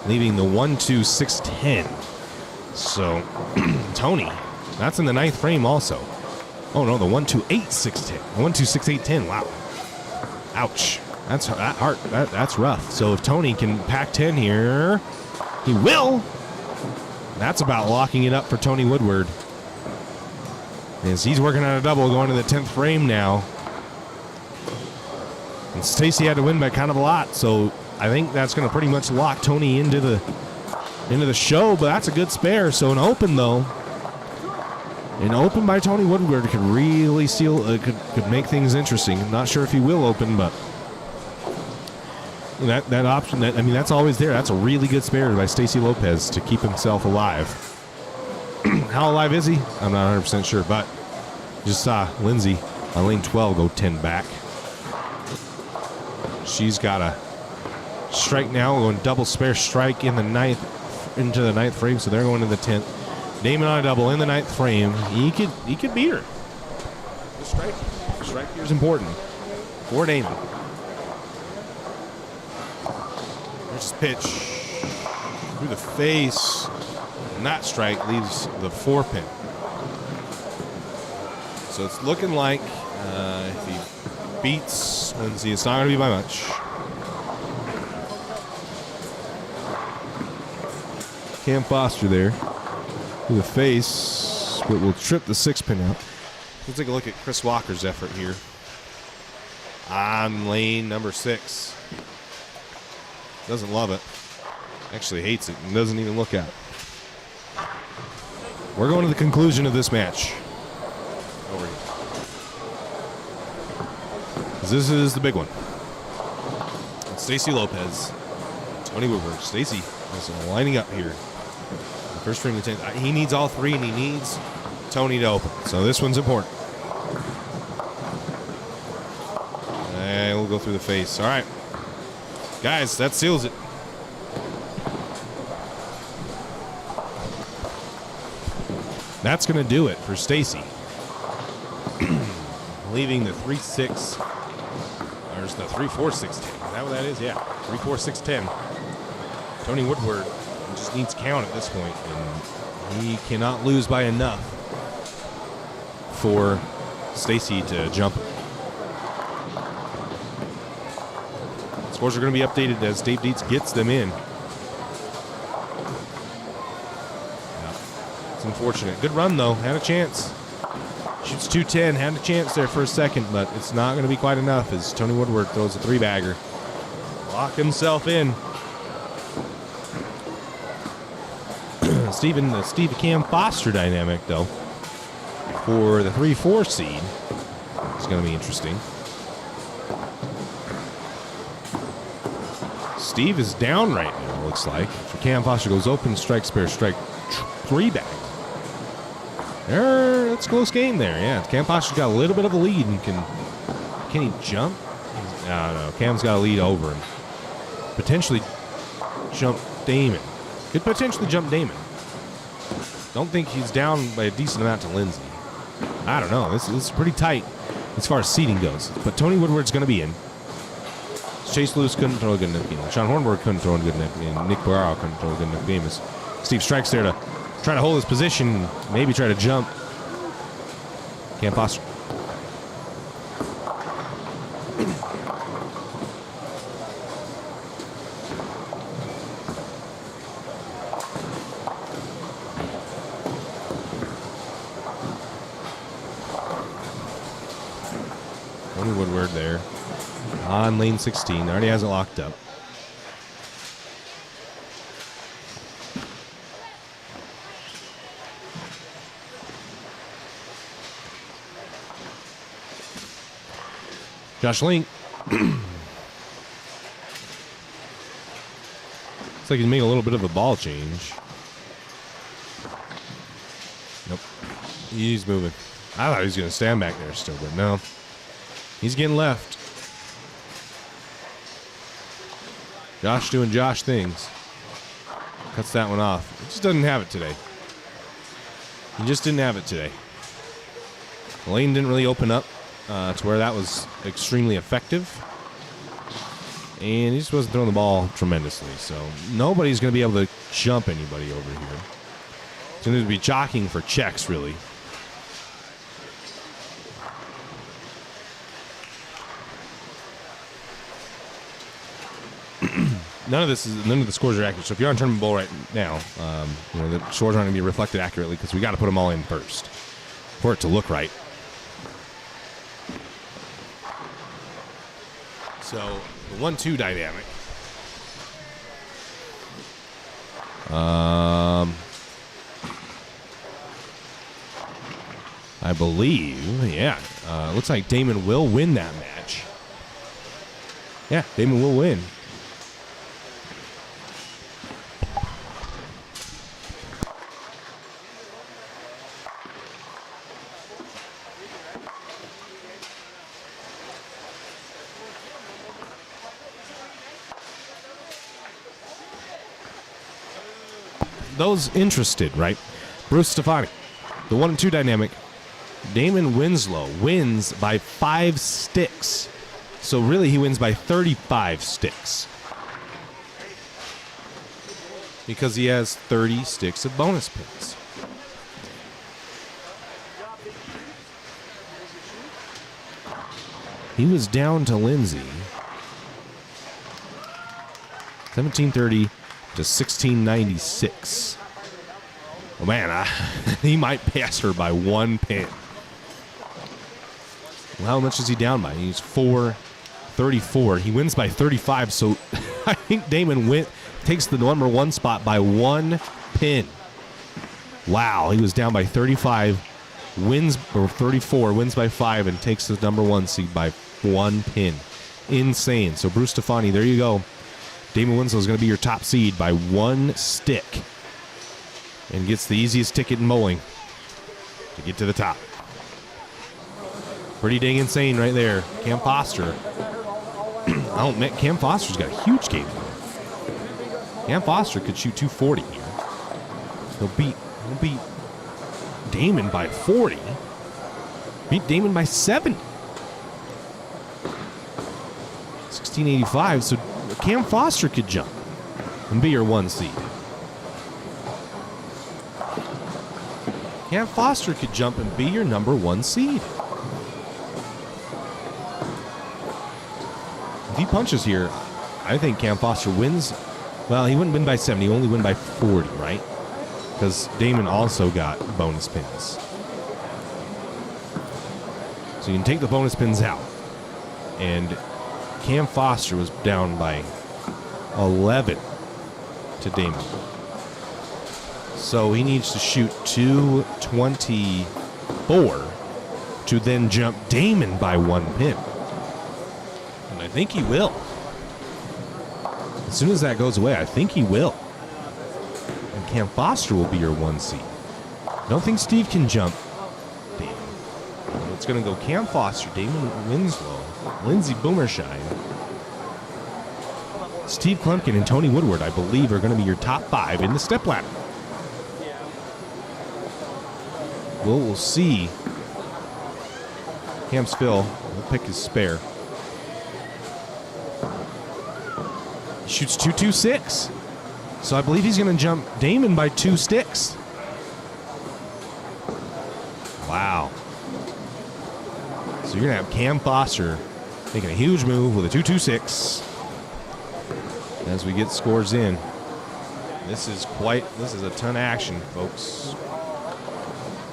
leaving the 1-2-6-10. So, Tony, that's in the 9th frame also. Oh, no, the 1-2-8-6-10. The 1-2-6-8-10, wow. Ouch. That's rough. So if Tony can pack 10 here, he will. That's about locking it up for Tony Woodward. As he's working on a double going to the 10th frame now. And Stacy had to win by kind of a lot, so I think that's going to pretty much lock Tony into the show, but that's a good spare. So an open, though, an open by Tony Woodward could really seal, could make things interesting. I'm not sure if he will open, but that option, that's always there. That's a really good spare by Stacy Lopez to keep himself alive. How alive is he? I'm not 100% sure, but just saw Lindsay on lane 12 go 10 back. She's got a strike now, going double spare strike in the 9th, into the 9th frame, so they're going to the 10th. Damon on a double in the 9th frame. He could beat her. The strike here is important for Damon. There's his pitch through the face. And that strike leaves the 4 pin. So it's looking like if he beats Lindsay, it's not going to be by much. Cam Foster there with the face, but will trip the 6 pin out. Let's take a look at Chris Walker's effort here on lane number 6. Doesn't love it. Actually hates it and doesn't even look at it. We're going to the conclusion of this match. Over here. This is the big one. Stacy Lopez, Tony Woodward. Stacy is lining up here. First ring retains. He needs all three, and he needs Tony to open. So this one's important. And we'll go through the face. All right. Guys, that seals it. That's going to do it for Stacy. Leaving the 3-6. There's the 3-4-6-10. Is that what that is? Yeah. 3-4-6-10. Tony Woodward just needs count at this point, and he cannot lose by enough for Stacy to jump. Scores are going to be updated as Dave Dietz gets them in. It's unfortunate. Good run, though. Had a chance. Shoots 210. Had a chance there for a second, but it's not going to be quite enough as Tony Woodward throws a three-bagger. Lock himself in. The Steve Cam Foster dynamic, though, for the 3-4 seed is going to be interesting. Steve is down right now, looks like. After Cam Foster goes open, strike, spare, strike, three-bag. That's a close game there. Yeah, Cam Foster's got a little bit of a lead and can he jump? No. Cam's got a lead over him. Potentially jump Damon. Could potentially jump Damon. Don't think he's down by a decent amount to Lindsay. I don't know. This is pretty tight as far as seeding goes. But Tony Woodward's going to be in. Chase Lewis couldn't throw a good enough game. Sean Hornberg couldn't throw a good enough game. Nick Barrow couldn't throw a good enough game. Steve Strike's there to try to hold his position, maybe try to jump. Cam Foster. Tony Woodward there on lane 16. Already has it locked up. Josh Link. Looks like he's making a little bit of a ball change. Nope. He's moving. I thought he was going to stand back there still, but no. He's getting left. Josh doing Josh things. Cuts that one off. He just doesn't have it today. He just didn't have it today. The lane didn't really open up to where that was extremely effective. And he just wasn't throwing the ball tremendously. So nobody's going to be able to jump anybody over here. It's going to be jockeying for checks, really. None of the scores are accurate. So if you're on Tournament Bowl right now, the scores aren't going to be reflected accurately because we got to put them all in first for it to look right. So the 1-2 dynamic. I believe, yeah. Looks like Damon will win that match. Yeah, Damon will win. Those interested, right? Bruce Stefani, the 1-2 dynamic. Damon Winslow wins by 5 sticks. So really he wins by 35 sticks. Because he has 30 sticks of bonus pins. He was down to Lindsay. 1730 to 1696. Oh man, he might pass her by 1 pin. Well, how much is he down by? He's 434. He wins by 35, so I think Damon takes the number 1 spot by 1 pin. Wow, he was down by 35, wins or 34, wins by 5, and takes the number 1 seed by 1 pin. Insane. So Bruce Stefani, there you go. Damon Winslow is going to be your top seed by 1 stick. and gets the easiest ticket in bowling to get to the top. Pretty dang insane right there. Cam Foster. Oh, man, Cam Foster's got a huge game. Cam Foster could shoot 240 here. He'll beat Damon by 40. Beat Damon by 70. 1685, so Cam Foster could jump and be your 1 seed. Cam Foster could jump and be your number 1 seed. If he punches here, I think Cam Foster wins. Well, he wouldn't win by 70, he only win by 40, right? Because Damon also got bonus pins. So you can take the bonus pins out. And Cam Foster was down by 11 to Damon. So he needs to shoot 224 to then jump Damon by 1 pin. And I think he will. As soon as that goes away, I think he will. And Cam Foster will be your 1 seed. I don't think Steve can jump Damon. It's going to go Cam Foster, Damon Winslow, Lindsey Boomershine, Steve Klumpkin, and Tony Woodward, I believe, are going to be your top 5 in the stepladder. We'll see. Cam's Phil will pick his spare. He shoots 226. So I believe he's going to jump Damon by 2 sticks. Wow. So you're going to have Cam Foster making a huge move with a 226 as we get scores in. This is a ton of action, folks.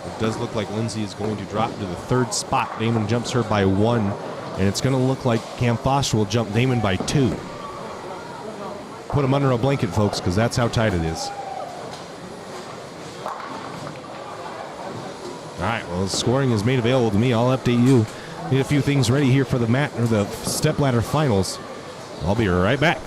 It does look like Lindsay is going to drop to the 3rd spot. Damon jumps her by 1, and it's going to look like Cam Foster will jump Damon by 2. Put him under a blanket, folks, because that's how tight it is. All right, well, the scoring is made available to me. I'll update you. Need a few things ready here for the stepladder finals. I'll be right back.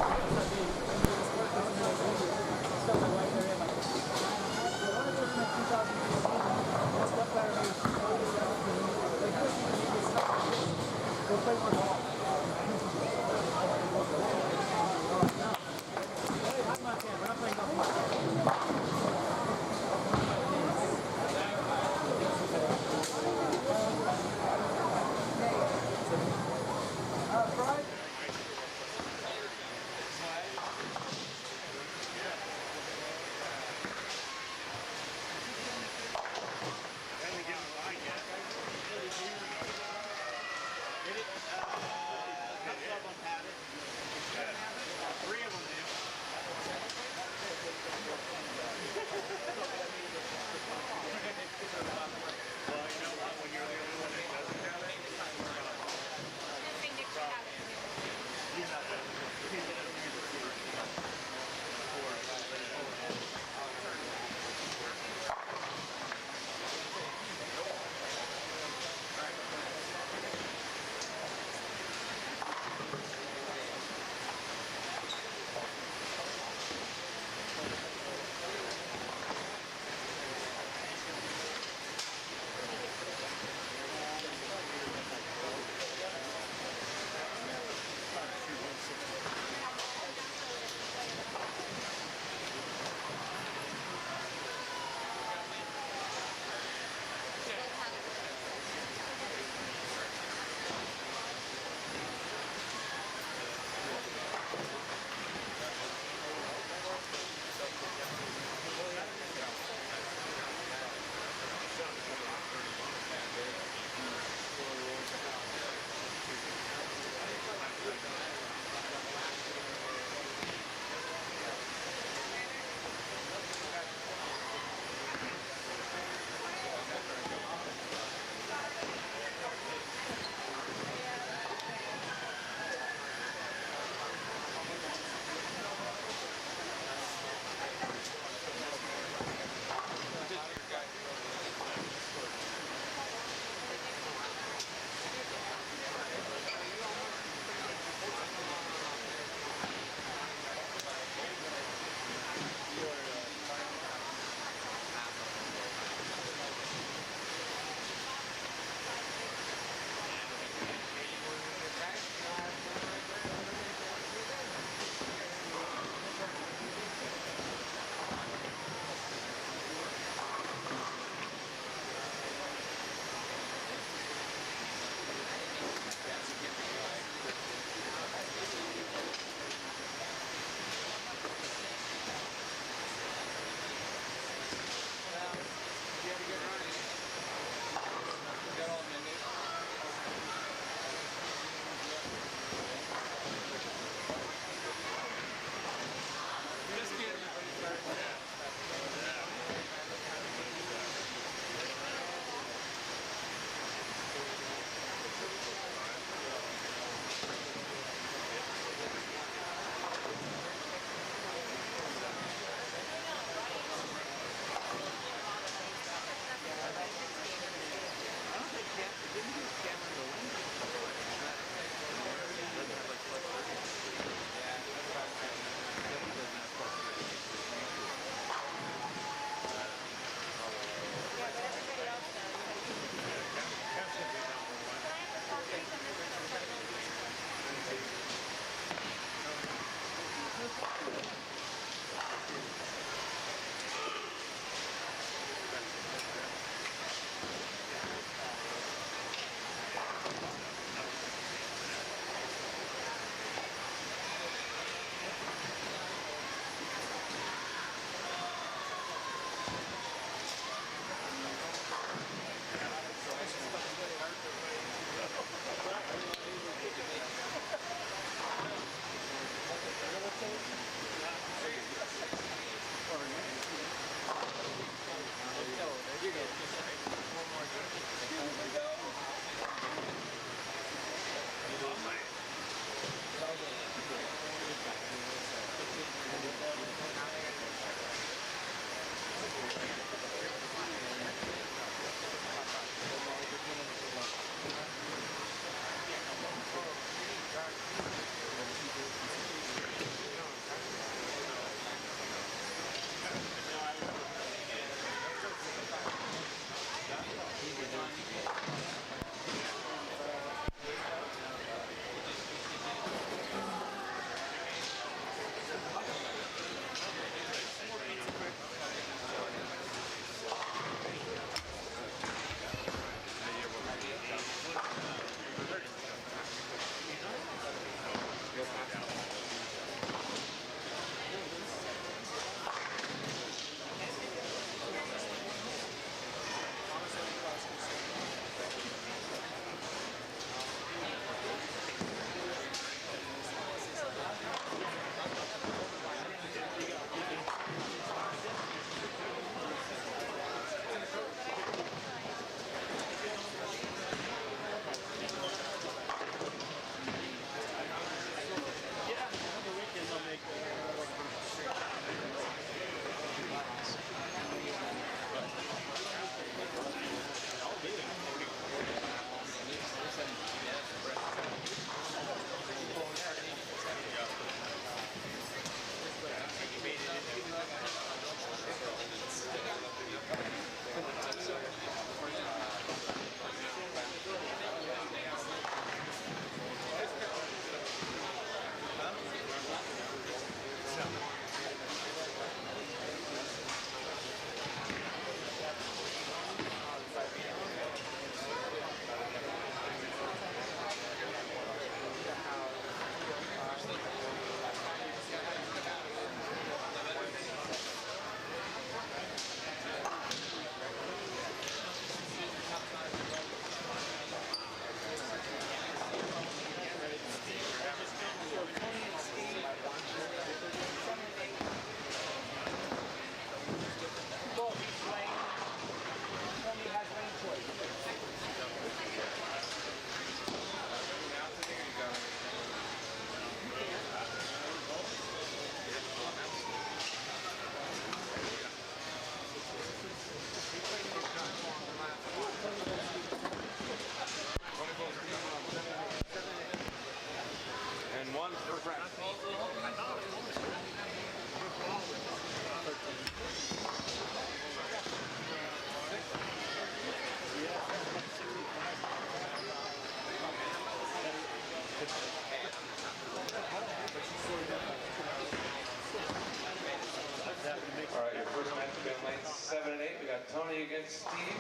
against Steve,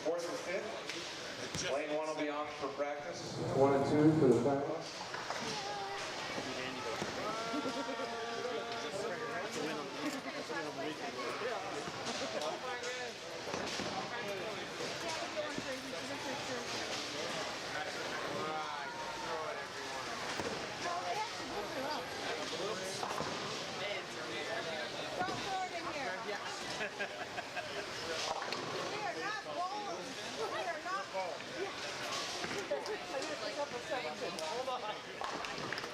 fourth and fifth. Lane 1 will be on for practice. 1 and 2 for the finals.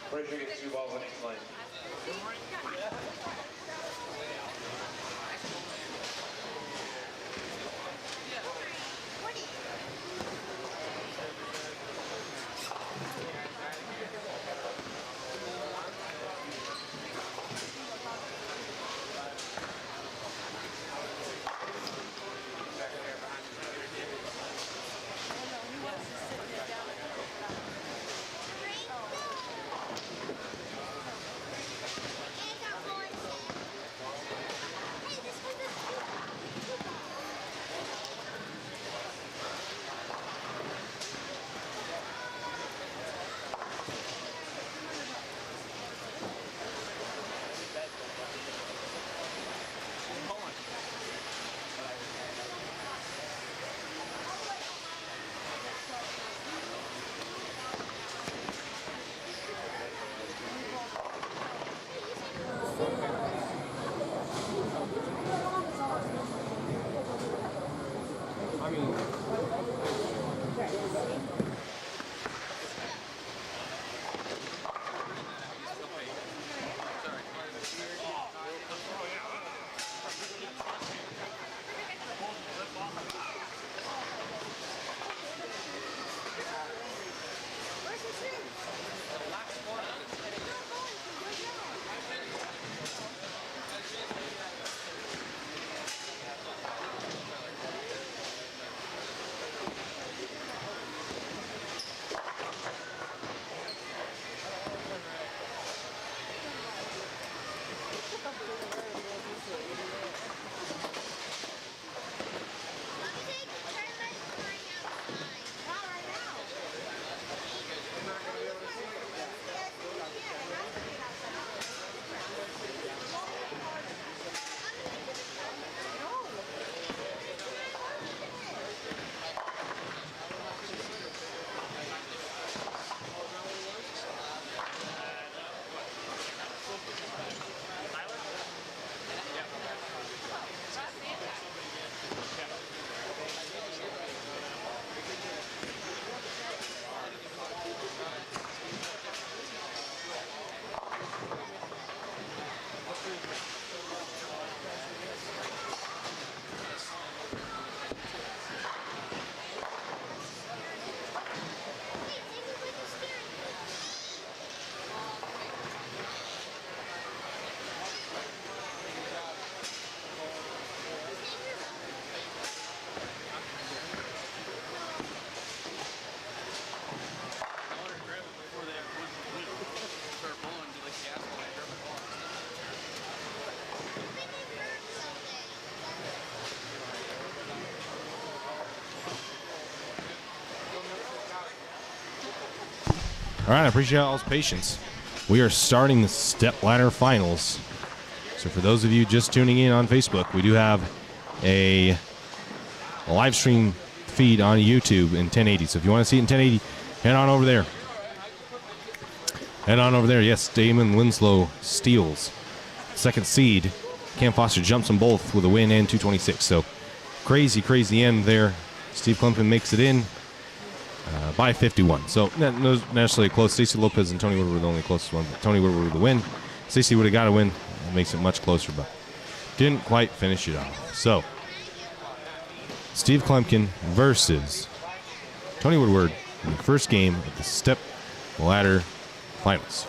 Pretty sure you get 2 balls on each lane. All right, I appreciate y'all's patience. We are starting the step ladder finals. So for those of you just tuning in on Facebook, we do have a live stream feed on YouTube in 1080. So if you want to see it in 1080, head on over there. Head on over there. Yes, Damon Winslow steals. Second seed. Cam Foster jumps them both with a win and 226. So crazy, crazy end there. Steve Klumpkin makes it in by 51. So not necessarily close. Stacey Lopez and Tony Woodward were the only closest one. But Tony Woodward with the win. Stacey would have got a win. It makes it much closer, but didn't quite finish it off. So Steve Klumpkin versus Tony Woodward in the first game of the step ladder finals.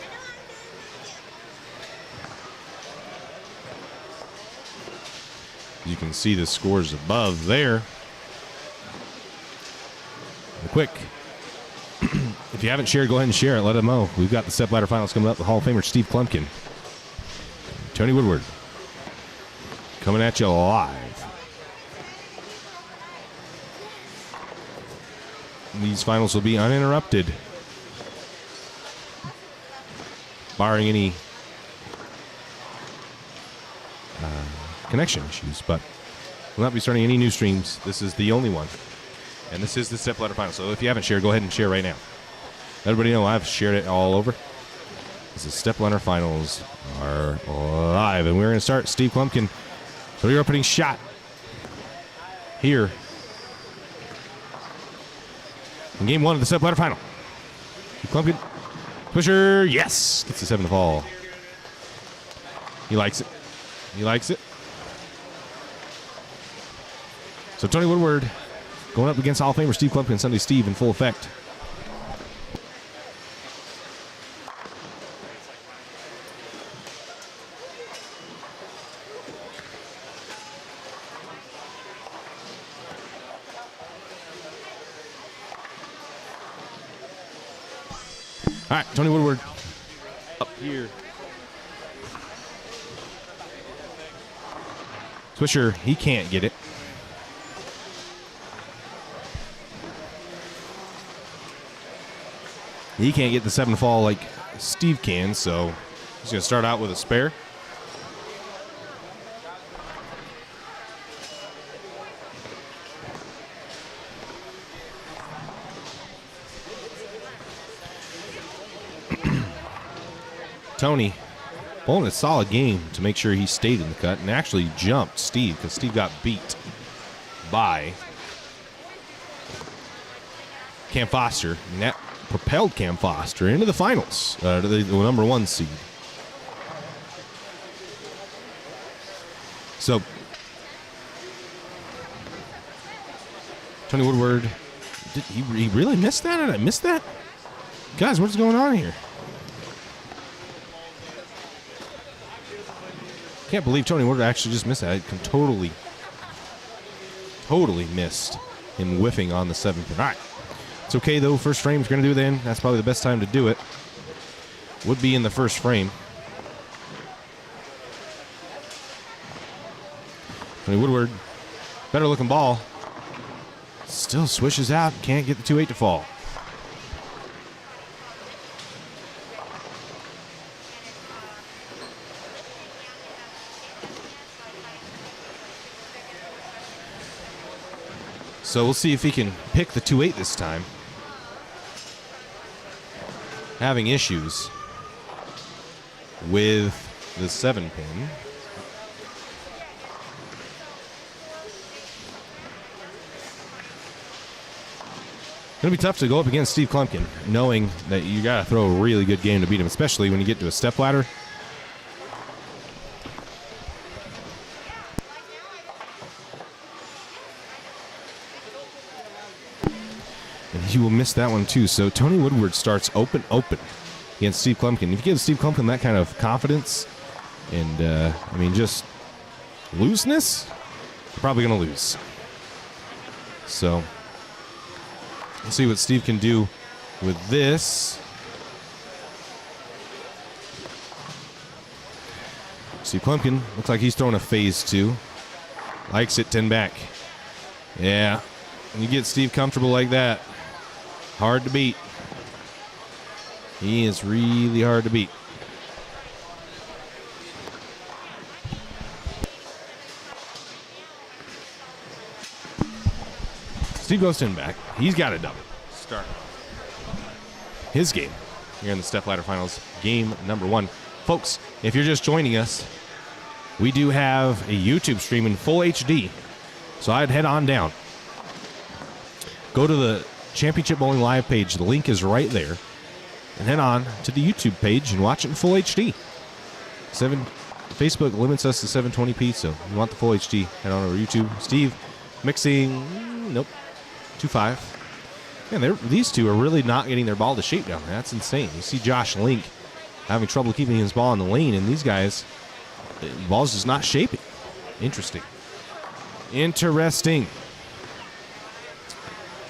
You can see the scores above there. And quick, if you haven't shared, go ahead and share it. Let them know. We've got the step ladder finals coming up. The Hall of Famer Steve Klumpkin, Tony Woodward, coming at you live. these finals will be uninterrupted, barring any connection issues, but we'll not be starting any new streams. This is the only one, and this is the stepladder final. So if you haven't shared, go ahead and share right now. Let everybody know I've shared it all over. This is stepladder finals are live, and we're going to start. Steve Klumpkin for your opening shot here in game 1 of the stepladder final. Steve Klumpkin, pusher, yes, gets the 7 to fall. He likes it. He likes it. So Tony Woodward going up against Hall of Famer Steve Klumpkin, Sunday Steve in full effect. All right, Tony Woodward up here. Swisher, he can't get it. He can't get the 7 to fall like Steve can, so he's going to start out with a spare. Tony pulling a solid game to make sure he stayed in the cut and actually jumped Steve because Steve got beat by Cam Foster, and that propelled Cam Foster into the finals, to the number 1 seed. So Tony Woodward, did he really missed that? Did I miss that? Guys, what's going on here? Can't believe Tony Woodward actually just missed that. I can totally missed him whiffing on the 7th pin. All right. It's okay, though. First frame's going to do it then. That's probably the best time to do it. Would be in the first frame. Tony Woodward, better looking ball. Still swishes out. Can't get the 2-8 to fall. So we'll see if he can pick the 2-8 this time. Having issues with the 7 pin. Going to be tough to go up against Steve Klumpkin, knowing that you got to throw a really good game to beat him, especially when you get to a stepladder. He will miss that one too. So Tony Woodward starts open against Steve Klumpkin. If you give Steve Klumpkin that kind of confidence and, just looseness, you're probably going to lose. So let's see what Steve can do with this. Steve Klumpkin looks like he's throwing a phase 2. Likes it 10 back. Yeah, when you get Steve comfortable like that, hard to beat. He is really hard to beat. Steve goes 10 back. He's got a double. Start his game here in the stepladder finals, game number 1. Folks, if you're just joining us, we do have a YouTube stream in full HD. So I'd head on down. Go to the Championship Bowling Live page. The link is right there. And head on to the YouTube page and watch it in full HD. Facebook limits us to 720p, so if you want the full HD, head on over to YouTube. Steve mixing, nope, 2.5. Man, these two are really not getting their ball to shape down there. That's insane. You see Josh Link having trouble keeping his ball in the lane, and these guys, the ball's just not shaping. Interesting.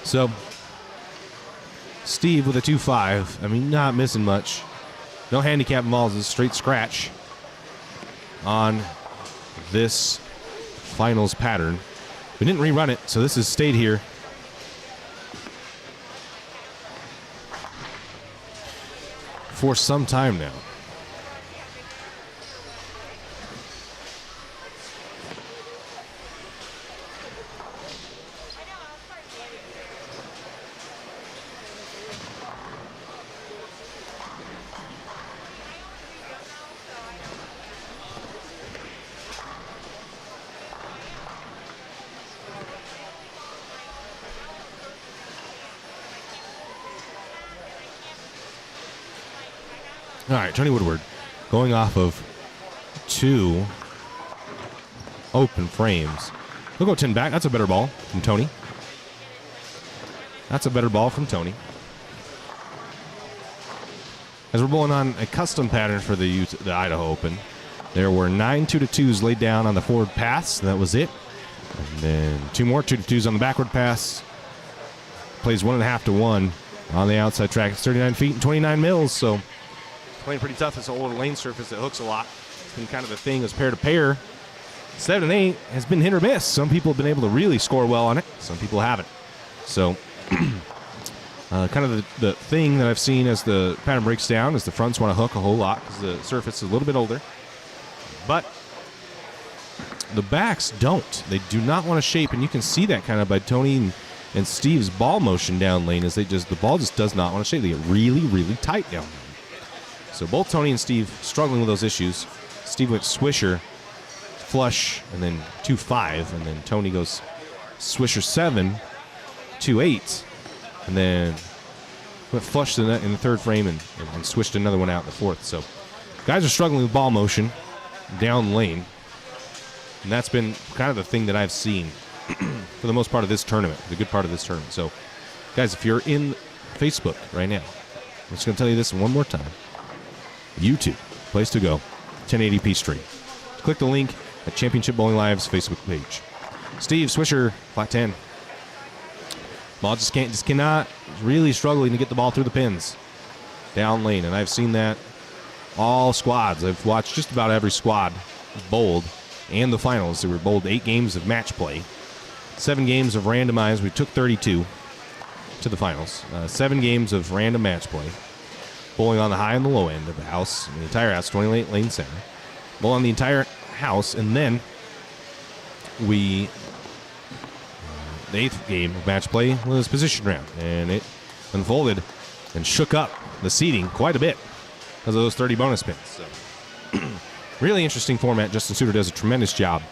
So, Steve with a 2.5. I mean, not missing much. No handicap balls. It's a straight scratch on this finals pattern. We didn't rerun it, so this has stayed here. for some time now. All right, Tony Woodward going off of 2 open frames. He'll go 10 back. That's a better ball from Tony. That's a better ball from Tony. As we're bowling on a custom pattern for the Idaho Open, there were 9 2-2s laid down on the forward pass. That was it. And then 2 more 2-2s on the backward pass. Plays 1.5 to 1 on the outside track. It's 39 feet and 29 mils, so playing pretty tough. It's an older lane surface that hooks a lot. It's been kind of the thing as pair to pair. 7 and 8 has been hit or miss. Some people have been able to really score well on it. Some people haven't. So kind of the thing that I've seen as the pattern breaks down is the fronts want to hook a whole lot because the surface is a little bit older. But the backs don't. They do not want to shape, and you can see that kind of by Tony and Steve's ball motion down lane as the ball just does not want to shape. They get really, really tight down lane. So both Tony and Steve struggling with those issues. Steve went swisher, flush, and then 2-5, and then Tony goes swisher 7, 2-8, and then went flush in the third frame and swished another one out in the fourth. So guys are struggling with ball motion down lane, and that's been kind of the thing that I've seen for the most part of this tournament, the good part of this tournament. So guys, if you're in Facebook right now, I'm just going to tell you this one more time. YouTube, place to go, 1080p stream. Click the link at Championship Bowling Live's Facebook page. Steve, swisher, flat 10. Ball just cannot, really struggling to get the ball through the pins down lane, and I've seen that all squads. I've watched just about every squad bowled and the finals. They were bowled 8 games of match play, 7 games of randomized. We took 32 to the finals. 7 games of random match play. Bowling on the high and the low end of the house, the entire house, 28 lane center. Bowl on the entire house, and then the 8th game of match play was position round, and it unfolded and shook up the seating quite a bit because of those 30 bonus pins. So, really interesting format. Justin Suter does a tremendous job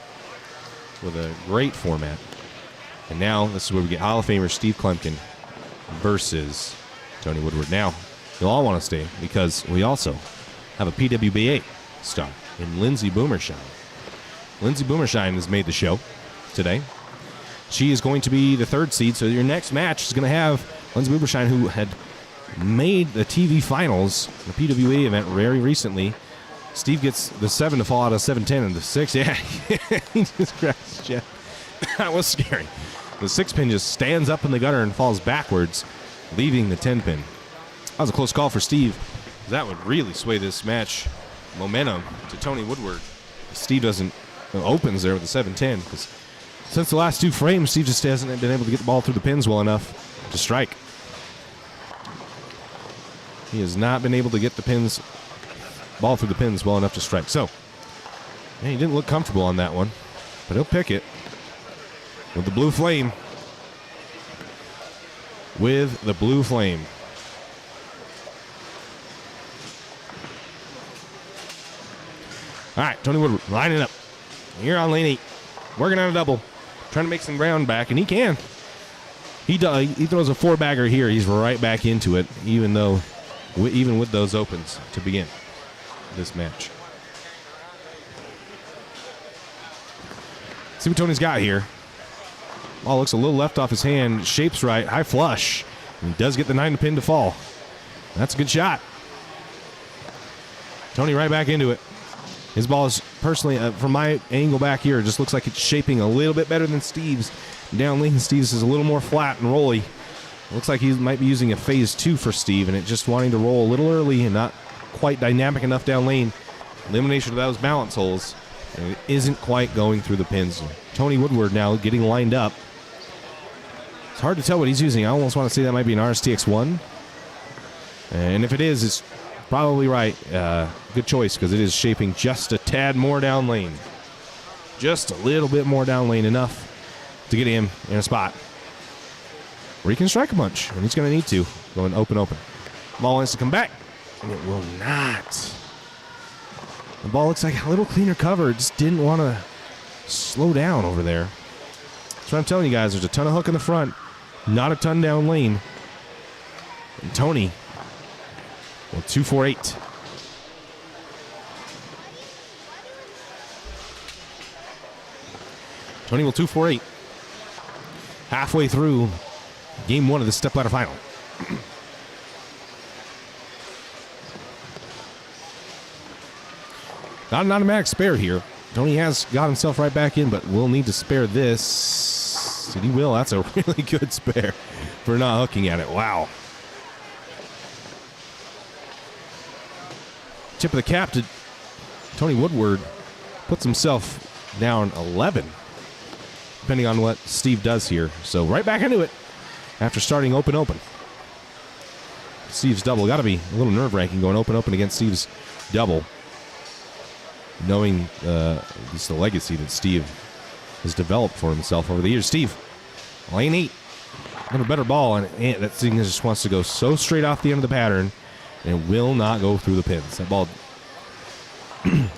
with a great format. And now this is where we get Hall of Famer Steve Klemkin versus Tony Woodward. Now, you'll all want to stay because we also have a PWBA star in Lindsay Boomershine. Lindsay Boomershine has made the show today. She is going to be the 3rd seed, so your next match is going to have Lindsay Boomershine, who had made the TV finals, the PWBA event, very recently. Steve gets the 7 to fall out of 7-10, and the 6, yeah, he just grabs his chest. That was scary. The 6 pin just stands up in the gutter and falls backwards, leaving the 10 pin. That was a close call for Steve. That would really sway this match momentum to Tony Woodward. Steve doesn't opens there with the 7-10 because since the last 2 frames, Steve just hasn't been able to get the ball through the pins well enough to strike. He has not been able to get the ball through the pins well enough to strike. So, yeah, he didn't look comfortable on that one, but he'll pick it with the blue flame. With the blue flame. All right, Tony Woodward lining up. Here on lane 8, working on a double, trying to make some ground back, and he can. He throws a 4-bagger here. He's right back into it, even with those opens to begin this match. See what Tony's got here. Ball looks a little left off his hand. Shapes right, high flush. And he does get the 9 pin to fall. That's a good shot. Tony right back into it. His ball is personally, from my angle back here, it just looks like it's shaping a little bit better than Steve's. Down lane, Steve's is a little more flat and rolly. Looks like he might be using a phase 2 for Steve, and it just wanting to roll a little early and not quite dynamic enough down lane. Elimination of those balance holes. And it isn't quite going through the pins. Tony Woodward now getting lined up. It's hard to tell what he's using. I almost want to say that might be an RSTX1. And if it is, it's probably right. Good choice because it is shaping just a tad more down lane. Just a little bit more down lane, enough to get him in a spot where he can strike a bunch, and he's going to need to. Going open. Ball wants to come back, and it will not. The ball looks like a little cleaner cover. It just didn't want to slow down over there. That's what I'm telling you guys. There's a ton of hook in the front, not a ton down lane. And Tony, well, 248. Tony will 248. Halfway through game 1 of the stepladder final. Not an automatic spare here. Tony has got himself right back in, but will need to spare this. And he will. That's a really good spare for not hooking at it. Wow. Tip of the cap to Tony Woodward. Puts himself down 11, depending on what Steve does here. So right back into it after starting open. Steve's double. Got to be a little nerve-wracking going open against Steve's double. Knowing just the legacy that Steve has developed for himself over the years. Steve, lane 8. Got a better ball, and that thing just wants to go so straight off the end of the pattern and will not go through the pins. That ball,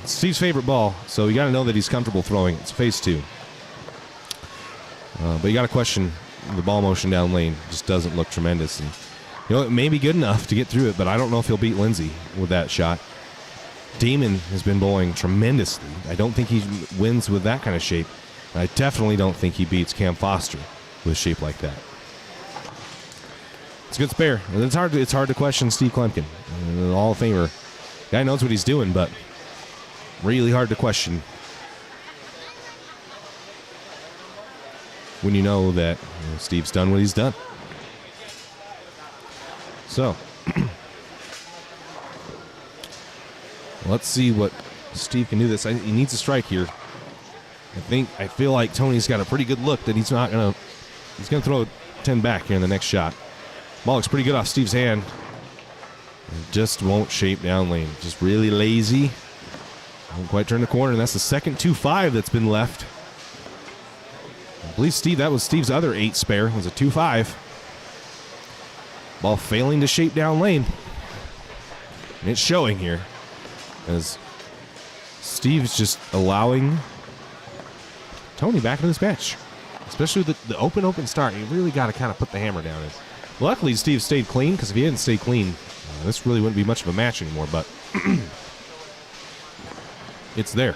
Steve's favorite ball, so you got to know that he's comfortable throwing it. It's phase 2. But you got to question the ball motion down lane. It just doesn't look tremendous. And it may be good enough to get through it, but I don't know if he'll beat Lindsay with that shot. Damon has been bowling tremendously. I don't think he wins with that kind of shape. And I definitely don't think he beats Cam Foster with a shape like that. It's a good spare. And it's hard to question Steve Klemkin, the Hall of Famer. Guy knows what he's doing, but really hard to question when you know that Steve's done what he's done. So let's see what Steve can do this. He needs a strike here. I feel like Tony's got a pretty good look that he's gonna throw 10 back here in the next shot. Ball looks pretty good off Steve's hand. It just won't shape down lane. Just really lazy. Won't quite turn the corner, and that's the second 2-5 that's been left. I believe that was Steve's other 8 spare. It was a 2-5. Ball failing to shape down lane. And it's showing here, as Steve's just allowing Tony back into this match. Especially with the open start. You really got to kind of put the hammer down. And luckily, Steve stayed clean, because if he hadn't stayed clean, this really wouldn't be much of a match anymore. But it's there.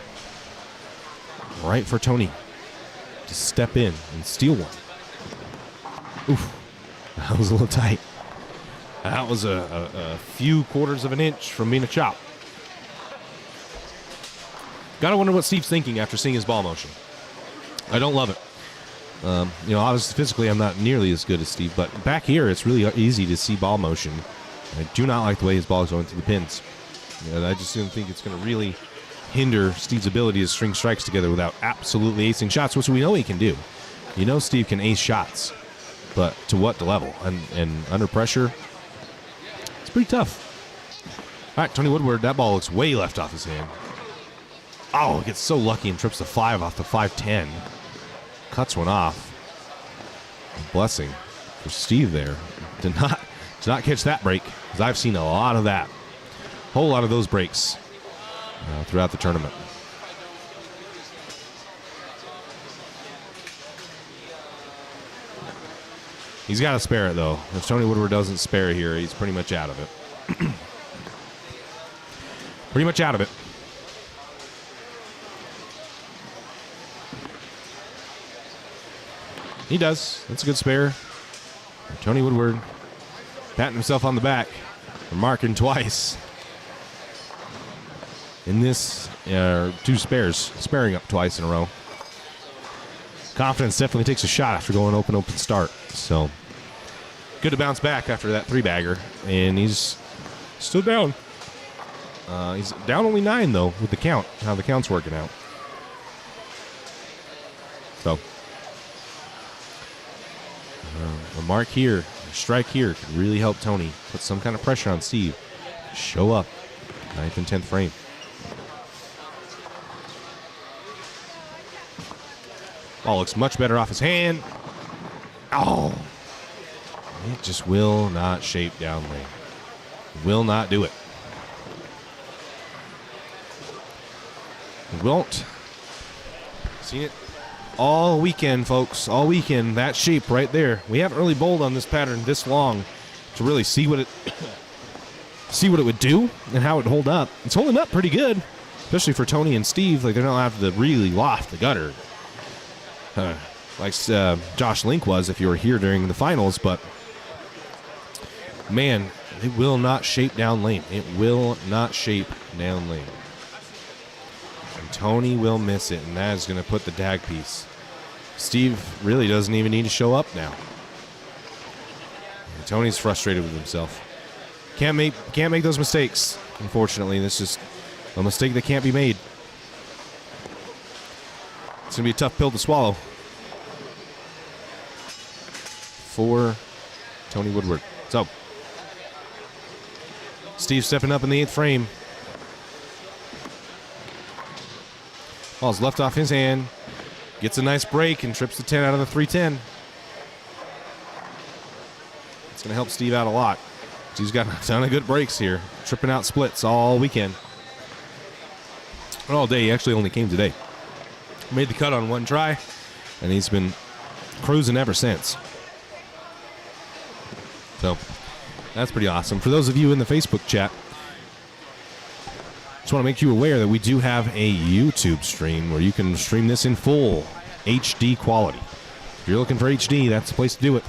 Right for Tony to step in and steal one. Oof. That was a little tight. That was a few quarters of an inch from being a chop. Gotta wonder what Steve's thinking after seeing his ball motion. I don't love it. Obviously physically I'm not nearly as good as Steve, but back here it's really easy to see ball motion. I do not like the way his ball is going through the pins. I just don't think it's going to really hinder Steve's ability to string strikes together without absolutely acing shots, which we know he can do. Steve can ace shots, but to what level? And under pressure, it's pretty tough. All right, Tony Woodward, that ball looks way left off his hand. Oh, he gets so lucky and trips the 5 off the 5-10. Cuts one off. A blessing for Steve there. Did not catch that break, because I've seen a lot of that. Whole lot of those breaks throughout the tournament. He's got to spare it, though. If Tony Woodward doesn't spare it here, he's pretty much out of it. Pretty much out of it. He does. That's a good spare. Tony Woodward patting himself on the back for marking twice in this 2 spares, sparing up twice in a row. Confidence definitely takes a shot after going open start. So good to bounce back after that 3-bagger, and he's still down. He's down only 9 though with the count. How the count's working out. So a mark here, a strike here could really help Tony put some kind of pressure on Steve. show up. 9th and 10th frame. Ball looks much better off his hand. Oh. It just will not shape down lane. Will not do it. It won't. Seen it all weekend, folks. All weekend. That shape right there. We haven't really bowled on this pattern this long to really see what it would do and how it would hold up. It's holding up pretty good, especially for Tony and Steve. Like, they're not having to really loft the gutter, like Josh Link was if you were here during the finals. But man, it will not shape down lane. It will not shape down lane. And Tony will miss it, and that is going to put the dag piece. Steve really doesn't even need to show up now. And Tony's frustrated with himself. Can't make those mistakes, unfortunately. That's just a mistake that can't be made. It's going to be a tough pill to swallow for Tony Woodward. So, Steve stepping up in the 8th frame. Ball's left off his hand. Gets a nice break and trips the 10 out of the 310. It's going to help Steve out a lot. He's got a ton of good breaks here. Tripping out splits all weekend. All day. He actually only came today. Made the cut on one try, and he's been cruising ever since. So, that's pretty awesome. For those of you in the Facebook chat, just want to make you aware that we do have a YouTube stream where you can stream this in full HD quality. If you're looking for HD, that's the place to do it.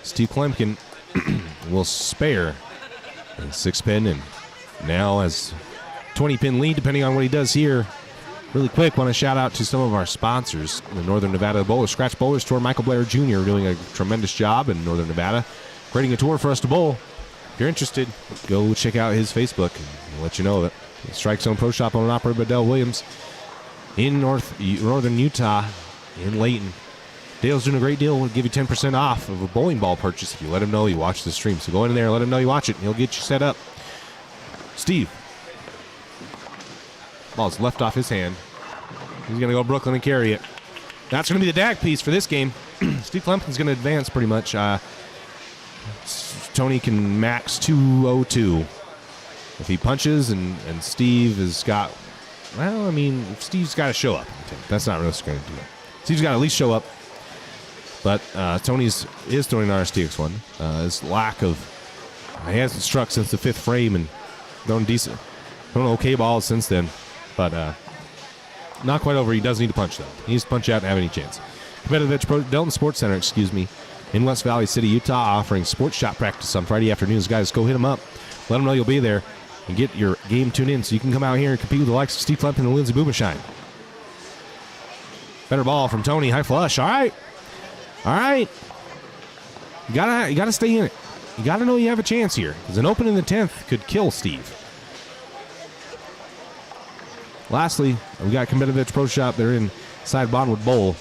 Steve Klemkin will spare a 6-pin and now has 20-pin lead depending on what he does here. Really quick, want to shout out to some of our sponsors. The Northern Nevada Bowler Scratch Bowlers Tour. Michael Blair Jr. doing a tremendous job in Northern Nevada, creating a tour for us to bowl. If you're interested, go check out his Facebook, and we'll let you know that Strike Zone Pro Shop on operated by Dale Williams in northern Utah in Layton. Dale's doing a great deal. We'll give you 10% off of a bowling ball purchase if you let him know you watch the stream. So go in there, let him know you watch it, and he'll get you set up. Steve. Ball's left off his hand. He's going to go Brooklyn and carry it. That's going to be the dag piece for this game. Steve Klemkin's going to advance pretty much. Tony can max 202. If he punches and Steve has got, well, I mean, Steve's got to show up. That's not really going to do it. Steve's got to at least show up. But Tony's is throwing an RSTX1. His lack of, he hasn't struck since the 5th frame and thrown okay balls since then. But not quite over. He does need to punch, though. He needs to punch out and have any chance. Competitive Edge Delton Sports Center, in West Valley City, Utah, offering sports shot practice on Friday afternoons. Guys, go hit them up. Let them know you'll be there and get your game tuned in so you can come out here and compete with the likes of Steve Klemkin and Lindsey Boomershine. Better ball from Tony. High flush. All right. All right. You gotta stay in it. You gotta know you have a chance here, because an open in the 10th could kill Steve. Lastly, we got Competitive Edge Pro Shop. They're inside Bondwood Bowl.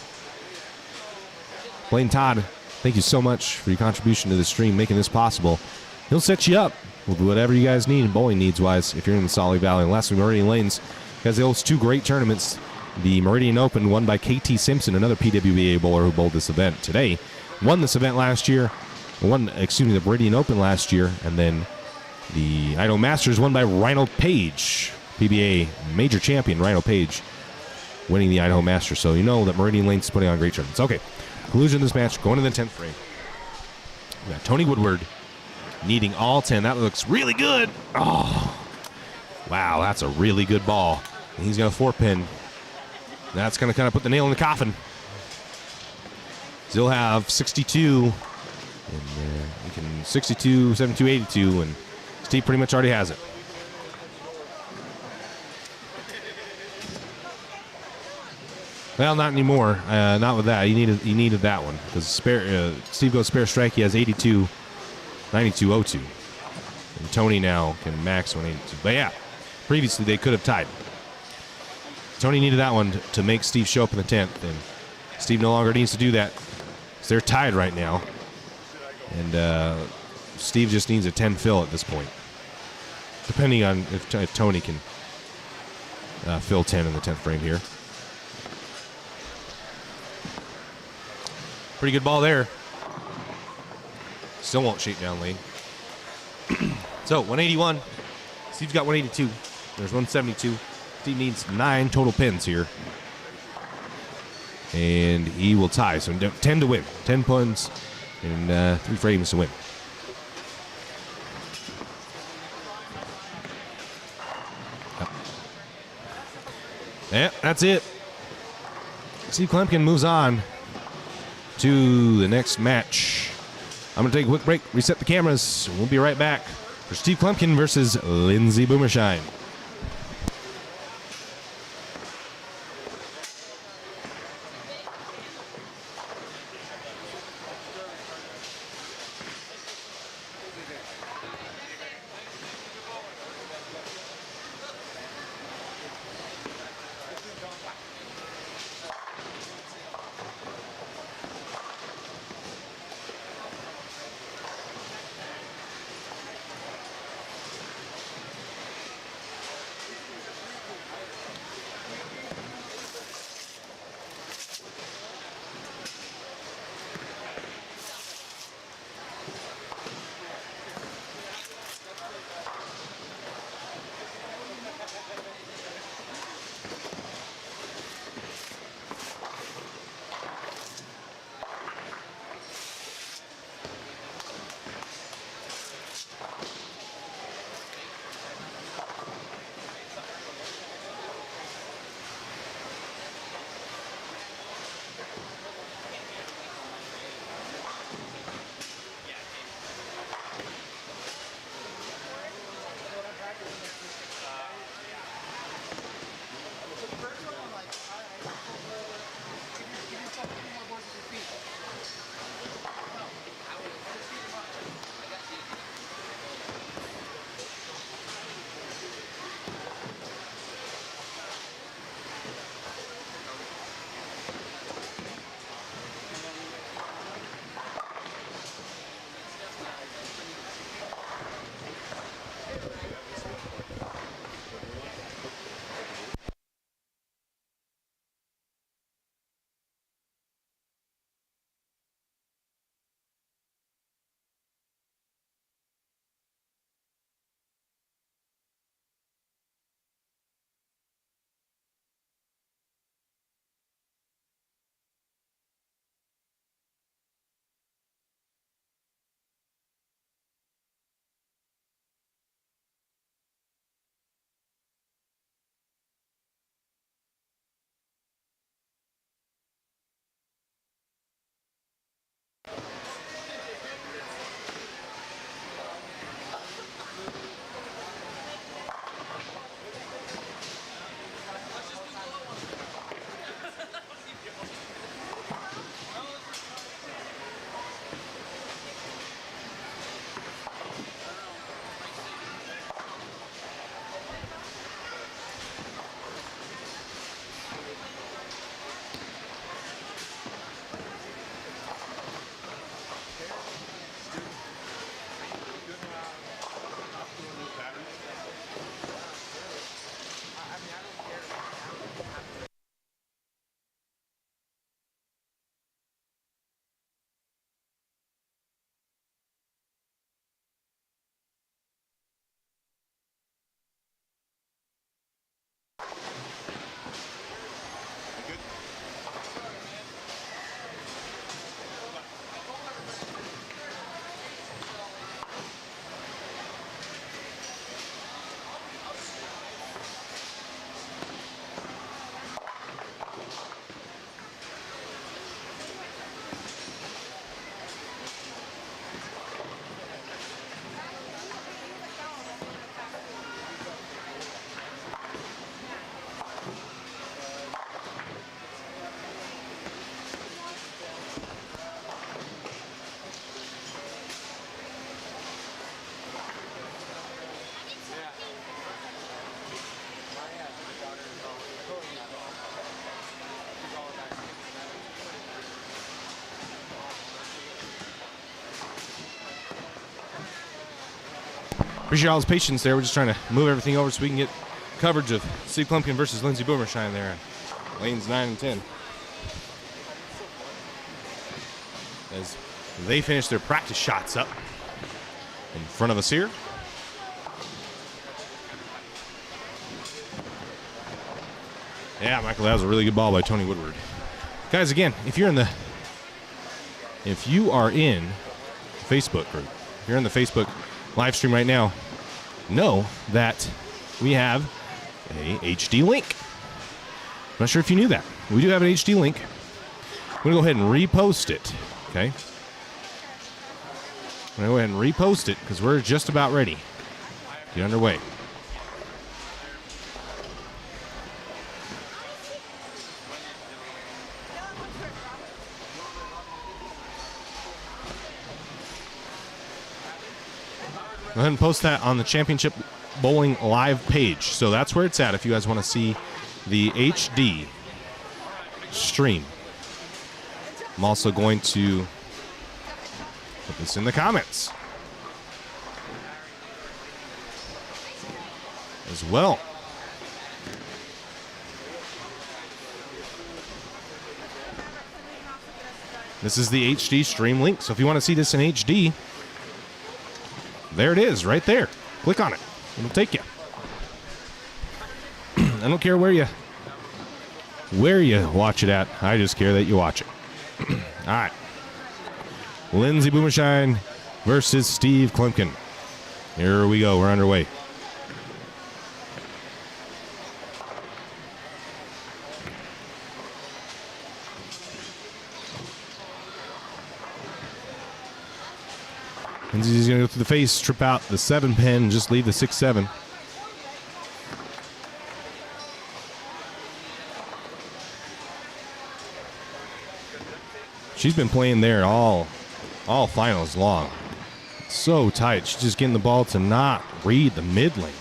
Blaine Todd, thank you so much for your contribution to the stream, making this possible. He'll set you up with whatever you guys need, bowling needs-wise, if you're in the Solly Valley. And lastly, Meridian Lanes, because they host 2 great tournaments. The Meridian Open, won by KT Simpson, another PWBA bowler who bowled this event today. Won this event last year. The Meridian Open last year. And then the Idaho Masters, won by Rhino Page. PBA major champion Rhino Page winning the Idaho Masters. So you know that Meridian Lanes is putting on great tournaments. Okay, conclusion of this match, going to the 10th frame. We got Tony Woodward needing all 10. That looks really good. Oh, wow, that's a really good ball. And he's going to 4-pin. That's going to kind of put the nail in the coffin. Still have 62. And we can 62, 72, 82, and Steve pretty much already has it. Well, not anymore. Not with that. He needed that one because Steve goes spare strike. He has 82, 92, 02. And Tony now can max 182. But yeah, previously they could have tied. Tony needed that one to make Steve show up in the 10th, and Steve no longer needs to do that. So they're tied right now, and Steve just needs a 10 fill at this point. depending on if Tony can fill 10 in the 10th frame here. Pretty good ball there. Still won't shake down lane. So 181. Steve's got 182. There's 172. Steve needs 9 total pins here. And he will tie. So 10 to win. 10 pins and 3 frames to win. Yeah, that's it. Steve Kloempken moves on to the next match. I'm going to take a quick break, reset the cameras. We'll be right back for Steve Kloempken versus Lindsey Boomershine. Appreciate all his patience there. We're just trying to move everything over so we can get coverage of Steve Klumpkin versus Lindsey Boomershine there on lanes 9 and 10. As they finish their practice shots up in front of us here. Yeah, Michael, that was a really good ball by Tony Woodward. Guys, again, if you are in Facebook group, if you're in the Facebook live stream right now, know that we have a HD link. I'm not sure if you knew that. We do have an HD link. I'm going to go ahead and repost it, okay? I'm going to go ahead and repost it because we're just about ready to get underway. Go ahead and post that on the Championship Bowling Live page. So that's where it's at if you guys want to see the HD stream. I'm also going to put this in the comments as well. This is the HD stream link. So if you want to see this in HD, there it is, right there. Click on it. It'll take you. I don't care where you watch it at. I just care that you watch it. All right. Lindsey Boomershine versus Steve Klumpkin. Here we go. We're underway. Lindsey's going to go through the face, trip out the 7 pin, and just leave the 6-7. She's been playing there all finals long. So tight. She's just getting the ball to not read the mid lane.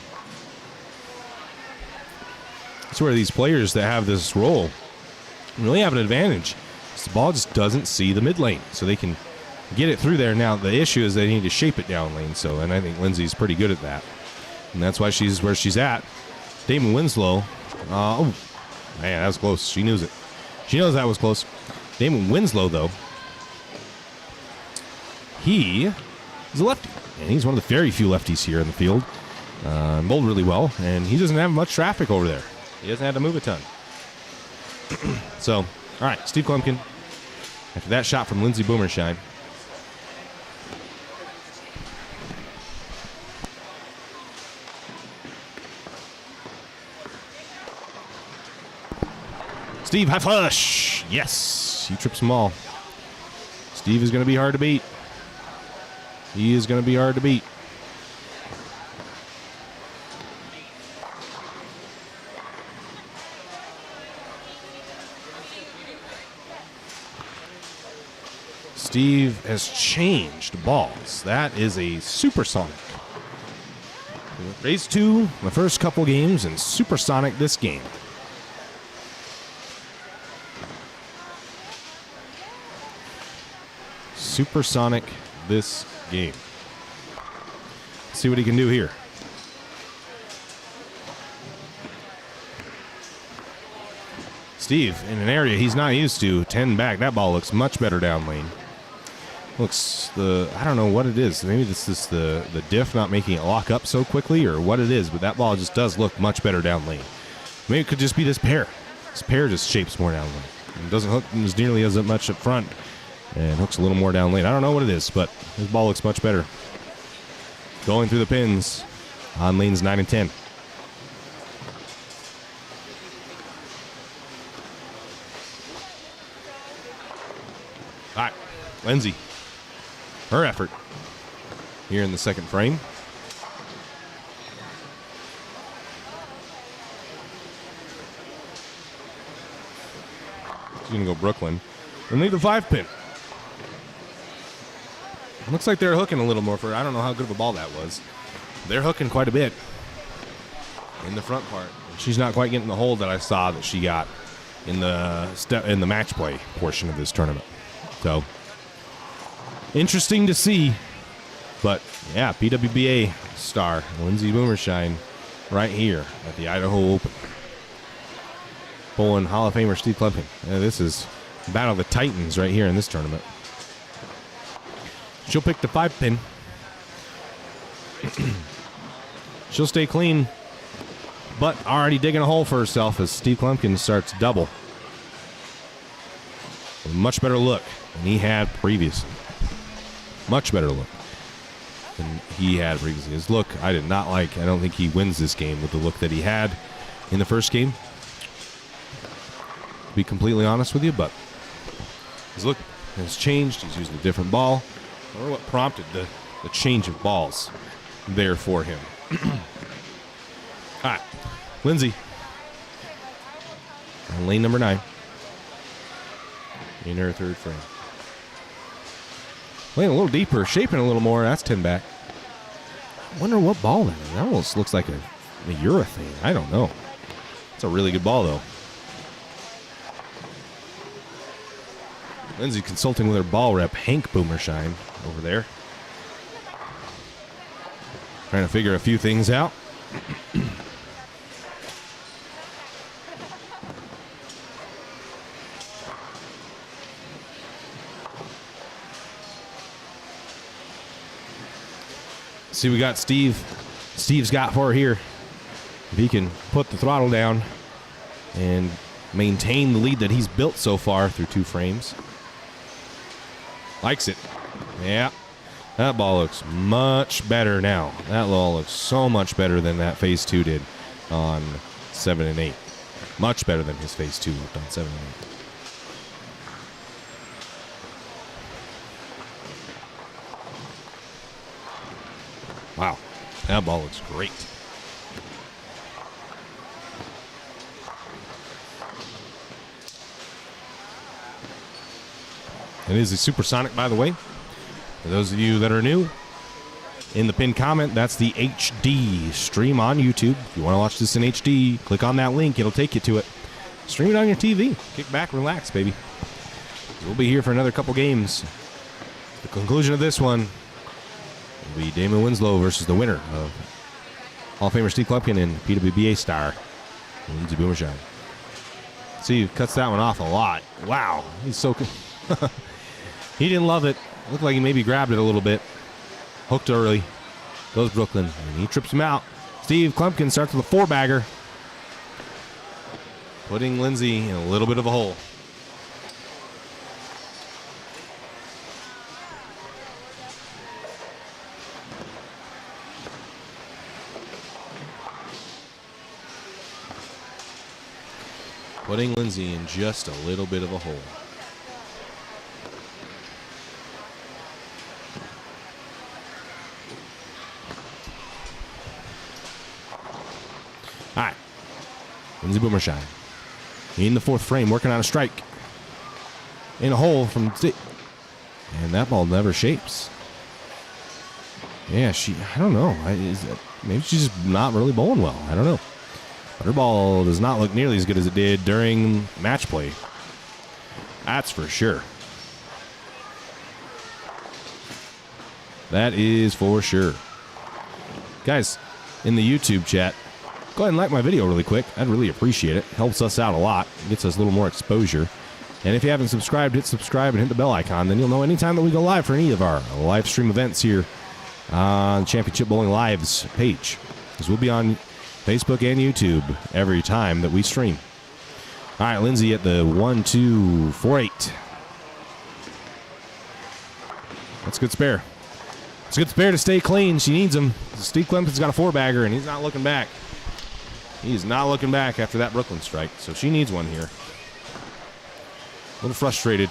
That's where these players that have this role really have an advantage. The ball just doesn't see the mid lane, so they can get it through there. Now, the issue is they need to shape it down lane, and I think Lindsey's pretty good at that. And that's why she's where she's at. Damon Winslow. Oh, man, that was close. She knows it. She knows that was close. Damon Winslow, though, he is a lefty. And he's one of the very few lefties here in the field. Bowled really well, and he doesn't have much traffic over there. He doesn't have to move a ton. So, all right, Steve Klumpkin. After that shot from Lindsey Boomershine. Steve, high flush. Yes, he trips them all. Steve is going to be hard to beat. He is going to be hard to beat. Steve has changed balls. That is a supersonic. Phase 2, the first couple games, and supersonic this game. Supersonic this game. Let's see what he can do here. Steve, in an area he's not used to, 10 back. That ball looks much better down lane. Looks I don't know what it is. Maybe this is the diff not making it lock up so quickly or what it is, but that ball just does look much better down lane. Maybe it could just be this pair. This pair just shapes more down lane. It doesn't hook as nearly as much up front and hooks a little more down lane. I don't know what it is, but this ball looks much better. Going through the pins on lanes 9 and 10. All right, Lindsey. Her effort here in the second frame. She's going to go Brooklyn. And leave the 5 pin. Looks like they're hooking a little more for her. I don't know how good of a ball that was. They're hooking quite a bit in the front part. She's not quite getting the hold that I saw that she got in the match play portion of this tournament. So, interesting to see. But, yeah, PWBA star, Lindsey Boomershine, right here at the Idaho Open. Bowling Hall of Famer Steve Klumpkin. This is Battle of the Titans right here in this tournament. She'll pick the 5-pin. She'll stay clean, but already digging a hole for herself as Steve Klumpkin starts double. A much better look than he had previously. Much better look than he had previously. His look, I did not like. I don't think he wins this game with the look that he had in the first game. To be completely honest with you, but his look has changed. He's using a different ball. I wonder what prompted the change of balls there for him. All right, Lindsay on lane number 9 in her third frame. Playing a little deeper, shaping a little more. That's 10 back. I wonder what ball that is. That almost looks like a urethane. I don't know. It's a really good ball, though. Lindsay consulting with her ball rep, Hank Boomershine, over there. Trying to figure a few things out. See, we got Steve. Steve's got for her here. If he can put the throttle down and maintain the lead that he's built so far through 2 frames. Likes it. Yeah. That ball looks much better now. That ball looks so much better than that phase 2 did on 7 and 8. Much better than his phase 2 looked on 7 and 8. Wow, that ball looks great. It is a supersonic, by the way. For those of you that are new, in the pinned comment, that's the HD stream on YouTube. If you want to watch this in HD, click on that link. It'll take you to it. Stream it on your TV. Kick back, relax, baby. We'll be here for another couple games. The conclusion of this one will be Damon Winslow versus the winner of Hall of Famer Steve Klumpkin and PWBA star Lindsey Boomershine. See, cuts that one off a lot. Wow, he's so good. He didn't love it. Looked like he maybe grabbed it a little bit. Hooked early. Goes Brooklyn, and he trips him out. Steve Klumpkin starts with a 4-bagger, putting Lindsey in a little bit of a hole. Putting Lindsey in just a little bit of a hole. All right. Lindsey Boomershine in the 4th frame, working on a strike. In a hole from Steve. And that ball never shapes. Yeah, I don't know. Maybe she's just not really bowling well. I don't know. But her ball does not look nearly as good as it did during match play. That's for sure. That is for sure. Guys, in the YouTube chat, go ahead and like my video really quick. I'd really appreciate it. Helps us out a lot. Gets us a little more exposure. And if you haven't subscribed, hit subscribe and hit the bell icon. Then you'll know anytime that we go live for any of our live stream events here on Championship Bowling Live's page. Because we'll be on Facebook and YouTube every time that we stream. All right, Lindsay at the 1-2-4-8. That's a good spare. It's a good spare to stay clean. She needs him. Steve Klumpkin's got a 4-bagger, and he's not looking back. He's not looking back after that Brooklyn strike, so she needs one here. A little frustrated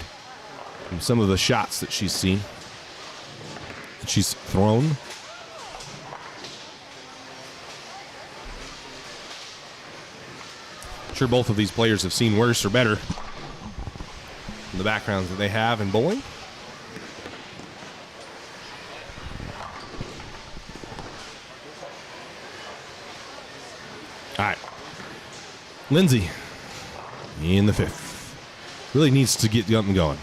from some of the shots that she's seen, that she's thrown. I'm sure both of these players have seen worse or better in the backgrounds that they have in bowling. All right. Lindsay in the 5th. Really needs to get something going.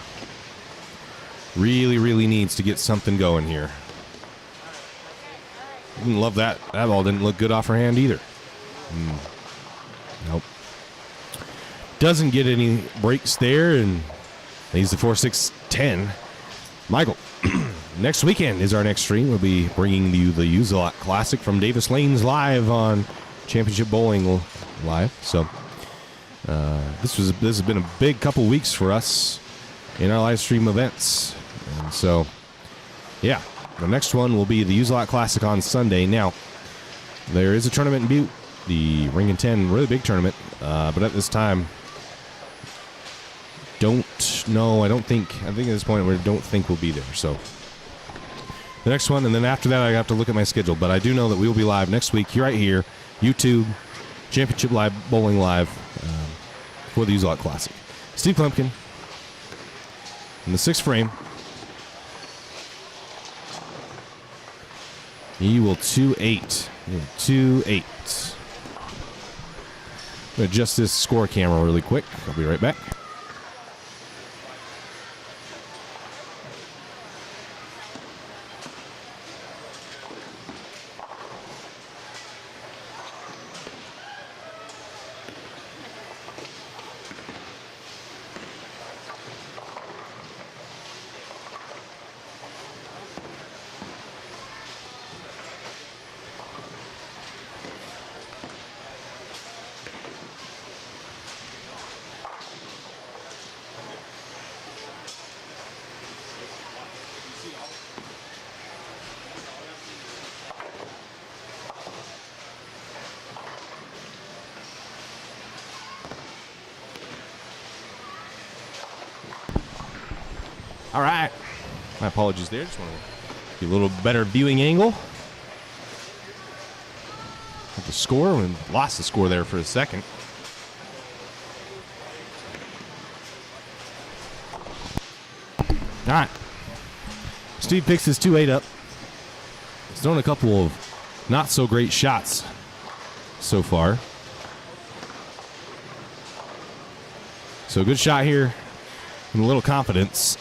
Really, really needs to get something going here. Didn't love that. That ball didn't look good off her hand either. Nope. Doesn't get any breaks there, and leads the 4-6-10. Michael, next weekend is our next stream. We'll be bringing you the Use-A-Lot Classic from Davis Lanes live on Championship Bowling Live. So this has been a big couple weeks for us in our live stream events. And so, yeah, the next one will be the Use-A-Lot Classic on Sunday. Now, there is a tournament in Butte, the Ring and 10, really big tournament, but at this time, I think at this point we don't think we'll be there. So the next one, and then after that I have to look at my schedule, but I do know that we will be live next week right here, YouTube, Championship Live Bowling Live, for the Use-A-Lot Classic. Steve Klumpkin in the 6th frame. He will 2-8. 2-8. I'm going to adjust this score camera really quick. I'll be right back. All right. My apologies there. Just want to get a little better viewing angle. Have the score and lost the score there for a second. All right. Steve picks his 2-8 up. He's thrown a couple of not so great shots so far. So good shot here and a little confidence.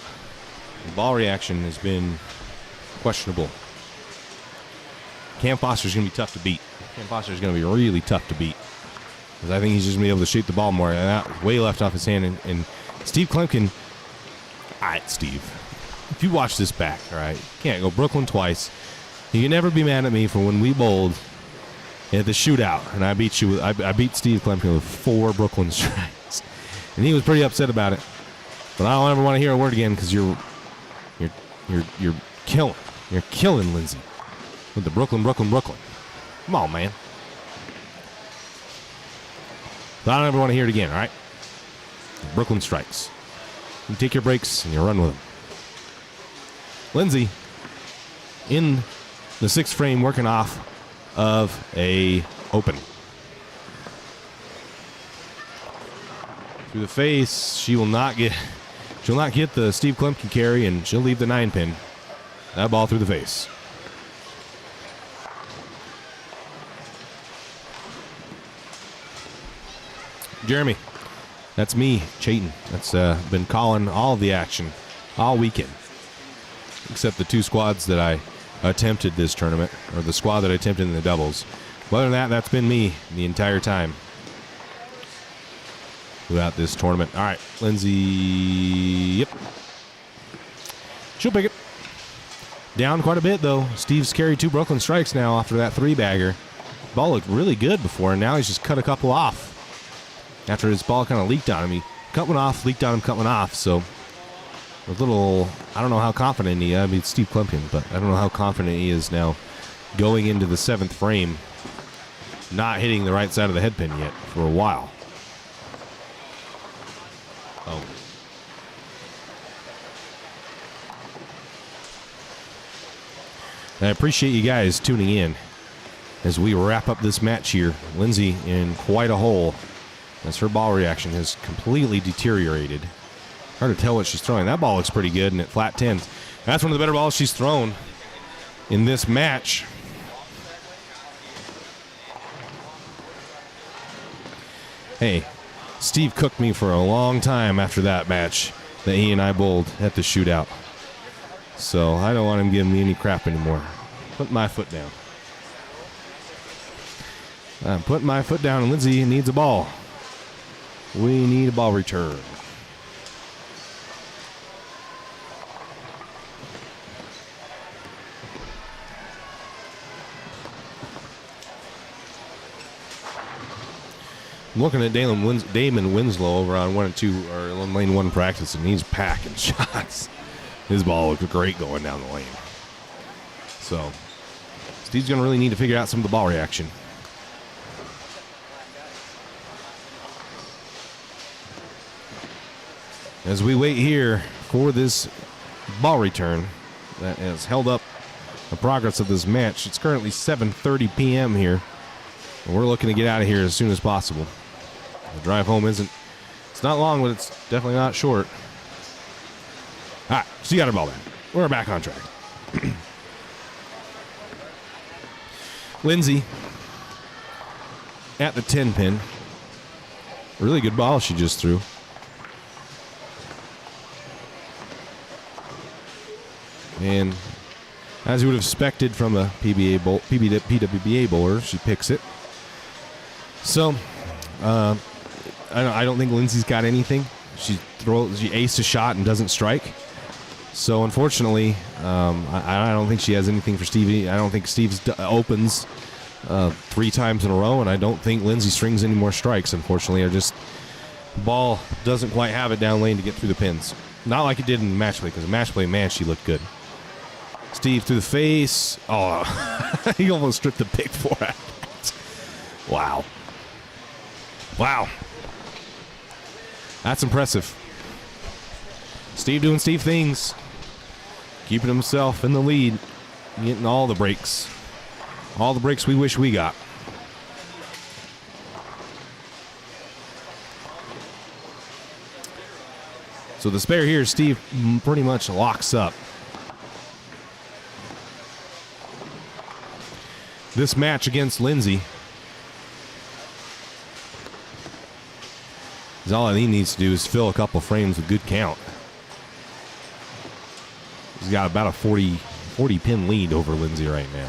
The ball reaction has been questionable. Cam Foster's going to be tough to beat. Cam Foster's going to be really tough to beat, because I think he's just going to be able to shape the ball more. And that way left off his hand. And Steve Klumpkin, all right, Steve, if you watch this back, all right, you can't go Brooklyn twice. You can never be mad at me for when we bowled at the shootout, and I beat you. I beat Steve Klumpkin with 4 Brooklyn strikes, and he was pretty upset about it. But I don't ever want to hear a word again, because you're killing. You're killing Lindsay with the Brooklyn. Come on, man. But I don't ever want to hear it again, all right? Brooklyn strikes. You take your breaks and you run with them. Lindsay in the 6th frame, working off of a open. Through the face, she'll not get the Steve Klumpkin carry, and she'll leave the 9-pin. That ball through the face. Jeremy, that's me, Chayton. That's been calling all of the action all weekend, except the 2 squads that I attempted this tournament, or the squad that I attempted in the doubles. But other than that, that's been me the entire time throughout this tournament. All right, Lindsay, yep. She'll pick it. Down quite a bit, though. Steve's carried 2 Brooklyn strikes now after that 3-bagger. Ball looked really good before, and now he's just cut a couple off. After his ball kind of leaked on him, he cut one off, leaked on him, cut one off. So a little, I don't know how confident he is. I mean, Steve Klumpkin, but I don't know how confident he is now going into the 7th frame, not hitting the right side of the head pin yet for a while. Oh. I appreciate you guys tuning in as we wrap up this match here. Lindsay in quite a hole as her ball reaction has completely deteriorated. Hard to tell what she's throwing. That ball looks pretty good, and at flat 10s. That's one of the better balls she's thrown in this match. Hey, Steve cooked me for a long time after that match that he and I bowled at the shootout. So I don't want him giving me any crap anymore. Put my foot down. I'm putting my foot down, and Lindsay needs a ball. We need a ball return. I'm looking at Damon Winslow over on 1 and 2 or lane 1 practice, and he's packing shots. His ball looked great going down the lane. So Steve's going to really need to figure out some of the ball reaction. As we wait here for this ball return that has held up the progress of this match, it's currently 7:30 p.m. here, and we're looking to get out of here as soon as possible. The drive home it's not long, but it's definitely not short. All right, she got her ball back. We're back on track. Lindsay at the 10 pin. Really good ball she just threw. And as you would have expected from a PWBA bowler, she picks it. So, I don't think Lindsay's got anything. She aced a shot and doesn't strike. So unfortunately, I don't think she has anything for Stevie. I don't think Steve's opens 3 times in a row, and I don't think Lindsay strings any more strikes. Unfortunately, the ball doesn't quite have it down lane to get through the pins. Not like it did in match play, because in match play, man, she looked good. Steve through the face. Oh, he almost stripped the pick for it. Wow. Wow. That's impressive. Steve doing Steve things. Keeping himself in the lead. Getting all the breaks. All the breaks we wish we got. So the spare here, Steve pretty much locks up. This match against Lindsay is all he needs to do is fill a couple frames with good count. He's got about a 40 pin lead over Lindsay right now.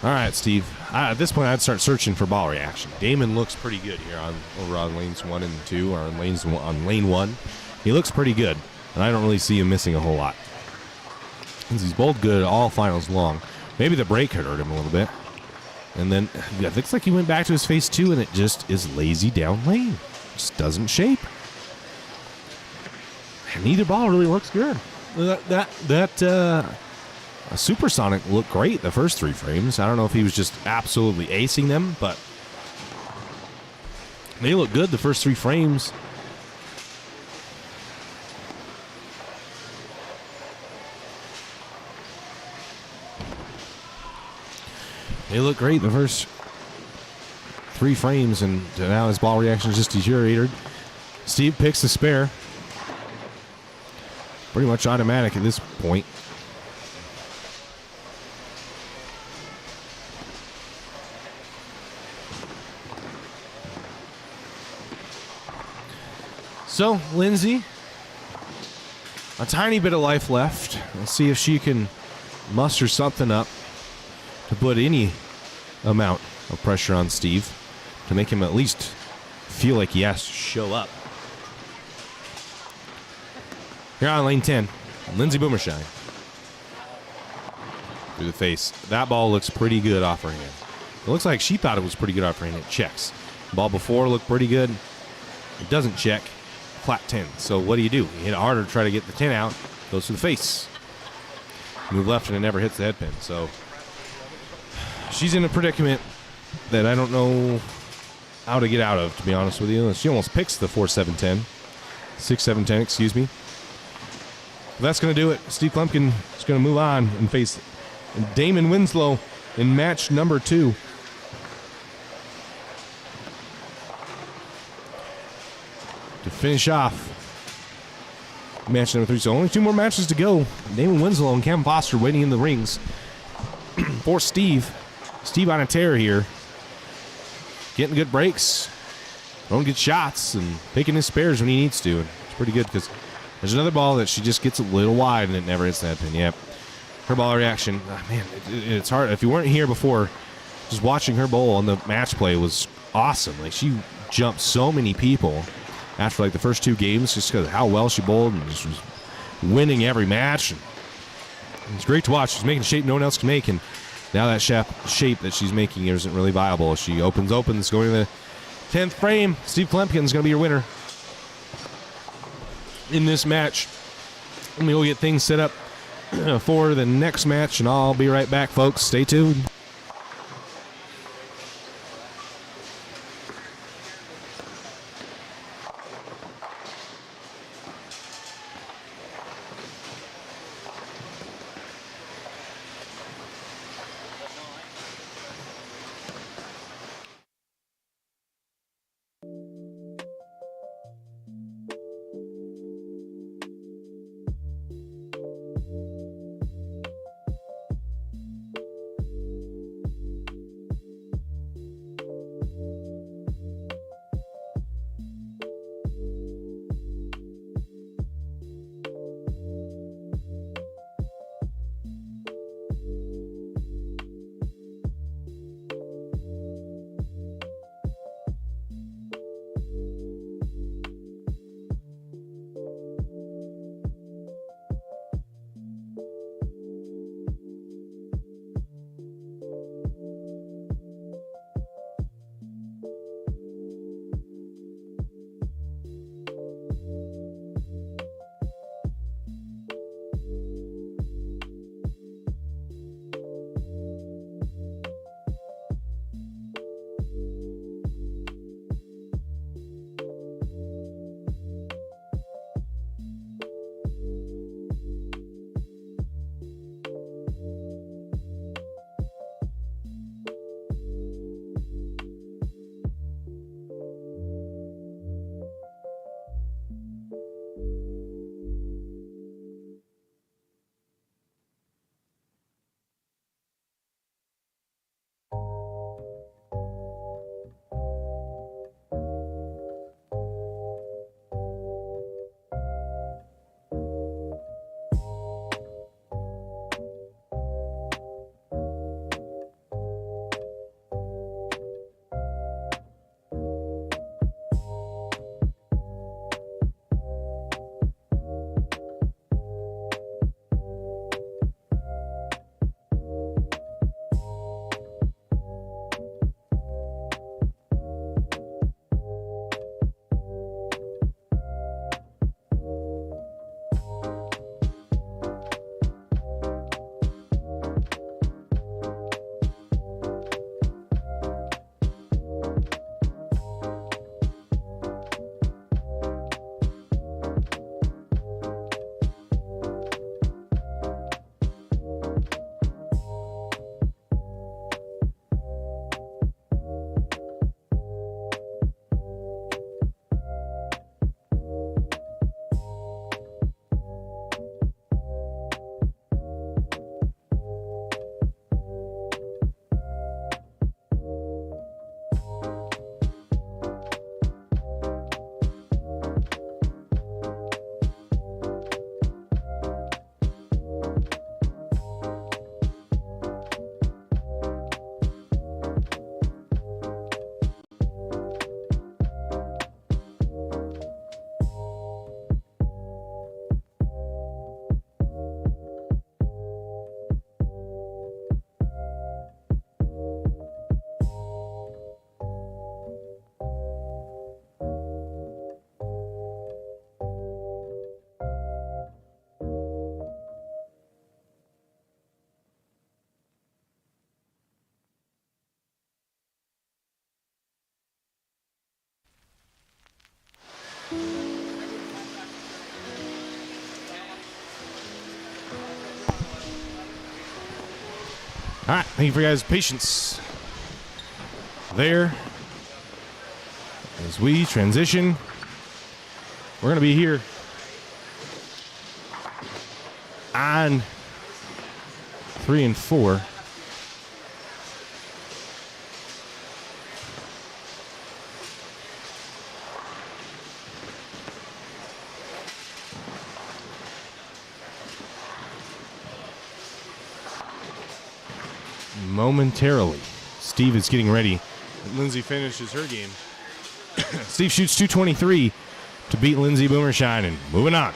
All right, Steve. At this point, I'd start searching for ball reaction. Damon looks pretty good here over on lanes 1 and 2, or on lane 1. He looks pretty good, and I don't really see him missing a whole lot. He's both good all finals long. Maybe the break had hurt him a little bit. And then it looks like he went back to his face 2, and it just is lazy down lane. Just doesn't shape. And neither ball really looks good. Supersonic looked great the first 3 frames. I don't know if he was just absolutely acing them, but they look good the first 3 frames. They look great the first 3 frames, and now his ball reaction is just deteriorated. Steve picks the spare. Pretty much automatic at this point. So, Lindsay, a tiny bit of life left. Let's see if she can muster something up to put any amount of pressure on Steve to make him at least feel like he has to show up. Here on lane 10, Lindsay Boomershine. Through the face. That ball looks pretty good off her hand. It looks like she thought it was pretty good off her hand. It checks. Ball before looked pretty good. It doesn't check. Flat 10. So what do? You hit it harder to try to get the 10 out. Goes to the face. Move left and it never hits the head pin. So she's in a predicament that I don't know how to get out of, to be honest with you. She almost picks the 4-7-10. 6-7-10, excuse me. But that's going to do it. Steve Klumpkin is going to move on and face Damon Winslow in match number 2. To finish off match number 3. So only 2 more matches to go. Damon Winslow and Cam Foster waiting in the rings for Steve. Steve on a tear here. Getting good breaks. Throwing good shots and picking his spares when he needs to. And it's pretty good because There's another ball that she just gets a little wide and it never hits that pin. Yep. Her ball reaction, man, it's hard. If you weren't here before, just watching her bowl on the match play was awesome. Like, she jumped so many people after like the first 2 games just because of how well she bowled and just was winning every match. And it's great to watch. She's making a shape no one else can make, and now that shape that she's making isn't really viable. She opens, going to the 10th frame. Steve Klempkin's going to be your winner in this match. And we'll get things set up for the next match, and I'll be right back, folks. Stay tuned. All right, thank you for your guys' patience there as we transition. We're going to be here on 3 and 4. momentarily. Steve is getting ready. And Lindsay finishes her game. Steve shoots 223 to beat Lindsay Boomershine, and moving on.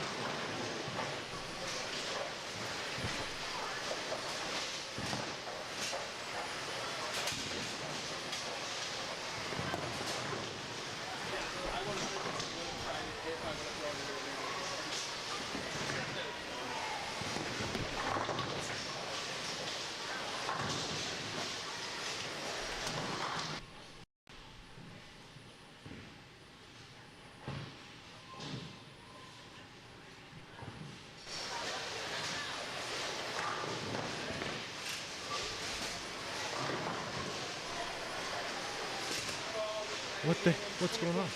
What's going on?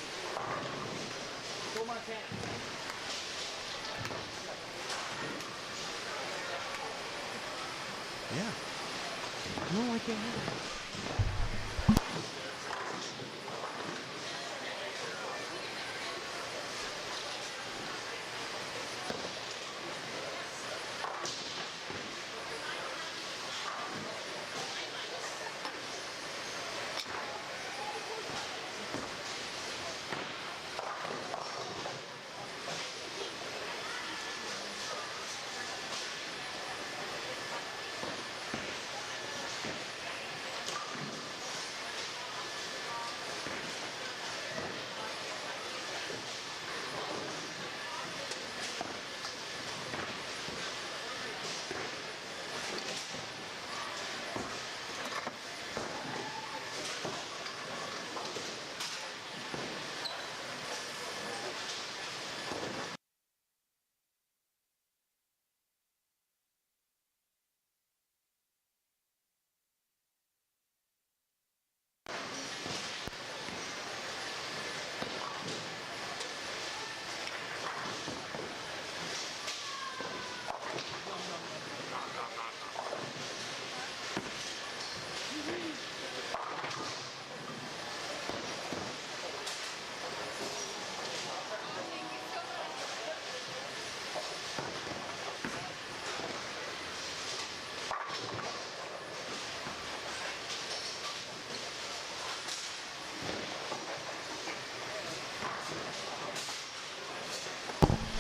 Yeah. No, I can't hear it.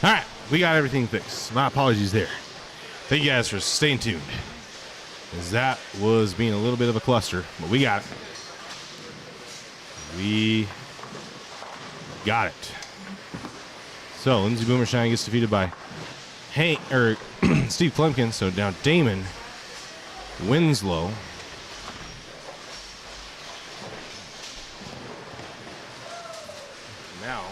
All right, we got everything fixed. My apologies there. Thank you guys for staying tuned, as that was being a little bit of a cluster, but we got it. We got it. So Lindsay Boomershine gets defeated by Steve Plemkin. So now Damon Winslow now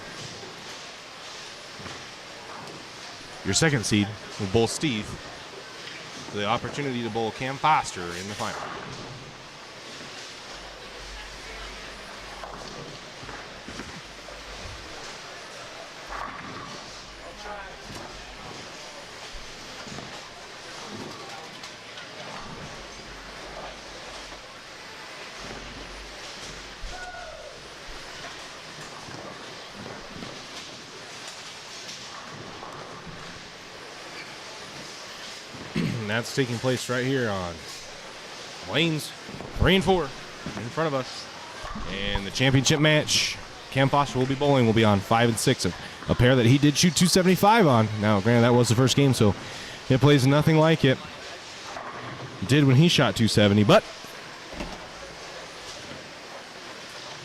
your second seed will bowl Steve for the opportunity to bowl Cam Foster in the final. That's taking place right here on lanes 3 and 4 in front of us. And the championship match, Cam Foster will be bowling, will be on 5 and 6, a pair that he did shoot 275 on. Now, granted, that was the first game, so it plays nothing like it did when he shot 270, but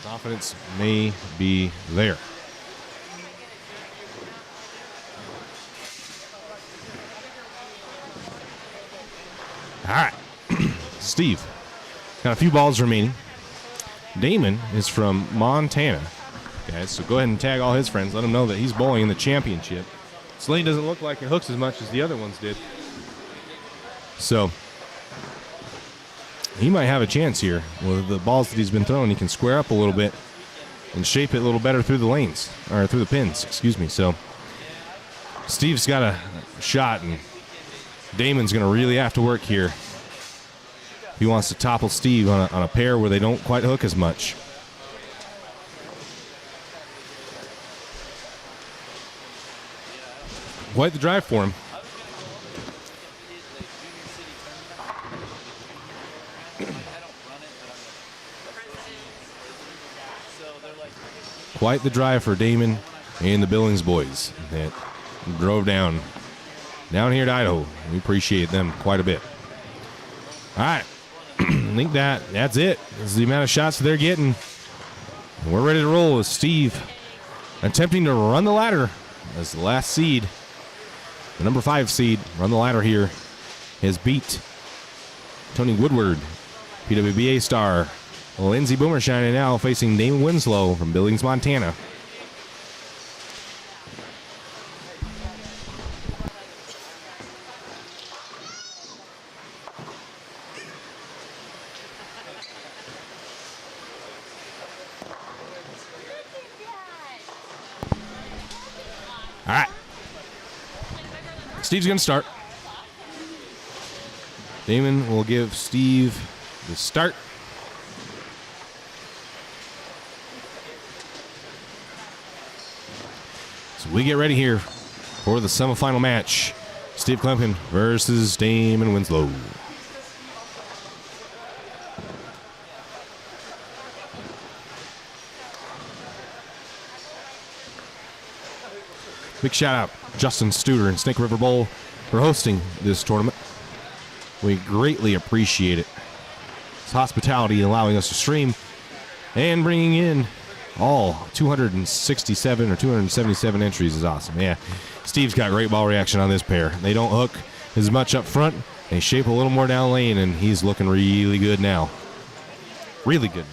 confidence may be there. All right, Steve got a few balls remaining. Damon is from Montana, guys, so go ahead and tag all his friends. Let him know that he's bowling in the championship. This lane doesn't look like it hooks as much as the other ones did, so he might have a chance here. With the balls that he's been throwing, he can square up a little bit and shape it a little better through the lanes, or through the pins, excuse me. So Steve's got a shot, and Damon's going to really have to work here if he wants to topple Steve on a pair where they don't quite hook as much. Quite the drive for him. Quite the drive for Damon and the Billings boys that drove down here to Idaho. We appreciate them quite a bit. All right. I think that's it. This is the amount of shots they're getting. We're ready to roll with Steve attempting to run the ladder as the last seed. The number 5 seed, run the ladder here, has beat Tony Woodward, PWBA star. Lindsey Boomershine now facing Damon Winslow from Billings, Montana. All right. Steve's going to start. Damon will give Steve the start. So we get ready here for the semifinal match. Steve Klemkin versus Damon Winslow. Big shout out Justin Studer and Snake River Bowl for hosting this tournament. We greatly appreciate it. It's hospitality allowing us to stream and bringing in all 267 or 277 entries is awesome. Yeah, Steve's got great ball reaction on this pair. They don't hook as much up front. They shape a little more down lane, and he's looking really good now. Really good.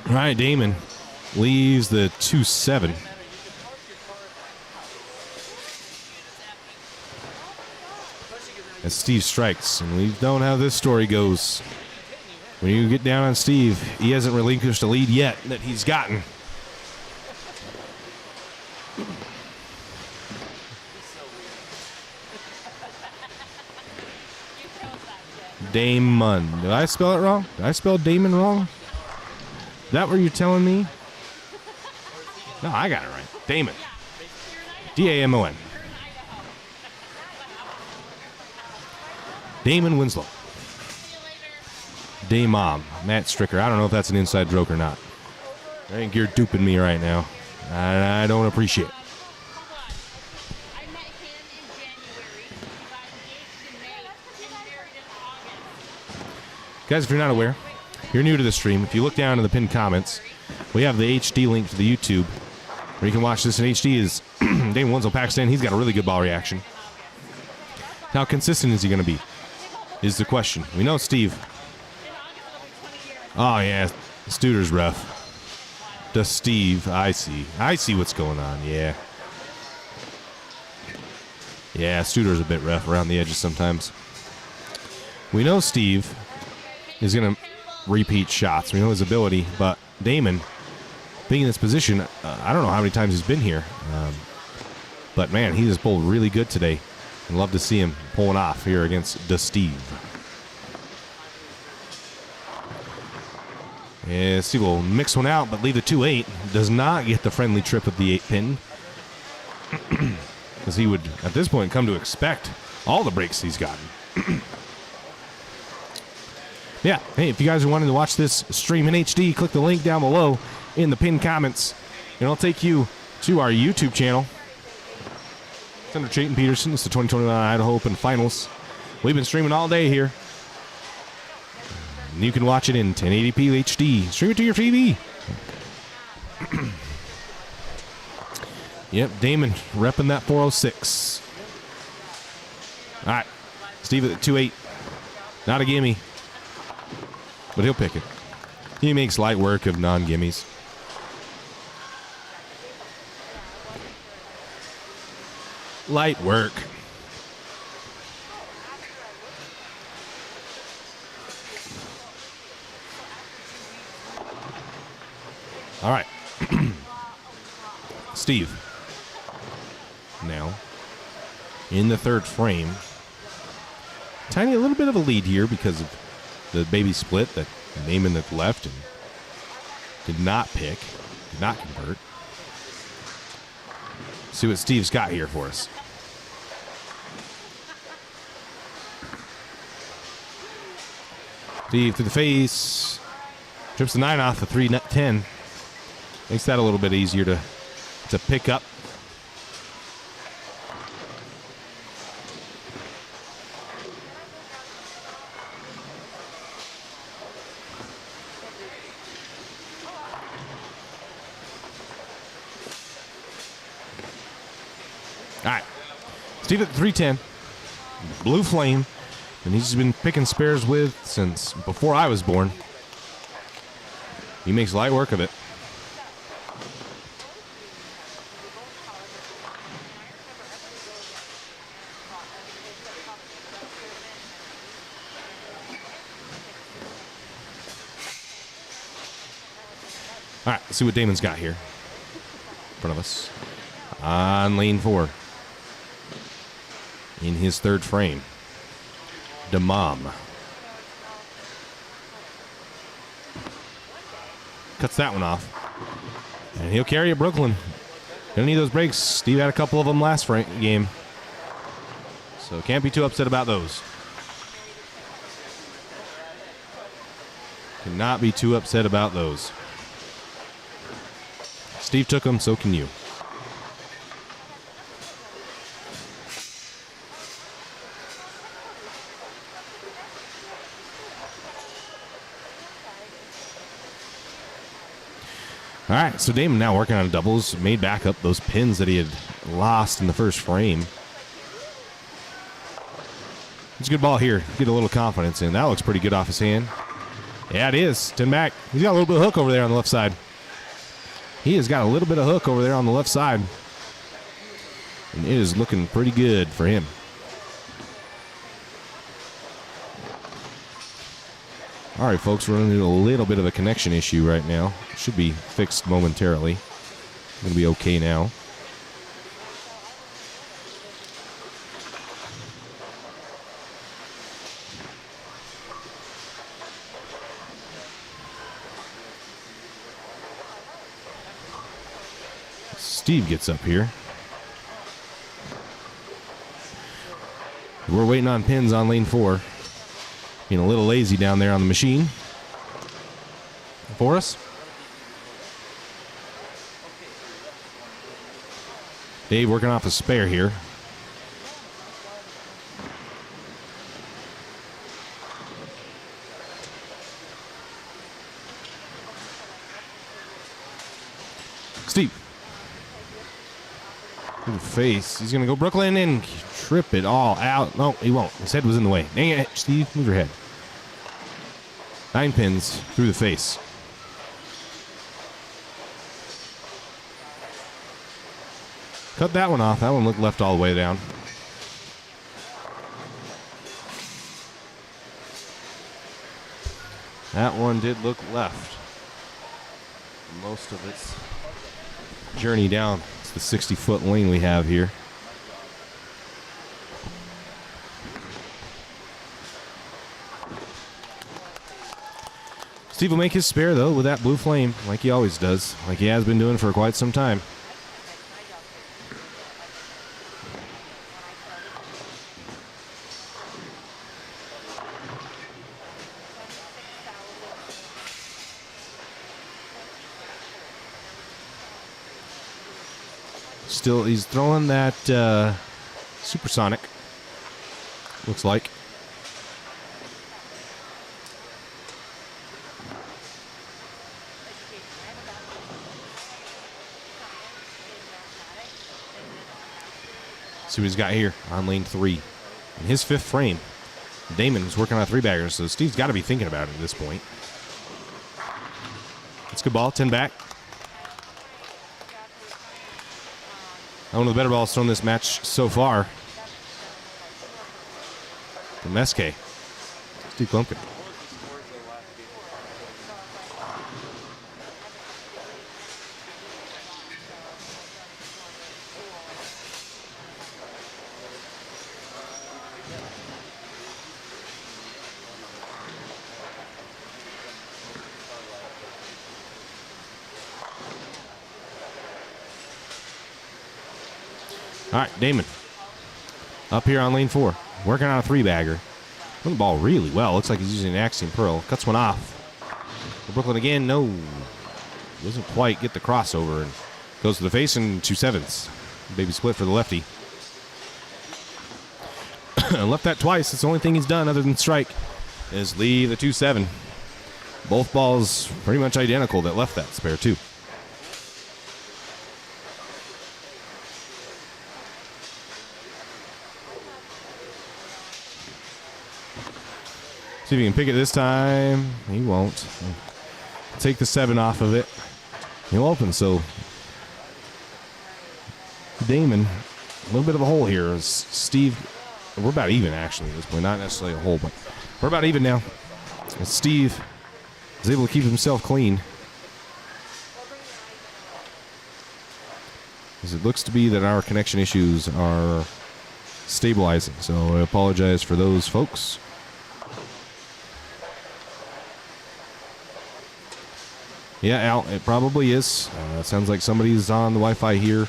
All right, Damon leaves the 2-7. As Steve strikes, and we don't know how this story goes. When you get down on Steve, he hasn't relinquished a lead yet that he's gotten. Damon. Did I spell it wrong? Did I spell Damon wrong? Is that what you're telling me? No, I got it right. Damon. D-A-M-O-N. Damon Winslow. Damon. Matt Stricker. I don't know if that's an inside joke or not. I think you're duping me right now. I don't appreciate it. Guys, if you're not aware, you're new to the stream, if you look down in the pinned comments, we have the HD link to the YouTube where you can watch this in HD. Is Damon Winslow Pakistan. He's got a really good ball reaction. How consistent is he going to be is the question. We know Steve. Oh, yeah. Studer's rough. Does Steve. I see. I see what's going on. Yeah. Yeah, Studer's a bit rough around the edges sometimes. We know Steve is going to repeat shots. We know his ability, but Damon, being in this position, I don't know how many times he's been here, but man, he just pulled really good today. I'd love to see him pulling off here against the Steve. Yeah, Steve will mix one out, but leave the 2-8. Does not get the friendly trip of the 8 pin, because he would, at this point, come to expect all the breaks he's gotten. Yeah, hey, if you guys are wanting to watch this stream in HD, click the link down below in the pinned comments, and it'll take you to our YouTube channel. It's under Chayton Peterson. It's the 2021 Idaho Open Finals. We've been streaming all day here. And you can watch it in 1080p HD. Stream it to your TV. Yep, Damon repping that 406. All right, Steve at 2-8. Not a gimme. But he'll pick it. He makes light work of non-gimmies. Light work. All right. Steve. Now, in the third frame. A little bit of a lead here because of the baby split that Naaman that left and did not pick, did not convert. See what Steve's got here for us. Steve to the face. Trips the 9 off the 3-10. Makes that a little bit easier to pick up. All right. Steve at 310. Blue Flame. And he's been picking spares with since before I was born. He makes light work of it. All right, let's see what Damon's got here in front of us. On lane 4. In his third frame. Damam. Cuts that one off. And he'll carry it, Brooklyn. Gonna need those breaks. Steve had a couple of them last game. So can't be too upset about those. Cannot be too upset about those. Steve took them, so can you. All right, so Damon now working on doubles, made back up those pins that he had lost in the first frame. It's a good ball here. Get a little confidence in. That looks pretty good off his hand. Yeah, it is. 10 back. He's got a little bit of hook over there on the left side. He has got a little bit of hook over there on the left side. And it is looking pretty good for him. All right, folks, we're running into a little bit of a connection issue right now. Should be fixed momentarily. Going to be okay now. Steve gets up here. We're waiting on pins on lane 4. Being a little lazy down there on the machine for us. Dave working off a spare here. Steve. Good face. He's going to go Brooklyn and trip it all out. No, he won't. His head was in the way. Dang it, Steve. Move your head. 9 pins through the face. Cut that one off. That one looked left all the way down. That one did look left. Most of its journey down. It's the 60-foot lane we have here. Steve will make his spare, though, with that blue flame, like he always does, like he has been doing for quite some time. Still, he's throwing that supersonic, looks like. See what he's got here on lane 3. In his 5th frame, Damon is working on 3-baggers, so Steve's got to be thinking about it at this point. It's a good ball, 10 back. One of the better balls thrown this match so far. From SK. Steve Klumpkin. All right, Damon. Up here on lane 4. Working on a 3-bagger. Run the ball really well. Looks like he's using an Axiom Pearl. Cuts one off. For Brooklyn again. No. Doesn't quite get the crossover. And goes to the face and 2-7s. Baby split for the lefty. Left that twice. That's the only thing he's done other than strike. Is leave the 2-7. Both balls pretty much identical that left that spare too. See if he can pick it this time. He won't. Take the 7 off of it. He'll open. So Damon, a little bit of a hole here. As Steve, we're about even actually at this point. Not necessarily a hole, but we're about even now. As Steve is able to keep himself clean. As it looks to be that our connection issues are stabilizing. So I apologize for those folks. Yeah, Al, it probably is. Sounds like somebody's on the Wi-Fi here,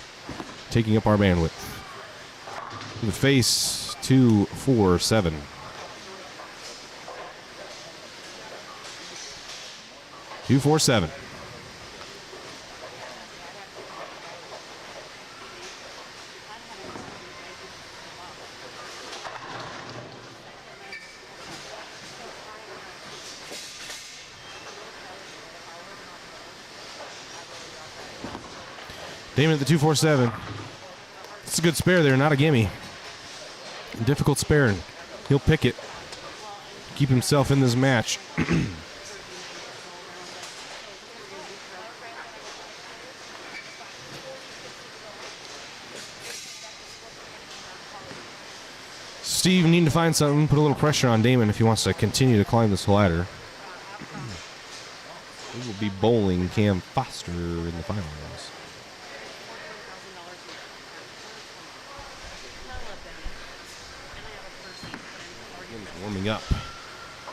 taking up our bandwidth. The face 2-4-7. Two, 4, 7. Damon at the 2-4-7. It's a good spare there, not a gimme. Difficult spare, and he'll pick it. Keep himself in this match. Steve needing to find something, put a little pressure on Damon if he wants to continue to climb this ladder. He will be bowling Cam Foster in the finals. Warming up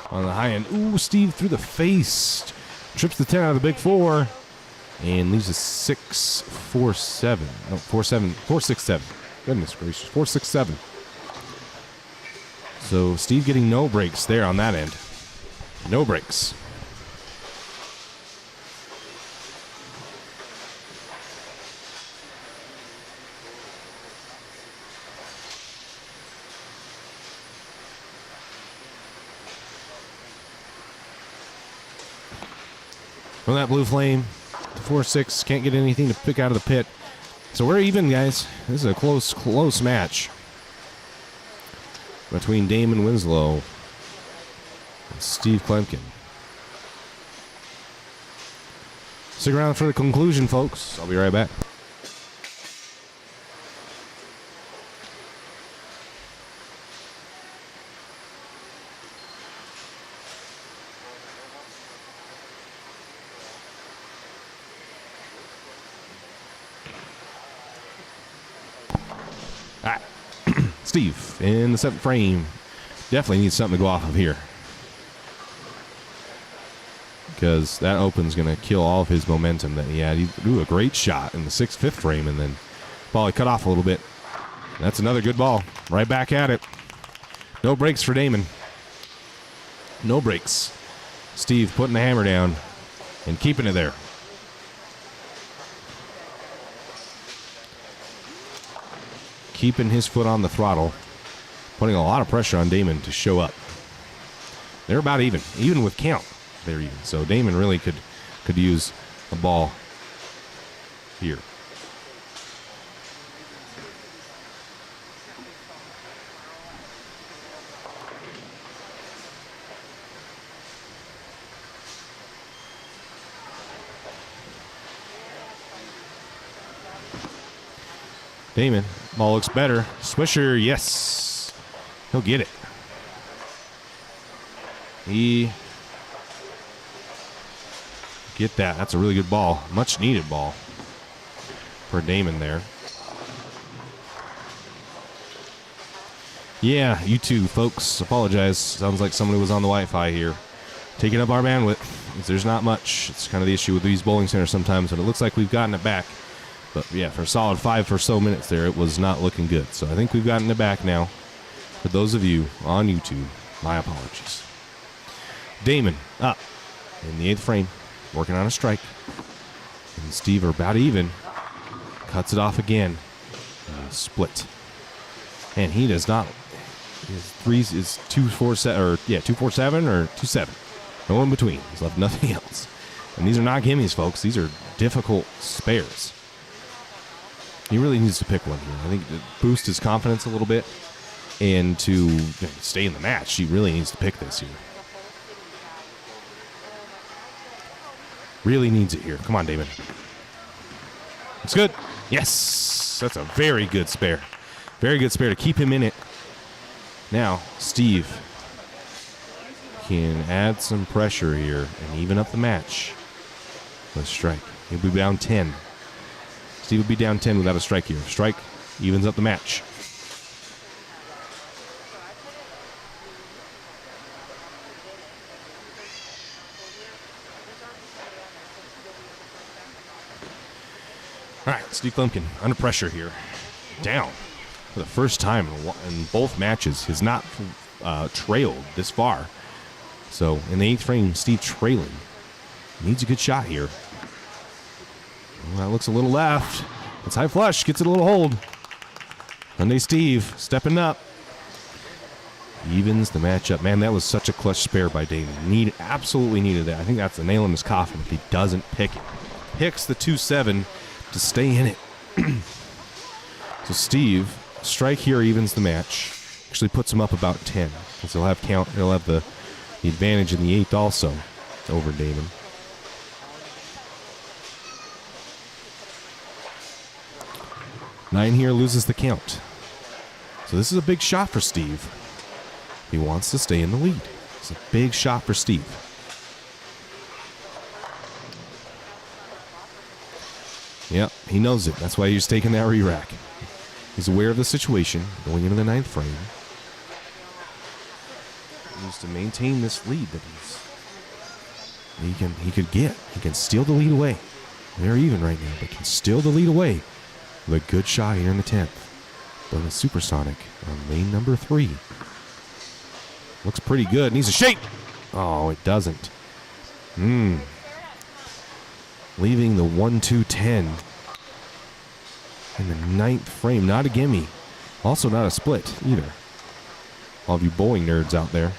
on the high end. Ooh, Steve through the face. Trips the 10 out of the big 4 and leaves a 6-4-7. No, 4-7, 4-6-7. Goodness gracious, 4-6-7. So Steve getting no breaks there on that end. No breaks. From that blue flame, 4-6, can't get anything to pick out of the pit. So we're even, guys. This is a close match between Damon Winslow and Steve Klumpkin. Stick around for the conclusion, folks. I'll be right back. Steve in the 7th frame. Definitely needs something to go off of here, because that open's going to kill all of his momentum that he had. He threw a great shot in the 5th frame, and then ball he cut off a little bit. That's another good ball. Right back at it. No breaks for Damon. No breaks. Steve putting the hammer down and keeping it there. Keeping his foot on the throttle, putting a lot of pressure on Damon to show up. They're about even with count. They're even. So Damon really could use a ball here. Damon, ball looks better. Swisher, yes. He'll get it. Get that. That's a really good ball. Much needed ball for Damon there. Yeah, you too, folks. Apologize. Sounds like somebody was on the Wi-Fi here. Taking up our bandwidth. There's not much. It's kind of the issue with these bowling centers sometimes, but it looks like we've gotten it back. But yeah, for a solid 5 or so minutes there, it was not looking good. So I think we've gotten it back now. For those of you on YouTube, my apologies. Damon up in the 8th frame, working on a strike. And Steve are about even. Cuts it off again. Split. And he does not. His threes is 247 or 247 or 27. No in between. He's left nothing else. And these are not gimmies, folks. These are difficult spares. He really needs to pick one here. I think to boost his confidence a little bit and to stay in the match, he really needs to pick this here. Really needs it here. Come on, David. It's good. Yes. That's a very good spare. Very good spare to keep him in it. Now, Steve can add some pressure here and even up the match. Let's strike. He'll be down 10. Steve will be down 10 without a strike here. Strike evens up the match. All right, Steve Klumpkin under pressure here. Down for the first time in both matches. Has not trailed this far. So in the 8th frame, Steve trailing. Needs a good shot here. Well, that looks a little left. It's high flush. Gets it a little hold. Sunday Steve stepping up. Evens the matchup. Man, that was such a clutch spare by Damon. Absolutely needed that. I think that's the nail in his coffin if he doesn't pick it. Picks the 2-7 to stay in it. So Steve, strike here evens the match. Actually puts him up about 10. Because he'll have the advantage in the 8th also over Damon. Nine here loses the count. So this is a big shot for Steve. He wants to stay in the lead. It's a big shot for Steve. Yep, he knows it. That's why he's taking that re-rack. He's aware of the situation going into the 9th frame. He needs to maintain this lead that he could get. He can steal the lead away. They're even right now, but can steal the lead away with a good shot here in the 10th. Throwing a supersonic on lane number 3. Looks pretty good. Needs a shake. Oh, it doesn't. Leaving the 1-2-10 in the 9th frame. Not a gimme. Also not a split either. All of you bowling nerds out there.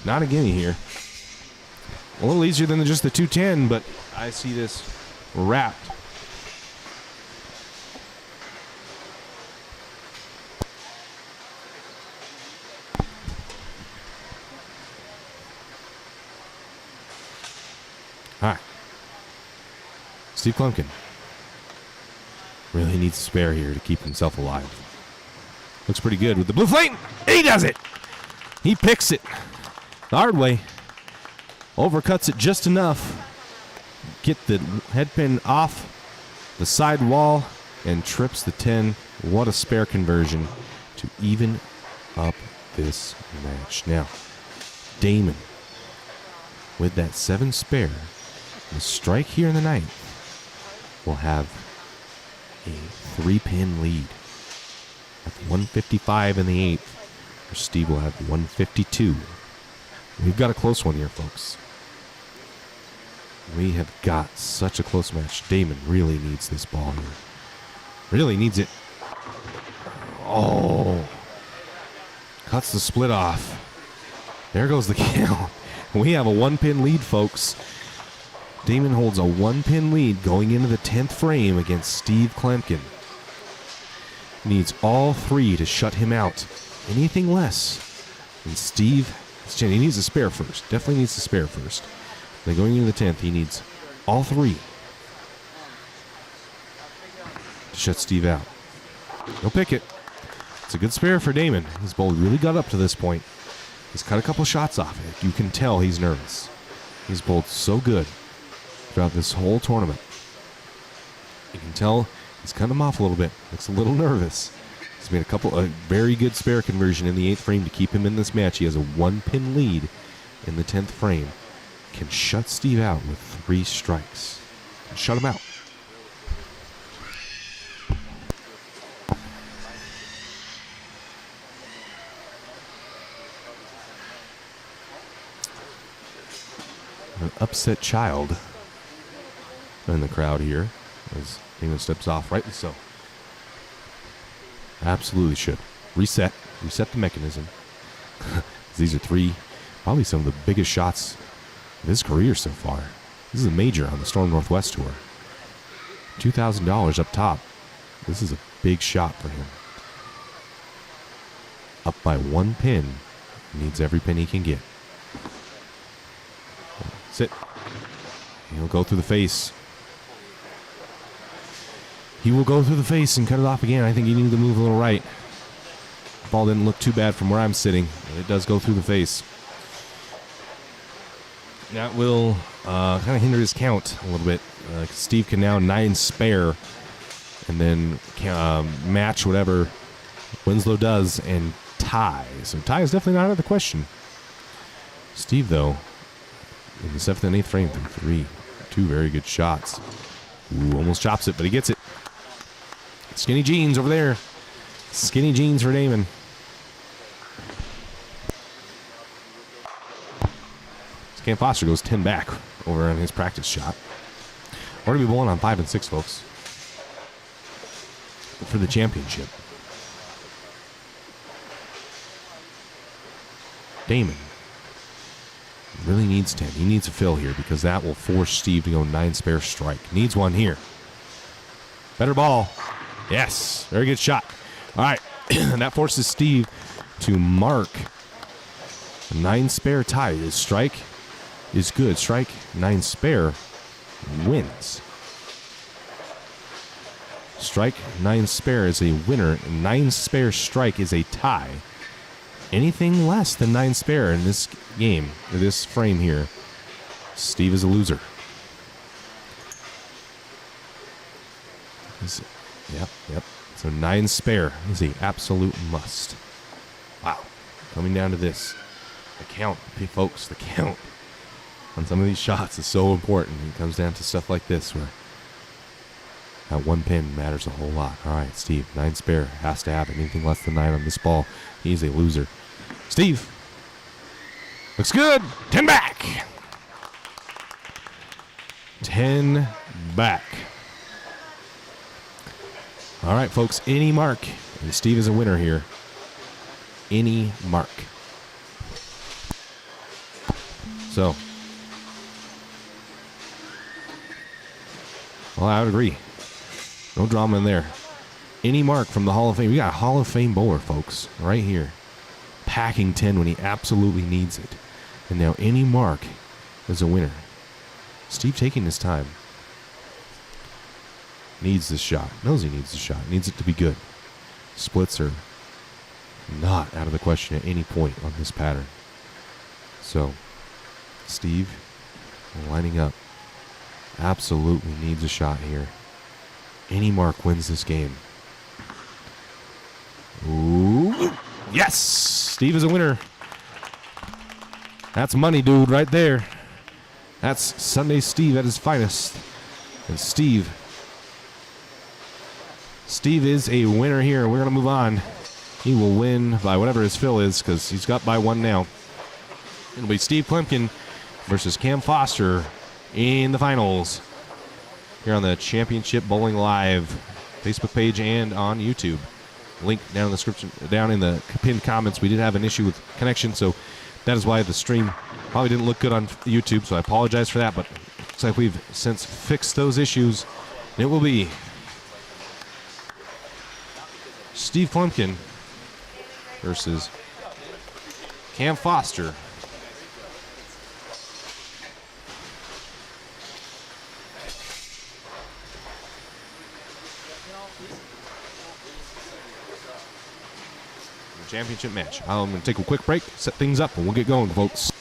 Not a gimme here. A little easier than just the 210, but I see this wrapped. All right. Steve Klumpkin really needs a spare here to keep himself alive. Looks pretty good with the blue flame. He does it. He picks it the hard way. Overcuts it just enough. Get the headpin off the side wall and trips the 10. What a spare conversion to even up this match. Now, Damon with that 7 spare. The strike here in the 9th will have a 3-pin lead. At 155 in the 8th, where Steve will have 152. We've got a close one here, folks. We have got such a close match. Damon really needs this ball here. Really needs it. Oh. Cuts the split off. There goes the count. We have a 1-pin lead, folks. Damon holds a 1-pin lead going into the 10th frame against Steve Klumpkin. Needs all 3 to shut him out. Anything less. And Steve, he needs a spare first. Definitely needs a spare first. Then going into the 10th, he needs All three. Shut Steve out. No picket. It's a good spare for Damon. He's bowled really got up to this point. He's cut a couple shots off it. You can tell he's nervous. He's bowled so good throughout this whole tournament. You can tell he's cutting him off a little bit. Looks a little nervous. He's made a very good spare conversion in the 8th frame to keep him in this match. He has a 1-pin lead in the 10th frame. Can shut Steve out with 3 strikes. Can shut him out. An upset child in the crowd here as Damon steps off, rightly so. Absolutely should. Reset the mechanism. These are 3, probably some of the biggest shots of his career so far. This is a major on the Storm Northwest Tour. $2,000 up top. This is a big shot for him. Up by 1 pin. Needs every pin he can get. Sit. He'll go through the face. He will go through the face and cut it off again. I think he needed to move a little right. Ball didn't look too bad from where I'm sitting, but it does go through the face. That will kind of hinder his count a little bit. Steve can now 9 spare and then match whatever Winslow does and tie. So tie is definitely not out of the question. Steve, though, in the 7th and 8th frame, through 2 very good shots. Ooh, almost chops it, but he gets it. Skinny jeans over there. Skinny jeans for Damon. Cam Foster goes 10 back over on his practice shot. We're going to be bowling on 5 and 6, folks, for the championship. Damon really needs 10. He needs a fill here because that will force Steve to go 9 spare strike. Needs one here. Better ball. Yes. Very good shot. All right. That forces Steve to mark a 9 spare tie. His strike is good. Strike 9 spare wins. Strike 9 spare is a winner. 9 spare strike is a tie. Anything less than 9 spare in this game, this frame here, Steve is a loser. Yep. So 9 spare is a absolute must. Wow. Coming down to this. The count, folks, the count on some of these shots is so important. It comes down to stuff like this where that 1 pin matters a whole lot. All right, Steve, 9 spare has to happen. Anything less than 9 on this ball, he's a loser. Steve. Looks good. 10 back. 10 back. All right, folks, any mark. And Steve is a winner here. Any mark. So, well, I would agree. No drama in there. Any mark from the Hall of Fame. We got a Hall of Fame bowler, folks, right here. Packing 10 when he absolutely needs it. And now any mark is a winner. Steve taking his time. Needs this shot. Knows he needs the shot. Needs it to be good. Splits are not out of the question at any point on this pattern. So, Steve lining up. Absolutely needs a shot here. Any mark wins this game. Ooh. Yes! Steve is a winner. That's money, dude, right there. That's Sunday Steve at his finest. And Steve is a winner here. We're going to move on. He will win by whatever his fill is because he's got by 1 now. It'll be Steve Klimkin versus Cam Foster in the finals here on the Championship Bowling Live Facebook page and on YouTube. Link down in the description, down in the pinned comments. We did have an issue with connection, so that is why the stream probably didn't look good on YouTube, so I apologize for that, but it looks like we've since fixed those issues. And it will be Steve Klimkin versus Cam Foster The championship match. I'm going to take a quick break, set things up, and we'll get going, folks.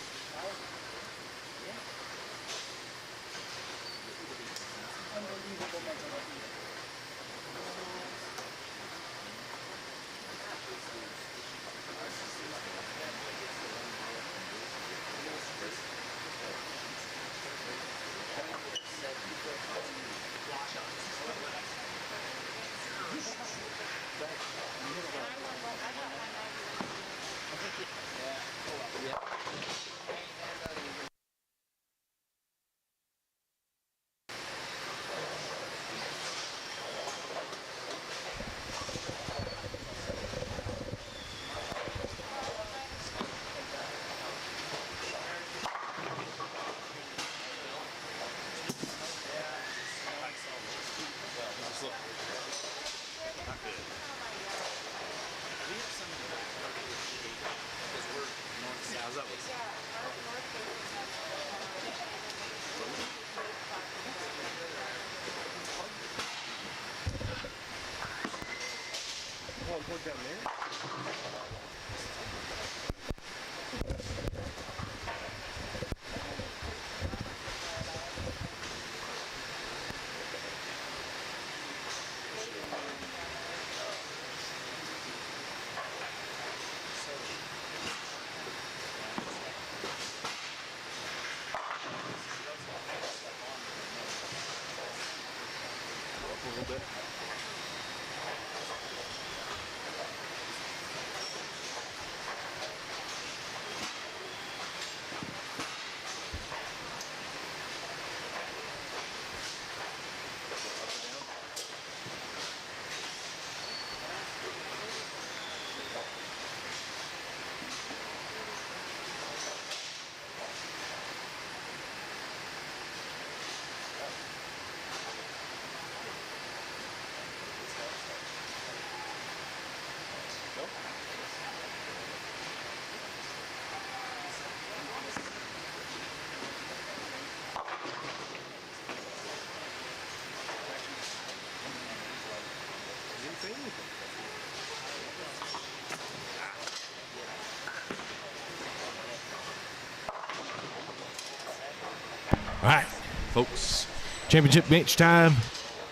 All right, folks. Championship match time.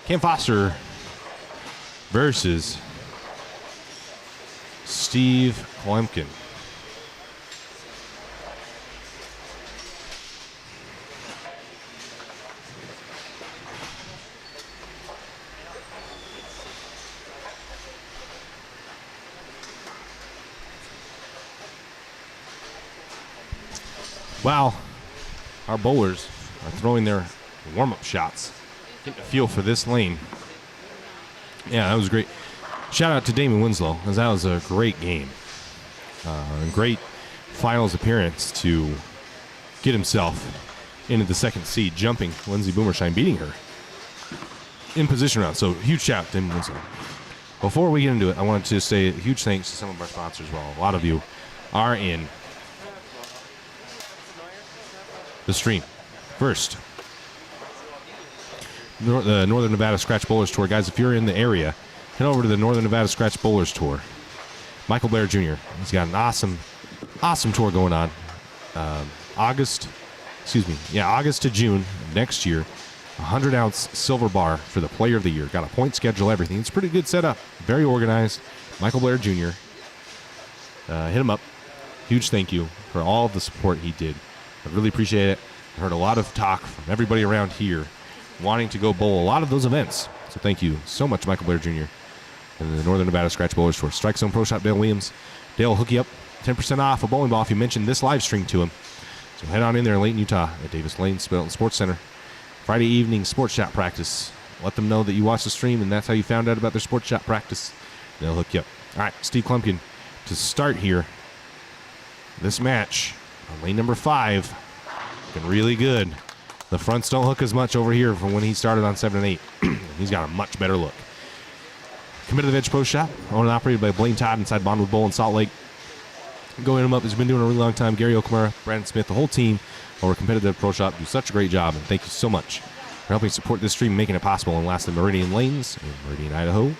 Cam Foster versus Steve Klemkin. Wow, our bowlers are throwing their warm-up shots. Getting a feel for this lane. Yeah, that was great. Shout out to Damon Winslow, as that was a great game. Great finals appearance to get himself into the second seed, jumping Lindsay Boomershine, beating her in position round. So huge shout out to Damon Winslow. Before we get into it, I wanted to say a huge thanks to some of our sponsors. Well, a lot of you are in the stream. First, the Northern Nevada Scratch Bowlers Tour. Guys, if you're in the area, head over to the Northern Nevada Scratch Bowlers Tour. Michael Blair Jr. He's got an awesome tour going on. August to June next year. 100-ounce silver bar for the Player of the Year. Got a point schedule, everything. It's a pretty good setup. Very organized. Michael Blair Jr. Hit him up. Huge thank you for all of the support he did. I really appreciate it. I heard a lot of talk from everybody around here wanting to go bowl a lot of those events. So thank you so much, Michael Blair Jr. and the Northern Nevada Scratch Bowlers Tour. Strike Zone Pro Shop, Dale Williams. Dale will hook you up 10% off a bowling ball if you mention this live stream to him. So head on in there in Layton, Utah at Davis Lane Sports Center. Friday evening sports shot practice. Let them know that you watched the stream and that's how you found out about their sports shot practice. They'll hook you up. All right, Steve Klemkin to start here. This match on lane number 5. Looking really good. The fronts don't hook as much over here from when he started on 7 and 8. He's got a much better look. Competitive Edge Pro Shop, owned and operated by Blaine Todd inside Bondwood Bowl in Salt Lake. Going him up, he's been doing it a really long time. Gary Okamura, Brandon Smith, the whole team over Competitive Pro Shop do such a great job, and thank you so much for helping support this stream, making it possible, and last, the Meridian Lanes in Meridian, Idaho,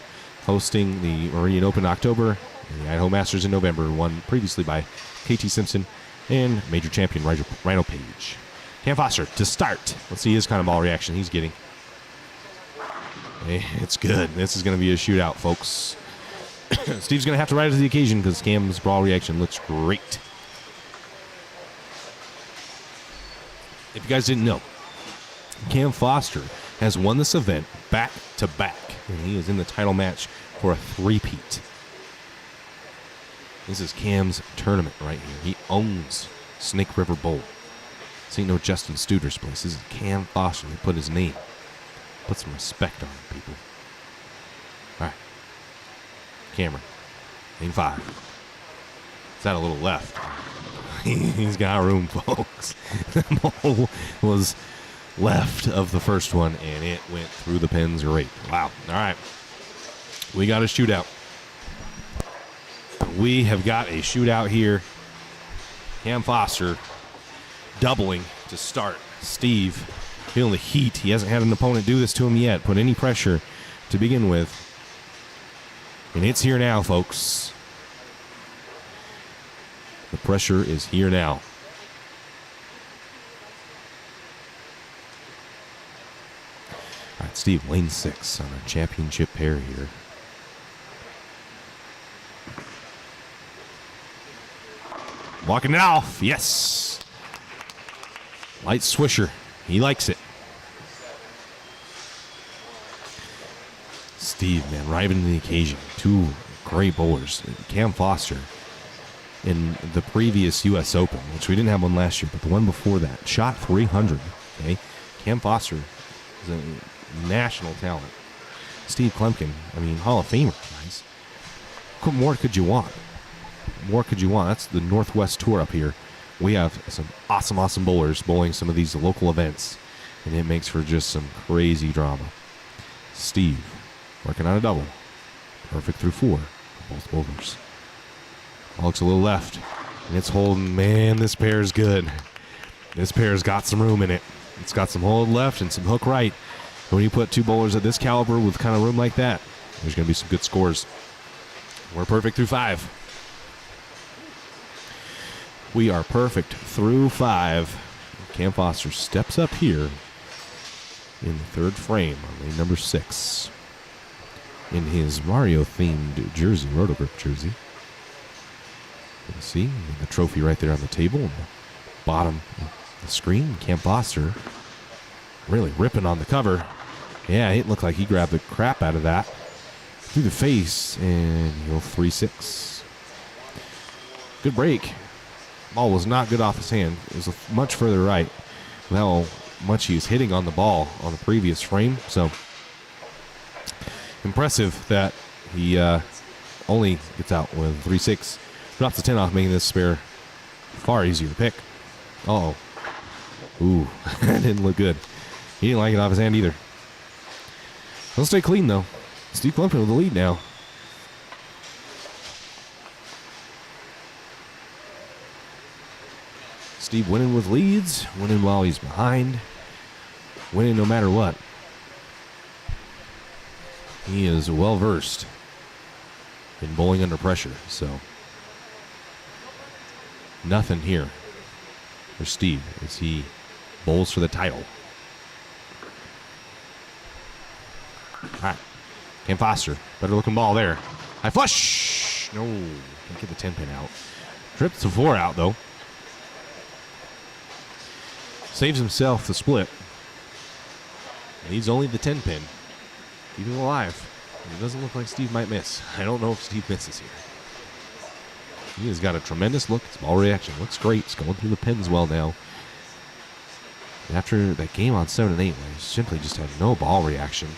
hosting the Meridian Open in October and the Idaho Masters in November, won previously by KT Simpson and major champion Rhino Page. Cam Foster to start. Let's see his kind of ball reaction he's getting. Hey, it's good. This is going to be a shootout, folks. Steve's going to have to rise to the occasion because Cam's ball reaction looks great. If you guys didn't know, Cam Foster has won this event back to back, and he is in the title match for a three-peat. This is Cam's tournament right here. He owns Snake River Bowl. This ain't no Justin Studer's place. This is Cam Foster. He put his name. Put some respect on him, people. All right. Cameron. Lane 5. Is that a little left? He's got room, folks. The ball was left of the first one, and it went through the pins great. Wow. All right. We got a shootout. We have got a shootout here. Cam Foster doubling to start. Steve feeling the heat. He hasn't had an opponent do this to him yet, put any pressure to begin with. And it's here now, folks. The pressure is here now. All right, Steve, lane 6 on a championship pair here. Walking it off, yes. Light swisher, he likes it. Steve, man, rising to the occasion. Two great bowlers. Cam Foster in the previous U.S. Open, which we didn't have one last year, but the one before that, shot 300. Okay, Cam Foster is a national talent. Steve Klemkin, I mean, Hall of Famer, guys. What more could you want? More could you want? That's the Northwest Tour up here. We have some awesome bowlers bowling some of these local events, and it makes for just some crazy drama. Steve working on a double. Perfect through 4 for both bowlers. Ball looks a little left, and it's holding. Man, this pair is good. This pair's got some room in it. It's got some hold left and some hook right. And when you put two bowlers at this caliber with kind of room like that, there's going to be some good scores. We're perfect through 5. We are perfect through 5. Cam Foster steps up here in the third frame on lane number 6 in his Mario-themed jersey, Rotogrip jersey. You can see the trophy right there on the table on the bottom of the screen. Cam Foster really ripping on the cover. Yeah, it looked like he grabbed the crap out of that through the face, and he'll 3-6. Good break. Ball was not good off his hand. It was much further right with how much he was hitting on the ball on the previous frame. So impressive that he only gets out with 3-6. Drops the 10 off, making this spare far easier to pick. Uh-oh. Ooh, that didn't look good. He didn't like it off his hand either. He'll stay clean, though. Steve Klemkin with the lead now. Steve winning with leads, winning while he's behind, winning no matter what. He is well-versed in bowling under pressure, so nothing here for Steve as he bowls for the title. All right, Cam Foster, better looking ball there. High flush! No, can't get the 10 pin out. Trips the 4 out, though. Saves himself the split. Needs only the 10 pin. Keep him alive. It doesn't look like Steve might miss. I don't know if Steve misses here. He has got a tremendous look. His ball reaction looks great. He's going through the pins well now. After that game on 7 and 8, where he simply just had no ball reaction,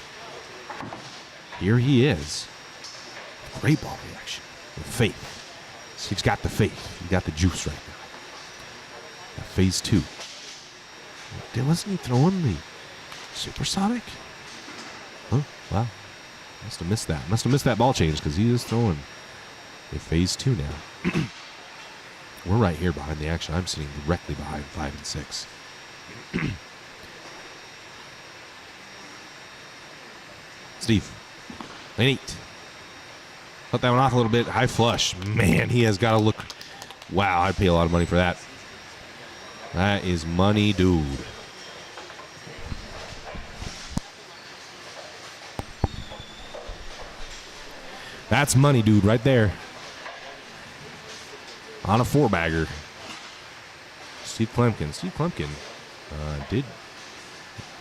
here he is. Great ball reaction with faith. He's got the faith. He's got the juice right now. Phase 2. Wasn't he throwing the supersonic? Oh, wow. Must have missed that. Must have missed that ball change because he is throwing a phase 2 now. We're right here behind the action. I'm sitting directly behind 5 and 6. Steve. Lane 8. Cut that one off a little bit. High flush. Man, he has got to look. Wow, I'd pay a lot of money for that. That is money, dude. That's money, dude, right there. On a 4-bagger. Steve Clemkin did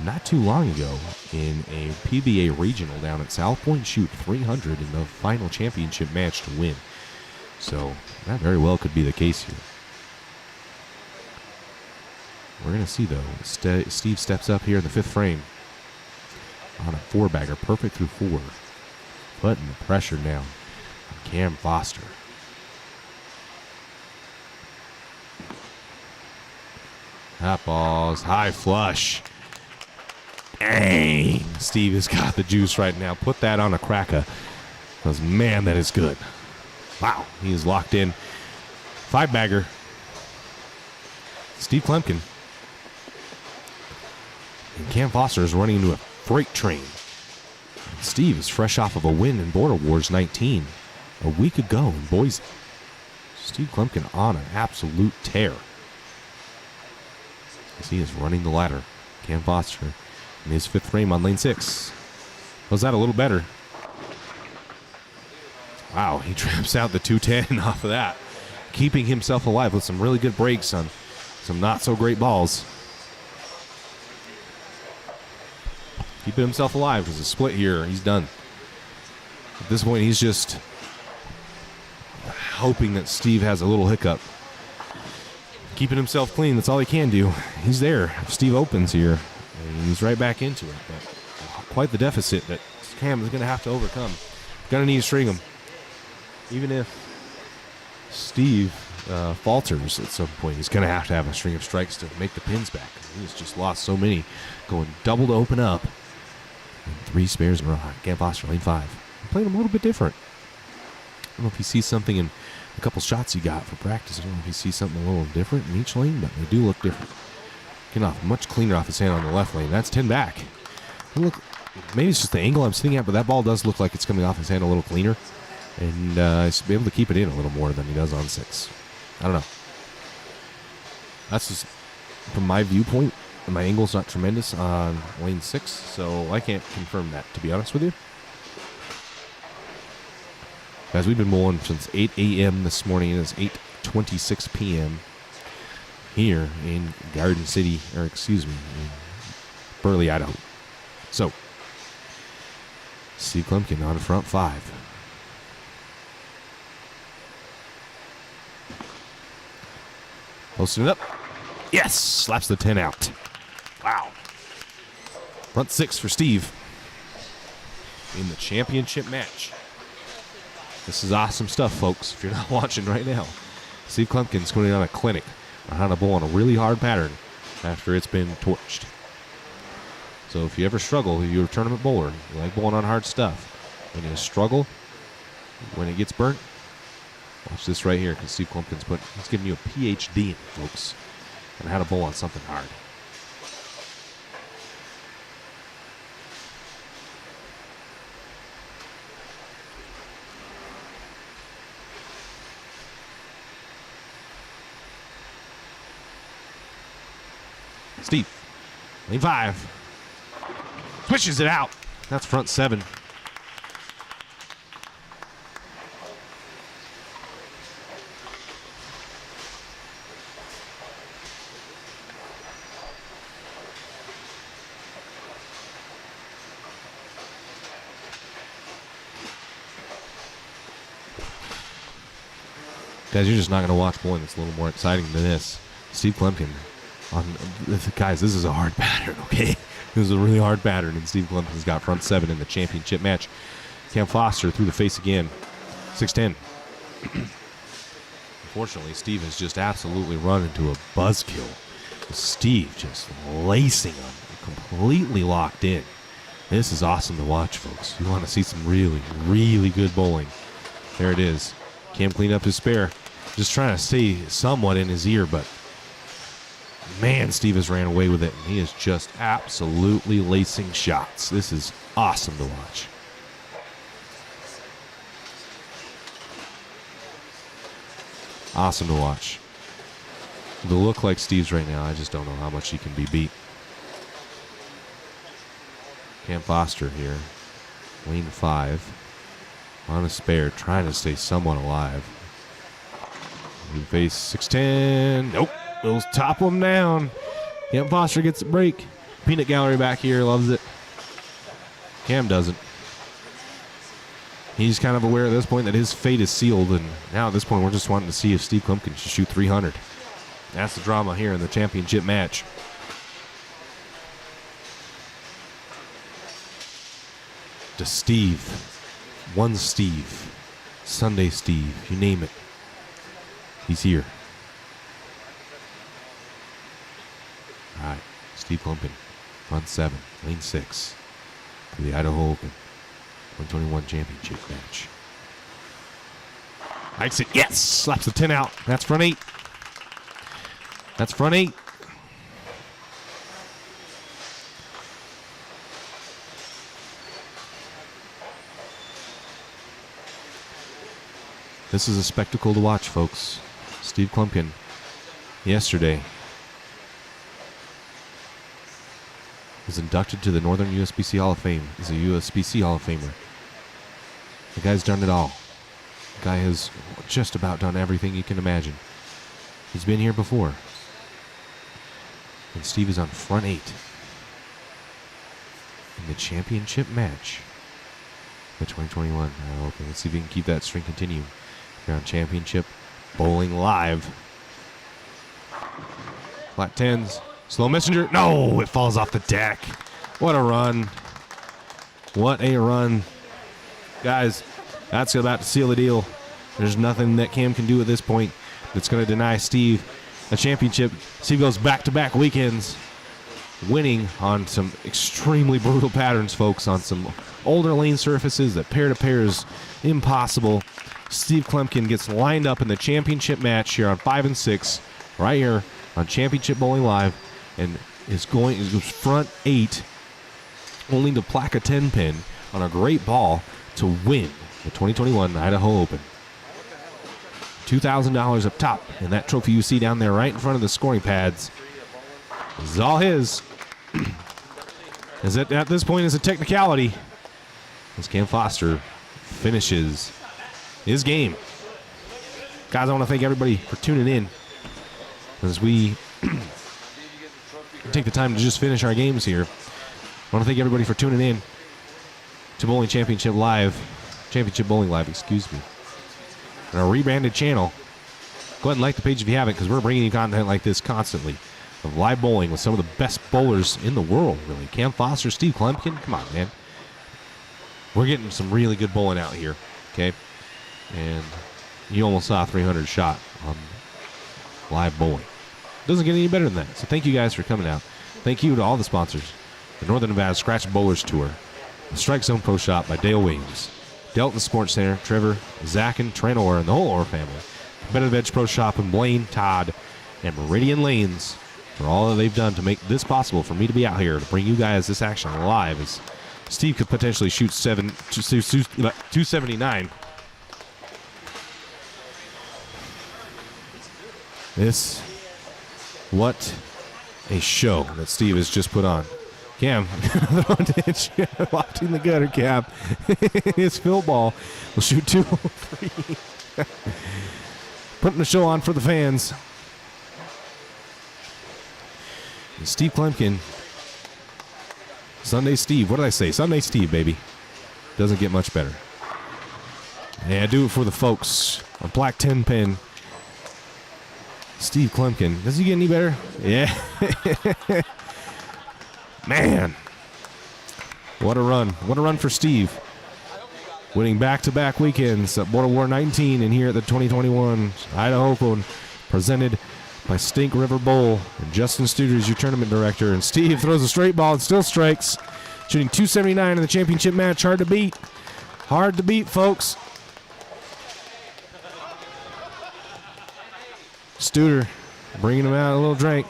not too long ago in a PBA regional down at South Point shoot 300 in the final championship match to win. So that very well could be the case here. We're going to see, though. Steve steps up here in the 5th frame on a 4-bagger, perfect through 4. Putting the pressure down on Cam Foster. That ball's high flush. Dang. Steve has got the juice right now. Put that on a cracker. Because, man, that is good. Wow. He is locked in. 5-bagger. Steve Clemkin. And Cam Foster is running into a freight train. Steve is fresh off of a win in Border Wars 19 a week ago in Boise. Steve Clemkin on an absolute tear. As he is running the ladder. Cam Foster in his 5th frame on lane 6. Was that a little better? Wow, he traps out the 210 off of that. Keeping himself alive with some really good breaks on some not so great balls. Keeping himself alive because the split here, he's done. At this point, he's just hoping that Steve has a little hiccup. Keeping himself clean, that's all he can do. He's there. Steve opens here, and he's right back into it. But quite the deficit that Cam is going to have to overcome. Going to need to string him. Even if Steve falters at some point, he's going to have a string of strikes to make the pins back. He's just lost so many. Going double to open up. And 3 spares in a row. Cam Foster, lane 5. Playing him a little bit different. I don't know if he sees something in a couple shots he got for practice. I don't know if he sees something a little different in each lane, but they do look different. Getting off much cleaner off his hand on the left lane. That's 10 back. Look, maybe it's just the angle I'm sitting at, but that ball does look like it's coming off his hand a little cleaner. And he's be able to keep it in a little more than he does on 6. I don't know. That's just from my viewpoint. My angle's not tremendous on lane 6, so I can't confirm that, to be honest with you. Guys, we've been bowling since 8 a.m. this morning. It is 8:26 p.m. here in Garden City, or excuse me, in Burley, Idaho. So, Steve Clemkin on front 5. Posting it up. Yes! Slaps the 10 out. Wow. Front 6 for Steve in the championship match. This is awesome stuff, folks, if you're not watching right now. Steve Clemkin's going on a clinic on how to bowl on a really hard pattern after it's been torched. So if you ever struggle, you're a tournament bowler, you like bowling on hard stuff, when you struggle, when it gets burnt, watch this right here, because Steve Clemkin's he's giving you a PhD in it, folks, on how to bowl on something hard. Steve, lane 5. Switches it out. That's front 7. Guys, you're just not going to watch bowling that's a little more exciting than this. Steve Clemkin. Guys, this is a hard pattern, okay? This is a really hard pattern, and Steve Clemkin's got front 7 in the championship match. Cam Foster through the face again. 6-10. Unfortunately, Steve has just absolutely run into a buzzkill. Steve just lacing him, completely locked in. This is awesome to watch, folks. You want to see some really, really good bowling. There it is. Cam cleaned up his spare. Just trying to stay somewhat in his ear, but Man, Steve has ran away with it, and he is just absolutely lacing shots. This is awesome to watch. Awesome to watch. The look like Steve's right now, I just don't know how much he can be beat. Cam Foster here. Lane 5. On a spare, trying to stay somewhat alive. We face 6'10". Nope. They'll top him down. Cam Foster gets a break. Peanut Gallery back here loves it. Cam doesn't. He's kind of aware at this point that his fate is sealed, and now at this point we're just wanting to see if Steve Klumpkin can shoot 300. That's the drama here in the championship match. To Steve. One Steve. Sunday Steve. You name it. He's here. All right. Steve Klumpkin. Front 7. Lane 6. For the Idaho Open 2021 championship match. Hikes it. Yes! Slaps the 10 out. That's front 8. That's front 8. This is a spectacle to watch, folks. Steve Klumpkin, yesterday, was inducted to the Northern USBC Hall of Fame. He's a USBC Hall of Famer. The guy's done it all. The guy has just about done everything you can imagine. He's been here before. And Steve is on front 8 in the championship match. The 2021 Open. Let's see if we can keep that string continue. Here on Championship Bowling Live. Flat 10s. Slow messenger. No, it falls off the deck. What a run. What a run. Guys, that's about to seal the deal. There's nothing that Cam can do at this point that's going to deny Steve a championship. Steve goes back-to-back weekends winning on some extremely brutal patterns, folks, on some older lane surfaces that pair-to-pair is impossible. Steve Klumpkin gets lined up in the championship match here on 5 and 6, right here on Championship Bowling Live, and is front 8, only to plaque a 10-pin on a great ball to win the 2021 Idaho Open. $2,000 up top, and that trophy you see down there right in front of the scoring pads is all his. At this point is a technicality as Cam Foster finishes his game. Guys, I want to thank everybody for tuning in as we take the time to just finish our games here. I want to thank everybody for tuning in to Bowling Championship Bowling Live, excuse me. On our rebranded channel. Go ahead and like the page if you haven't, because we're bringing you content like this constantly of live bowling with some of the best bowlers in the world, really. Cam Foster, Steve Klumpkin, come on, man. We're getting some really good bowling out here, okay? And you almost saw a 300 shot on live bowling. Doesn't get any better than that. So thank you guys for coming out. Thank you to all the sponsors. The Northern Nevada Scratch Bowlers Tour. The Strike Zone Pro Shop by Dale Williams. Delton Sports Center, Trevor, Zach, and Trent Orr, and the whole Orr family. Competitive Edge Pro Shop and Blaine, Todd, and Meridian Lanes for all that they've done to make this possible for me to be out here to bring you guys this action live, as Steve could potentially shoot 279. What a show that Steve has just put on. Cam, lofting the gutter cap. His fill ball will shoot 203. Putting the show on for the fans. And Steve Klumpkin. Sunday Steve. What did I say? Sunday Steve, baby. Doesn't get much better. Yeah, do it for the folks. A black 10-pin. Steve Klumpkin. Does he get any better? Yeah. Man. What a run. What a run for Steve. Winning back-to-back weekends at Border War 19 and here at the 2021 Idaho Open, presented by Stink River Bowl. And Justin Studer is your tournament director. And Steve throws a straight ball and still strikes. Shooting 279 in the championship match. Hard to beat. Hard to beat, folks. Studer bringing him out a little drink.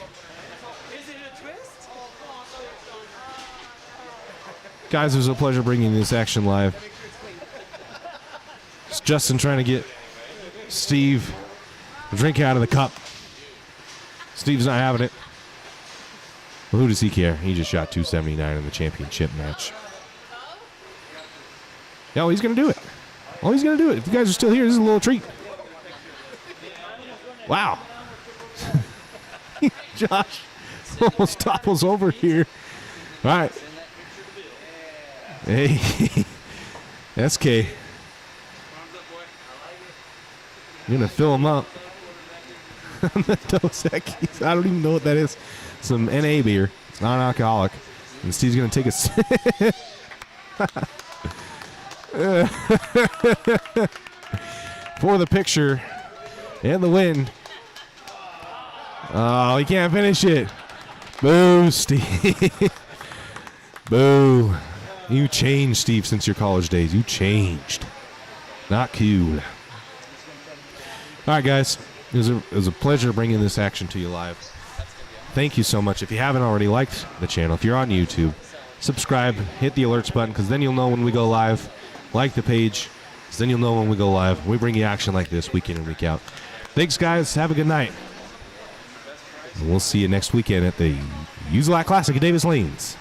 Guys, it was a pleasure bringing this action live. It's Justin trying to get Steve a drink out of the cup. Steve's not having it. Well, who does he care? He just shot 279 in the championship match. No, he's going to do it. Oh, he's going to do it. If you guys are still here, this is a little treat. Wow. Josh almost topples over here. All right. Hey. SK. I'm going to fill him up. The Dos Equis. I don't even know what that is. Some NA beer. It's non-alcoholic. And Steve's going to take a sip. For the picture and the win. Oh, he can't finish it. Boo, Steve. Boo. You changed, Steve, since your college days. You changed. Not cool. All right, guys. It was a pleasure bringing this action to you live. Thank you so much. If you haven't already liked the channel, if you're on YouTube, subscribe, hit the alerts button, because then you'll know when we go live. Like the page, because then you'll know when we go live. We bring you action like this week in and week out. Thanks, guys. Have a good night. And we'll see you next weekend at the Use-A-Lot Classic at Davis Lanes.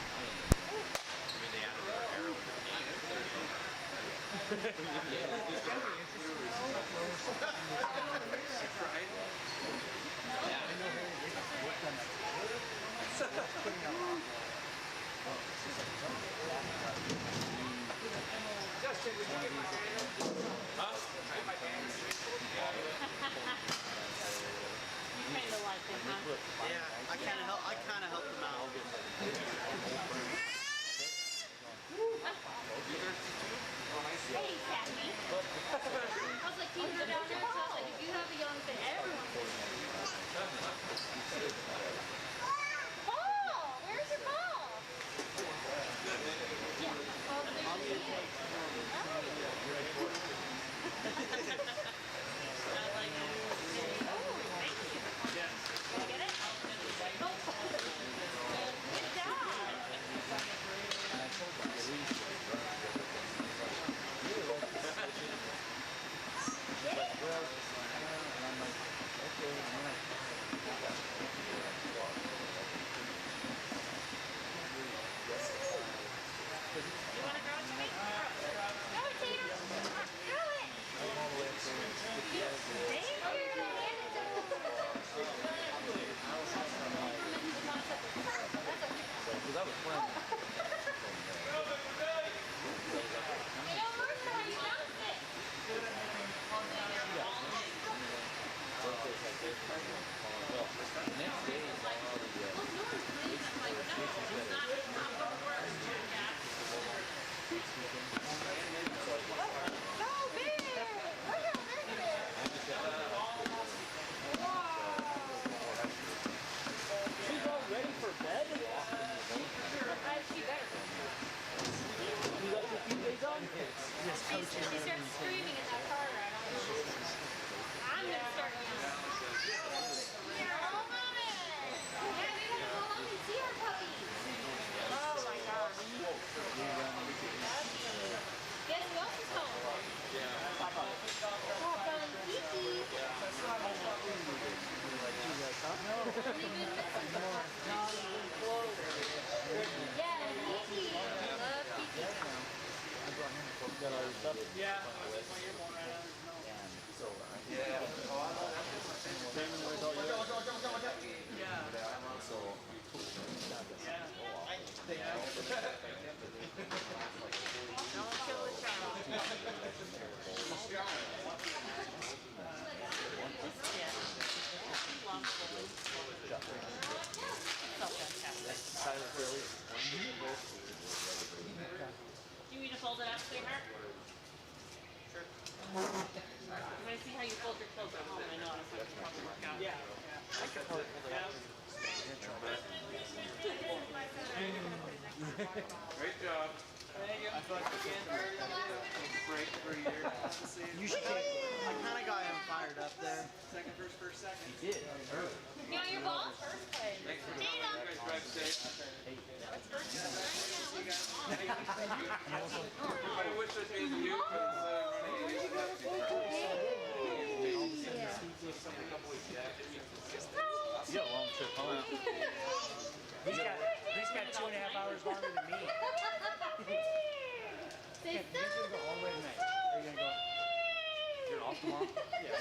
Do you need to fold it up, sweetheart? Sure. You want to see how you fold your clothes at home? I know it's not going to work out. Yeah. I could probably fold it up. Great job. Thank you. Break for a year. You should take, I kind of got him fired up there. Second, first, second. He did. Early. Yeah, your ball first place. Thanks for coming. You guys drive safe. I wish I'd been you because running it You got a long trip home. He's got 2.5 hours longer than me. Say He's gonna go all the way tonight. Are you gonna go? You're off tomorrow? Yeah.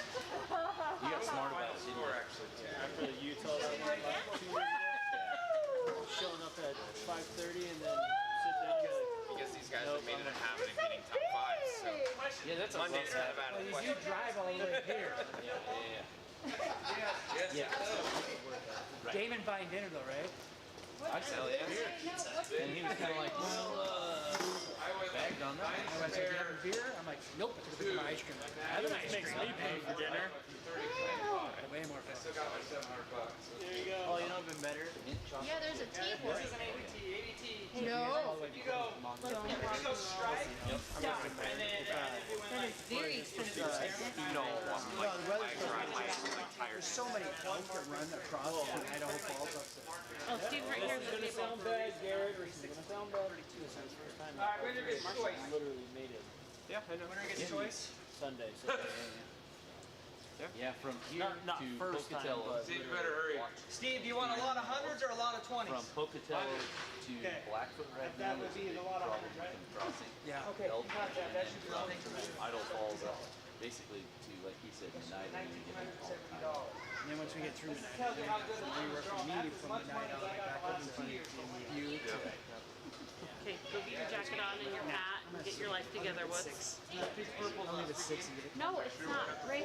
You got smart about it, didn't you? actually. After the Utah that one about 2 years ago, showing up at 5:30 and then sit down. Because these guys have made it a habit of getting top fives. So Yeah, that's a Monday's kind of out of the You question. drive all the way here. Yes. Damon buying dinner though, right? I sell it. And he was kind of like, well, I went bagged on that. I went, "You having beer?" I'm like, "Nope, I took a bit of my ice cream." I have an ice cream. Me pay for dinner. Way more fun. Still got my $700. There you go. Oh, you know what'd been better? Yeah, there's a T for it. ABT. No. If you go strike, stop, and then That is very expensive. You know, No, the weather's there's so many elk that run across from Idaho Falls up to. Oh, Steve's right here. It's gonna sound bad, Garrett. It's gonna sound bad. This is the first time. All right, winner gets choice. Literally made it Yeah, winner gets choice. Sunday. yeah, from here Not to first time, Pocatello. but- Steve, you better hurry. Steve, do you want a lot of hundreds or a lot of 20s? From Pocatello to Okay. Blackfoot right That now would is be a a big lot of problem hundreds, right? from crossing. Yeah. Okay, you got that. That should be From something. Idaho Falls up, basically to, like he said, United. And you get all the time. And then once we get through the night, then we have to rework the meeting from the night out back up in front of you. Okay, go get your jacket on and your hat and get your life together, Woods. I'll leave it 6 and get it. No, it's not. Grace.